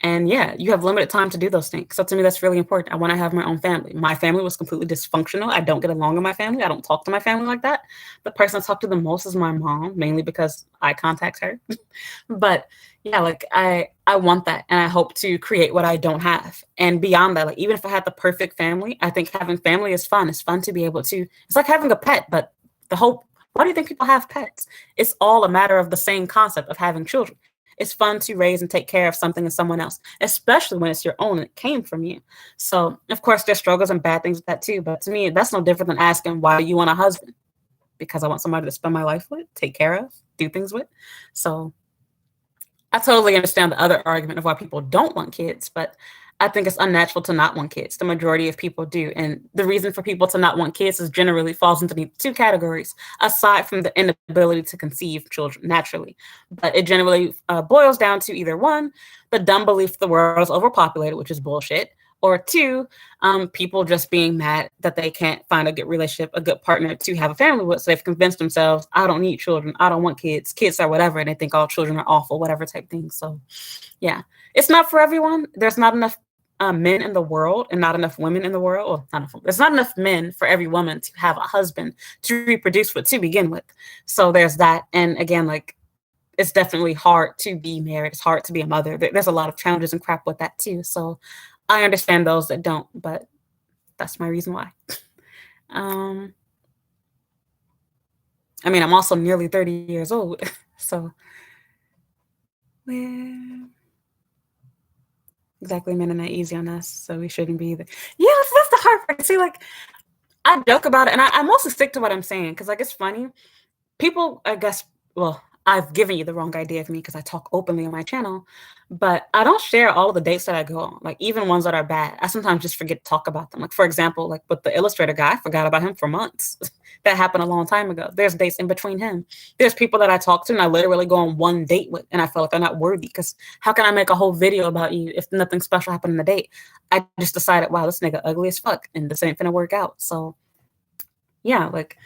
And yeah, you have limited time to do those things. So to me, that's really important. I want to have my own family. My family was completely dysfunctional. I don't get along with my family. I don't talk to my family like that. The person I talk to the most is my mom, mainly because I contact her. But yeah, like I want that. And I hope to create what I don't have. And beyond that, like even if I had the perfect family, I think having family is fun. It's fun to be able to, it's like having a pet, but the whole why do you think people have pets? It's all a matter of the same concept of having children. It's fun to raise and take care of something and someone else, especially when it's your own and it came from you. So, of course, there's struggles and bad things with that too. But to me, that's no different than asking, why do you want a husband? Because I want somebody to spend my life with, take care of, do things with. So I totally understand the other argument of why people don't want kids, but I think it's unnatural to not want kids. The majority of people do. And the reason for people to not want kids is generally falls into the two categories, aside from the inability to conceive children naturally. But it generally boils down to either one, the dumb belief the world is overpopulated, which is bullshit, or two, people just being mad that they can't find a good relationship, a good partner to have a family with. So they've convinced themselves, I don't need children. I don't want kids. Kids are whatever. And they think all children are awful, whatever type thing. So yeah, it's not for everyone. There's not enough men in the world and not enough women in the world. Well, not enough, there's not enough men for every woman to have a husband to reproduce with to begin with. So there's that. And again, like it's definitely hard to be married. It's hard to be a mother. There's a lot of challenges and crap with that too. So I understand those that don't, but that's my reason why. I mean, I'm also nearly 30 years old. So yeah. Exactly, men are not easy on us, so we shouldn't be either. Yeah, that's the hard part. See, like, I joke about it, and I mostly stick to what I'm saying because, like, it's funny. People, I guess, well, I've given you the wrong idea of me because I talk openly on my channel, but I don't share all of the dates that I go on, like, even ones that are bad. I sometimes just forget to talk about them. Like, for example, like with the illustrator guy, I forgot about him for months. That happened a long time ago. There's dates in between him. There's people that I talk to and I literally go on one date with, and I feel like they're not worthy because how can I make a whole video about you if nothing special happened in the date? I just decided, wow, this nigga ugly as fuck, and this ain't finna work out. So, yeah, like,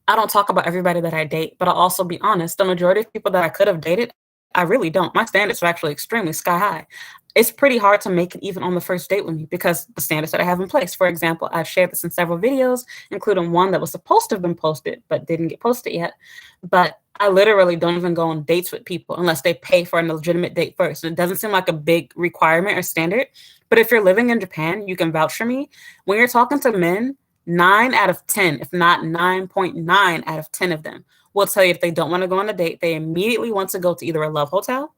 I don't talk about everybody that I date, but I'll also be honest, the majority of people that I could have dated, I really don't. My standards are actually extremely sky high. it's pretty hard to make it even on the first date with me because the standards that I have in place. For example, I've shared this in several videos, including one that was supposed to have been posted but didn't get posted yet. But I literally don't even go on dates with people unless they pay for a legitimate date first. It doesn't seem like a big requirement or standard. But if you're living in Japan, you can vouch for me. When you're talking to men, 9 out of 10, if not 9.9 out of 10 of them, will tell you if they don't want to go on a date, they immediately want to go to either a love hotel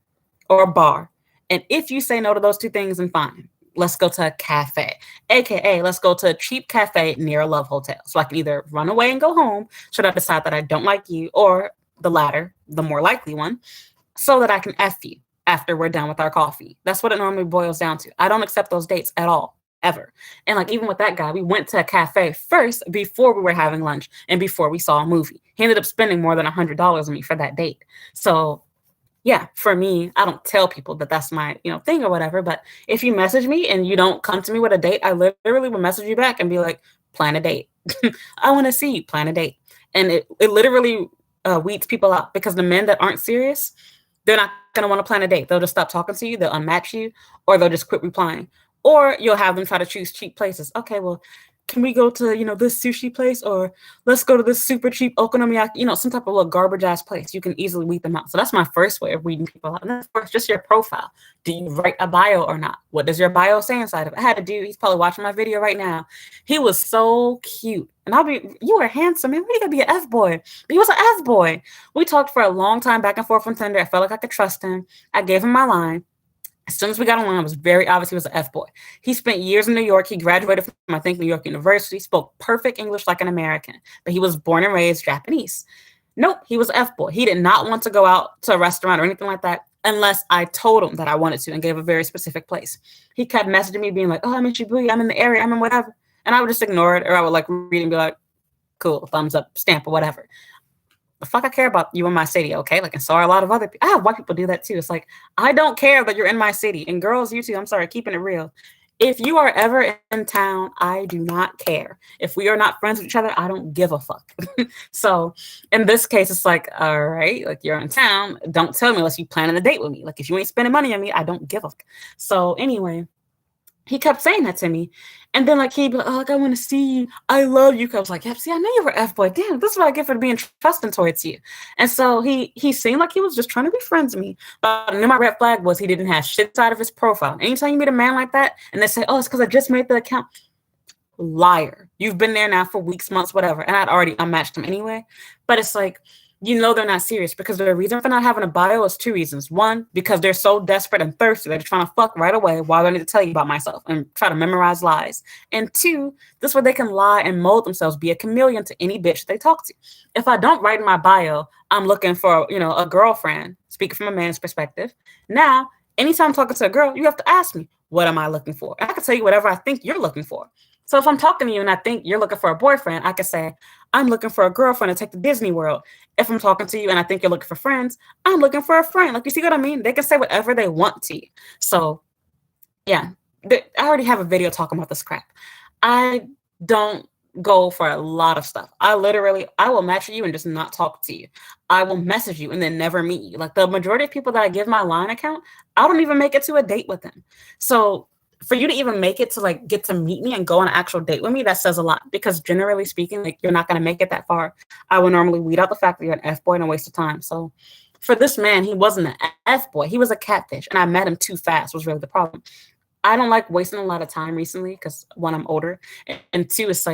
or a bar. And if you say no to those two things, then fine. Let's go to a cafe, aka let's go to a cheap cafe near a love hotel. So I can either run away and go home, should I decide that I don't like you, or the latter, the more likely one, so that I can F you after we're done with our coffee. That's what it normally boils down to. I don't accept those dates at all, ever. And like even with that guy, we went to a cafe first before we were having lunch and before we saw a movie. He ended up spending more than $100 on me for that date. So yeah, for me, I don't tell people that that's my, thing or whatever. But if you message me and you don't come to me with a date, I literally will message you back and be like, plan a date. I want to see you, plan a date. And it literally weeds people out because the men that aren't serious, they're not going to want to plan a date. They'll just stop talking to you. They'll unmatch you, or they'll just quit replying. Or you'll have them try to choose cheap places. Okay, well, can we go to, this sushi place, or let's go to this super cheap okonomiyaki, some type of little garbage ass place. You can easily weed them out. So that's my first way of weeding people out. And then of course, just your profile. Do you write a bio or not? What does your bio say inside of it? I had a dude, he's probably watching my video right now. He was so cute. And you were handsome, man. What are you gonna be an F-boy? But he was an F-boy. We talked for a long time back and forth on Tinder. I felt like I could trust him. I gave him my line. As soon as we got online, it was very obvious he was an F-boy. He spent years in New York. He graduated from, I think, New York University, spoke perfect English like an American, but he was born and raised Japanese. Nope, he was an F-boy. He did not want to go out to a restaurant or anything like that unless I told him that I wanted to and gave a very specific place. He kept messaging me being like, oh, I'm in Shibuya, I'm in the area, I'm in whatever. And I would just ignore it, or I would read and be like, cool, thumbs up, stamp, or whatever. The fuck I care about you in my city, okay? And so are a lot of other people. I have white people do that too. It's like, I don't care that you're in my city. And girls, you too, I'm sorry, keeping it real. If you are ever in town, I do not care. If we are not friends with each other, I don't give a fuck. So in this case, it's like, all right, you're in town. Don't tell me unless you planning a date with me. If you ain't spending money on me, I don't give a fuck. So anyway, he kept saying that to me. And then he'd be like, oh, I want to see you. I love you. I was like, yep, see, I know you were F-boy. Damn, this is what I get for being trusting towards you. And so he seemed like he was just trying to be friends with me. But I knew my red flag was he didn't have shit side of his profile. Anytime you meet a man like that and they say, oh, it's because I just made the account. Liar. You've been there now for weeks, months, whatever. And I'd already unmatched him anyway. But it's like, they're not serious because the reason for not having a bio is two reasons. One, because they're so desperate and thirsty, they're trying to fuck right away. Why do I need to tell you about myself and try to memorize lies? And two, this way they can lie and mold themselves, be a chameleon to any bitch they talk to. If I don't write in my bio, I'm looking for, a girlfriend, speaking from a man's perspective. Now, anytime I'm talking to a girl, you have to ask me, what am I looking for? And I can tell you whatever I think you're looking for. So if I'm talking to you and I think you're looking for a boyfriend, I could say, I'm looking for a girlfriend to take to Disney World. If I'm talking to you and I think you're looking for friends, I'm looking for a friend. You see what I mean? They can say whatever they want to you. So yeah, I already have a video talking about this crap. I don't go for a lot of stuff. I will match you and just not talk to you. I will message you and then never meet you. The majority of people that I give my line account, I don't even make it to a date with them. So for you to even make it to get to meet me and go on an actual date with me, that says a lot because generally speaking, you're not going to make it that far. I would normally weed out the fact that you're an F-boy and a waste of time. So for this man, he wasn't an F-boy. He was a catfish and I met him too fast was really the problem. I don't like wasting a lot of time recently because one, I'm older, and two, it's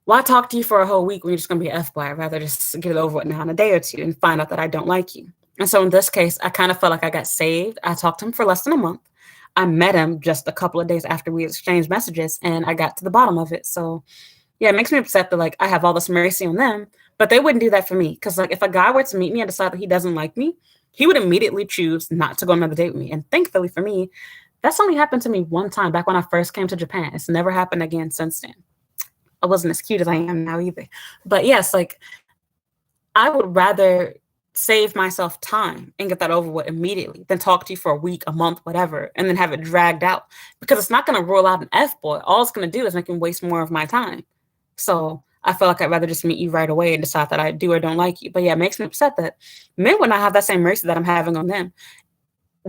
why talk to you for a whole week when you're just going to be an F-boy? I'd rather just get it over with now in a day or two and find out that I don't like you. And so in this case, I kind of felt like I got saved. I talked to him for less than a month. I met him just a couple of days after we exchanged messages and I got to the bottom of it. So yeah, it makes me upset that I have all this mercy on them, but they wouldn't do that for me. Because if a guy were to meet me and decide that he doesn't like me, he would immediately choose not to go on another date with me. And thankfully for me, that's only happened to me one time back when I first came to Japan. It's never happened again since then. I wasn't as cute as I am now either. But yes, I would rather save myself time and get that over with immediately than talk to you for a week, a month, whatever, and then have it dragged out because it's not going to rule out an F-boy. All it's going to do is make him waste more of my time. So I feel like I'd rather just meet you right away and decide that I do or don't like you. But yeah, it makes me upset that men would not have that same mercy that I'm having on them.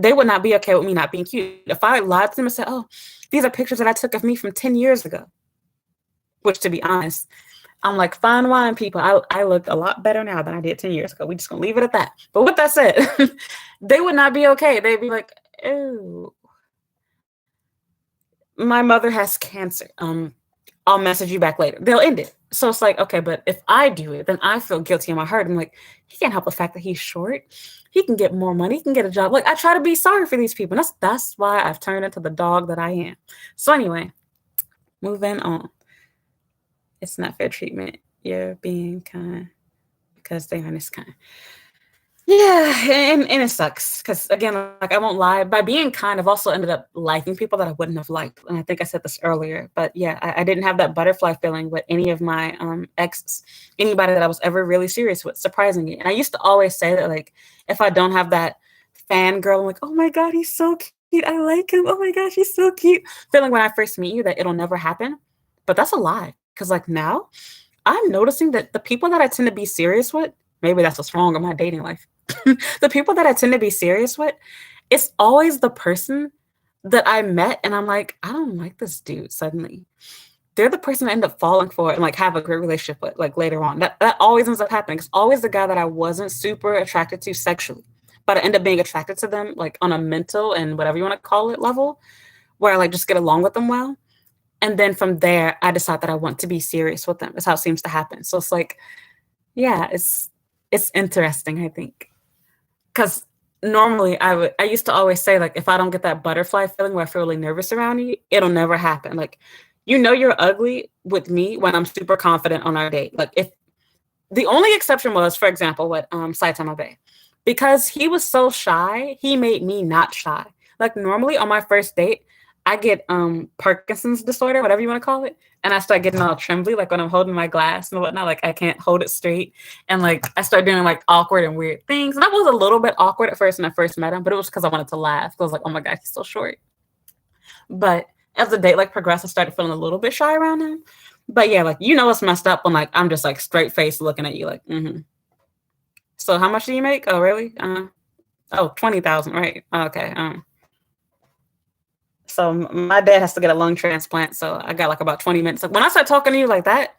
they would not be okay with me not being cute. If I lied to them and said, "Oh, these are pictures that I took of me from 10 years ago," which to be honest, I'm like, fine wine, people. I look a lot better now than I did 10 years ago. We just gonna leave it at that. But with that said, they would not be okay. They'd be like, "Oh, my mother has cancer. I'll message you back later." They'll end it. So it's like, okay, but if I do it, then I feel guilty in my heart. I'm like, he can't help the fact that he's short. He can get more money. He can get a job. Like, I try to be sorry for these people. That's why I've turned into the dog that I am. So anyway, moving on. It's not fair treatment. You're being kind because they are this kind. Yeah, and it sucks because again, like I won't lie, by being kind, I've also ended up liking people that I wouldn't have liked, and I think I said this earlier, but yeah, I didn't have that butterfly feeling with any of my exes, anybody that I was ever really serious with, surprisingly. And I used to always say that like if I don't have that fangirl, I'm like, oh my god, he's so cute, I like him. Oh my gosh, he's so cute. Feeling when I first meet you that it'll never happen, but that's a lie because like now I'm noticing that the people that I tend to be serious with, maybe that's what's wrong in my dating life. The people that I tend to be serious with, it's always the person that I met and I'm like, I don't like this dude suddenly. They're the person I end up falling for and like have a great relationship with like later on. That always ends up happening. It's always the guy that I wasn't super attracted to sexually, but I end up being attracted to them like on a mental and whatever you want to call it level, where I like just get along with them well. And then from there, I decide that I want to be serious with them. That's how it seems to happen. So it's like, yeah, it's interesting, I think. Because normally I used to always say, like, if I don't get that butterfly feeling where I feel really nervous around you, it'll never happen. Like, you know you're ugly with me when I'm super confident on our date. Like if the only exception was, for example, with Saitama Bay. Because he was so shy, he made me not shy. Like normally on my first date, I get Parkinson's disorder, whatever you want to call it, and I start getting all trembly, like when I'm holding my glass and whatnot, like I can't hold it straight, and like I start doing like awkward and weird things. And I was a little bit awkward at first when I first met him, but it was because I wanted to laugh. I was like, oh my gosh, he's so short. But as the date like progressed, I started feeling a little bit shy around him. But yeah, like you know, it's messed up when like I'm just like straight face looking at you, like, So how much do you make? Oh, really? Oh, 20,000, right? Okay. So my dad has to get a lung transplant, so I got like about 20 minutes. Like, when I start talking to you like that,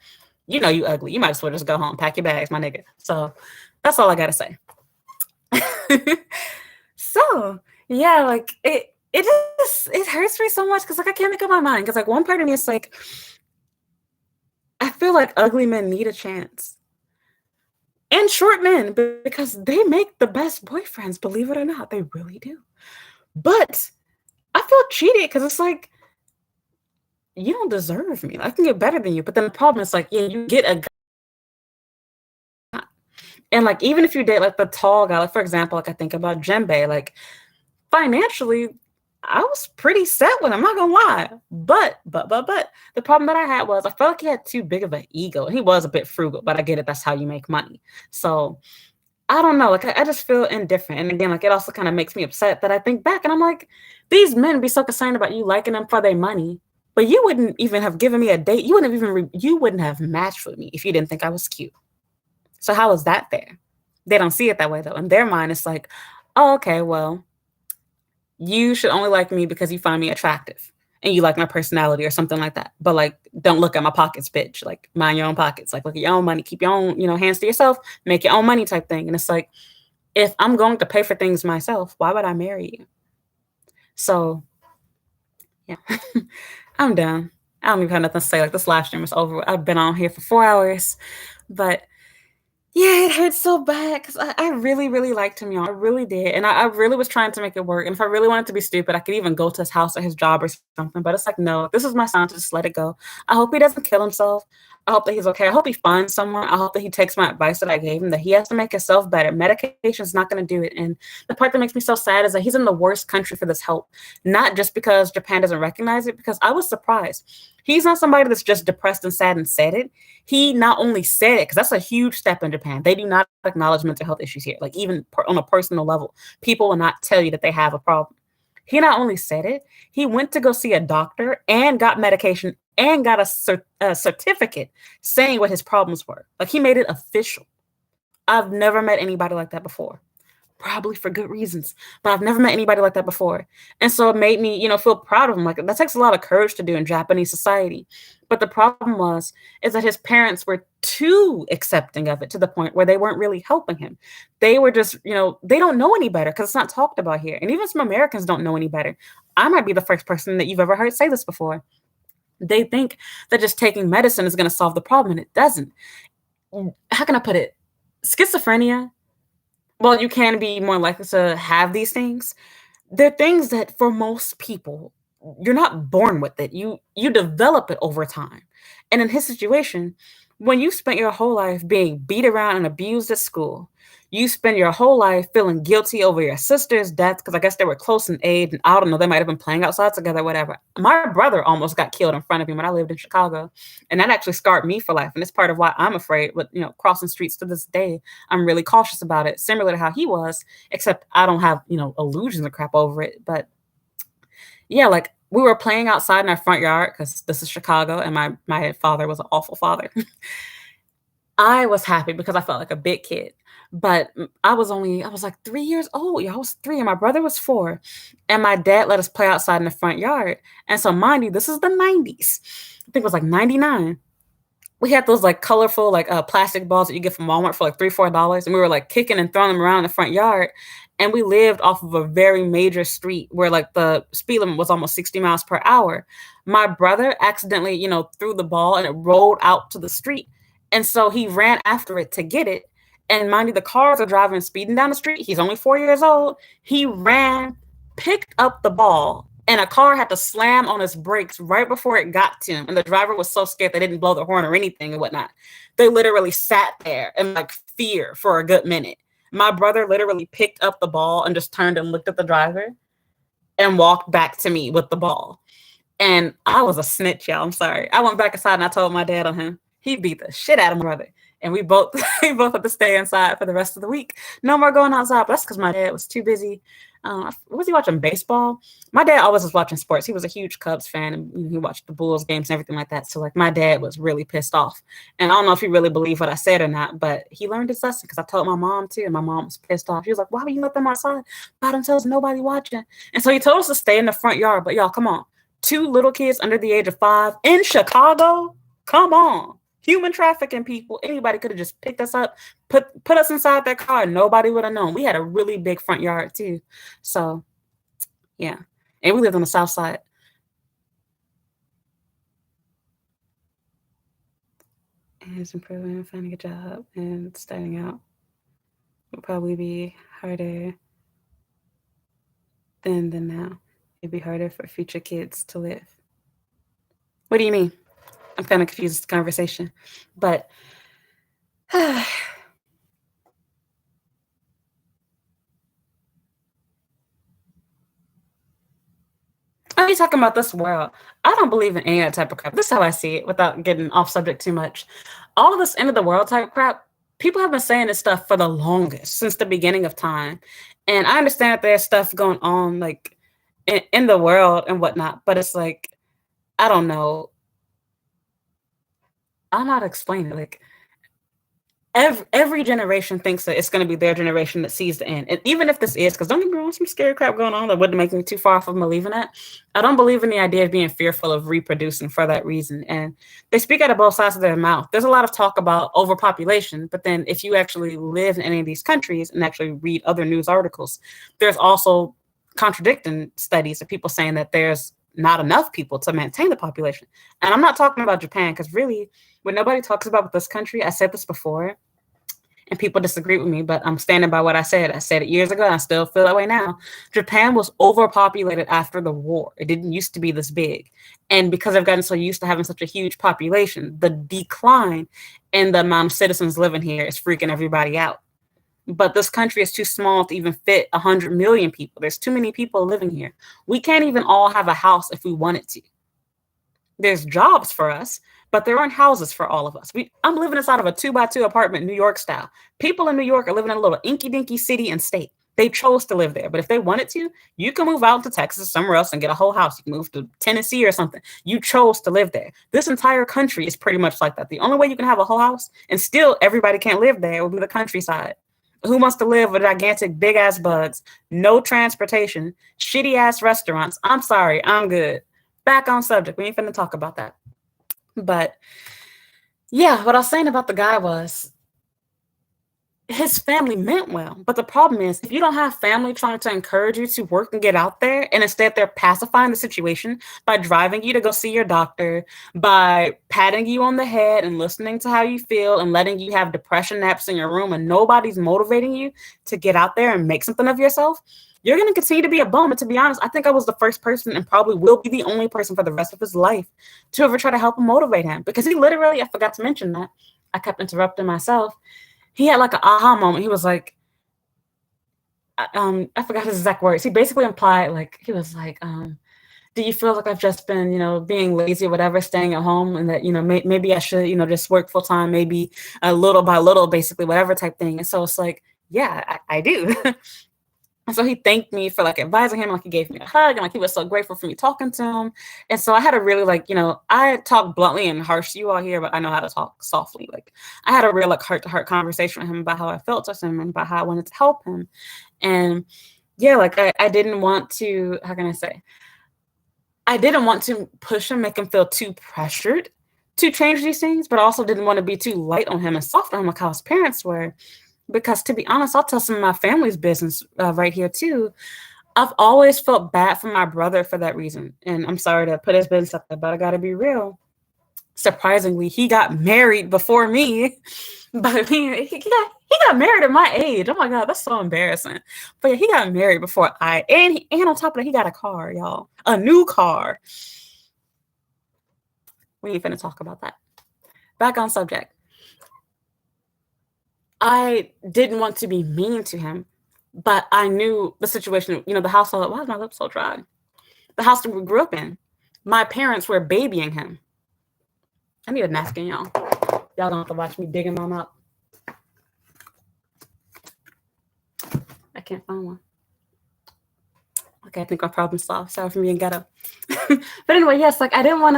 you know you ugly. You might as well just go home, pack your bags, my nigga. So that's all I gotta say. So yeah, like it hurts me so much because like I can't make up my mind. Because like one part of me is like, I feel like ugly men need a chance. And short men, because they make the best boyfriends, believe it or not, they really do. But I feel cheated because it's like, you don't deserve me. I can get better than you. But then the problem is like, yeah, you get a guy. And like, even if you date like the tall guy, like for example, like I think about Jembe, like financially, I was pretty set with him, I'm not gonna lie. But the problem that I had was I felt like he had too big of an ego. And he was a bit frugal, but I get it, that's how you make money. So I don't know, like I just feel indifferent. And again, like it also kind of makes me upset that I think back and I'm like, these men be so concerned about you liking them for their money, but you wouldn't even have given me a date. You wouldn't have even you wouldn't have matched with me if you didn't think I was cute. So how is that fair? They don't see it that way though. In their mind, it's like, oh, okay, well, you should only like me because you find me attractive and you like my personality or something like that. But like, don't look at my pockets, bitch. Like, mind your own pockets. Like, look at your own money. Keep your own, hands to yourself. Make your own money type thing. And it's like, if I'm going to pay for things myself, why would I marry you? So, yeah, I'm done. I don't even have nothing to say. Like, this live stream is over. I've been on here for 4 hours, but yeah, it hurts so bad because I really, really liked him, y'all. I really did. And I really was trying to make it work. And if I really wanted to be stupid, I could even go to his house or his job or something. But it's like, no, this is my son to just let it go. I hope he doesn't kill himself. I hope that he's okay. I hope he finds someone. I hope that he takes my advice that I gave him, that he has to make himself better. Medication is not going to do it. And the part that makes me so sad is that he's in the worst country for this help. Not just because Japan doesn't recognize it, because I was surprised. He's not somebody that's just depressed and sad and said it. He not only said it, because that's a huge step in Japan. They do not acknowledge mental health issues here. Like even on a personal level, people will not tell you that they have a problem. He not only said it, he went to go see a doctor and got medication and got a certificate saying what his problems were. Like he made it official. I've never met anybody like that before. probably for good reasons, but I've never met anybody like that before. And so it made me, feel proud of him. Like that takes a lot of courage to do in Japanese society. But the problem is that his parents were too accepting of it to the point where they weren't really helping him. They were just, they don't know any better because it's not talked about here. And even some Americans don't know any better. I might be the first person that you've ever heard say this before. They think that just taking medicine is going to solve the problem, and it doesn't. How can I put it? Schizophrenia, well, you can be more likely to have these things. They're things that for most people, you're not born with it. You develop it over time. And in his situation, when you spent your whole life being beat around and abused at school, you spend your whole life feeling guilty over your sister's death because I guess they were close in age and I don't know, they might have been playing outside together, whatever. My brother almost got killed in front of me when I lived in Chicago, and that actually scarred me for life. And it's part of why I'm afraid. But crossing streets to this day, I'm really cautious about it, similar to how he was, except I don't have illusions of crap over it. But yeah, like we were playing outside in our front yard because this is Chicago, and my father was an awful father. I was happy because I felt like a big kid. But I was like 3 years old. Yeah, I was 3 and my brother was 4. And my dad let us play outside in the front yard. And so mind you, this is the 90s. I think it was like 99. We had those like colorful like plastic balls that you get from Walmart for like $3-4. And we were like kicking and throwing them around in the front yard. And we lived off of a very major street where like the speed limit was almost 60 miles per hour. My brother accidentally, threw the ball and it rolled out to the street. And so he ran after it to get it. And mind you, the cars are driving, speeding down the street. He's only 4 years old. He ran, picked up the ball, and a car had to slam on his brakes right before it got to him. And the driver was so scared they didn't blow the horn or anything and whatnot. They literally sat there in like fear for a good minute. My brother literally picked up the ball and just turned and looked at the driver and walked back to me with the ball. And I was a snitch, y'all. I'm sorry. I went back inside and I told my dad on him. He beat the shit out of my brother. And we both had to stay inside for the rest of the week. No more going outside. But that's because my dad was too busy. Was he watching baseball? My dad always was watching sports. He was a huge Cubs fan, and he watched the Bulls games and everything like that. So like my dad was really pissed off. And I don't know if he really believed what I said or not, but he learned his lesson because I told my mom too, and my mom was pissed off. She was like, "Why would you let them outside by themselves? Nobody watching." And so he told us to stay in the front yard. But y'all, come on. 2 little kids under the age of 5 in Chicago? Come on. Human trafficking, people. Anybody could have just picked us up, put us inside their car. Nobody would have known. We had a really big front yard too. So yeah. And we lived on the south side. And it's improving, finding a job and starting out will probably be harder than now. It'd be harder for future kids to live. What do you mean? I'm kind of confused with the conversation, but are you talking about this world? I don't believe in any of that type of crap. This is how I see it without getting off subject too much. All of this end of the world type crap, people have been saying this stuff for the longest, since the beginning of time. And I understand that there's stuff going on like in the world and whatnot, but it's like, I don't know. I don't know how to explain it. Like every generation thinks that it's going to be their generation that sees the end. And even if this is, because don't get me wrong, some scary crap going on that wouldn't make me too far from believing that. I don't believe in the idea of being fearful of reproducing for that reason. And they speak out of both sides of their mouth. There's a lot of talk about overpopulation, but then if you actually live in any of these countries and actually read other news articles, there's also contradicting studies of people saying that there's not enough people to maintain the population. And I'm not talking about Japan, because really, what nobody talks about with this country, I said this before, and people disagree with me, but I'm standing by what I said. I said it years ago, and I still feel that way now. Japan was overpopulated after the war. It didn't used to be this big. And because I've gotten so used to having such a huge population, the decline in the amount of citizens living here is freaking everybody out. But this country is too small to even fit 100 million people. There's too many people living here. We can't even all have a house if we wanted to. There's jobs for us, but there aren't houses for all of us. I'm living inside of a 2x2 apartment, New York style. People in New York are living in a little inky-dinky city and state. They chose to live there. But if they wanted to, you can move out to Texas or somewhere else and get a whole house. You can move to Tennessee or something. You chose to live there. This entire country is pretty much like that. The only way you can have a whole house and still everybody can't live there would be the countryside. Who wants to live with gigantic big ass bugs, no transportation, shitty ass restaurants? I'm sorry, I'm good. Back on subject. We ain't finna talk about that. But yeah, what I was saying about the guy was his family meant well. But the problem is, if you don't have family trying to encourage you to work and get out there, and instead they're pacifying the situation by driving you to go see your doctor, by patting you on the head and listening to how you feel and letting you have depression naps in your room, and nobody's motivating you to get out there and make something of yourself, you're going to continue to be a bum. And to be honest, I think I was the first person and probably will be the only person for the rest of his life to ever try to help him motivate him. Because he literally, I forgot to mention that. I kept interrupting myself. He had like an aha moment. He was like, I forgot his exact words. He basically implied, like, he was like, do you feel like I've just been, being lazy or whatever, staying at home, and that, maybe I should, just work full time, maybe little by little, basically, whatever type thing. And so it's like, yeah, I do. And so he thanked me for like advising him, like he gave me a hug, and like he was so grateful for me talking to him. And so I had a really I talk bluntly and harsh to you all here, but I know how to talk softly. Like I had a real heart-to-heart conversation with him about how I felt to him and about how I wanted to help him. And yeah, like I didn't want to, how can I say? I didn't want to push him, make him feel too pressured to change these things, but I also didn't want to be too light on him and soft on him like how his parents were. Because to be honest, I'll tell some of my family's business right here too. I've always felt bad for my brother for that reason. And I'm sorry to put his business up there, but I got to be real. Surprisingly, he got married before me. But he got married at my age. Oh my God, that's so embarrassing. But yeah, he got married before and on top of that, he got a car, y'all. A new car. We ain't finna talk about that. Back on subject. I didn't want to be mean to him, but I knew the situation, the household. Why is my lip so dry? The house that we grew up in. My parents were babying him. I need a napkin, y'all. Y'all don't have to watch me digging mine up. I can't find one. Okay, I think my problem's solved. Sorry for being ghetto. But anyway, yes, like I didn't want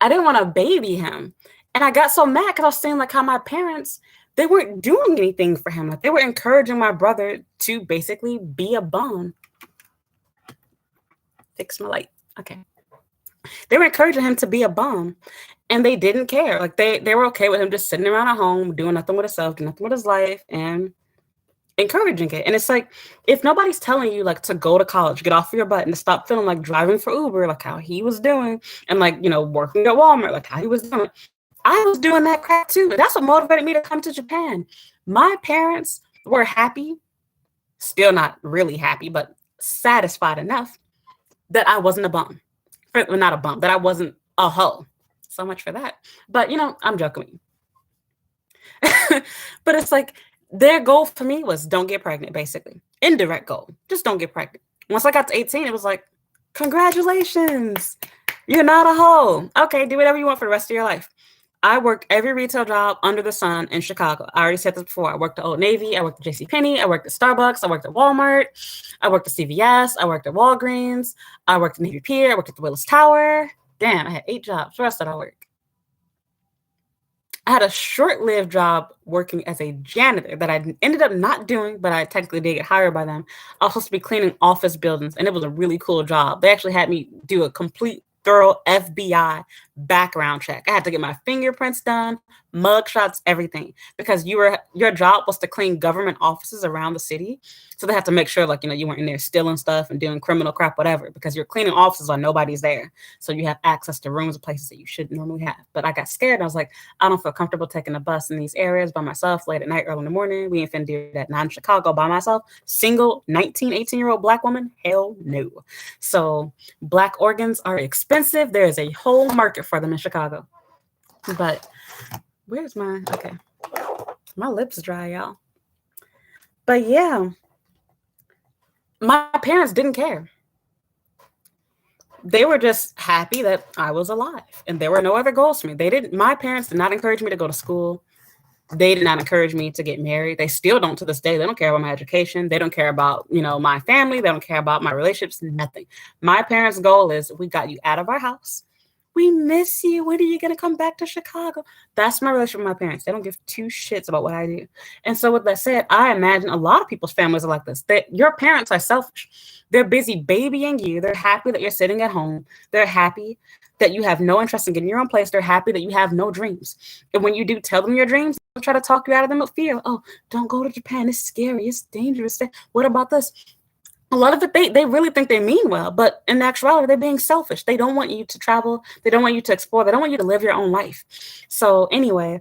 to baby him. And I got so mad because I was seeing like how my parents, they weren't doing anything for him. Like they were encouraging my brother to basically be a bum. Fix my light. Okay. They were encouraging him to be a bum, and they didn't care. Like they were okay with him just sitting around at home, doing nothing with himself, doing nothing with his life, and encouraging it. And it's like, if nobody's telling you like to go to college, get off your butt, and to stop feeling like driving for Uber, like how he was doing, and like, working at Walmart, like how he was doing, I was doing that crap too. That's what motivated me to come to Japan. My parents were happy, still not really happy, but satisfied enough that I wasn't a bum. Well, not a bum, that I wasn't a hoe. So much for that. But, I'm joking. But it's like, their goal for me was don't get pregnant, basically. Indirect goal. Just don't get pregnant. Once I got to 18, it was like, congratulations. You're not a hoe. Okay, do whatever you want for the rest of your life. I worked every retail job under the sun in Chicago. I already said this before. I worked at Old Navy. I worked at JCPenney. I worked at Starbucks. I worked at Walmart. I worked at CVS. I worked at Walgreens. I worked at Navy Pier. I worked at the Willis Tower. Damn, I had 8 jobs. The rest did I work? I had a short-lived job working as a janitor that I ended up not doing, but I technically did get hired by them. I was supposed to be cleaning office buildings, and it was a really cool job. They actually had me do a complete thorough FBI background check. I had to get my fingerprints done, mug shots, everything, because your job was to clean government offices around the city. So they had to make sure, like, you weren't in there stealing stuff and doing criminal crap, whatever, because you're cleaning offices while nobody's there. So you have access to rooms and places that you shouldn't normally have. But I got scared. I was like, I don't feel comfortable taking a bus in these areas by myself late at night, early in the morning. We ain't finna do that. Not in Chicago by myself. Single 19, 18-year-old Black woman? Hell no. So Black organs are expensive. There is a whole market for them in Chicago. But where's my, okay. My lips dry, y'all. But yeah. My parents didn't care. They were just happy that I was alive, and there were no other goals for me. My parents did not encourage me to go to school. They did not encourage me to get married. They still don't to this day. They don't care about my education. They don't care about, my family. They don't care about my relationships, nothing. My parents' goal is, we got you out of our house. We miss you. When are you going to come back to Chicago? That's my relationship with my parents. They don't give two shits about what I do. And so with that said, I imagine a lot of people's families are like this. That your parents are selfish. They're busy babying you. They're happy that you're sitting at home. They're happy that you have no interest in getting your own place. They're happy that you have no dreams. And when you do tell them your dreams, they'll try to talk you out of them with fear. Oh, don't go to Japan. It's scary. It's dangerous. What about this? A lot of it, they really think they mean well, but in actuality, they're being selfish. They don't want you to travel. They don't want you to explore. They don't want you to live your own life. So anyway,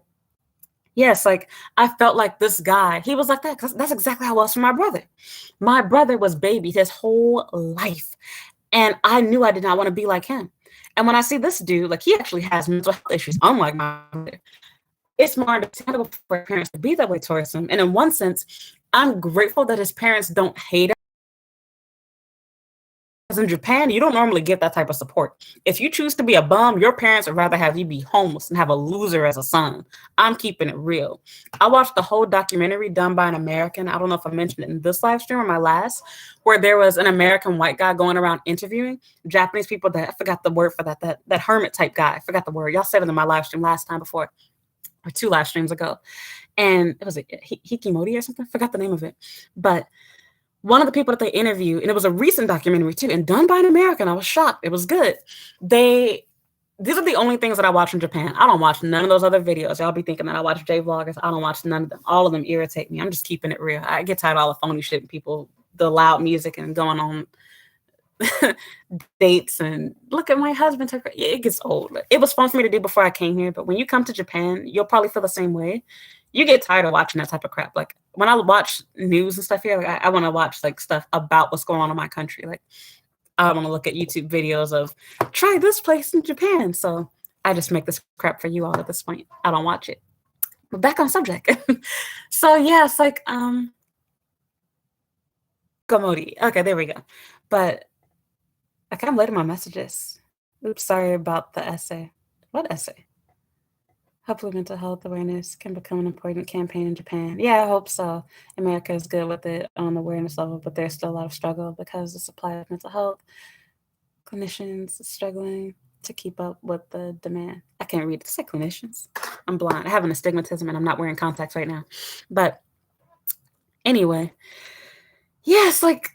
yes, like I felt like this guy, he was like that because that's exactly how I was for my brother. My brother was babied his whole life, and I knew I did not want to be like him. And when I see this dude, like he actually has mental health issues, unlike my brother. It's more understandable for parents to be that way towards him. And in one sense, I'm grateful that his parents don't hate him. Because in Japan, you don't normally get that type of support. If you choose to be a bum, your parents would rather have you be homeless and have a loser as a son. I'm keeping it real. I watched the whole documentary done by an American. I don't know if I mentioned it in this live stream or my last, where there was an American white guy going around interviewing Japanese people that I forgot the word for that hermit type guy. I forgot the word. Y'all said it in my live stream last time before, or 2 live streams ago. And it was Hikimori or something. I forgot the name of it. But one of the people that they interviewed, and it was a recent documentary too, and done by an American. I was shocked. It was good. These are the only things that I watch in Japan. I don't watch none of those other videos. Y'all be thinking that I watch J vloggers. I don't watch none of them. All of them irritate me. I'm just keeping it real. I get tired of all the phony shit and people, the loud music and going on dates and look at my husband. It gets old. It was fun for me to do before I came here, but when you come to Japan, you'll probably feel the same way. You get tired of watching that type of crap. Like when I watch news and stuff here, like I want to watch like stuff about what's going on in my country. Like I want to look at YouTube videos of try this place in Japan. So I just make this crap for you all at this point. I don't watch it. But back on subject. So yeah, it's like Komodi. Okay, there we go. But I kind of late in my messages. Oops, sorry about the essay. What essay? Hopefully mental health awareness can become an important campaign in Japan. Yeah, I hope so. America is good with it on the awareness level, but there's still a lot of struggle because the supply of mental health clinicians is struggling to keep up with the demand. I can't read it. Say clinicians. I'm blind. I have an astigmatism and I'm not wearing contacts right now. But anyway, yes, like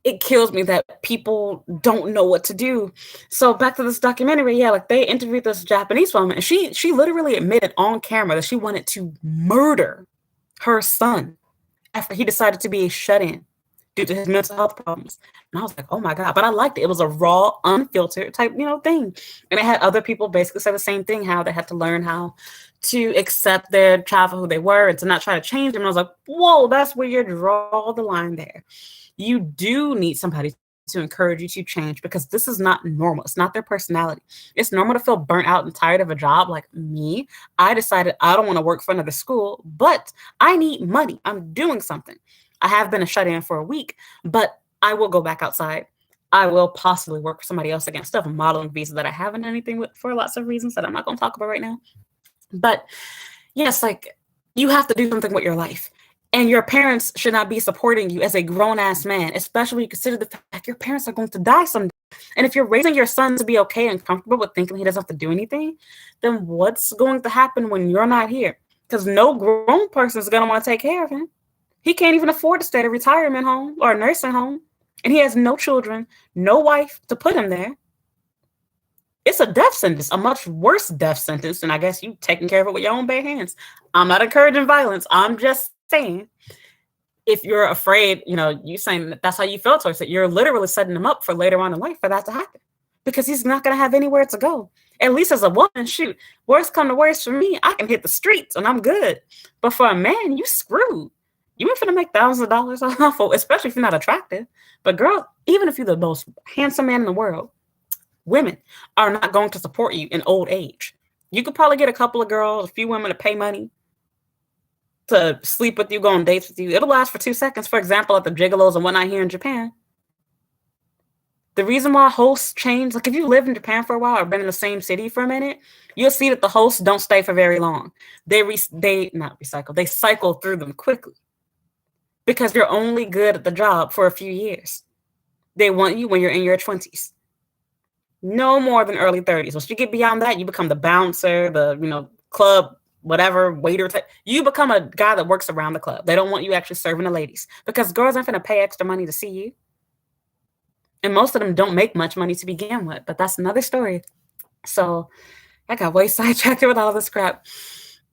it kills me that people don't know what to do. So back to this documentary, yeah, like they interviewed this Japanese woman, and she literally admitted on camera that she wanted to murder her son after he decided to be a shut-in due to his mental health problems. And I was like, oh my God, but I liked it. It was a raw, unfiltered type, thing. And it had other people basically say the same thing, how they had to learn how to accept their child for who they were and to not try to change them. And I was like, whoa, that's where you draw the line there. You do need somebody to encourage you to change because this is not normal. It's not their personality. It's normal to feel burnt out and tired of a job like me. I decided I don't want to work for another school, but I need money. I'm doing something. I have been a shut-in for a week, but I will go back outside. I will possibly work for somebody else again. Still have a modeling visa that I haven't done anything with for lots of reasons that I'm not going to talk about right now. But yes, like you have to do something with your life. And your parents should not be supporting you as a grown-ass man, especially when you consider the fact your parents are going to die someday. And if you're raising your son to be okay and comfortable with thinking he doesn't have to do anything, then what's going to happen when you're not here? Because no grown person is going to want to take care of him. He can't even afford to stay at a retirement home or a nursing home. And he has no children, no wife to put him there. It's a death sentence, a much worse death sentence. And I guess you taking care of it with your own bare hands. I'm not encouraging violence. I'm just saying, if you're afraid, you saying that's how you feel towards it, you're literally setting him up for later on in life for that to happen because he's not going to have anywhere to go. At least as a woman, shoot, worst come to worst for me, I can hit the streets and I'm good. But for a man, you screwed. You ain't finna make thousands of dollars off of, especially if you're not attractive. But girl, even if you're the most handsome man in the world, women are not going to support you in old age. You could probably get a couple of girls, a few women to pay money to sleep with you, go on dates with you. It'll last for 2 seconds. For example, at the gigolos and whatnot here in Japan. The reason why hosts change, like if you live in Japan for a while or been in the same city for a minute, you'll see that the hosts don't stay for very long. They cycle through them quickly because you're only good at the job for a few years. They want you when you're in your 20s. No more than early 30s. Once you get beyond that, you become the bouncer, the, club, whatever, waiter type. You become a guy that works around the club. They don't want you actually serving the ladies because girls aren't going to pay extra money to see you. And most of them don't make much money to begin with, but that's another story. So I got way sidetracked with all this crap.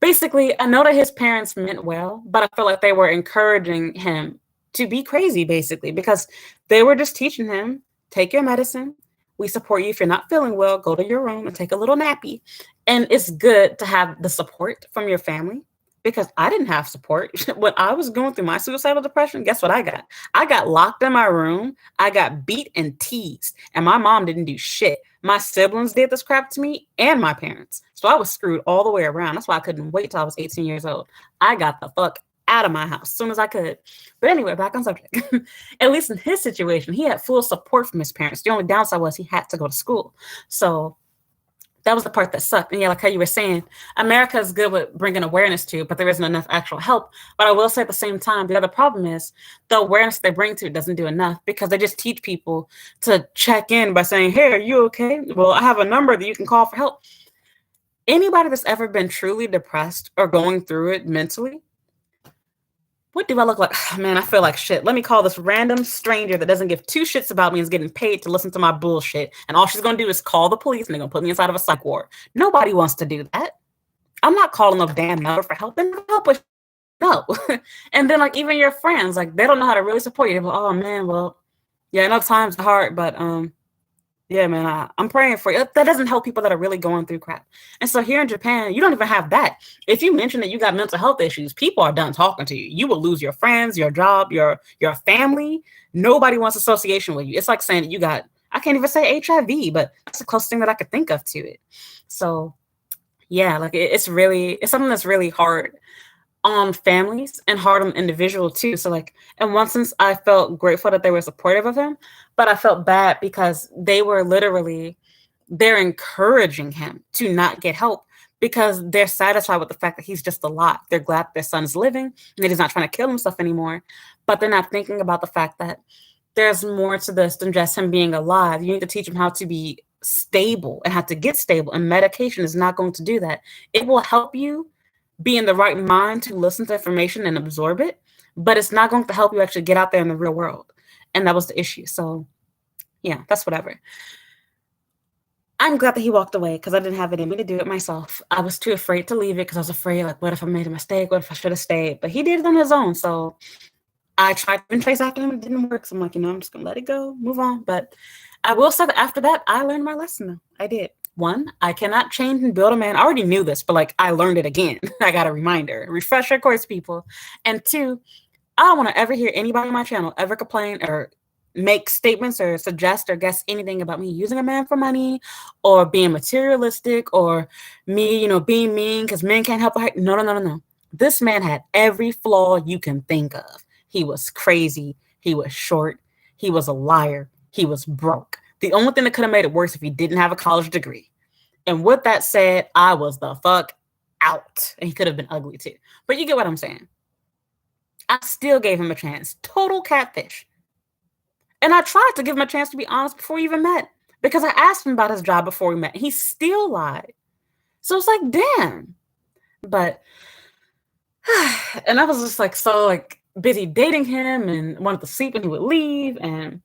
Basically, I know that his parents meant well, but I feel like they were encouraging him to be crazy, basically, because they were just teaching him, take your medicine. We support you. If you're not feeling well, go to your room and take a little nappy. And it's good to have the support from your family because I didn't have support. When I was going through my suicidal depression, guess what I got? I got locked in my room. I got beat and teased, and my mom didn't do shit. My siblings did this crap to me and my parents. So I was screwed all the way around. That's why I couldn't wait till I was 18 years old. I got the fuck out of my house as soon as I could. But anyway, back on subject. At least in his situation, he had full support from his parents. The only downside was he had to go to school. So that was the part that sucked. And yeah, like how you were saying, America is good with bringing awareness to, but there isn't enough actual help. But I will say at the same time, the other problem is the awareness they bring to it doesn't do enough because they just teach people to check in by saying, hey, are you okay? Well, I have a number that you can call for help. Anybody that's ever been truly depressed or going through it mentally, what do I look like? Oh, man, I feel like shit. Let me call this random stranger that doesn't give two shits about me and is getting paid to listen to my bullshit. And all she's going to do is call the police and they're going to put me inside of a psych ward. Nobody wants to do that. I'm not calling no damn number for help. They don't help with no. And then like even your friends, like they don't know how to really support you. They're like, oh man, well, yeah, I know times are hard, but yeah, man, I'm praying for you. That doesn't help people that are really going through crap. And so here in Japan, you don't even have that. If you mention that you got mental health issues, people are done talking to you. You will lose your friends, your job, your family. Nobody wants association with you. It's like saying that you got, I can't even say HIV, but that's the closest thing that I could think of to it. So yeah, like it's something that's really hard on families and hard on individual too. So like in one sense, I felt grateful that they were supportive of him, but I felt bad because they're encouraging him to not get help because they're satisfied with the fact that he's just alive. They're glad their son's living and that he's not trying to kill himself anymore, but they're not thinking about the fact that there's more to this than just him being alive. You need to teach him how to be stable and how to get stable, and medication is not going to do that. It will help you be in the right mind to listen to information and absorb it, but it's not going to help you actually get out there in the real world. And that was the issue. So yeah, that's whatever. I'm glad that he walked away because I didn't have it in me to do it myself. I was too afraid to leave it because I was afraid, like, what if I made a mistake? What if I should have stayed? But he did it on his own. So I tried to trace after him. It didn't work. So I'm like, I'm just going to let it go, move on. But I will say that after that, I learned my lesson though. I did. One, I cannot change and build a man. I already knew this, but like I learned it again. I got a reminder, refresher course, people. And two, I don't want to ever hear anybody on my channel ever complain or make statements or suggest or guess anything about me using a man for money or being materialistic or me, being mean because men can't help. No. This man had every flaw you can think of. He was crazy. He was short. He was a liar. He was broke. The only thing that could have made it worse if he didn't have a college degree. And with that said, I was the fuck out. And he could have been ugly too. But you get what I'm saying. I still gave him a chance. Total catfish. And I tried to give him a chance to be honest before we even met. Because I asked him about his job before we met. He still lied. So it's like, damn. But, and I was just like, so like busy dating him and wanted to sleep when he would leave and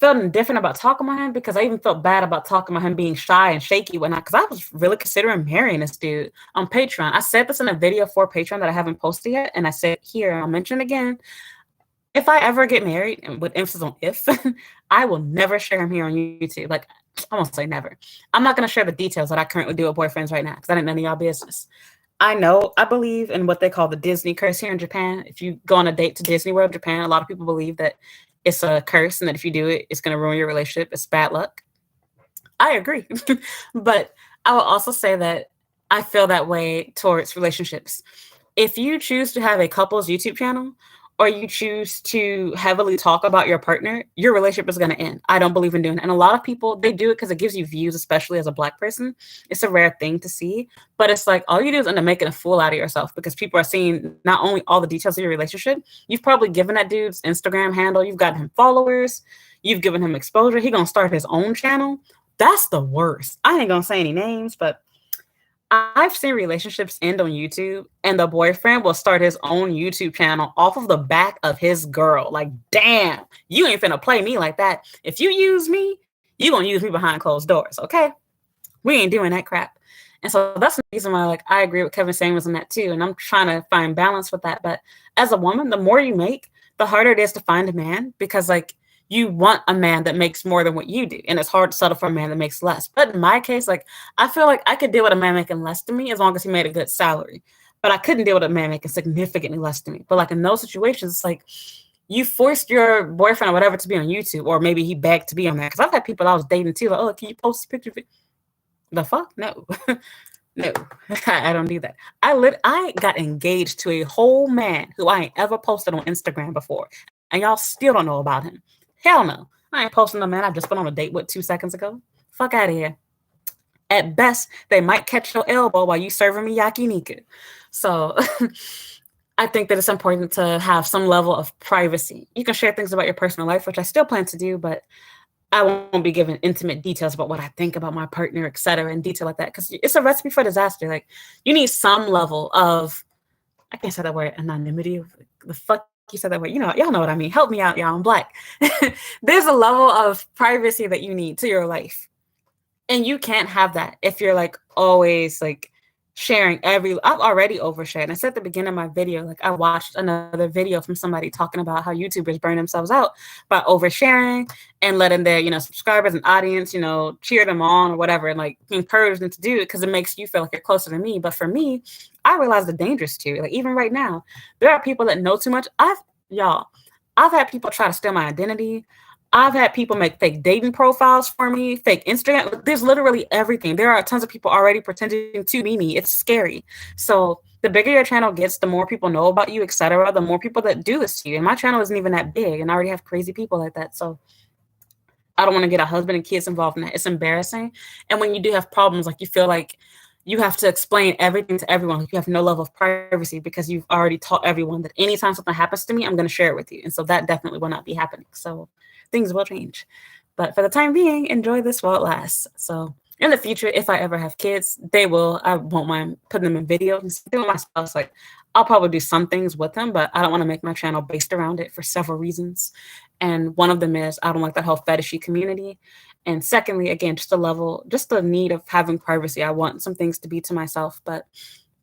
felt indifferent about talking about him because I even felt bad about talking about him being shy and shaky and whatnot because I was really considering marrying this dude on Patreon. I said this in a video for Patreon that I haven't posted yet, and I said here, I'll mention it again. If I ever get married, and with emphasis on if, I will never share him here on YouTube. Like, I won't say never. I'm not going to share the details that I currently do with boyfriends right now because I ain't none of y'all business. I believe in what they call the Disney curse here in Japan. If you go on a date to Disney World, Japan, a lot of people believe that it's a curse and that if you do it, it's going to ruin your relationship. It's bad luck. I agree. But I will also say that I feel that way towards relationships. If you choose to have a couple's YouTube channel or you choose to heavily talk about your partner, your relationship is going to end. I don't believe in doing it. And a lot of people, they do it because it gives you views, especially as a Black person. It's a rare thing to see. But it's like all you do is end up making a fool out of yourself because people are seeing not only all the details of your relationship, you've probably given that dude's Instagram handle, you've gotten him followers, you've given him exposure, he gonna start his own channel. That's the worst. I ain't gonna say any names, but I've seen relationships end on YouTube and the boyfriend will start his own YouTube channel off of the back of his girl. Like, damn, you ain't finna play me like that. If you use me, you gonna use me behind closed doors, okay? We ain't doing that crap. And so that's the reason why, like, I agree with Kevin Samuels on that too. And I'm trying to find balance with that. But as a woman, the more you make, the harder it is to find a man because, like, you want a man that makes more than what you do. And it's hard to settle for a man that makes less. But in my case, like, I feel like I could deal with a man making less than me as long as he made a good salary. But I couldn't deal with a man making significantly less than me. But, like, in those situations, it's like, you forced your boyfriend or whatever to be on YouTube, or maybe he begged to be on there. Because I've had people I was dating too, like, oh, can you post a picture of it? The fuck? No. No, I don't do that. I got engaged to a whole man who I ain't ever posted on Instagram before. And y'all still don't know about him. Hell no. I ain't posting a man I've just been on a date with 2 seconds ago. Fuck out of here. At best, they might catch your elbow while you serving me yakiniku. So I think that it's important to have some level of privacy. You can share things about your personal life, which I still plan to do, but I won't be giving intimate details about what I think about my partner, et cetera, in detail like that, because it's a recipe for disaster. Like, you need some level of, I can't say that word, anonymity. The fuck you said that word? You know, y'all know what I mean. Help me out, y'all. I'm Black. There's a level of privacy that you need to your life. And you can't have that if you're, like, always, like, sharing I've already overshared. And I said at the beginning of my video, like, I watched another video from somebody talking about how YouTubers burn themselves out by oversharing and letting their, subscribers and audience, cheer them on or whatever, and, like, encourage them to do it because it makes you feel like you're closer to me. But for me, I realize the dangers too. Like, even right now, there are people that know too much. I've had people try to steal my identity. I've had people make fake dating profiles for me, fake Instagram. There's literally everything. There are tons of people already pretending to be me. It's scary. So the bigger your channel gets, the more people know about you, etc. The more people that do this to you. And my channel isn't even that big, and I already have crazy people like that. So I don't want to get a husband and kids involved in that. It's embarrassing. And when you do have problems, like, you feel like you have to explain everything to everyone. You have no level of privacy because you've already taught everyone that anytime something happens to me, I'm going to share it with you. And so that definitely will not be happening. So things will change. But for the time being, enjoy this while it lasts. So in the future, if I ever have kids, I won't mind putting them in videos and something with my spouse. Like, I'll probably do some things with them, but I don't want to make my channel based around it for several reasons. And one of them is I don't like that whole fetishy community. And secondly, again, just the need of having privacy. I want some things to be to myself. But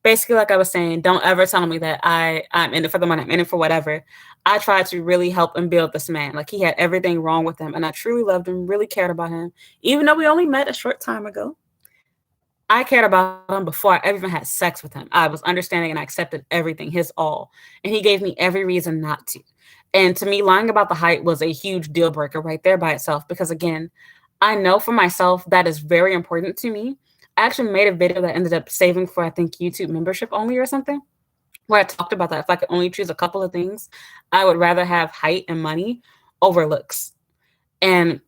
basically, like I was saying, don't ever tell me that I'm in it for the money, I'm in it for whatever. I tried to really help and build this man. Like, he had everything wrong with him. And I truly loved him, really cared about him. Even though we only met a short time ago, I cared about him before I ever even had sex with him. I was understanding and I accepted everything, his all. And he gave me every reason not to. And to me, lying about the height was a huge deal breaker right there by itself. Because again, I know for myself that is very important to me. I actually made a video that ended up saving for, I think, YouTube membership only or something, where I talked about that. If I could only choose a couple of things, I would rather have height and money over looks. And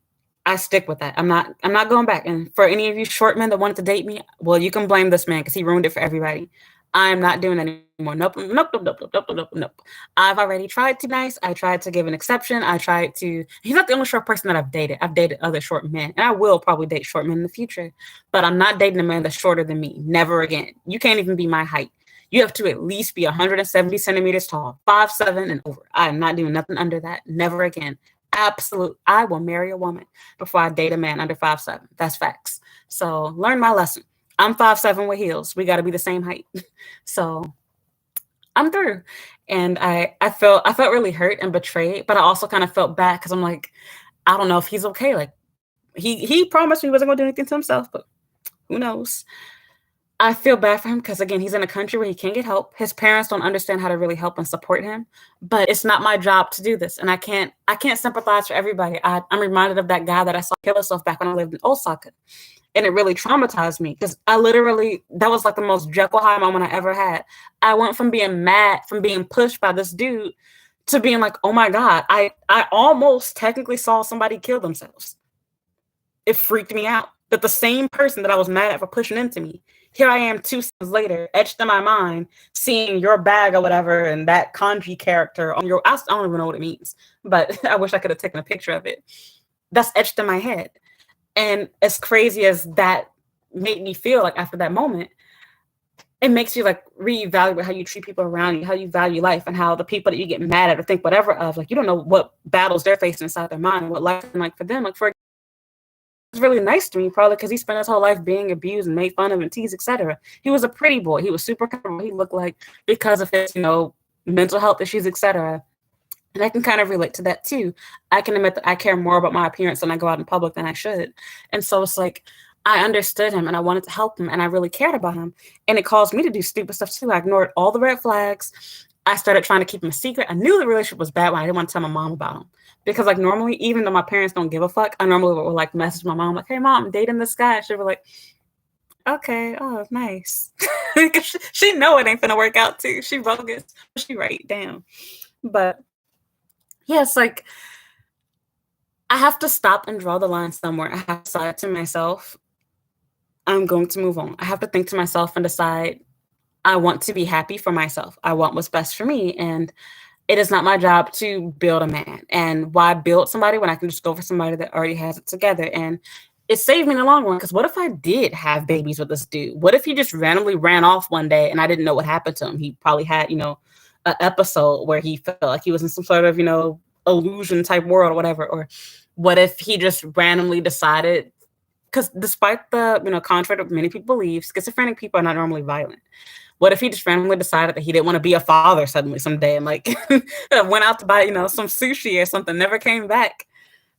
I stick with that. I'm not going back. And for any of you short men that wanted to date me, well, you can blame this man because he ruined it for everybody. I'm not doing that anymore. Nope, nope, nope, nope, nope, nope, nope, nope. I've already tried to be nice. I tried to give an exception. He's not the only short person that I've dated. I've dated other short men, and I will probably date short men in the future, but I'm not dating a man that's shorter than me. Never again. You can't even be my height. You have to at least be 170 centimeters tall, 5'7" and over. I'm not doing nothing under that. Never again. Absolute. I will marry a woman before I date a man under 5'7". That's facts. So learn my lesson. I'm 5'7" with heels. We got to be the same height. So I'm through. And I felt really hurt and betrayed, but I also kind of felt bad because I'm like, I don't know if he's okay. Like, he promised me he wasn't going to do anything to himself, but who knows? I feel bad for him because, again, he's in a country where he can't get help. His parents don't understand how to really help and support him. But it's not my job to do this, and I can't sympathize for everybody. I'm reminded of that guy that I saw kill himself back when I lived in Osaka, and it really traumatized me because that was like the most Jekyll Hyde moment I ever had. I went from being mad, from being pushed by this dude, to being like, oh my God, I almost technically saw somebody kill themselves. It freaked me out that the same person that I was mad at for pushing into me, here I am 2 seconds later, etched in my mind, seeing your bag or whatever and that kanji character on I don't even know what it means, but I wish I could have taken a picture of it. that's etched in my head. And as crazy as that made me feel, like, after that moment, it makes you, like, reevaluate how you treat people around you, how you value life, and how the people that you get mad at or think whatever of, like, you don't know what battles they're facing inside their mind, what life is like for them. Like, for was really nice to me, probably because he spent his whole life being abused and made fun of and teased, etc. He was a pretty boy. He was super comfortable. He looked like, because of his, mental health issues, etc. And I can kind of relate to that too. I can admit that I care more about my appearance when I go out in public than I should. And so it's like, I understood him and I wanted to help him and I really cared about him. And it caused me to do stupid stuff too. I ignored all the red flags. I started trying to keep him a secret. I knew the relationship was bad when I didn't want to tell my mom about him. Because, like, normally, even though my parents don't give a fuck, I normally would like message my mom, like, hey mom, I'm dating this guy. She'd be like, okay, oh nice. She know it ain't gonna work out too. She bogus. She right, damn. But yeah, it's like, I have to stop and draw the line somewhere. I have to decide to myself, I'm going to move on. I have to think to myself and decide, I want to be happy for myself. I want what's best for me. And it is not my job to build a man. And why build somebody when I can just go for somebody that already has it together? And it saved me in the long run, because what if I did have babies with this dude? What if he just randomly ran off one day and I didn't know what happened to him? He probably had, an episode where he felt like he was in some sort of, illusion type world or whatever. Or what if he just randomly decided, because despite the, contrary to what many people believe, schizophrenic people are not normally violent. What if he just randomly decided that he didn't want to be a father suddenly someday and, like, went out to buy, some sushi or something, never came back?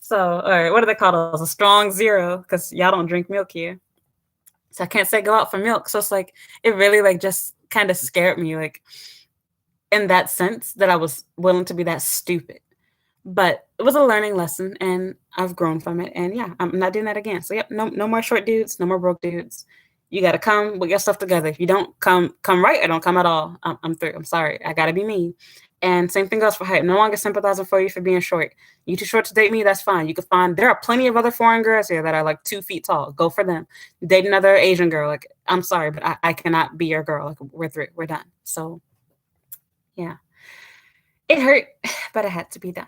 So, or what do they call those? A strong zero, because y'all don't drink milk here. So I can't say go out for milk. So it's like, it really, like, just kind of scared me, like, in that sense, that I was willing to be that stupid. But it was a learning lesson and I've grown from it. And yeah, I'm not doing that again. So yep, no more short dudes, no more broke dudes. You gotta come with your stuff together. If you don't come right or don't come at all, I'm through. I'm sorry. I gotta be me. And same thing goes for height. No longer sympathizing for you for being short. You too short to date me, that's fine. You can find, there are plenty of other foreign girls here that are like 2 feet tall. Go for them. Date another Asian girl. Like, I'm sorry, but I cannot be your girl. Like, we're through. We're done. So yeah. It hurt, but it had to be done.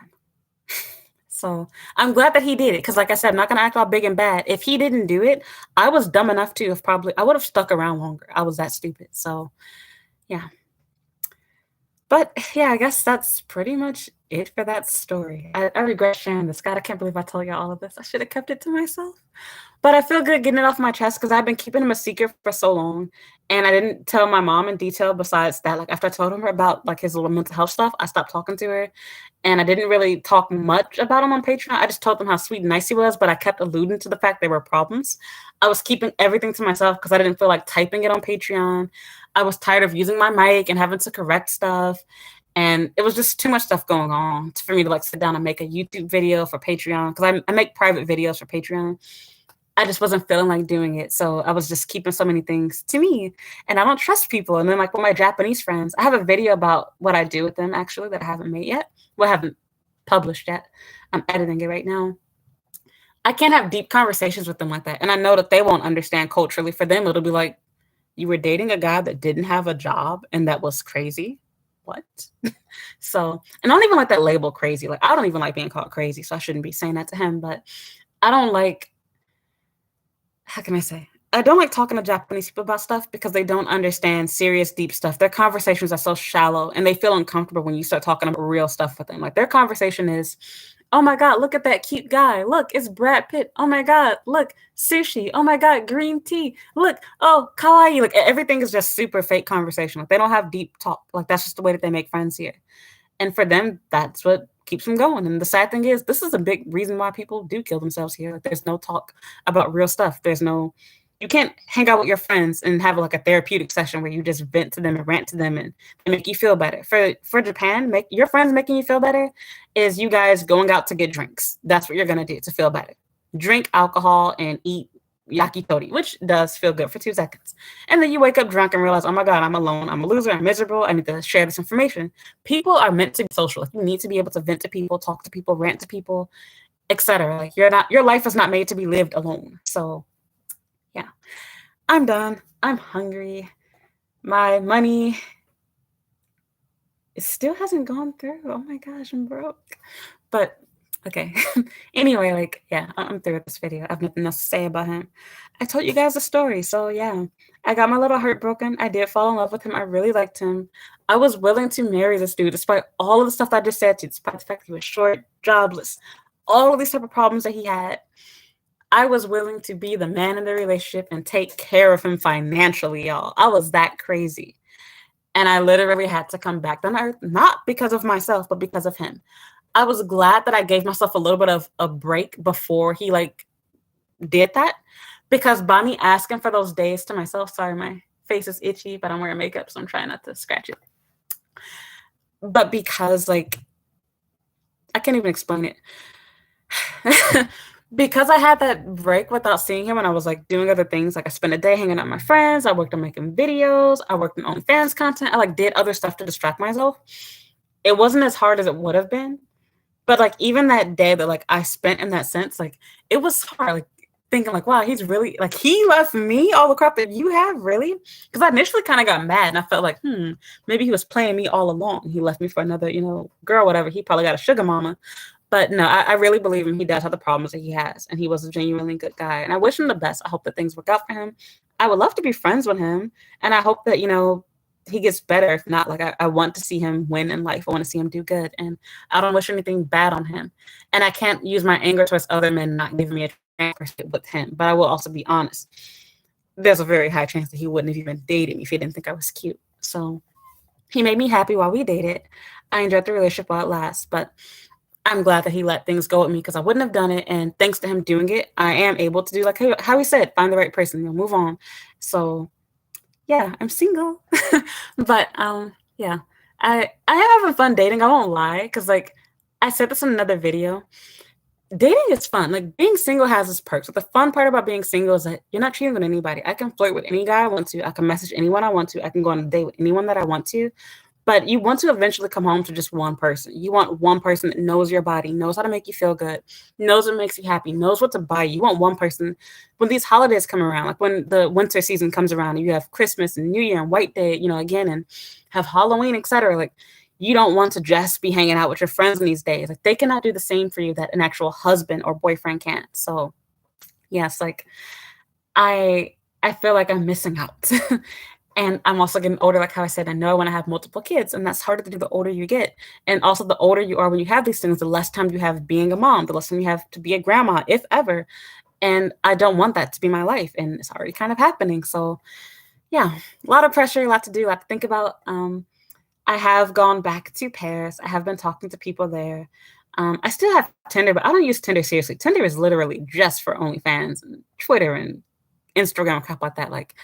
So I'm glad that he did it, because, like I said, I'm not gonna act all big and bad. If he didn't do it, I was dumb enough to have probably, I would have stuck around longer. I was that stupid. So yeah. But yeah, I guess that's pretty much it for that story. I regret sharing this. God, I can't believe I told you all of this. I should have kept it to myself. But I feel good getting it off my chest, because I've been keeping him a secret for so long. And I didn't tell my mom in detail besides that. Like, after I told her about, like, his little mental health stuff, I stopped talking to her. And I didn't really talk much about him on Patreon. I just told them how sweet and nice he was, but I kept alluding to the fact there were problems. I was keeping everything to myself because I didn't feel like typing it on Patreon. I was tired of using my mic and having to correct stuff. And it was just too much stuff going on for me to, like, sit down and make a YouTube video for Patreon, because I make private videos for Patreon. I just wasn't feeling like doing it. So I was just keeping so many things to me, and I don't trust people. And then, like, with my Japanese friends, I have a video about what I do with them, actually, that I haven't made yet. Well, I haven't published yet. I'm editing it right now. I can't have deep conversations with them like that. And I know that they won't understand culturally. For them, it'll be like, you were dating a guy that didn't have a job and that was crazy. What? So, and I don't even like that label crazy. Like, I don't even like being called crazy, so I shouldn't be saying that to him. But I don't like, how can I say? I don't like talking to Japanese people about stuff because they don't understand serious, deep stuff. Their conversations are so shallow and they feel uncomfortable when you start talking about real stuff with them. Like, their conversation is, oh my God, look at that cute guy. Look, it's Brad Pitt. Oh my God, look, sushi. Oh my God, green tea. Look, oh, kawaii. Like, everything is just super fake conversation. Like, they don't have deep talk. Like, that's just the way that they make friends here. And for them, that's what keeps them going. And the sad thing is, this is a big reason why people do kill themselves here. Like, there's no talk about real stuff. You can't hang out with your friends and have, like, a therapeutic session where you just vent to them and rant to them and make you feel better. For Japan, make your friends making you feel better is you guys going out to get drinks. That's what you're gonna do to feel better. Drink alcohol and eat yakitori, which does feel good for 2 seconds. And then you wake up drunk and realize, oh my God, I'm alone. I'm a loser. I'm miserable. I need to share this information. People are meant to be social. Like, you need to be able to vent to people, talk to people, rant to people, etc. Like, your life is not made to be lived alone. So yeah, I'm done. I'm hungry. My money, it still hasn't gone through. Oh my gosh, I'm broke. But Okay. Anyway, like, yeah, I'm through with this video. I have nothing else to say about him. I told you guys a story, so yeah. I got my little heart broken. I did fall in love with him. I really liked him. I was willing to marry this dude despite all of the stuff that I just said to you, despite the fact that he was short, jobless, all of these type of problems that he had. I was willing to be the man in the relationship and take care of him financially, y'all. I was that crazy. And I literally had to come back down to earth, not because of myself, but because of him. I was glad that I gave myself a little bit of a break before he like did that. Because by me asking for those days to myself, sorry, my face is itchy, but I'm wearing makeup, so I'm trying not to scratch it. But because like I can't even explain it. Because I had that break without seeing him and I was like doing other things, like I spent a day hanging out with my friends, I worked on making videos, I worked on OnlyFans content, I like did other stuff to distract myself. It wasn't as hard as it would have been, but like even that day that like I spent in that sense, like it was hard, like thinking like, wow, he's really like he left me all the crap that you have, really? Because I initially kind of got mad and I felt like, maybe he was playing me all along. He left me for another, girl, whatever. He probably got a sugar mama. But no, I really believe him. He does have the problems that he has, and he was a genuinely good guy. And I wish him the best. I hope that things work out for him. I would love to be friends with him, and I hope that he gets better. If not, like I want to see him win in life. I want to see him do good, and I don't wish anything bad on him. And I can't use my anger towards other men not giving me a chance with him. But I will also be honest. There's a very high chance that he wouldn't have even dated me if he didn't think I was cute. So he made me happy while we dated. I enjoyed the relationship while it lasts, but I'm glad that he let things go with me because I wouldn't have done it. And thanks to him doing it, I am able to do like how he said, find the right person, move on. So yeah, I'm single. But yeah. I am having fun dating. I won't lie, because like I said this in another video. Dating is fun. Like being single has its perks. But the fun part about being single is that you're not cheating with anybody. I can flirt with any guy I want to. I can message anyone I want to. I can go on a date with anyone that I want to. But you want to eventually come home to just one person. You want one person that knows your body, knows how to make you feel good, knows what makes you happy, knows what to buy you. You want one person when these holidays come around, like when the winter season comes around and you have Christmas and New Year and White Day, again, and have Halloween, etc. Like you don't want to just be hanging out with your friends in these days. Like they cannot do the same for you that an actual husband or boyfriend can. So yes, like I feel like I'm missing out. And I'm also getting older, like how I said, I know I want to have multiple kids, and that's harder to do the older you get. And also the older you are when you have these things, the less time you have being a mom, the less time you have to be a grandma, if ever. And I don't want that to be my life. And it's already kind of happening. So yeah, a lot of pressure, a lot to do, a lot to think about. I have gone back to Paris. I have been talking to people there. I still have Tinder, but I don't use Tinder seriously. Tinder is literally just for OnlyFans and Twitter and Instagram and crap like that. Like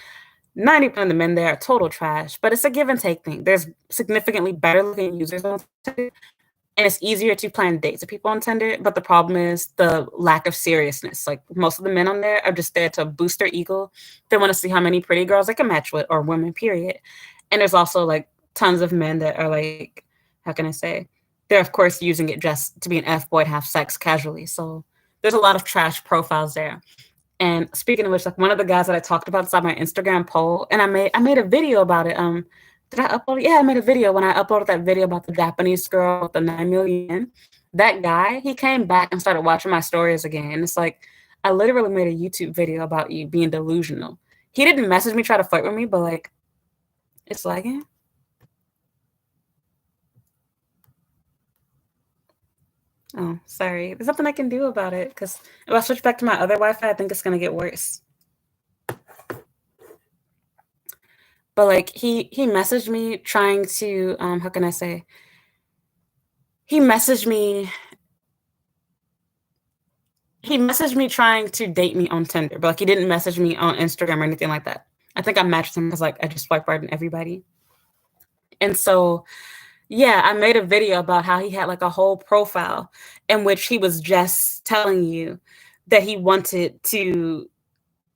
90% of the men there are total trash, but it's a give and take thing. There's significantly better looking users on Tinder, and it's easier to plan dates with people on Tinder. But the problem is the lack of seriousness. Like most of the men on there are just there to boost their ego. They want to see how many pretty girls they can match with, or women, period. And there's also like tons of men that are like, how can I say? They're of course using it just to be an F boy to have sex casually. So there's a lot of trash profiles there. And speaking of which, like one of the guys that I talked about inside my Instagram poll, and I made a video about it. Did I upload it? Yeah, I made a video. When I uploaded that video about the Japanese girl with the 9 million, that guy, he came back and started watching my stories again. And it's like, I literally made a YouTube video about you being delusional. He didn't message me, try to flirt with me, but like, it's lagging. Oh, sorry. There's nothing I can do about it because if I switch back to my other Wi-Fi, I think it's gonna get worse. But like he messaged me trying to how can I say? He messaged me trying to date me on Tinder, but like he didn't message me on Instagram or anything like that. I think I matched him because like I just swipe right on everybody. And so yeah, I made a video about how he had like a whole profile in which he was just telling you that he wanted to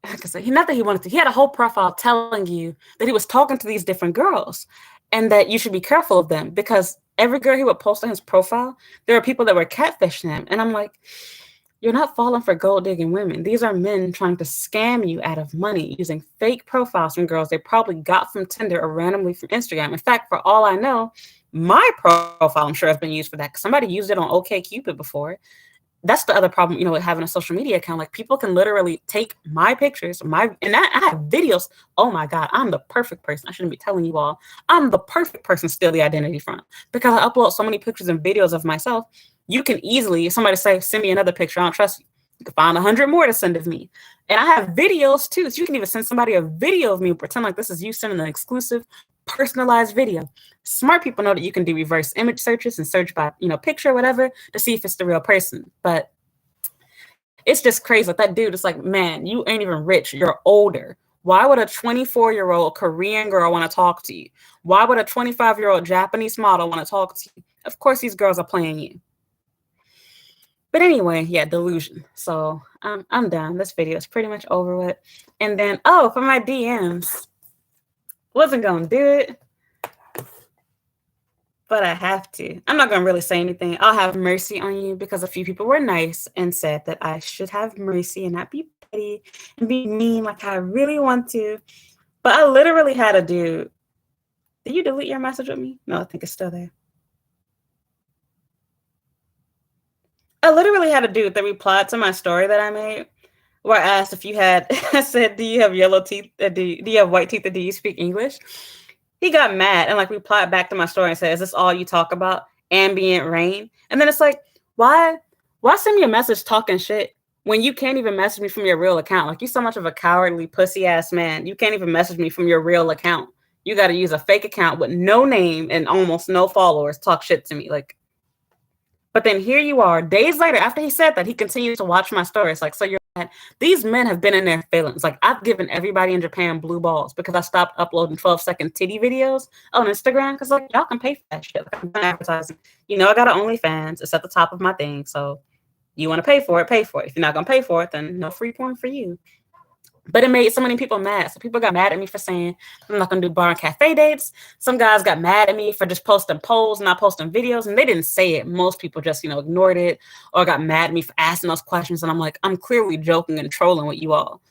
like I said, not that he wanted to, he had a whole profile telling you that he was talking to these different girls and that you should be careful of them because every girl he would post on his profile, there are people that were catfishing him. And I'm like, you're not falling for gold digging women. These are men trying to scam you out of money using fake profiles from girls they probably got from Tinder or randomly from Instagram. In fact, for all I know, my profile, I'm sure, has been used for that because somebody used it on OkCupid before. that's the other problem, you know, with having a social media account. Like people can literally take my pictures, and I have videos. Oh my God, I'm the perfect person. I shouldn't be telling you all. I'm the perfect person to steal the identity from because I upload so many pictures and videos of myself. You can easily, if somebody say, send me another picture, I don't trust you. You can find 100 more to send of me. And I have videos too. So you can even send somebody a video of me, pretend like this is you sending an exclusive personalized video. Smart people know that you can do reverse image searches and search by, you know, picture or whatever to see if it's the real person. But it's just crazy. Like that dude is like, man, you ain't even rich. You're older. Why would a 24-year-old Korean girl want to talk to you? Why would a 25-year-old Japanese model want to talk to you? Of course, these girls are playing you. But anyway, yeah, delusion. So I'm done. This video is pretty much over with. And then, oh, for my DMs, wasn't gonna do it, but I have to. I'm not gonna really say anything. I'll have mercy on you because a few people were nice and said that I should have mercy and not be petty and be mean like I really want to. But I literally had a dude. Did you delete your message with me? No, I think it's still there. I literally had a dude that replied to my story that I made where I asked if you had, I said, do you have yellow teeth? Do you have white teeth? Or do you speak English? He got mad and like replied back to my story and said, is this all you talk about? Ambient rain? And then it's like, why send me a message talking shit when you can't even message me from your real account? Like, you so much of a cowardly pussy ass man. You can't even message me from your real account. You got to use a fake account with no name and almost no followers, talk shit to me. Like, but then here you are, days later, after he said that, he continues to watch my stories. Like, so you're mad. These men have been in their feelings. Like, I've given everybody in Japan blue balls because I stopped uploading 12-second titty videos on Instagram because, like, y'all can pay for that shit. Like, I'm advertising. You know, I got an OnlyFans. It's at the top of my thing. So you want to pay for it, pay for it. If you're not going to pay for it, then no free porn for you. But it made so many people mad. So people got mad at me for saying I'm not going to do bar and cafe dates. Some guys got mad at me for just posting polls, not posting videos. And they didn't say it. Most people just, you know, ignored it or got mad at me for asking those questions. And I'm like, I'm clearly joking and trolling with you all.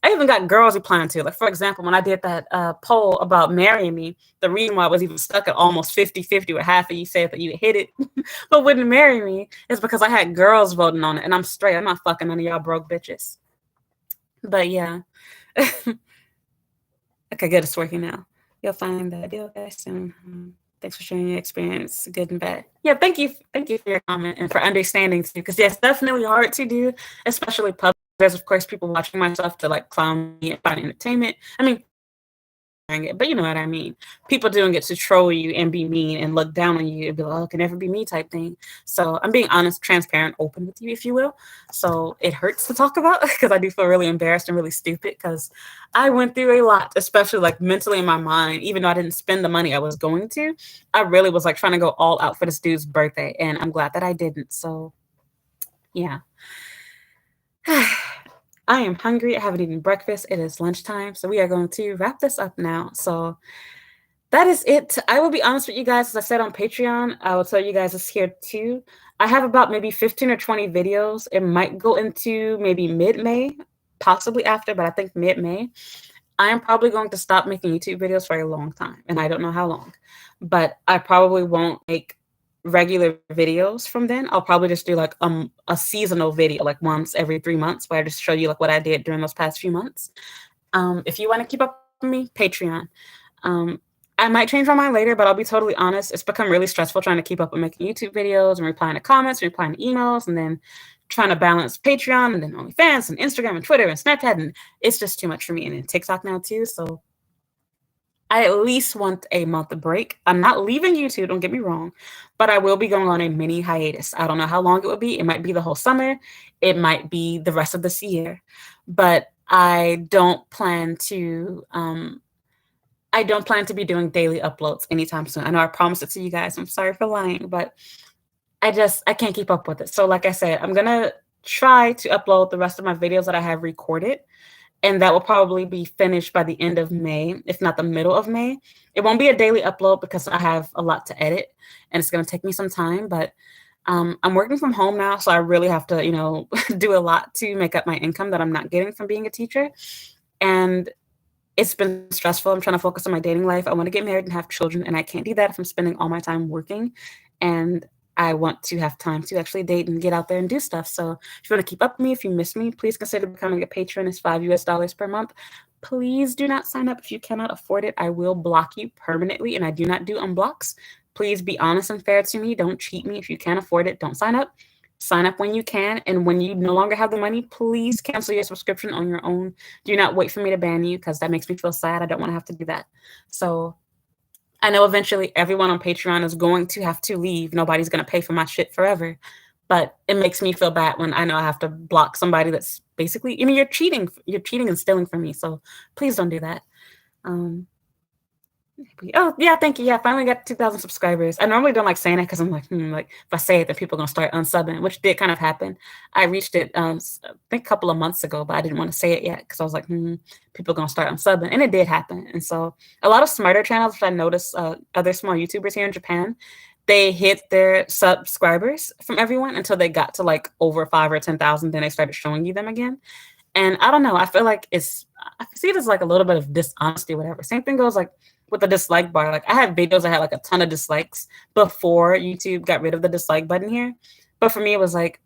I even got girls replying to, like, for example, when I did that poll about marrying me, the reason why I was even stuck at almost 50-50 where half of you said that you hit it but wouldn't marry me is because I had girls voting on it. And I'm straight. I'm not fucking none of y'all broke bitches. But yeah. Okay, good. It's working now. You'll find that deal guys soon. Thanks for sharing your experience, good and bad. Yeah, thank you for your comment and for understanding too. Because yeah, it's definitely hard to do, especially public. There's of course people watching my stuff to like clown me and find entertainment. I mean, it, but you know what I mean. People doing it to troll you and be mean and look down on you and be like, oh, it can never be me type thing. So I'm being honest, transparent, open with you, if you will. So it hurts to talk about because I do feel really embarrassed and really stupid because I went through a lot, especially like mentally in my mind. Even though I didn't spend the money I was going to, I really was like trying to go all out for this dude's birthday. And I'm glad that I didn't. So yeah. I am hungry. I haven't eaten breakfast. It is lunchtime. So we are going to wrap this up now. So that is it. I will be honest with you guys. As I said on Patreon, I will tell you guys this here too. I have about maybe 15 or 20 videos. It might go into maybe mid-May, possibly after, but I think mid-May. I am probably going to stop making YouTube videos for a long time, and I don't know how long. But I probably won't make regular videos from then. I'll probably just do like a seasonal video, like once every 3 months, where I just show you like what I did during those past few months. If you want to keep up with me, Patreon. I might change my mind later, but I'll be totally honest. It's become really stressful trying to keep up with making YouTube videos and replying to comments and replying to emails and then trying to balance Patreon and then OnlyFans and Instagram and Twitter and Snapchat. And it's just too much for me. And then TikTok now too. So I at least want a month of break. I'm not leaving YouTube, don't get me wrong, but I will be going on a mini hiatus. I don't know how long it will be. It might be the whole summer. It might be the rest of this year. But I don't plan to be doing daily uploads anytime soon. I know I promised it to you guys. I'm sorry for lying, but I can't keep up with it. So like I said, I'm going to try to upload the rest of my videos that I have recorded. And that will probably be finished by the end of May, if not the middle of May. It won't be a daily upload because I have a lot to edit and it's going to take me some time. But I'm working from home now, so I really have to, do a lot to make up my income that I'm not getting from being a teacher. And it's been stressful. I'm trying to focus on my dating life. I want to get married and have children, and I can't do that if I'm spending all my time working. And I want to have time to actually date and get out there and do stuff. So if you want to keep up with me, if you miss me, please consider becoming a patron. It's $5 per month. Please do not sign up if you cannot afford it. I will block you permanently, and I do not do unblocks. Please be honest and fair to me. Don't cheat me. If you can't afford it, don't sign up. Sign up when you can, and when you no longer have the money, please cancel your subscription on your own. Do not wait for me to ban you, because that makes me feel sad. I don't want to have to do that. So I know eventually everyone on Patreon is going to have to leave. Nobody's going to pay for my shit forever. But it makes me feel bad when I know I have to block somebody that's basically, I mean, you're cheating. You're cheating and stealing from me. So please don't do that. Um, Oh, yeah, thank you. Yeah, I finally got 2,000 subscribers. I normally don't like saying it because I'm like, if I say it, then people are gonna start unsubbing, which did kind of happen. I reached it, I think a couple of months ago, but I didn't want to say it yet because I was like, people are gonna start unsubbing, and it did happen. And so a lot of smarter channels, which I noticed, other small YouTubers here in Japan, they hit their subscribers from everyone until they got to like over 5 or 10,000. Then they started showing you them again. And I don't know. I feel like I see it as like a little bit of dishonesty, whatever. Same thing goes like with the dislike bar. Like I had videos that had like a ton of dislikes before YouTube got rid of the dislike button here. But for me, it was like,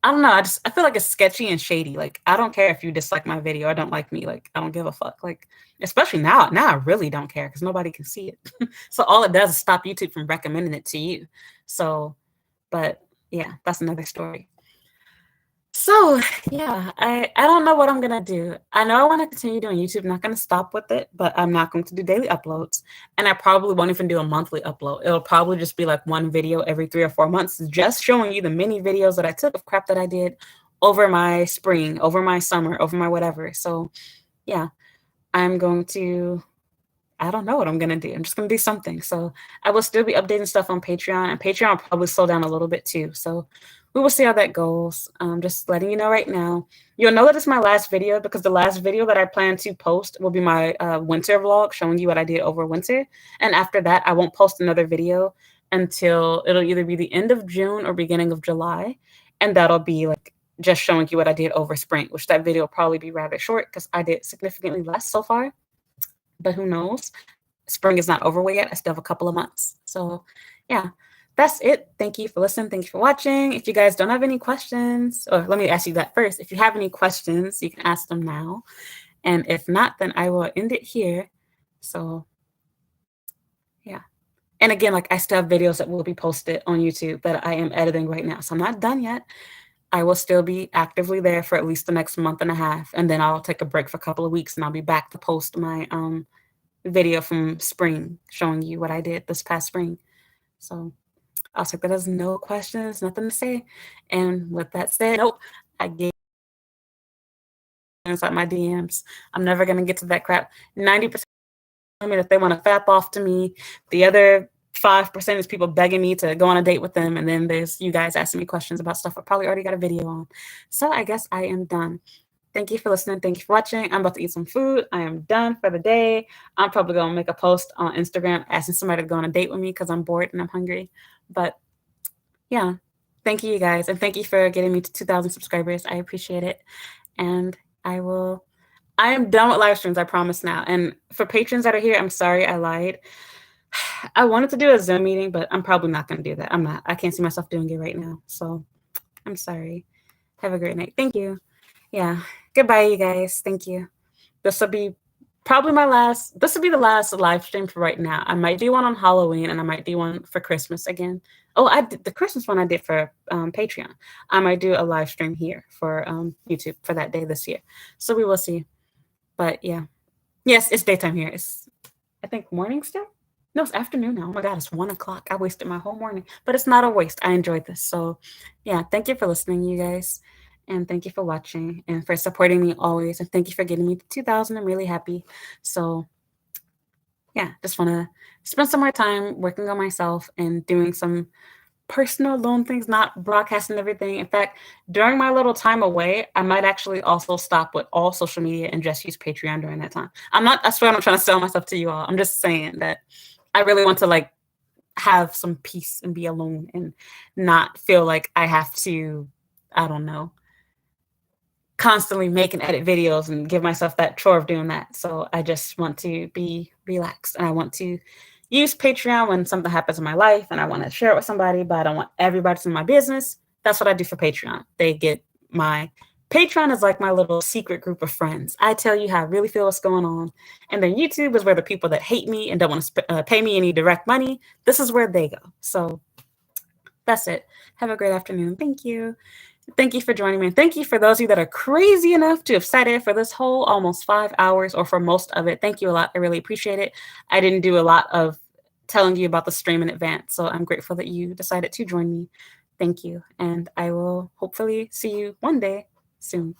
I don't know. I feel like it's sketchy and shady. Like I don't care if you dislike my video or don't like me. Like I don't give a fuck. Like especially now I really don't care because nobody can see it. So all it does is stop YouTube from recommending it to you. So, but yeah, that's another story. So yeah, I don't know what I'm gonna do. I know I want to continue doing YouTube. I'm not gonna stop with it, but I'm not going to do daily uploads, and I probably won't even do a monthly upload. It'll probably just be like one video every 3 or 4 months, just showing you the mini videos that I took of crap that I did over my spring, over my summer, over my whatever. So yeah, I'm going to. I don't know what I'm gonna do. I'm just gonna do something. So I will still be updating stuff on Patreon, and Patreon will probably slow down a little bit too. So we will see how that goes. Just letting you know right now. You'll know that it's my last video because the last video that I plan to post will be my winter vlog showing you what I did over winter. And after that, I won't post another video until it'll either be the end of June or beginning of July. And that'll be like just showing you what I did over spring, which that video will probably be rather short because I did significantly less so far. But who knows? Spring is not over yet. I still have a couple of months. So yeah, that's it. Thank you for listening. Thank you for watching. If you guys don't have any questions, or let me ask you that first. If you have any questions, you can ask them now. And if not, then I will end it here. So yeah. And again, like I still have videos that will be posted on YouTube that I am editing right now. So I'm not done yet. I will still be actively there for at least the next month and a half. And then I'll take a break for a couple of weeks and I'll be back to post my video from spring showing you what I did this past spring. So I'll take that as no questions, nothing to say. And with that said, nope, I gave inside my DMs. I'm never gonna get to that crap. 90% I mean, if they want to fap off to me, the other 5% is people begging me to go on a date with them, and then there's you guys asking me questions about stuff I probably already got a video on. So I guess I am done. Thank you for listening. Thank you for watching. I'm about to eat some food. I am done for the day. I'm probably going to make a post on Instagram asking somebody to go on a date with me because I'm bored and I'm hungry. But yeah, thank you guys. And thank you for getting me to 2,000 subscribers. I appreciate it. And I am done with live streams, I promise now. And for patrons that are here, I'm sorry I lied. I wanted to do a Zoom meeting, but I'm probably not going to do that. I'm not. I can't see myself doing it right now. So I'm sorry. Have a great night. Thank you. Yeah. Goodbye, you guys. Thank you. This will be probably this will be the last live stream for right now. I might do one on Halloween and I might do one for Christmas again. Oh, I did the Christmas one I did for Patreon. I might do a live stream here for YouTube for that day this year. So we will see. But yeah. Yes, it's daytime here. It's, I think, morning still? No, it's afternoon now. Oh my God, it's 1 o'clock. I wasted my whole morning, but it's not a waste. I enjoyed this. So yeah, thank you for listening, you guys. And thank you for watching and for supporting me always. And thank you for getting me to 2,000. I'm really happy. So yeah, just want to spend some more time working on myself and doing some personal loan things, not broadcasting everything. In fact, during my little time away, I might actually also stop with all social media and just use Patreon during that time. I swear I'm not trying to sell myself to you all. I'm just saying that I really want to like have some peace and be alone and not feel like I have to, I don't know, constantly make and edit videos and give myself that chore of doing that. So I just want to be relaxed and I want to use Patreon when something happens in my life and I want to share it with somebody, but I don't want everybody to know my business. That's what I do for Patreon. They get my Patreon is like my little secret group of friends. I tell you how I really feel what's going on. And then YouTube is where the people that hate me and don't want to pay me any direct money, this is where they go. So that's it. Have a great afternoon. Thank you. Thank you for joining me. And thank you for those of you that are crazy enough to have sat in for this whole almost 5 hours or for most of it. Thank you a lot. I really appreciate it. I didn't do a lot of telling you about the stream in advance. So I'm grateful that you decided to join me. Thank you. And I will hopefully see you one day soon.